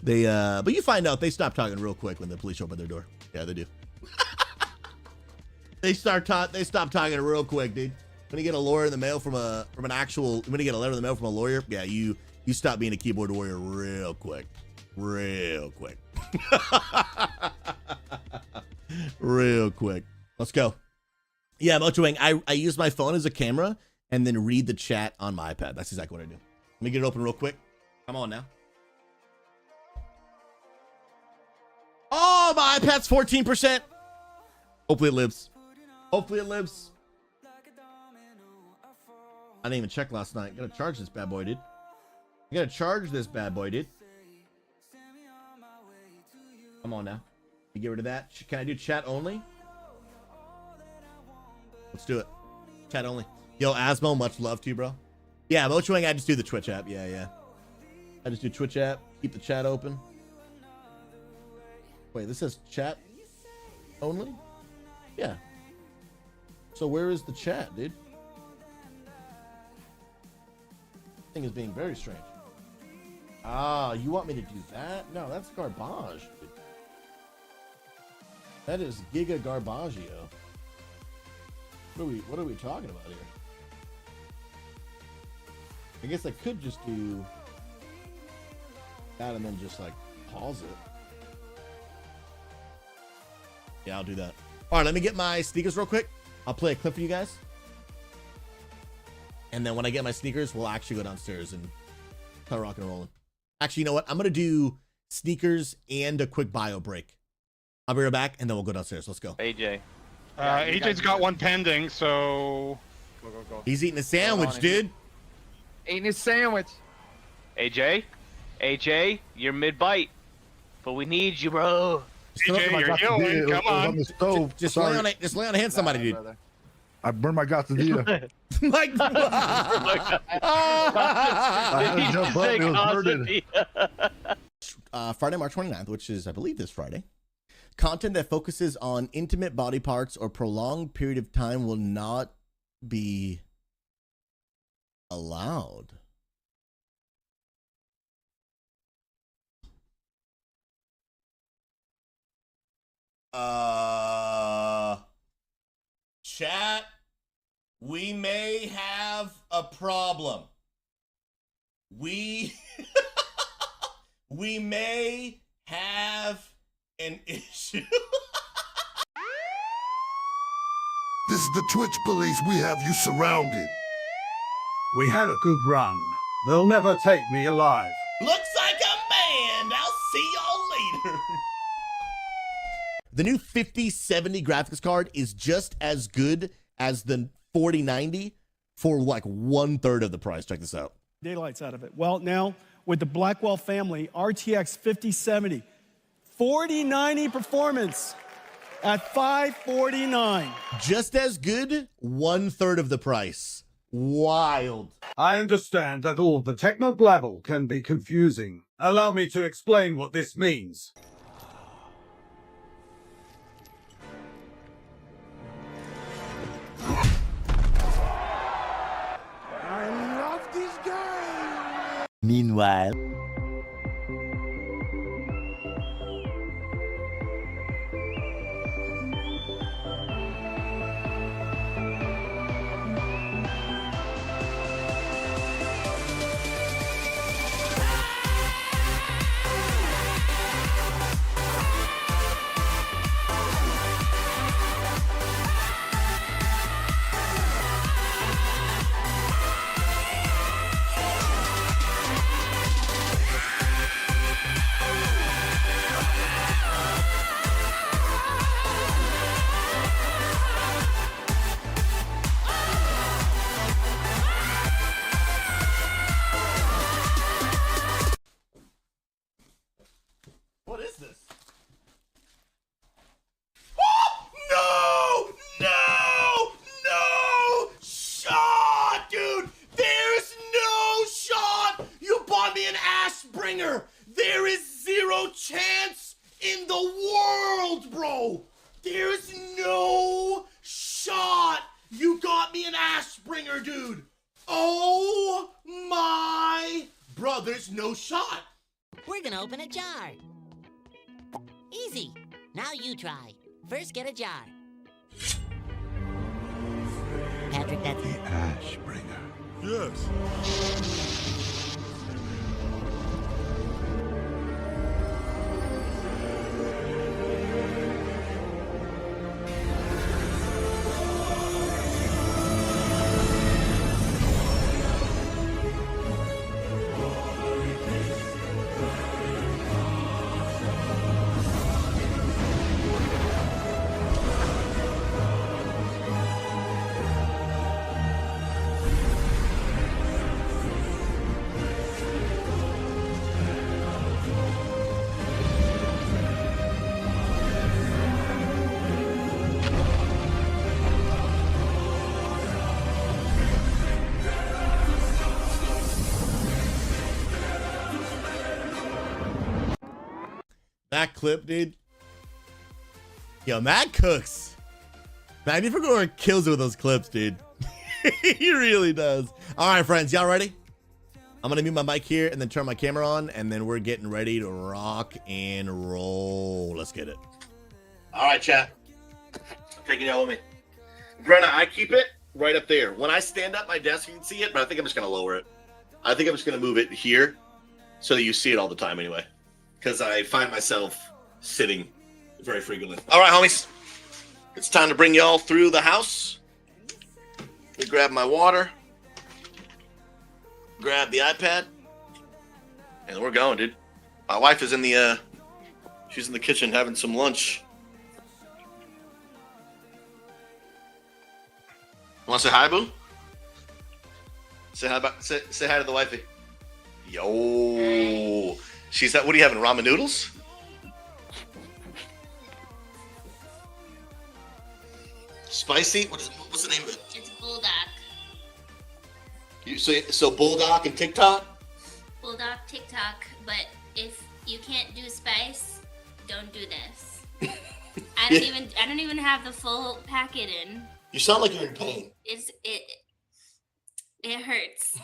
But you find out they stop talking real quick when the police open their door. Yeah, they do. They stop talking real quick, dude. When you get a lawyer in the mail when you get a letter in the mail from a lawyer, yeah, you stop being a keyboard warrior real quick. Real quick. Real quick. Let's go. Yeah, Mochowing, I use my phone as a camera and then read the chat on my iPad. That's exactly what I do. Let me get it open real quick. Come on now. Oh, my iPad's 14%. Hopefully it lives. Hopefully it lives. I didn't even check last night. Gotta charge this bad boy, dude. I gotta charge this bad boy, dude. Come on now. You get rid of that. Can I do chat only? Let's do it. Chat only. Yo, Asmo, much love to you, bro. Yeah, Mochwing, I just do the Twitch app. Yeah. I just do Twitch app. Keep the chat open. Wait, this says chat only? Yeah. So where is the chat, dude? This thing is being very strange. Ah, you want me to do that? No, that's garbage, dude. That is giga garbaggio. What are we talking about here? I guess I could just do that and then just like pause it. Yeah, I'll do that. All right, let me get my sneakers real quick. I'll play a clip for you guys. And then when I get my sneakers, we'll actually go downstairs and start rock and rolling. Actually, you know what? I'm going to do sneakers and a quick bio break. I'll be right back, and then we'll go downstairs. Let's go. AJ. AJ's got one pending, so go. He's eating a sandwich, dude. Eating his sandwich. AJ, you're mid-bite, but we need you, bro. AJ, you're yelling. Come on. On the stove. Just lay on it. Just lay on a hand, somebody, dude. Brother. I burned my quesadilla. Like, I had to jump up. It was burning. Friday, March 29th, which is, I believe, this Friday. Content that focuses on intimate body parts or prolonged period of time will not be allowed. Chat, we may have a problem. We may have an issue. This is the Twitch police. We have you surrounded. We had a good run. They'll never take me alive. Looks like a band. I'll see y'all later. The new 5070 graphics card is just as good as the 4090 for like 1/3 of the price. Check this out. Daylights out of it. Well, now with the Blackwell family RTX 5070, 4090 performance at $549. Just as good, 1/3 of the price. Wild. I understand that all the techno blabble can be confusing. Allow me to explain what this means. Meanwhile. What is this? Oh, no! Shot, dude! There's no shot! You bought me an Ashbringer! There is zero chance in the world, bro! There's no shot! You got me an Ashbringer, dude! Oh my... Bro, there's no shot! We're gonna open a jar. Easy. Now you try. First, get a jar. Patrick, that's The Ashbringer. Yes. That clip, dude. Yo, Matt cooks. Matt Nifagor kills it with those clips, dude. He really does. All right, friends, y'all ready? I'm gonna mute my mic here and then turn my camera on, and then we're getting ready to rock and roll. Let's get it. All right, chat. Taking y'all with me. Brenna, I keep it right up there. When I stand up my desk, you can see it, but I think I'm just gonna lower it. I think I'm just gonna move it here so that you see it all the time anyway. Because I find myself sitting very frequently. All right, homies. It's time to bring y'all through the house. Let me grab my water. Grab the iPad. And we're going, dude. My wife is in the, she's in the kitchen having some lunch. Want to say hi, boo? Say hi to the wifey. Yo. She's at, what are you having, ramen noodles? Spicy? What's the name of it? It's Bulldog. So Bulldog and TikTok? Bulldog TikTok, but if you can't do spice, don't do this. I don't even have the full packet in. You sound like you're in pain. It hurts.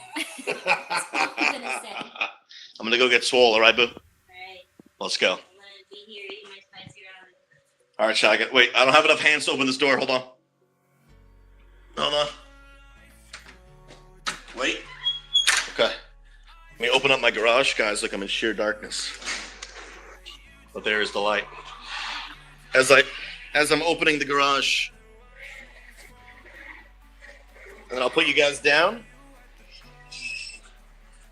That's all I'm gonna say. I'm gonna go get swole, all right, boo? All right. Let's go. I'm gonna be here eating my spicy ramen. All right, Shaka. Wait, I don't have enough hands to open this door. Hold on. Hold on. Wait. Okay. Let me open up my garage, guys, like I'm in sheer darkness. But there is the light. As I'm opening the garage, and then I'll put you guys down.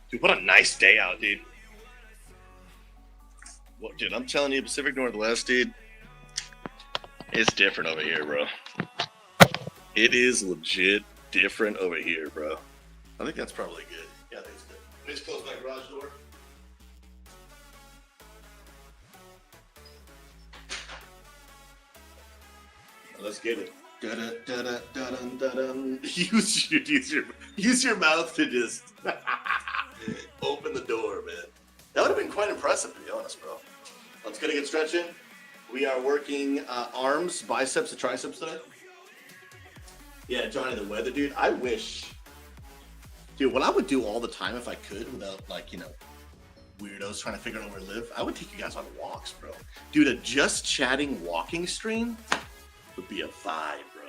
Dude, what a nice day out, dude. What, dude, I'm telling you, Pacific Northwest, dude, it's different over here, bro. It is legit different over here, bro. I think that's probably good. Yeah, I think it's good. Let me just close my garage door. Let's get it. Use your mouth to just open the door, man. That would have been quite impressive, to be honest, bro. Let's get a good stretch in. We are working arms, biceps, and triceps today. Yeah, Johnny, the weather, dude. I wish, dude, what I would do all the time if I could, without like, you know, weirdos trying to figure out where to live, I would take you guys on walks, bro. Dude, a just chatting walking stream would be a vibe, bro.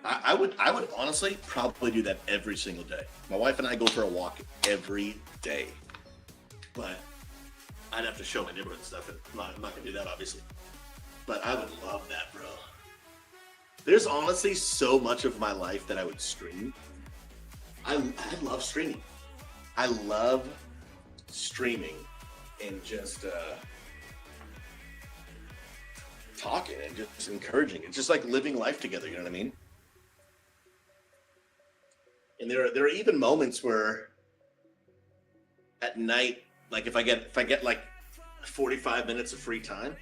I would honestly probably do that every single day. My wife and I go for a walk every day, but I'd have to show my neighborhood stuff, and I'm not gonna do that, obviously. But I would love that, bro. There's honestly so much of my life that I would stream. I love streaming. I love streaming and just talking and just encouraging. It's just like living life together, you know what I mean? And there are even moments where at night, like if I get like 45 minutes of free time,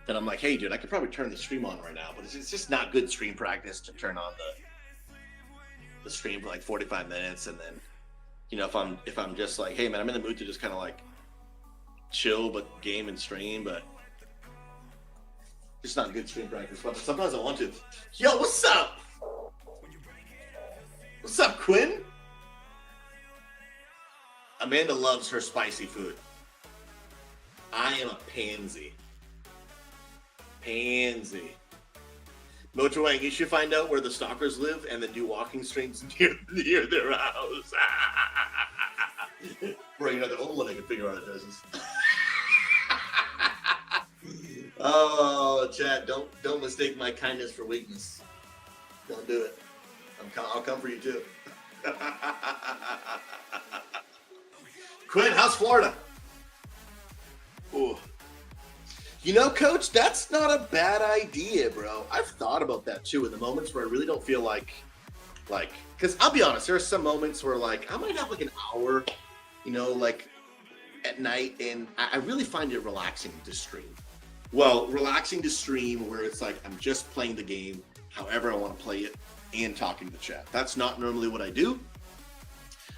then I'm like, hey dude, I could probably turn the stream on right now, but it's just not good stream practice to turn on the stream for like 45 minutes, and then, you know, if I'm just like, hey man, I'm in the mood to just kind of like chill but game and stream, but it's not good stream practice. But sometimes I want to. Yo, what's up? What's up, Quinn? Amanda loves her spicy food. I am a pansy. Pansy. Motor Wang, you should find out where the stalkers live and then do walking streams near their house. Bro, you're not the only one that can figure out it does. Oh, chat, don't mistake my kindness for weakness. Don't do it. I'll come for you too. Quinn, how's Florida? Ooh. You know, Coach, that's not a bad idea, bro. I've thought about that too in the moments where I really don't feel like, because I'll be honest, there are some moments where like I might have like an hour, you know, like at night, and I really find it relaxing to stream. Well, relaxing to stream where it's like I'm just playing the game however I want to play it and talking to the chat. That's not normally what I do.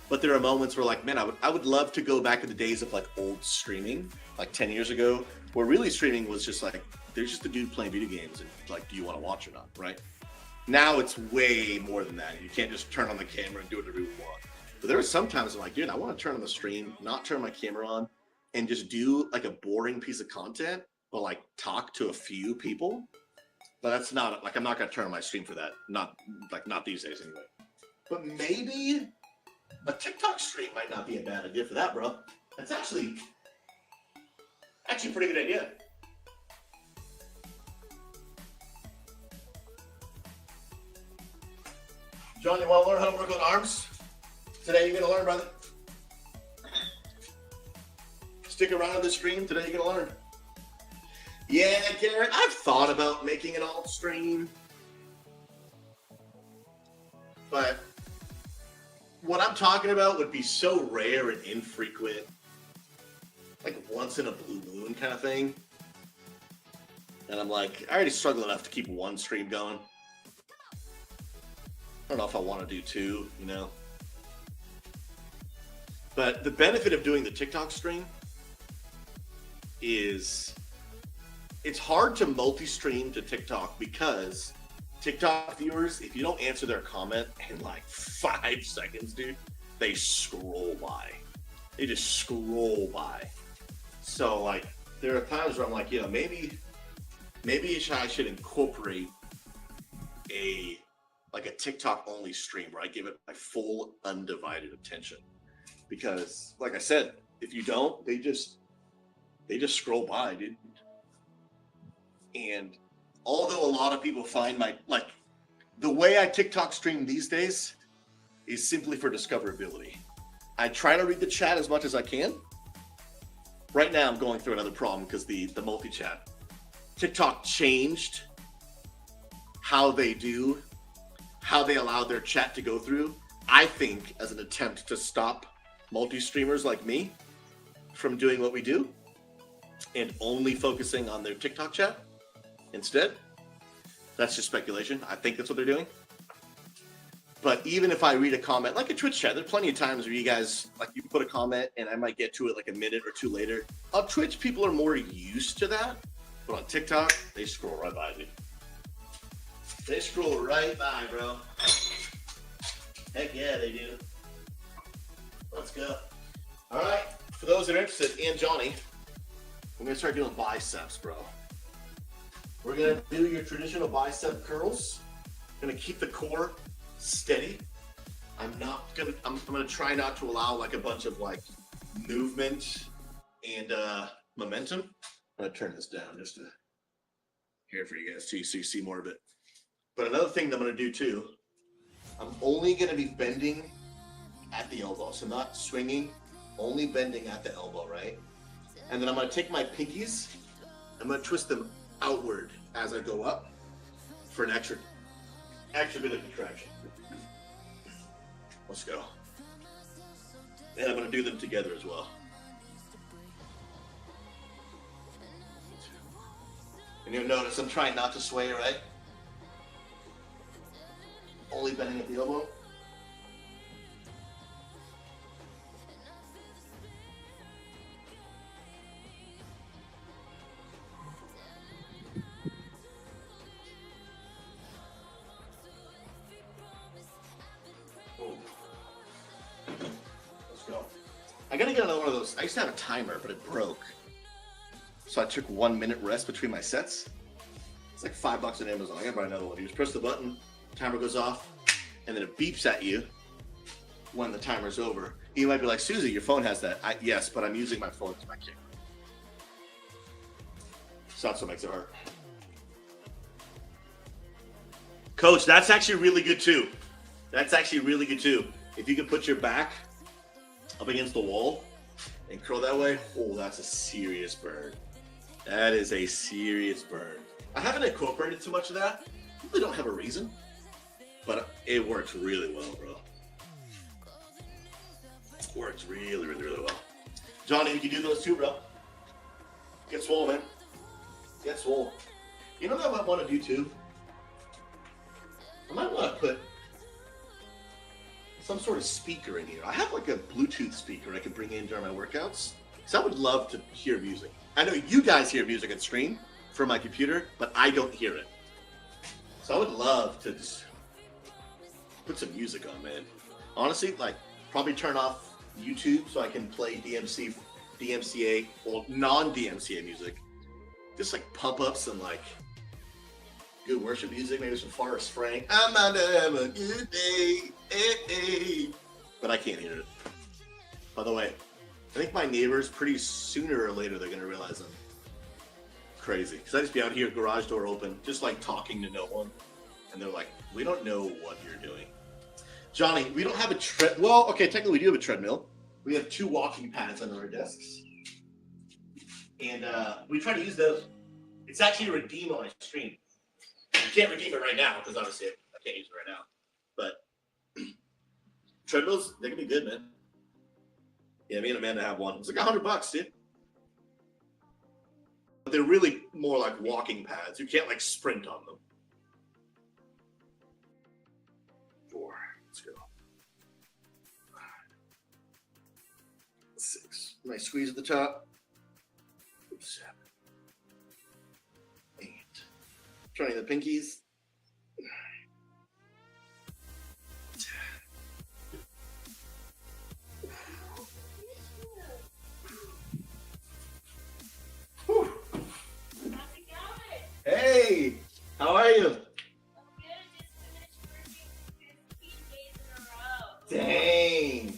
But there are moments where like, man, I would love to go back to the days of like old streaming, like 10 years ago, where really streaming was just like, there's just a dude playing video games and like, do you want to watch or not, right? Now it's way more than that. You can't just turn on the camera and do whatever you want. But there are some times I'm like, dude, I want to turn on the stream, not turn my camera on, and just do like a boring piece of content, but like talk to a few people. But that's not like, I'm not going to turn on my stream for that. Not these days anyway. But maybe a TikTok stream might not be a bad idea for that, bro. That's actually a pretty good idea. John, you want to learn how to work on arms? Today you're going to learn, brother. Stick around to the stream. Today you're going to learn. Yeah, Garrett, I've thought about making an alt stream. But what I'm talking about would be so rare and infrequent, like once in a blue moon kind of thing. And I'm like, I already struggle enough to keep one stream going. I don't know if I want to do two, you know. But the benefit of doing the TikTok stream is it's hard to multi-stream to TikTok because TikTok viewers, if you don't answer their comment in like 5 seconds, dude, they scroll by. They just scroll by. So like, there are times where I'm like, maybe I should incorporate a TikTok only stream where I give it my full undivided attention. Because like I said, if you don't, they just scroll by, dude. And although a lot of people find the way I TikTok stream these days is simply for discoverability. I try to read the chat as much as I can. Right now I'm going through another problem because the multi-chat. TikTok changed how they allow their chat to go through, I think, as an attempt to stop multi-streamers like me from doing what we do and only focusing on their TikTok chat instead. That's just speculation. I think that's what they're doing. But even if I read a comment, like a Twitch chat, there's plenty of times where you guys, you put a comment and I might get to it like a minute or two later. On Twitch, people are more used to that. But on TikTok, they scroll right by, dude. They scroll right by, bro. Heck yeah, they do. Let's go. All right. For those that are interested, and Johnny, we're going to start doing biceps, bro. We're going to do your traditional bicep curls. Going to keep the core steady. I'm going to try not to allow a bunch of movement and momentum. I'm going to turn this down just to here for you guys too, so you see more of it. But another thing that I'm going to do too, I'm only going to be bending at the elbow. So not swinging, only bending at the elbow, right? And then I'm going to take my pinkies, I'm going to twist them outward as I go up for an extra bit of contraction. Let's go. And I'm going to do them together as well. And you'll notice I'm trying not to sway, right? Only bending at the elbow. Let's go. I gotta get another one of those. I used to have a timer, but it broke. So I took 1 minute rest between my sets. It's like $5 on Amazon. I gotta buy another one. You just press the button, timer goes off, and then it beeps at you when the timer's over. You might be like, SouZy, your phone has that. Yes, but I'm using my phone as my camera. So that's what makes it hard. Coach, that's actually really good too. That's actually really good too. If you can put your back up against the wall and curl that way, oh, that's a serious burn. That is a serious burn. I haven't incorporated too much of that. I really don't have a reason, but it works really well, bro. Works really, really, really well. Johnny, you can do those too, bro. Get swole, man. Get swole. You know what I might want to do too? I might want to put some sort of speaker in here. I have a Bluetooth speaker I can bring in during my workouts. So I would love to hear music. I know you guys hear music on stream from my computer, but I don't hear it. So I would love to just put some music on, man. Honestly, probably turn off YouTube so I can play DMCA, well, non-DMCA music. Just pump up some good worship music, maybe some Forrest Frank. I'm not having a good day, hey. But I can't hear it. By the way, I think my neighbors, pretty sooner or later, they're gonna realize I'm crazy. Because I just be out here, garage door open, just talking to no one. And they're like, we don't know what you're doing. Johnny, we don't have a well, okay, technically we do have a treadmill. We have 2 walking pads under our desks. And we try to use those. It's actually a redeem on my stream. You can't redeem it right now, because obviously I can't use it right now. But treadmills, they can be good, man. Yeah, me and Amanda have one. It's like $100, dude. But they're really more like walking pads. You can't like sprint on them. 4. Let's go. 6. Nice squeeze at the top. 7. 8. Trying the pinkies. 10. Hey, how are you? Dang.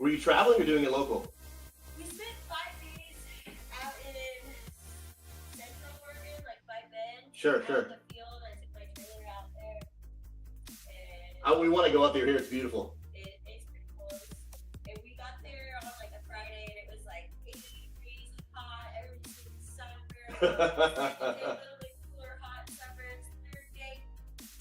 Were you traveling or doing it local? We spent 5 days out in Central Oregon, like by Bend. Sure. In the field. I took my trailer out there. And we want to go up there. Here, it's beautiful. It's pretty close. And we got there on like a Friday, and it was like 80 degrees, hot. Everybody's getting sunburned. A little bit cooler, hot, sunburned. Third day,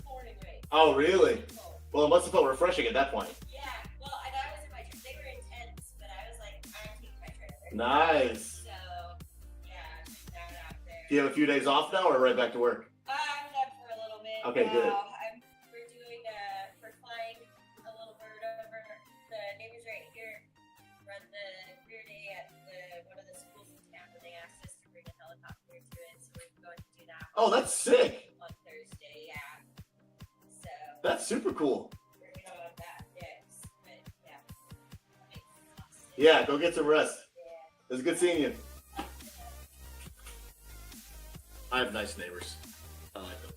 pouring rain. Oh, really? Well, it must have felt refreshing at that point. Yeah. Well, and I was in my trailer. They were intense, but I was like, I'm taking my trailer. Nice. So, yeah, just down out there. Do you have a few days off now or right back to work? I'm done for a little bit. Okay, good. We're doing, we're flying a little bird over. The neighbors right here run the career day at one of the schools in town, and they asked us to bring a helicopter to it, so we're going to do that. Oh, that's sick. On Thursday, yeah. So. That's super cool. We're going on that next, but yeah. Yeah, go get some rest. Yeah. It was good seeing you. I have nice neighbors. I like them.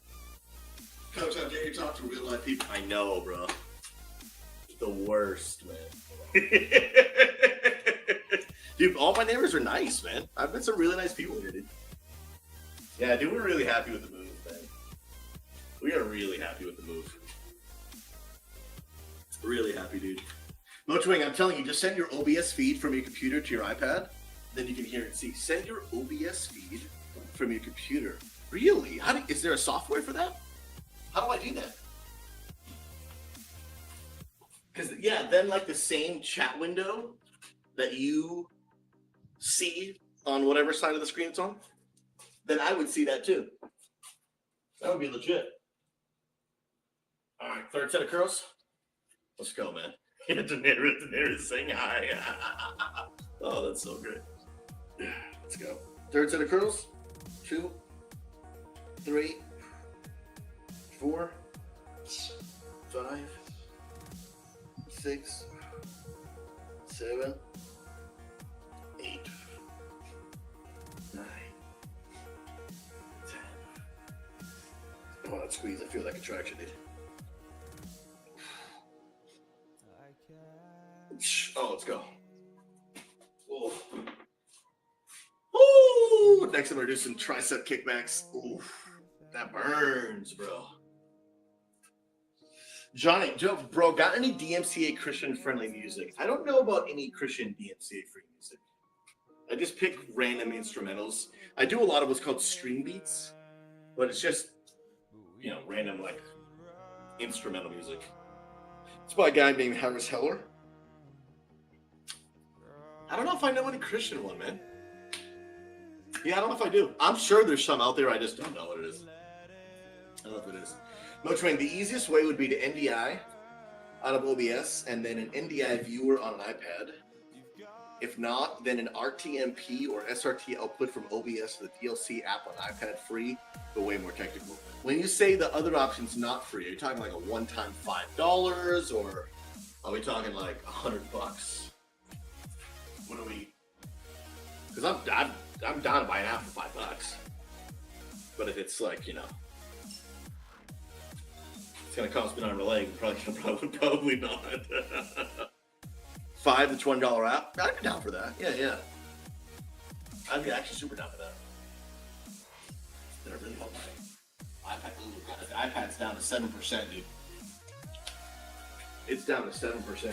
Coach, how dare you talk to real life people? I know, bro. The worst, man. Dude, all my neighbors are nice, man. I've met some really nice people here, dude. Yeah, dude, we're really happy with the move, man. We are really happy with the move. Really happy, dude. Mochwing, I'm telling you, just send your OBS feed from your computer to your iPad, then you can hear and see. Send your OBS feed from your computer. Really? Is there a software for that? How do I do that? Because, yeah, then like the same chat window that you see on whatever side of the screen it's on, then I would see that too. That would be legit. All right, third set of curls. Let's go, man. Daenerys saying hi. Oh, that's so good. Let's go. Third set of curls. 2, 3, 4, 5, 6, 7, 8, 9, 10. Oh, that squeeze. I feel that contraction, dude. Oh, let's go. Oh. Ooh. Next, I'm gonna do some tricep kickbacks. Ooh, that burns, bro. Johnny, Joe, bro, got any DMCA Christian-friendly music? I don't know about any Christian DMCA-free music. I just pick random instrumentals. I do a lot of what's called stream beats, but it's just, you know, random like instrumental music. It's by a guy named Harris Heller. I don't know if I know any Christian one, man. Yeah, I don't know if I do. I'm sure there's some out there. I just don't know what it is. I don't know if it is. Motrain, the easiest way would be to NDI out of OBS and then an NDI viewer on an iPad. If not, then an RTMP or SRT output from OBS to the DLC app on iPad free, but way more technical. When you say the other option's not free, are you talking like a one-time $5 or are we talking like $100? What are we? Because I'm down to buy an app for $5. But if it's like, you know, it's gonna cost me an arm and a leg, probably not. $5 to $20 app. I'd be down for that. Yeah. I'd be actually super down for that. Did I really hope my iPad? Ooh, the iPad's down to 7%, dude. It's down to 7%.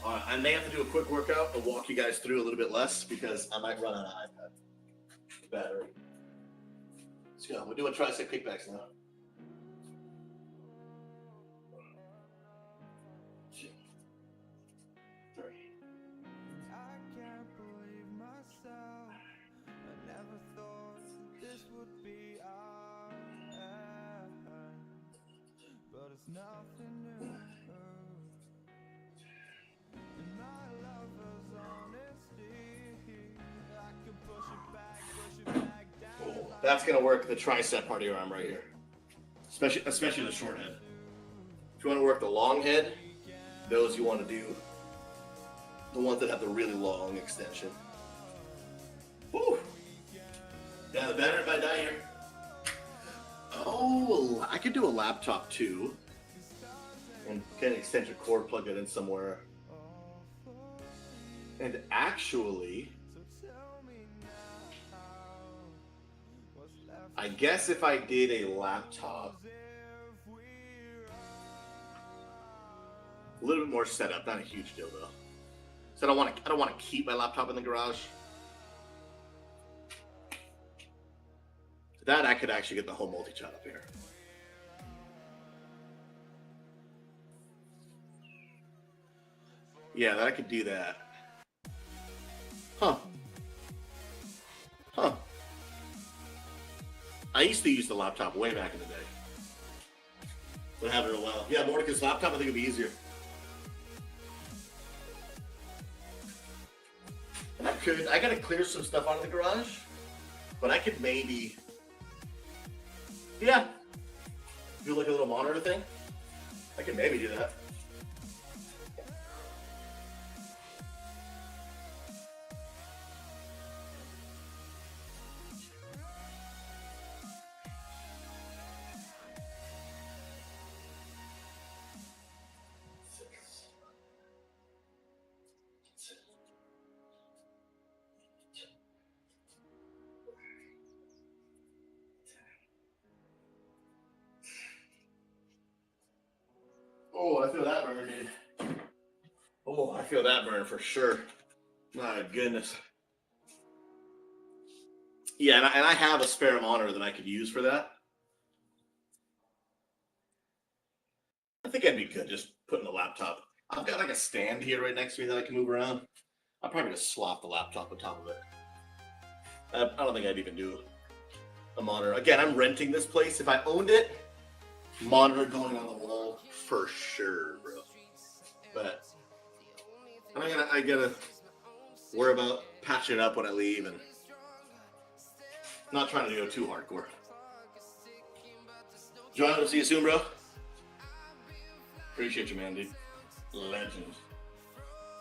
I may have to do a quick workout to walk you guys through a little bit less because I might run out of iPad battery. Let's go. We're doing tricep kickbacks now. Oh, that's gonna work the tricep part of your arm right here, especially the short head. If you want to work the long head, those you want to do the ones that have the really long extension. Woo! Yeah, the better if I die here. Oh, I could do a laptop too, and get an extension cord, plug it in somewhere, and actually, I guess if I did a laptop, a little bit more setup, not a huge deal though. So I don't want to keep my laptop in the garage. So that I could actually get the whole multi-chat up here. Yeah, that I could do that. Huh. I used to use the laptop way back in the day. But I haven't in a while. Yeah, Mordecai's laptop, I think it'd be easier. And I gotta clear some stuff out of the garage, but I could maybe, yeah, do like a little monitor thing. I could maybe do that. Oh, I feel that burn, dude. Oh, I feel that burn for sure. My goodness. Yeah, and I have a spare monitor that I could use for that. I think I'd be good just putting the laptop. I've got like a stand here right next to me that I can move around. I'll probably just slop the laptop on top of it. I don't think I'd even do a monitor. Again, I'm renting this place. If I owned it, monitor going on the wall for sure, bro. But I gotta worry about patching it up when I leave and not trying to go too hardcore. John, I'll see you soon, bro. Appreciate you, man, dude. Legend.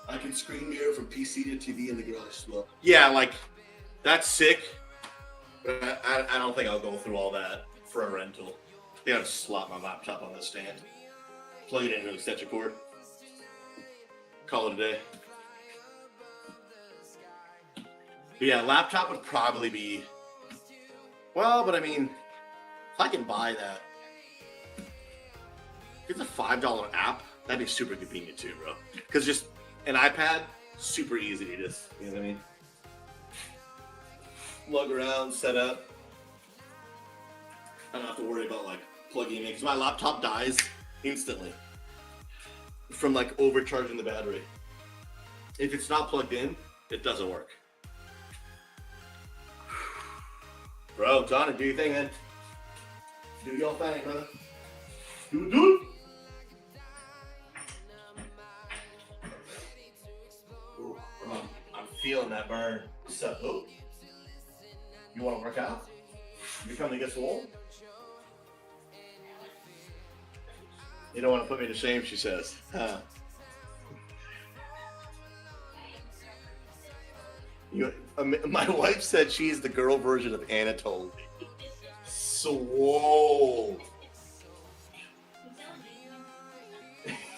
I can screen mirror from PC to TV in the garage as well. Yeah, like, that's sick. But I don't think I'll go through all that for a rental. I think I'll just slot my laptop on this stand. Plug it into an extension cord. Call it a day. But yeah, laptop would probably be, well, but I mean, if I can buy that, it's a $5 app, that'd be super convenient too, bro. Because just an iPad, super easy to just, you know what I mean? Lug around, set up. I don't have to worry about like plugging in, because my laptop dies instantly from like overcharging the battery. If it's not plugged in, it doesn't work. Bro, Johnny, do your thing, man. Do your thing, brother. Do it. Ooh, bro, I'm feeling that burn. What's up, Luke? You want to work out? You come to get swole? You don't want to put me to shame, she says. My wife said she's the girl version of Anatole. Swole.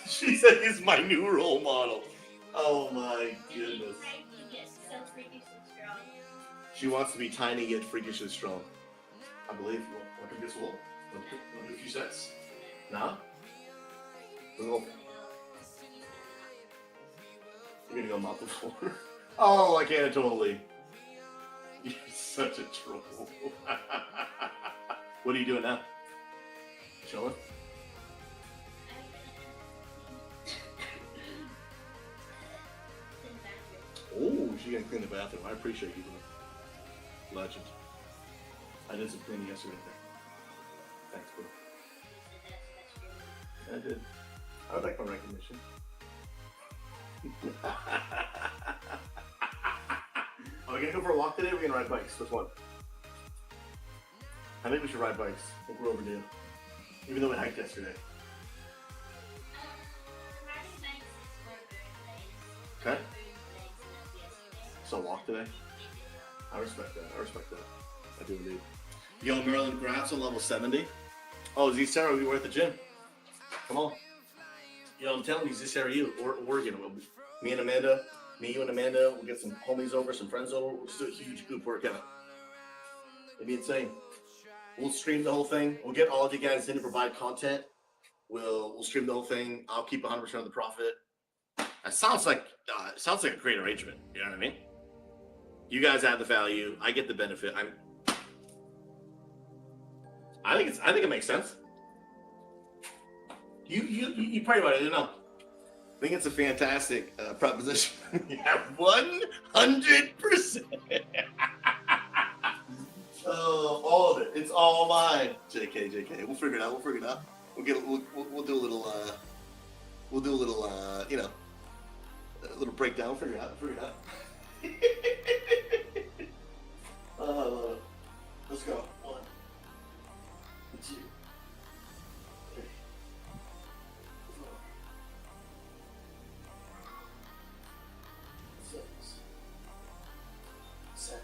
She said he's my new role model. Oh my goodness. She wants to be tiny yet freakishly strong. I believe. Want to get swole? Want to do a few sets? Nah? You're gonna go mop the floor? Oh, I can't totally. You're such a troll. What are you doing now? Chilling? Oh, she's gonna clean the bathroom. I appreciate you doing it. Legend. I did some cleaning yesterday. Thanks, bro. I did. I would like my recognition. Are we gonna go for a walk today or are we gonna ride bikes? Which one? I think we should ride bikes. I think we're overdue. Even though we hiked yesterday. Okay. So walk today? I respect that. I respect that. I do indeed. Yo, Maryland, Grass on level 70. Oh, Z-Sarah, we were at the gym. Come on. Yo, I'm telling you, Z-Sarah, you, or Oregon. Me and Amanda, you and Amanda, we'll get some homies over, some friends over. We'll just do a huge group workout. It'd be insane. We'll stream the whole thing. We'll get all of you guys in to provide content. We'll stream the whole thing. I'll keep 100% of the profit. It sounds like a great arrangement. You know what I mean? You guys add the value. I get the benefit. I think it makes sense. You pray about it. You know. I think it's a fantastic proposition. Yeah, 100%. All of it. It's all mine. JK. We'll figure it out. We'll do a little. We'll do a little. You know. A little breakdown. We'll figure it out. Let's go. 1, 2, 3, 4, 6, 7.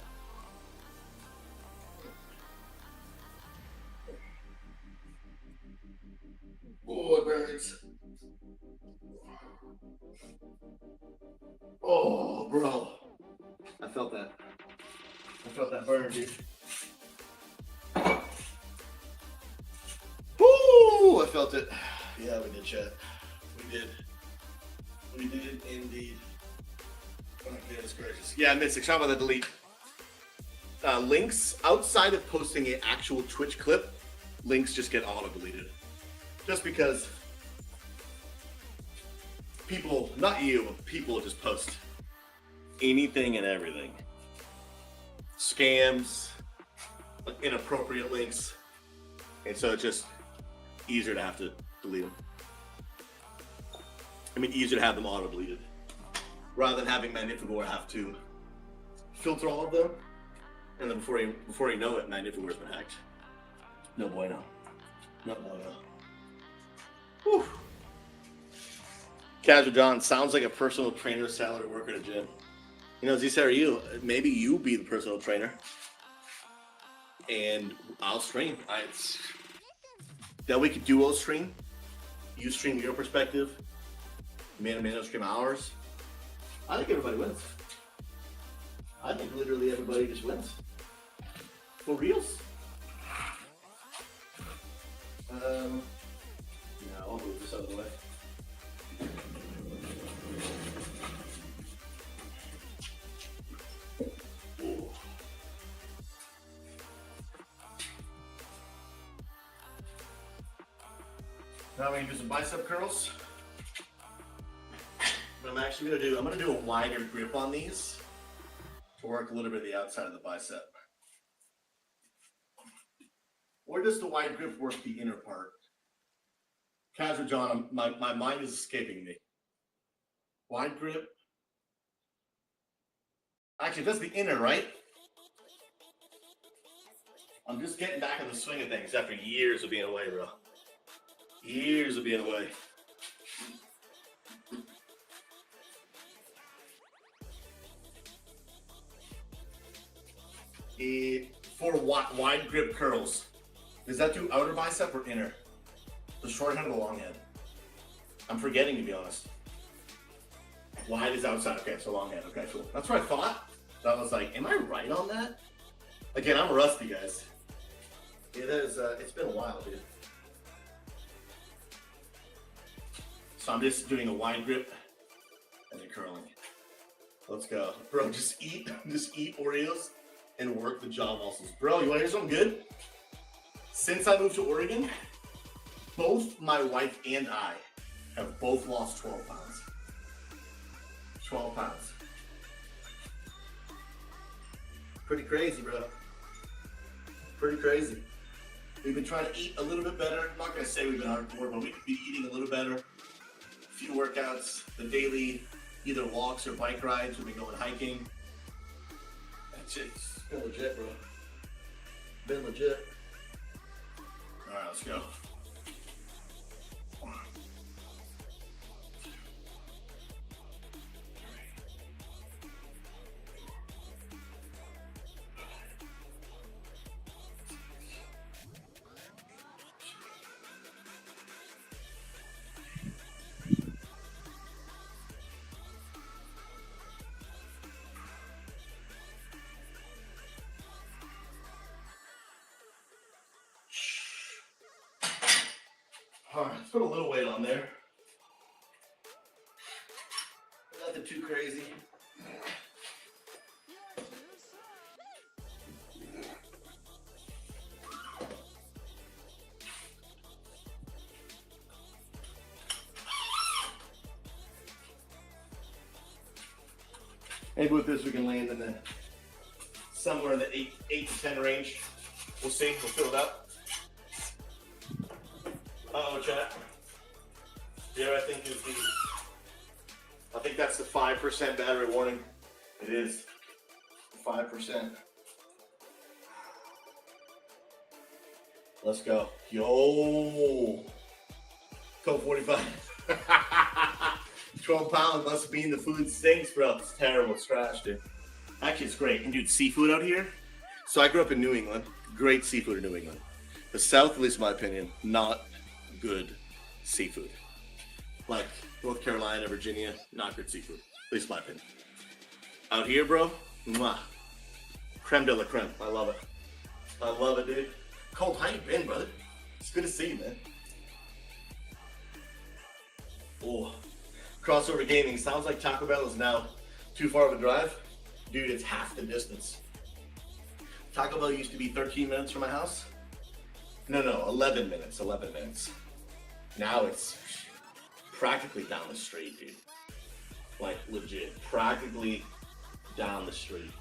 Oh, it burns. Oh, bro. I felt that. Burn, dude. Woo! I felt it. Yeah, we did, chat. We did indeed. Oh, goodness gracious. Yeah, Mystic, how about the delete? Links, outside of posting an actual Twitch clip, links just get auto-deleted. Just because people, not you, but people just post anything and everything. Scams, inappropriate links. And so it's just easier to have to delete them. I mean, easier to have them auto-deleted. Rather than having Magnificor have to filter all of them. And then before you know it, Magnificor's been hacked. No bueno. No bueno. Whew. Casual John sounds like a personal trainer, salary worker at a gym. You know, Z-Sarah, maybe you be the personal trainer, and I'll stream. Then we could duo stream. You stream your perspective. Me and Amanda stream ours. I think everybody wins. I think literally everybody just wins. For reals. Yeah, I'll move this out of the way. Now we're gonna do some bicep curls. What I'm actually gonna I'm gonna do a wider grip on these to work a little bit of the outside of the bicep. Or does the wide grip work the inner part? Casual John, my mind is escaping me. Wide grip. Actually, that's the inner, right? I'm just getting back in the swing of things after years of being away, bro. Years of being away. For wide grip curls, does that do outer bicep or inner? The short head or the long head? I'm forgetting, to be honest. Wide is outside. Okay, so long head. Okay, cool. That's what I thought. So I was like, am I right on that? Again, I'm rusty, guys. It is. It's been a while, dude. So I'm just doing a wide grip and then curling. Let's go, bro. Just eat Oreos and work the jaw muscles, bro. You want to hear something good? Since I moved to Oregon, both my wife and I have both lost 12 pounds. 12 pounds. Pretty crazy, bro. Pretty crazy. We've been trying to eat a little bit better. I'm not going to say we've been hardcore, but we could be eating a little better. A few workouts, the daily either walks or bike rides. We've been going hiking. That's it. It's been legit, bro. Been legit. All right, let's go. All right, let's put a little weight on there. Nothing too crazy. Maybe with this we can land in the somewhere in the 8 to 10 range. We'll see. We'll fill it up. Uh-oh, chat. Here I think is I think that's the 5% battery warning. It is 5%. Let's go. Yo. Code 45. 12 pounds must mean the food stinks, bro. It's terrible. It's trash, dude. Actually, it's great. And dude, seafood out here. So I grew up in New England. Great seafood in New England. The South, at least in my opinion, not good seafood. Like North Carolina, Virginia, not good seafood. At least my opinion. Out here, bro, mwah. Creme de la creme. I love it. I love it, dude. Cole, how you been, brother? It's good to see you, man. Oh, crossover gaming. Sounds like Taco Bell is now too far of a drive. Dude, it's half the distance. Taco Bell used to be 13 minutes from my house. No, 11 minutes, 11 minutes. Now it's practically down the street, dude. Like, legit, practically down the street.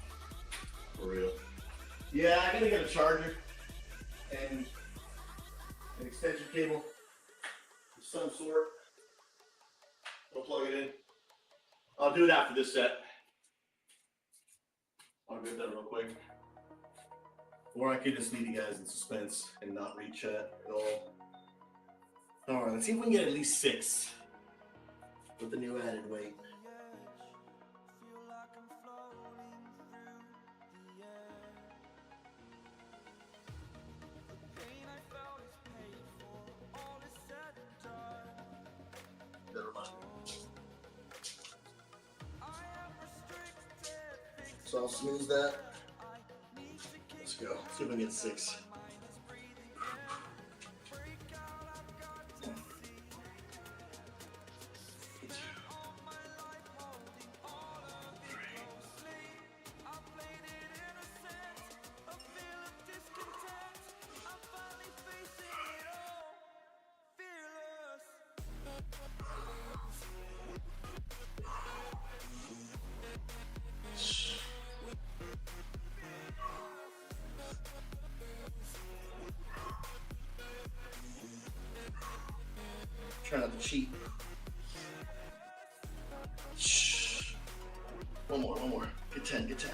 For real. Yeah, I gotta get a charger and an extension cable of some sort. We'll plug it in. I'll do it after this set. I'll get that real quick. Or I could just leave you guys in suspense and not read chat at all. All right, let's see if we can get at least 6 with the new added weight. Never mind. So I'll smooth that. Let's go. See if we can get 6. Try not to cheat. Shh. One more. Get 10, get 10.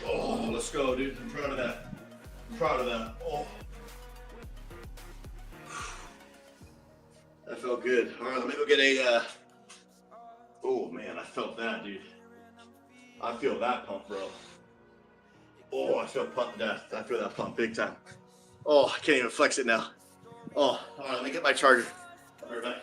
Oh, let's go, dude. I'm proud of that. Oh. That felt good. All right, let me go get a, oh man, I felt that, dude. I feel that pump, bro. Oh, I feel pumped to death. I feel that pump big time. Oh, I can't even flex it now. Oh, all right, let me get my charger. I'll be right back.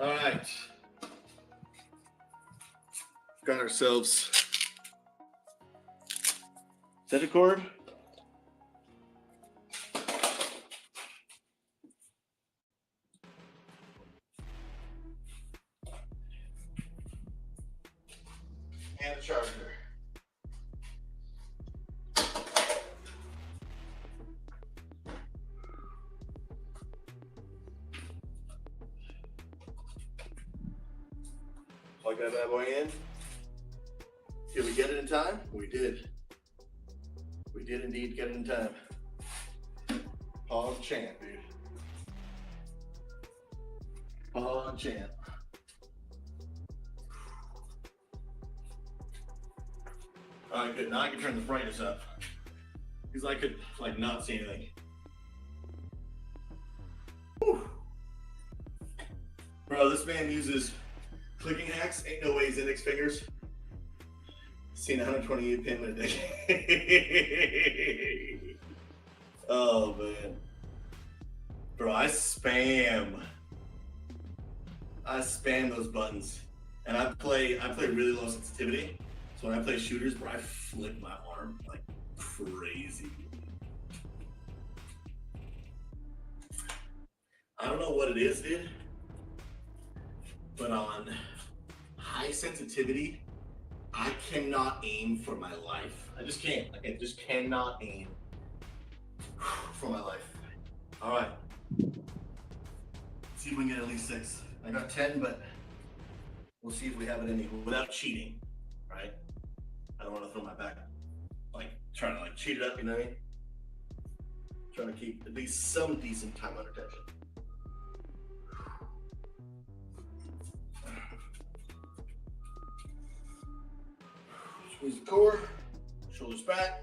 All right. Got ourselves center cord. And a charger. Plug that bad boy in. Did we get it in time? We did. We did indeed get it in time. Hog champ, dude. Hog champ. All right, good. Now I can turn the brightness up because I could like not see anything. Whew. Bro, this man uses clicking hacks. Ain't no way he's index fingers. Seen 128 pin in a decade. Oh man, bro, I spam those buttons, and I play really low sensitivity. So when I play shooters, bro, I flick my arm like crazy. I don't know what it is, dude, but on high sensitivity, I cannot aim for my life. I just can't. I just cannot aim for my life. All right. Let's see if we can get at least 6. I got 10, but we'll see if we have it in me without cheating, right? I don't want to throw my back, like trying to like cheat it up, you know what I mean? Trying to keep at least some decent time under tension. Squeeze the core, shoulders back.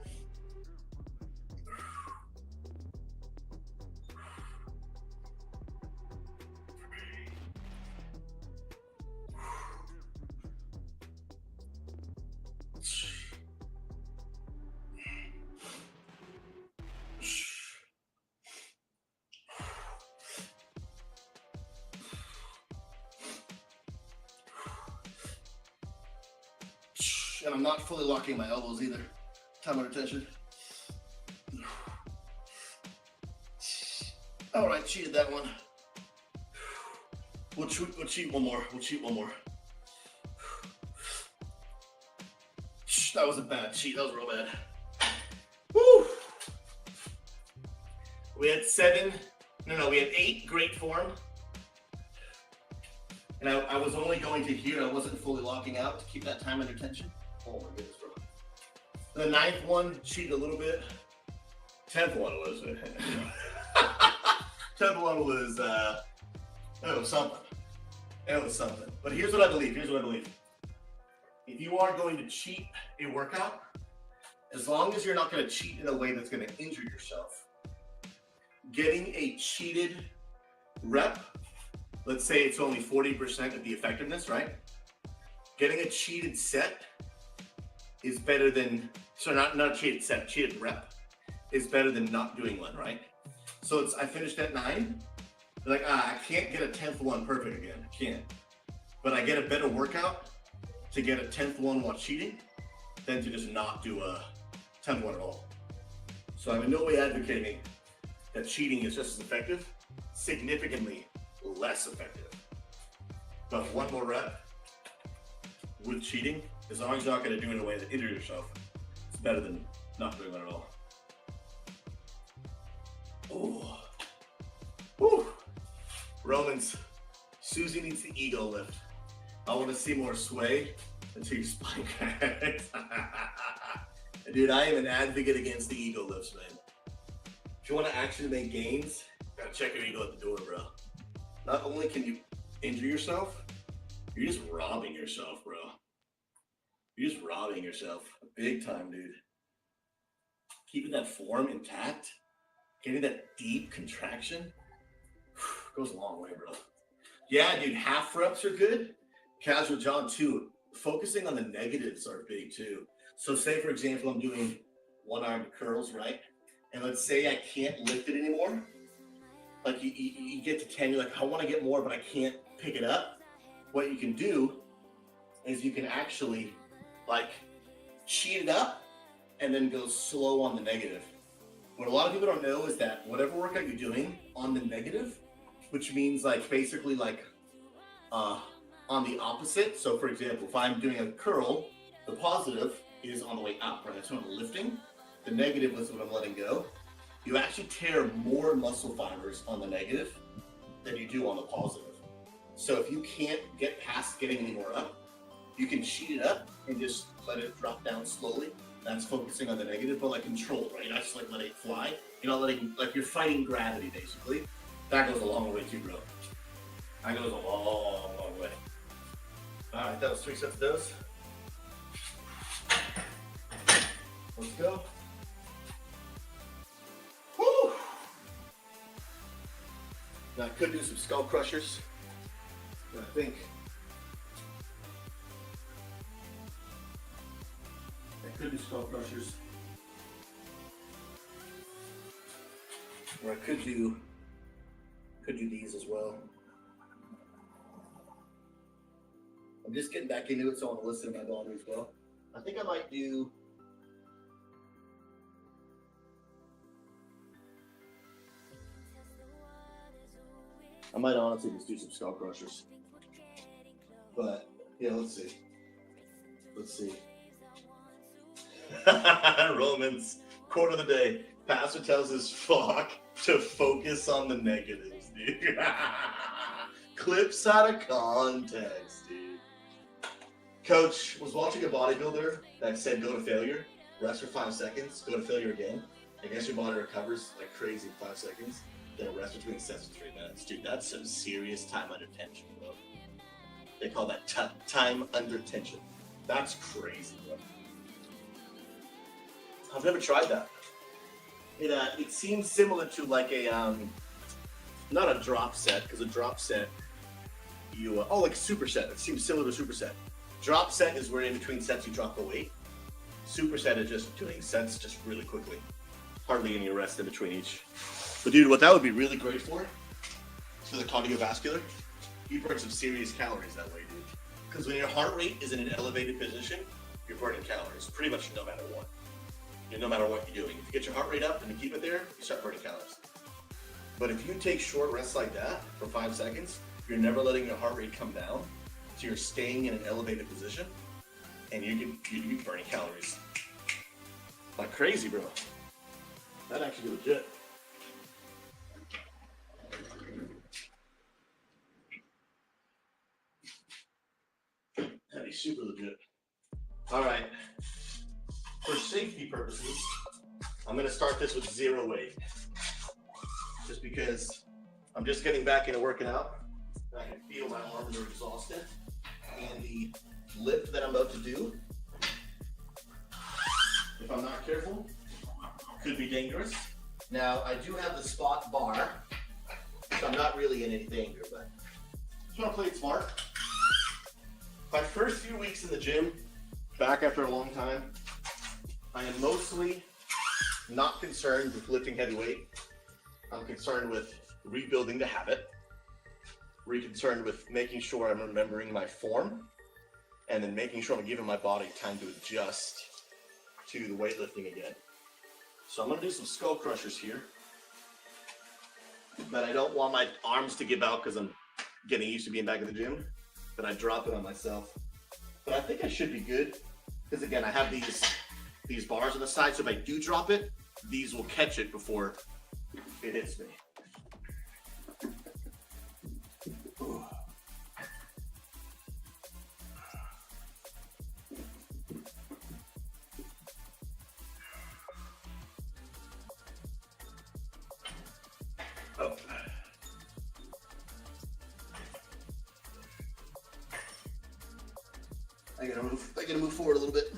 And I'm not fully locking my elbows either. Time under tension. All right, cheated that one. We'll cheat one more. We'll cheat one more. That was a bad cheat. That was real bad. Woo! We had 8 great form. And I was only going to here. I wasn't fully locking out to keep that time under tension. Oh my goodness, bro. The 9th one cheated a little bit. 10th one was 10th one was it was something. It was something. But here's what I believe. If you are going to cheat a workout, as long as you're not going to cheat in a way that's going to injure yourself, getting a cheated rep, let's say it's only 40% of the effectiveness, right? Getting a cheated set is better than, so not a cheated set, cheated rep is better than not doing one, right? So I finished at 9. Like, I can't get a 10th one perfect again. I can't. But I get a better workout to get a 10th one while cheating than to just not do a 10th one at all. So I'm in no way advocating that cheating is just as effective, significantly less effective. But one more rep with cheating, as long as you're not going to do it in a way that injures yourself, it's better than not doing one at all. Oh. Woo. Romans, SouZy needs the ego lift. I want to see more sway until your spine cracks. Dude, I am an advocate against the ego lifts, man. If you want to actually make gains, gotta check your ego at the door, bro. Not only can you injure yourself, you're just robbing yourself, bro. You're just robbing yourself big time, dude. Keeping that form intact, getting that deep contraction, goes a long way, bro. Yeah, dude, half reps are good. Casual jog too. Focusing on the negatives are big too. So say, for example, I'm doing one-armed curls, right? And let's say I can't lift it anymore. like you get to 10, you're like, I want to get more, but I can't pick it up. What you can do is you can actually like cheat it up and then go slow on the negative. What a lot of people don't know is that whatever workout you're doing on the negative, which means like basically like on the opposite. So for example, if I'm doing a curl, the positive is on the way up, right? That's when I'm lifting. The negative is when I'm letting go. You actually tear more muscle fibers on the negative than you do on the positive. So if you can't get past getting any more up, you can cheat it up and just let it drop down slowly. That's focusing on the negative, but like controlled, right? You're not just like letting it fly. You're not letting, like you're fighting gravity basically. That goes a long way too, bro. That goes a long, long way. All right, that was 3 sets of those. Let's go. Woo! Now I could do some skull crushers, but I think I could do skull crushers, or I could do these as well. I'm just getting back into it, so I want to listen to my body as well. I think I might do. I might honestly just do some skull crushers. But yeah, let's see. Let's see. Romans, quote of the day. Pastor tells his flock to focus on the negatives, dude. Clips out of context, dude. Coach was watching a bodybuilder that said go to failure, rest for 5 seconds, go to failure again. I guess your body recovers like crazy in 5 seconds. Then rest between sets for 3 minutes. Dude, that's some serious time under tension, bro. They call that time under tension. That's crazy, bro. I've never tried that. It seems similar to like a not a drop set, because a drop set you like superset. It seems similar to superset. Drop set is where in between sets you drop the weight. Superset is just doing sets just really quickly. Hardly any rest in between each. But dude, what that would be really great for the cardiovascular, you burn some serious calories that way, dude. Because when your heart rate is in an elevated position, you're burning calories pretty much no matter what. No matter what you're doing. If you get your heart rate up and you keep it there, you start burning calories. But if you take short rests like that for 5 seconds, you're never letting your heart rate come down. So you're staying in an elevated position and you'd be burning calories. Like crazy, bro. That'd actually be legit. That'd be super legit. All right. For safety purposes, I'm going to start this with 0 weight. Just because I'm just getting back into working out. I can feel my arms are exhausted. And the lift that I'm about to do, if I'm not careful, could be dangerous. Now, I do have the spot bar, so I'm not really in any danger, but just want to play it smart. My first few weeks in the gym, back after a long time, I am mostly not concerned with lifting heavy weight. I'm concerned with rebuilding the habit. We're concerned with making sure I'm remembering my form and then making sure I'm giving my body time to adjust to the weightlifting again. So I'm gonna do some skull crushers here, but I don't want my arms to give out because I'm getting used to being back in the gym, but I drop it on myself. But I think I should be good because again, I have these bars on the side, so if I do drop it, these will catch it before it hits me. Oh. I gotta move forward a little bit.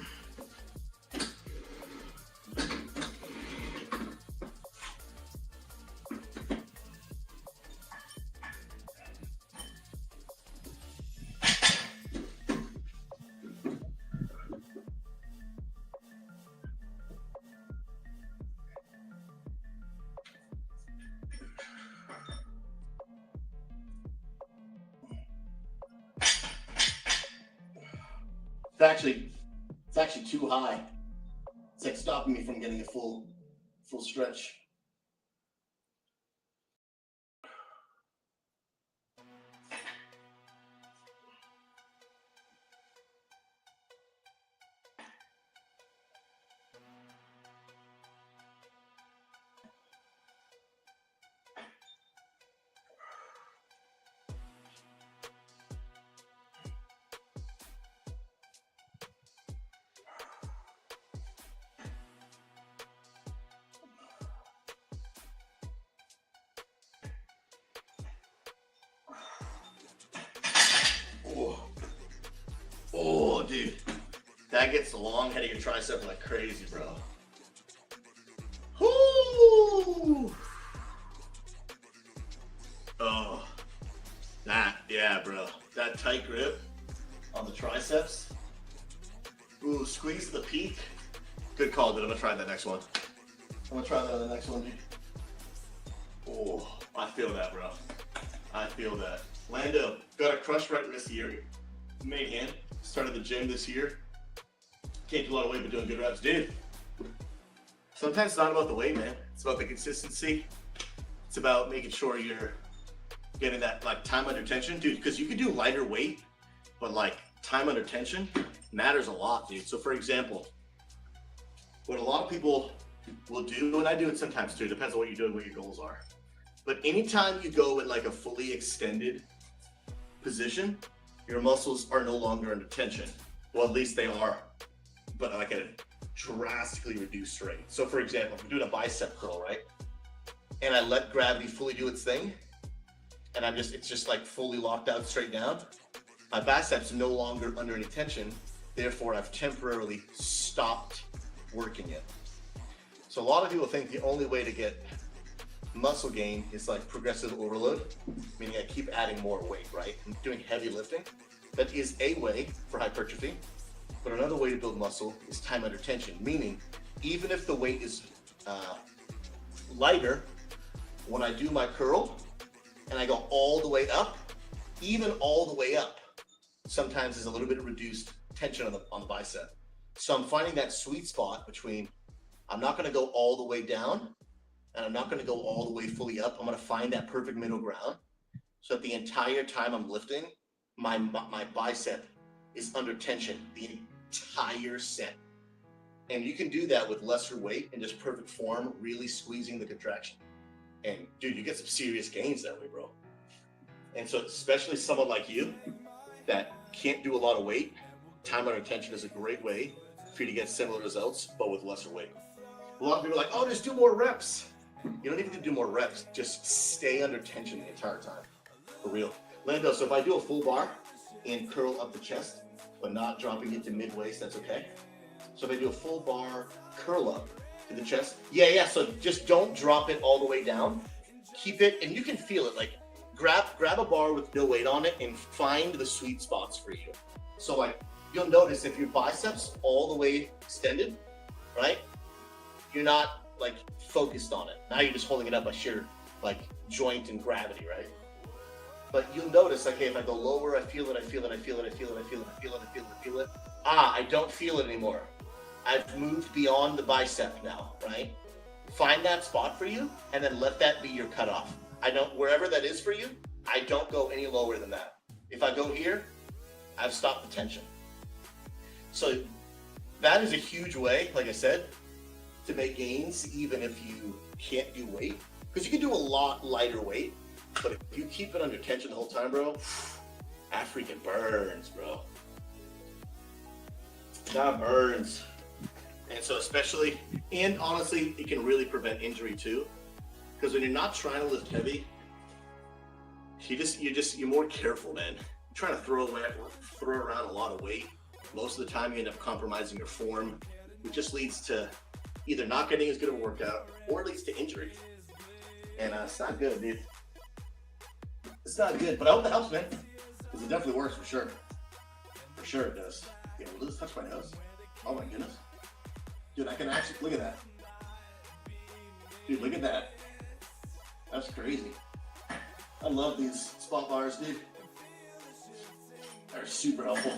It's actually too high. It's like stopping me from getting a full stretch. Oh, dude. That gets the long head of your tricep like crazy, bro. Whoo! Oh. Yeah, bro. That tight grip on the triceps. Ooh, squeeze the peak. Good call, dude. I'm gonna try that next one. I'm gonna try that on the next one, dude. Oh, I feel that, bro. I feel that. Lando, got a crushed right wrist here. Made hand. Started the gym this year. Can't do a lot of weight, but doing good reps. Dude, sometimes it's not about the weight, man. It's about the consistency. It's about making sure you're getting that like time under tension, dude, because you can do lighter weight, but like time under tension matters a lot, dude. So for example, what a lot of people will do, and I do it sometimes too, depends on what you're doing, what your goals are. But anytime you go in like a fully extended position, your muscles are no longer under tension. Well, at least they are, but like at a drastically reduced rate. So for example, if I'm doing a bicep curl, right? And I let gravity fully do its thing, and it's just like fully locked out straight down, my biceps are no longer under any tension. Therefore, I've temporarily stopped working it. So a lot of people think the only way to get muscle gain is like progressive overload, meaning I keep adding more weight, right? I'm doing heavy lifting. That is a way for hypertrophy, but another way to build muscle is time under tension, meaning even if the weight is lighter, when I do my curl and I go all the way up, even all the way up, sometimes there's a little bit of reduced tension on the bicep. So I'm finding that sweet spot between I'm not going to go all the way down and I'm not going to go all the way fully up. I'm going to find that perfect middle ground so that the entire time I'm lifting, my bicep is under tension the entire set. And you can do that with lesser weight and just perfect form, really squeezing the contraction. And dude, you get some serious gains that way, bro. And so especially someone like you that can't do a lot of weight, time under tension is a great way for you to get similar results, but with lesser weight. A lot of people are like, oh, just do more reps. You don't even need to do more reps. Just stay under tension the entire time. For real. Lando, so if I do a full bar and curl up the chest, but not dropping it to mid-waist, that's okay? So if I do a full bar curl up to the chest, yeah, so just don't drop it all the way down. Keep it, and you can feel it, like grab a bar with no weight on it and find the sweet spots for you. So like, you'll notice if your biceps all the way extended, right? You're not like focused on it. Now you're just holding it up by sheer like joint and gravity, right? But you'll notice, okay, if I go lower, I feel it, I feel it, I feel it, I feel it, I feel it, I feel it, I feel it, I feel it. I don't feel it anymore. I've moved beyond the bicep now, right? Find that spot for you and then let that be your cutoff. Wherever that is for you, I don't go any lower than that. If I go here, I've stopped the tension. So that is a huge way, like I said, to make gains even if you can't do weight. Because you can do a lot lighter weight, but if you keep it under tension the whole time, bro, that freaking burns, bro. That burns. And so especially, and honestly, it can really prevent injury too. Because when you're not trying to lift heavy, you're more careful, man. You're trying to throw around a lot of weight. Most of the time you end up compromising your form, which just leads to either not getting as good of a workout or it leads to injury. And it's not good, dude. It's not good, but I hope that helps, man. Because it definitely works for sure. For sure it does. Yeah, will this touch my nose? Oh my goodness. Dude, I can actually, look at that. Dude, look at that. That's crazy. I love these spot bars, dude. They're super helpful.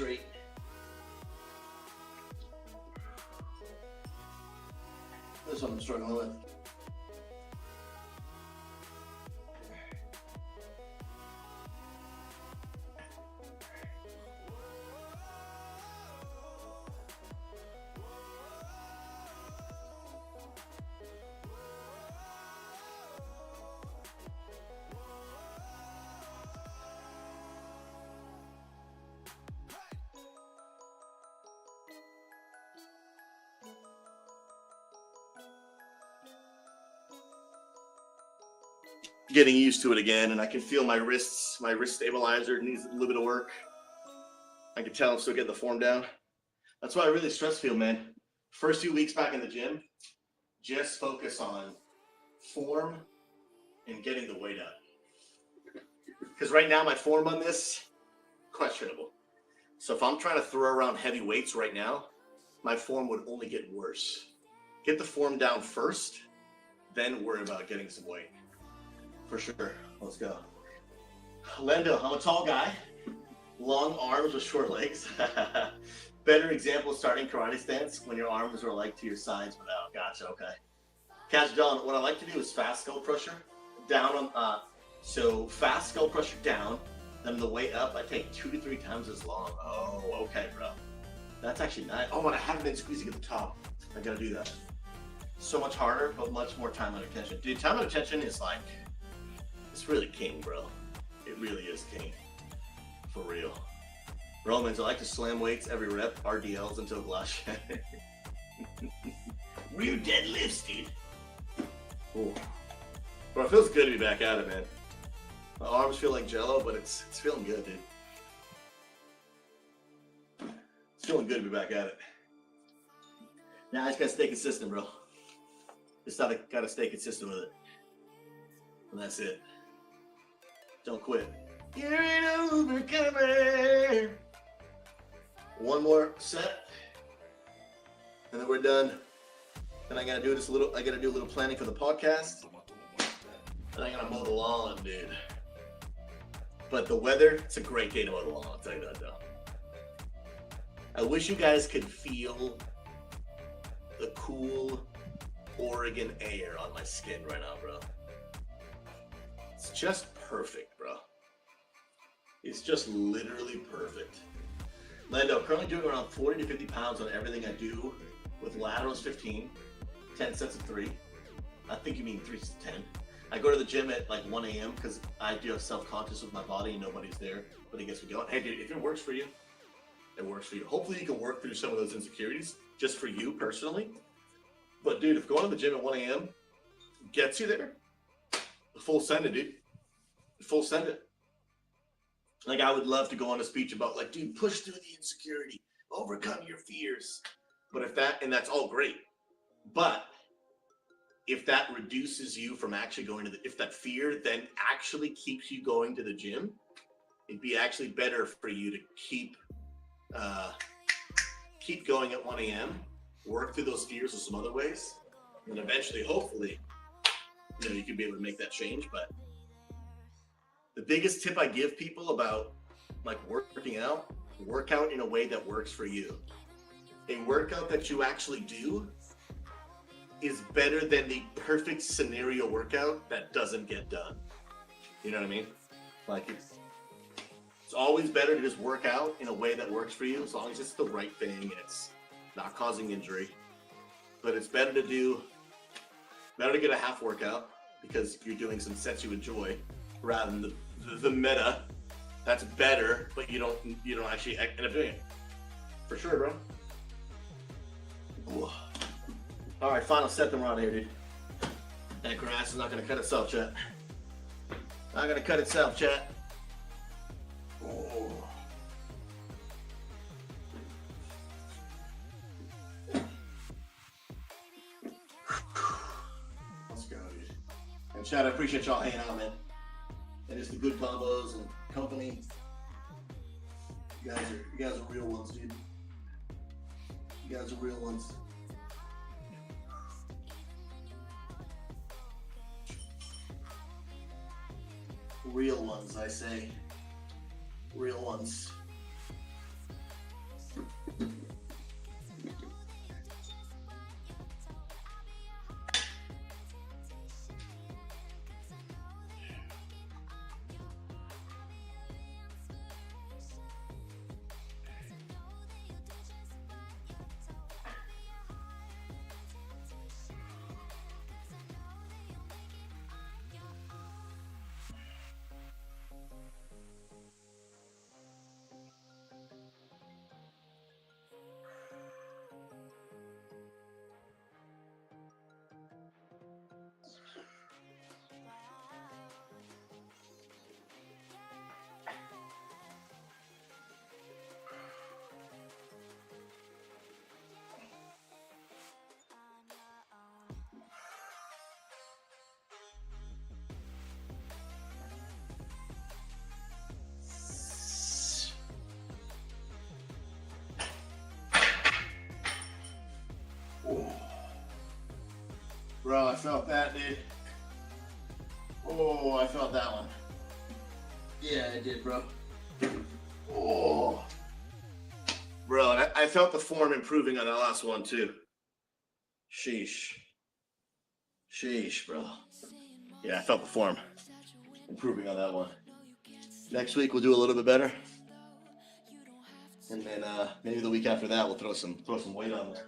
straight. That's what I'm struggling with. Getting used to it again, and I can feel my wrists. My wrist stabilizer needs a little bit of work. I can tell I'm still getting the form down. That's why I really stress feel, man. First few weeks back in the gym, just focus on form and getting the weight up. Because right now my form on this, questionable. So if I'm trying to throw around heavy weights right now, my form would only get worse. Get the form down first, then worry about getting some weight. For sure. Let's go. Lendo, I'm a tall guy. Long arms with short legs. Better example starting karate stance when your arms are like to your sides but out. Gotcha, okay. Catch John, what I like to do is fast skull crusher. Down on, so fast skull crusher down, then the way up, I take 2 to 3 times as long. Oh, okay, bro. That's actually nice. Oh, and I haven't been squeezing at the top. I gotta do that. So much harder, but much more time and attention. Dude, time and attention is like, it's really king, bro. It really is king. For real. Romans, I like to slam weights every rep, RDLs until glass shatter. Rear deadlifts, dude. Cool. Bro, it feels good to be back at it, man. My arms feel like jello, but it's feeling good, dude. It's feeling good to be back at it. Now I just gotta stay consistent, bro. Just gotta stay consistent with it. And that's it. Don't quit. You're an overcomer. One more set, and then we're done. Then I gotta do this little. I gotta do a little planning for the podcast, and I gotta mow the lawn, dude. But the weather, it's a great day to mow the lawn. I'll tell you that though. I wish you guys could feel the cool Oregon air on my skin right now, bro. It's just perfect, bro. It's just literally perfect. Lando, currently doing around 40 to 50 pounds on everything I do with laterals 15, 10 sets of 3. I think you mean 3 to 10. I go to the gym at like 1 a.m. because I do have self-conscious with my body and nobody's there, but I guess we don't. Hey, dude, if it works for you, it works for you. Hopefully you can work through some of those insecurities just for you personally. But dude, if going to the gym at 1 a.m. gets you there, full send it, dude. Full send it. Like, I would love to go on a speech about, like, dude, push through the insecurity, overcome your fears. But if that, and that's all great. But if that reduces you from actually going to the, if that fear then actually keeps you going to the gym, it'd be actually better for you to keep going at 1 a.m., work through those fears in some other ways, and eventually, hopefully, you know, you could be able to make that change. But the biggest tip I give people about like working out, work out in a way that works for you. A workout that you actually do is better than the perfect scenario workout that doesn't get done. You know what I mean? Like it's always better to just work out in a way that works for you, as long as it's the right thing and it's not causing injury. But it's better to get a half workout because you're doing some sets you enjoy, rather than the meta. That's better, but you don't actually end up doing it. For sure, bro. Ooh. All right, final set then we're out here, dude. That grass is not gonna cut itself, chat. Not gonna cut itself, chat. Oh. Let's go, dude. And chat, I appreciate y'all hanging out, man. And just the good combos and company. You guys are real ones, dude. You guys are real ones. Real ones, I say. Real ones. Bro, I felt that, dude. Oh, I felt that one. Yeah, I did, bro. Oh. Bro, and I felt the form improving on that last one, too. Sheesh. Sheesh, bro. Yeah, I felt the form improving on that one. Next week, we'll do a little bit better. And then maybe the week after that, we'll throw some weight on there.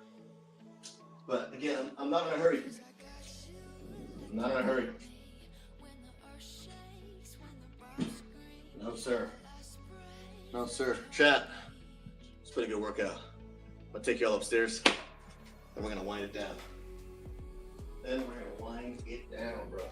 But again, I'm not in a hurry. I'm not in a hurry. No, sir. No, sir. Chat. It's a pretty good workout. I'll take you all upstairs. And we're going to wind it down. Then we're going to wind it down, bro.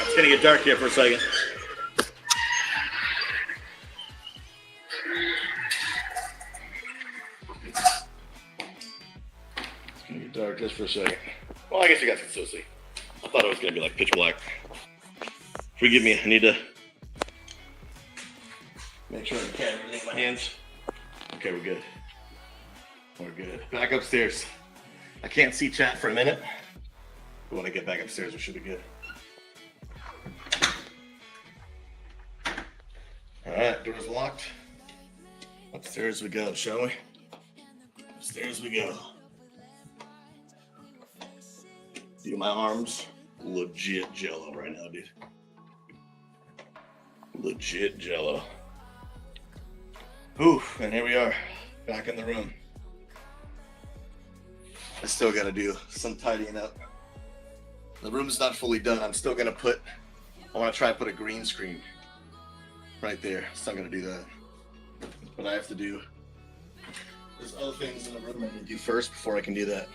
It's gonna get dark here for a second. It's gonna get dark just for a second. Well, I guess you guys can still see. I thought it was gonna be like pitch black. Forgive me, I need to make sure I can carry everything in my hands. Okay, we're good. We're good. Back upstairs. I can't see chat for a minute. But when I get back upstairs, we should be good. All right, door's locked. Upstairs we go, shall we? Upstairs we go. Dude, my arms legit jello right now, dude. Legit jello. Oof, and here we are, back in the room. I still gotta do some tidying up. The room's not fully done. I'm still gonna I wanna try to put a green screen right there. Still gonna do that. But I have to do, there's other things in the room I need to do first before I can do that.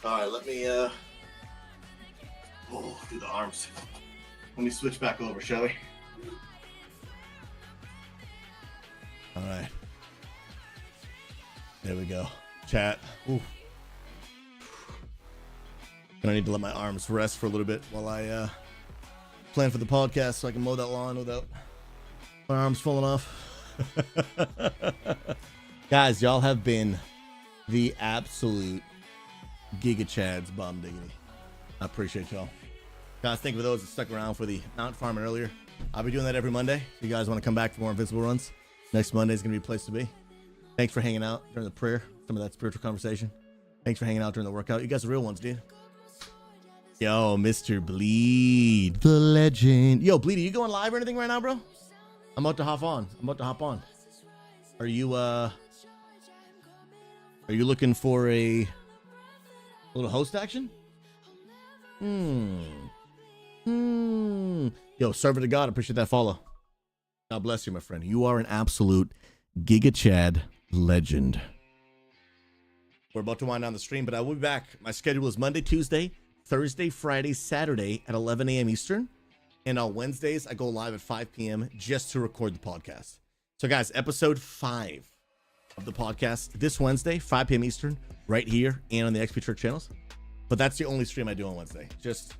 All right, let me, do the arms. Let me switch back over, shall we? All right. There we go. Chat. Ooh. Gonna need to let my arms rest for a little bit while I plan for the podcast so I can mow that lawn without my arms falling off. Guys, y'all have been the absolute Giga Chads bomb diggity. I appreciate y'all. Guys, thank you for those that stuck around for the Mount Farm earlier. I'll be doing that every Monday. If you guys want to come back for more Invincible runs, next Monday is going to be a place to be. Thanks for hanging out during the prayer, some of that spiritual conversation. Thanks for hanging out during the workout. You guys are real ones, dude. Yo, Mr. Bleed, the legend. Yo, Bleed, are you going live or anything right now, bro? I'm about to hop on. Are you looking for a little host action? Yo, servant of God, appreciate that follow. God bless you, my friend. You are an absolute Giga Chad legend. We're about to wind down the stream, but I will be back. My schedule is Monday, Tuesday, Thursday, Friday, Saturday at 11 a.m. Eastern. And on Wednesdays, I go live at 5 p.m. just to record the podcast. So, guys, episode 5 of the podcast this Wednesday, 5 p.m. Eastern, right here and on the XP Church channels. But that's the only stream I do on Wednesday. Just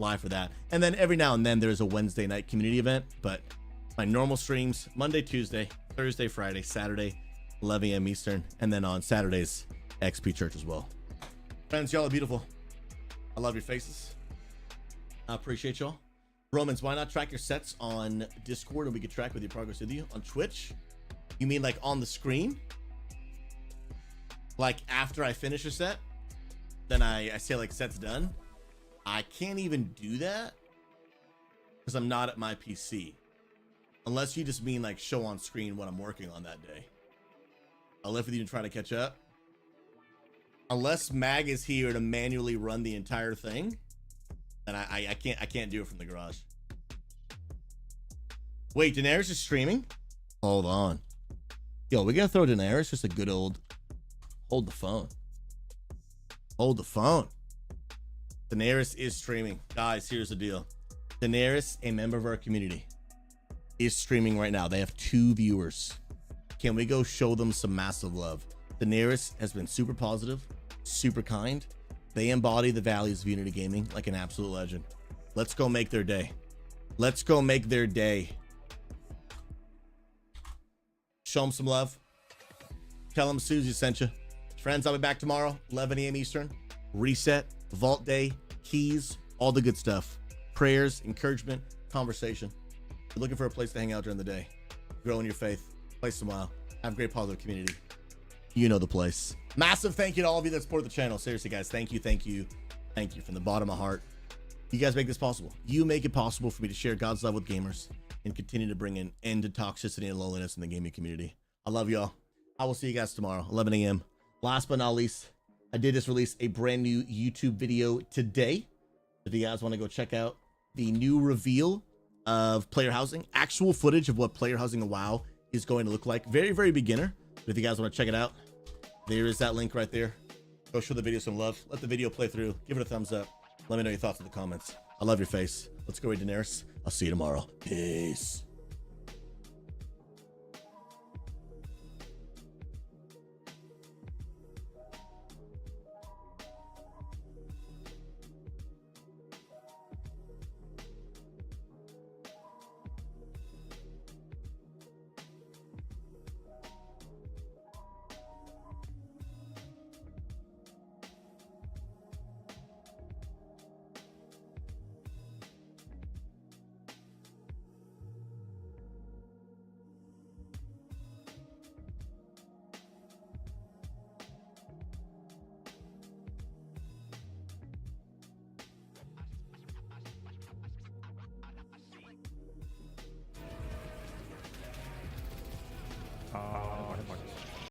live for that. And then every now and then there's a Wednesday night community event. But my normal streams, Monday, Tuesday, Thursday, Friday, Saturday, 11 a.m. Eastern. And then on Saturdays, XP Church as well. Friends, y'all are beautiful. I love your faces. I appreciate y'all. Romans, why not track your sets on Discord and we can track with your progress with you? On Twitch? You mean like on the screen? Like after I finish a set? Then I say like set's done. I can't even do that because I'm not at my PC. Unless you just mean like show on screen what I'm working on that day. I'll live with you and try to catch up. Unless Mag is here to manually run the entire thing, then I can't do it from the garage. Wait, Daenerys is streaming? Hold on. Yo, we're gonna throw Daenerys just a good old hold the phone. Hold the phone. Daenerys is streaming. Guys, here's the deal. Daenerys, a member of our community, is streaming right now. They have 2 viewers. Can we go show them some massive love? Daenerys has been super positive, super kind. They embody the values of Unity Gaming like an absolute legend. Let's go make their day. Let's go make their day. Show them some love. Tell them SouZy sent you. Friends, I'll be back tomorrow, 11 a.m. Eastern. Reset, Vault Day, keys, all the good stuff. Prayers, encouragement, conversation. You're looking for a place to hang out during the day. Grow in your faith. Play some while. Have a great positive community. You know the place. Massive thank you to all of you that support the channel. Seriously, guys, thank you, thank you, thank you from the bottom of my heart. You guys make this possible. You make it possible for me to share God's love with gamers and continue to bring an end to toxicity and loneliness in the gaming community. I love y'all. I will see you guys tomorrow, 11 a.m. Last but not least, I did just release a brand new YouTube video today. If you guys want to go check out the new reveal of player housing, actual footage of what player housing in WoW is going to look like. Very, very beginner. But if you guys want to check it out, there is that link right there. Go show the video some love. Let the video play through. Give it a thumbs up. Let me know your thoughts in the comments. I love your face. Let's go, Daenerys. I'll see you tomorrow. Peace.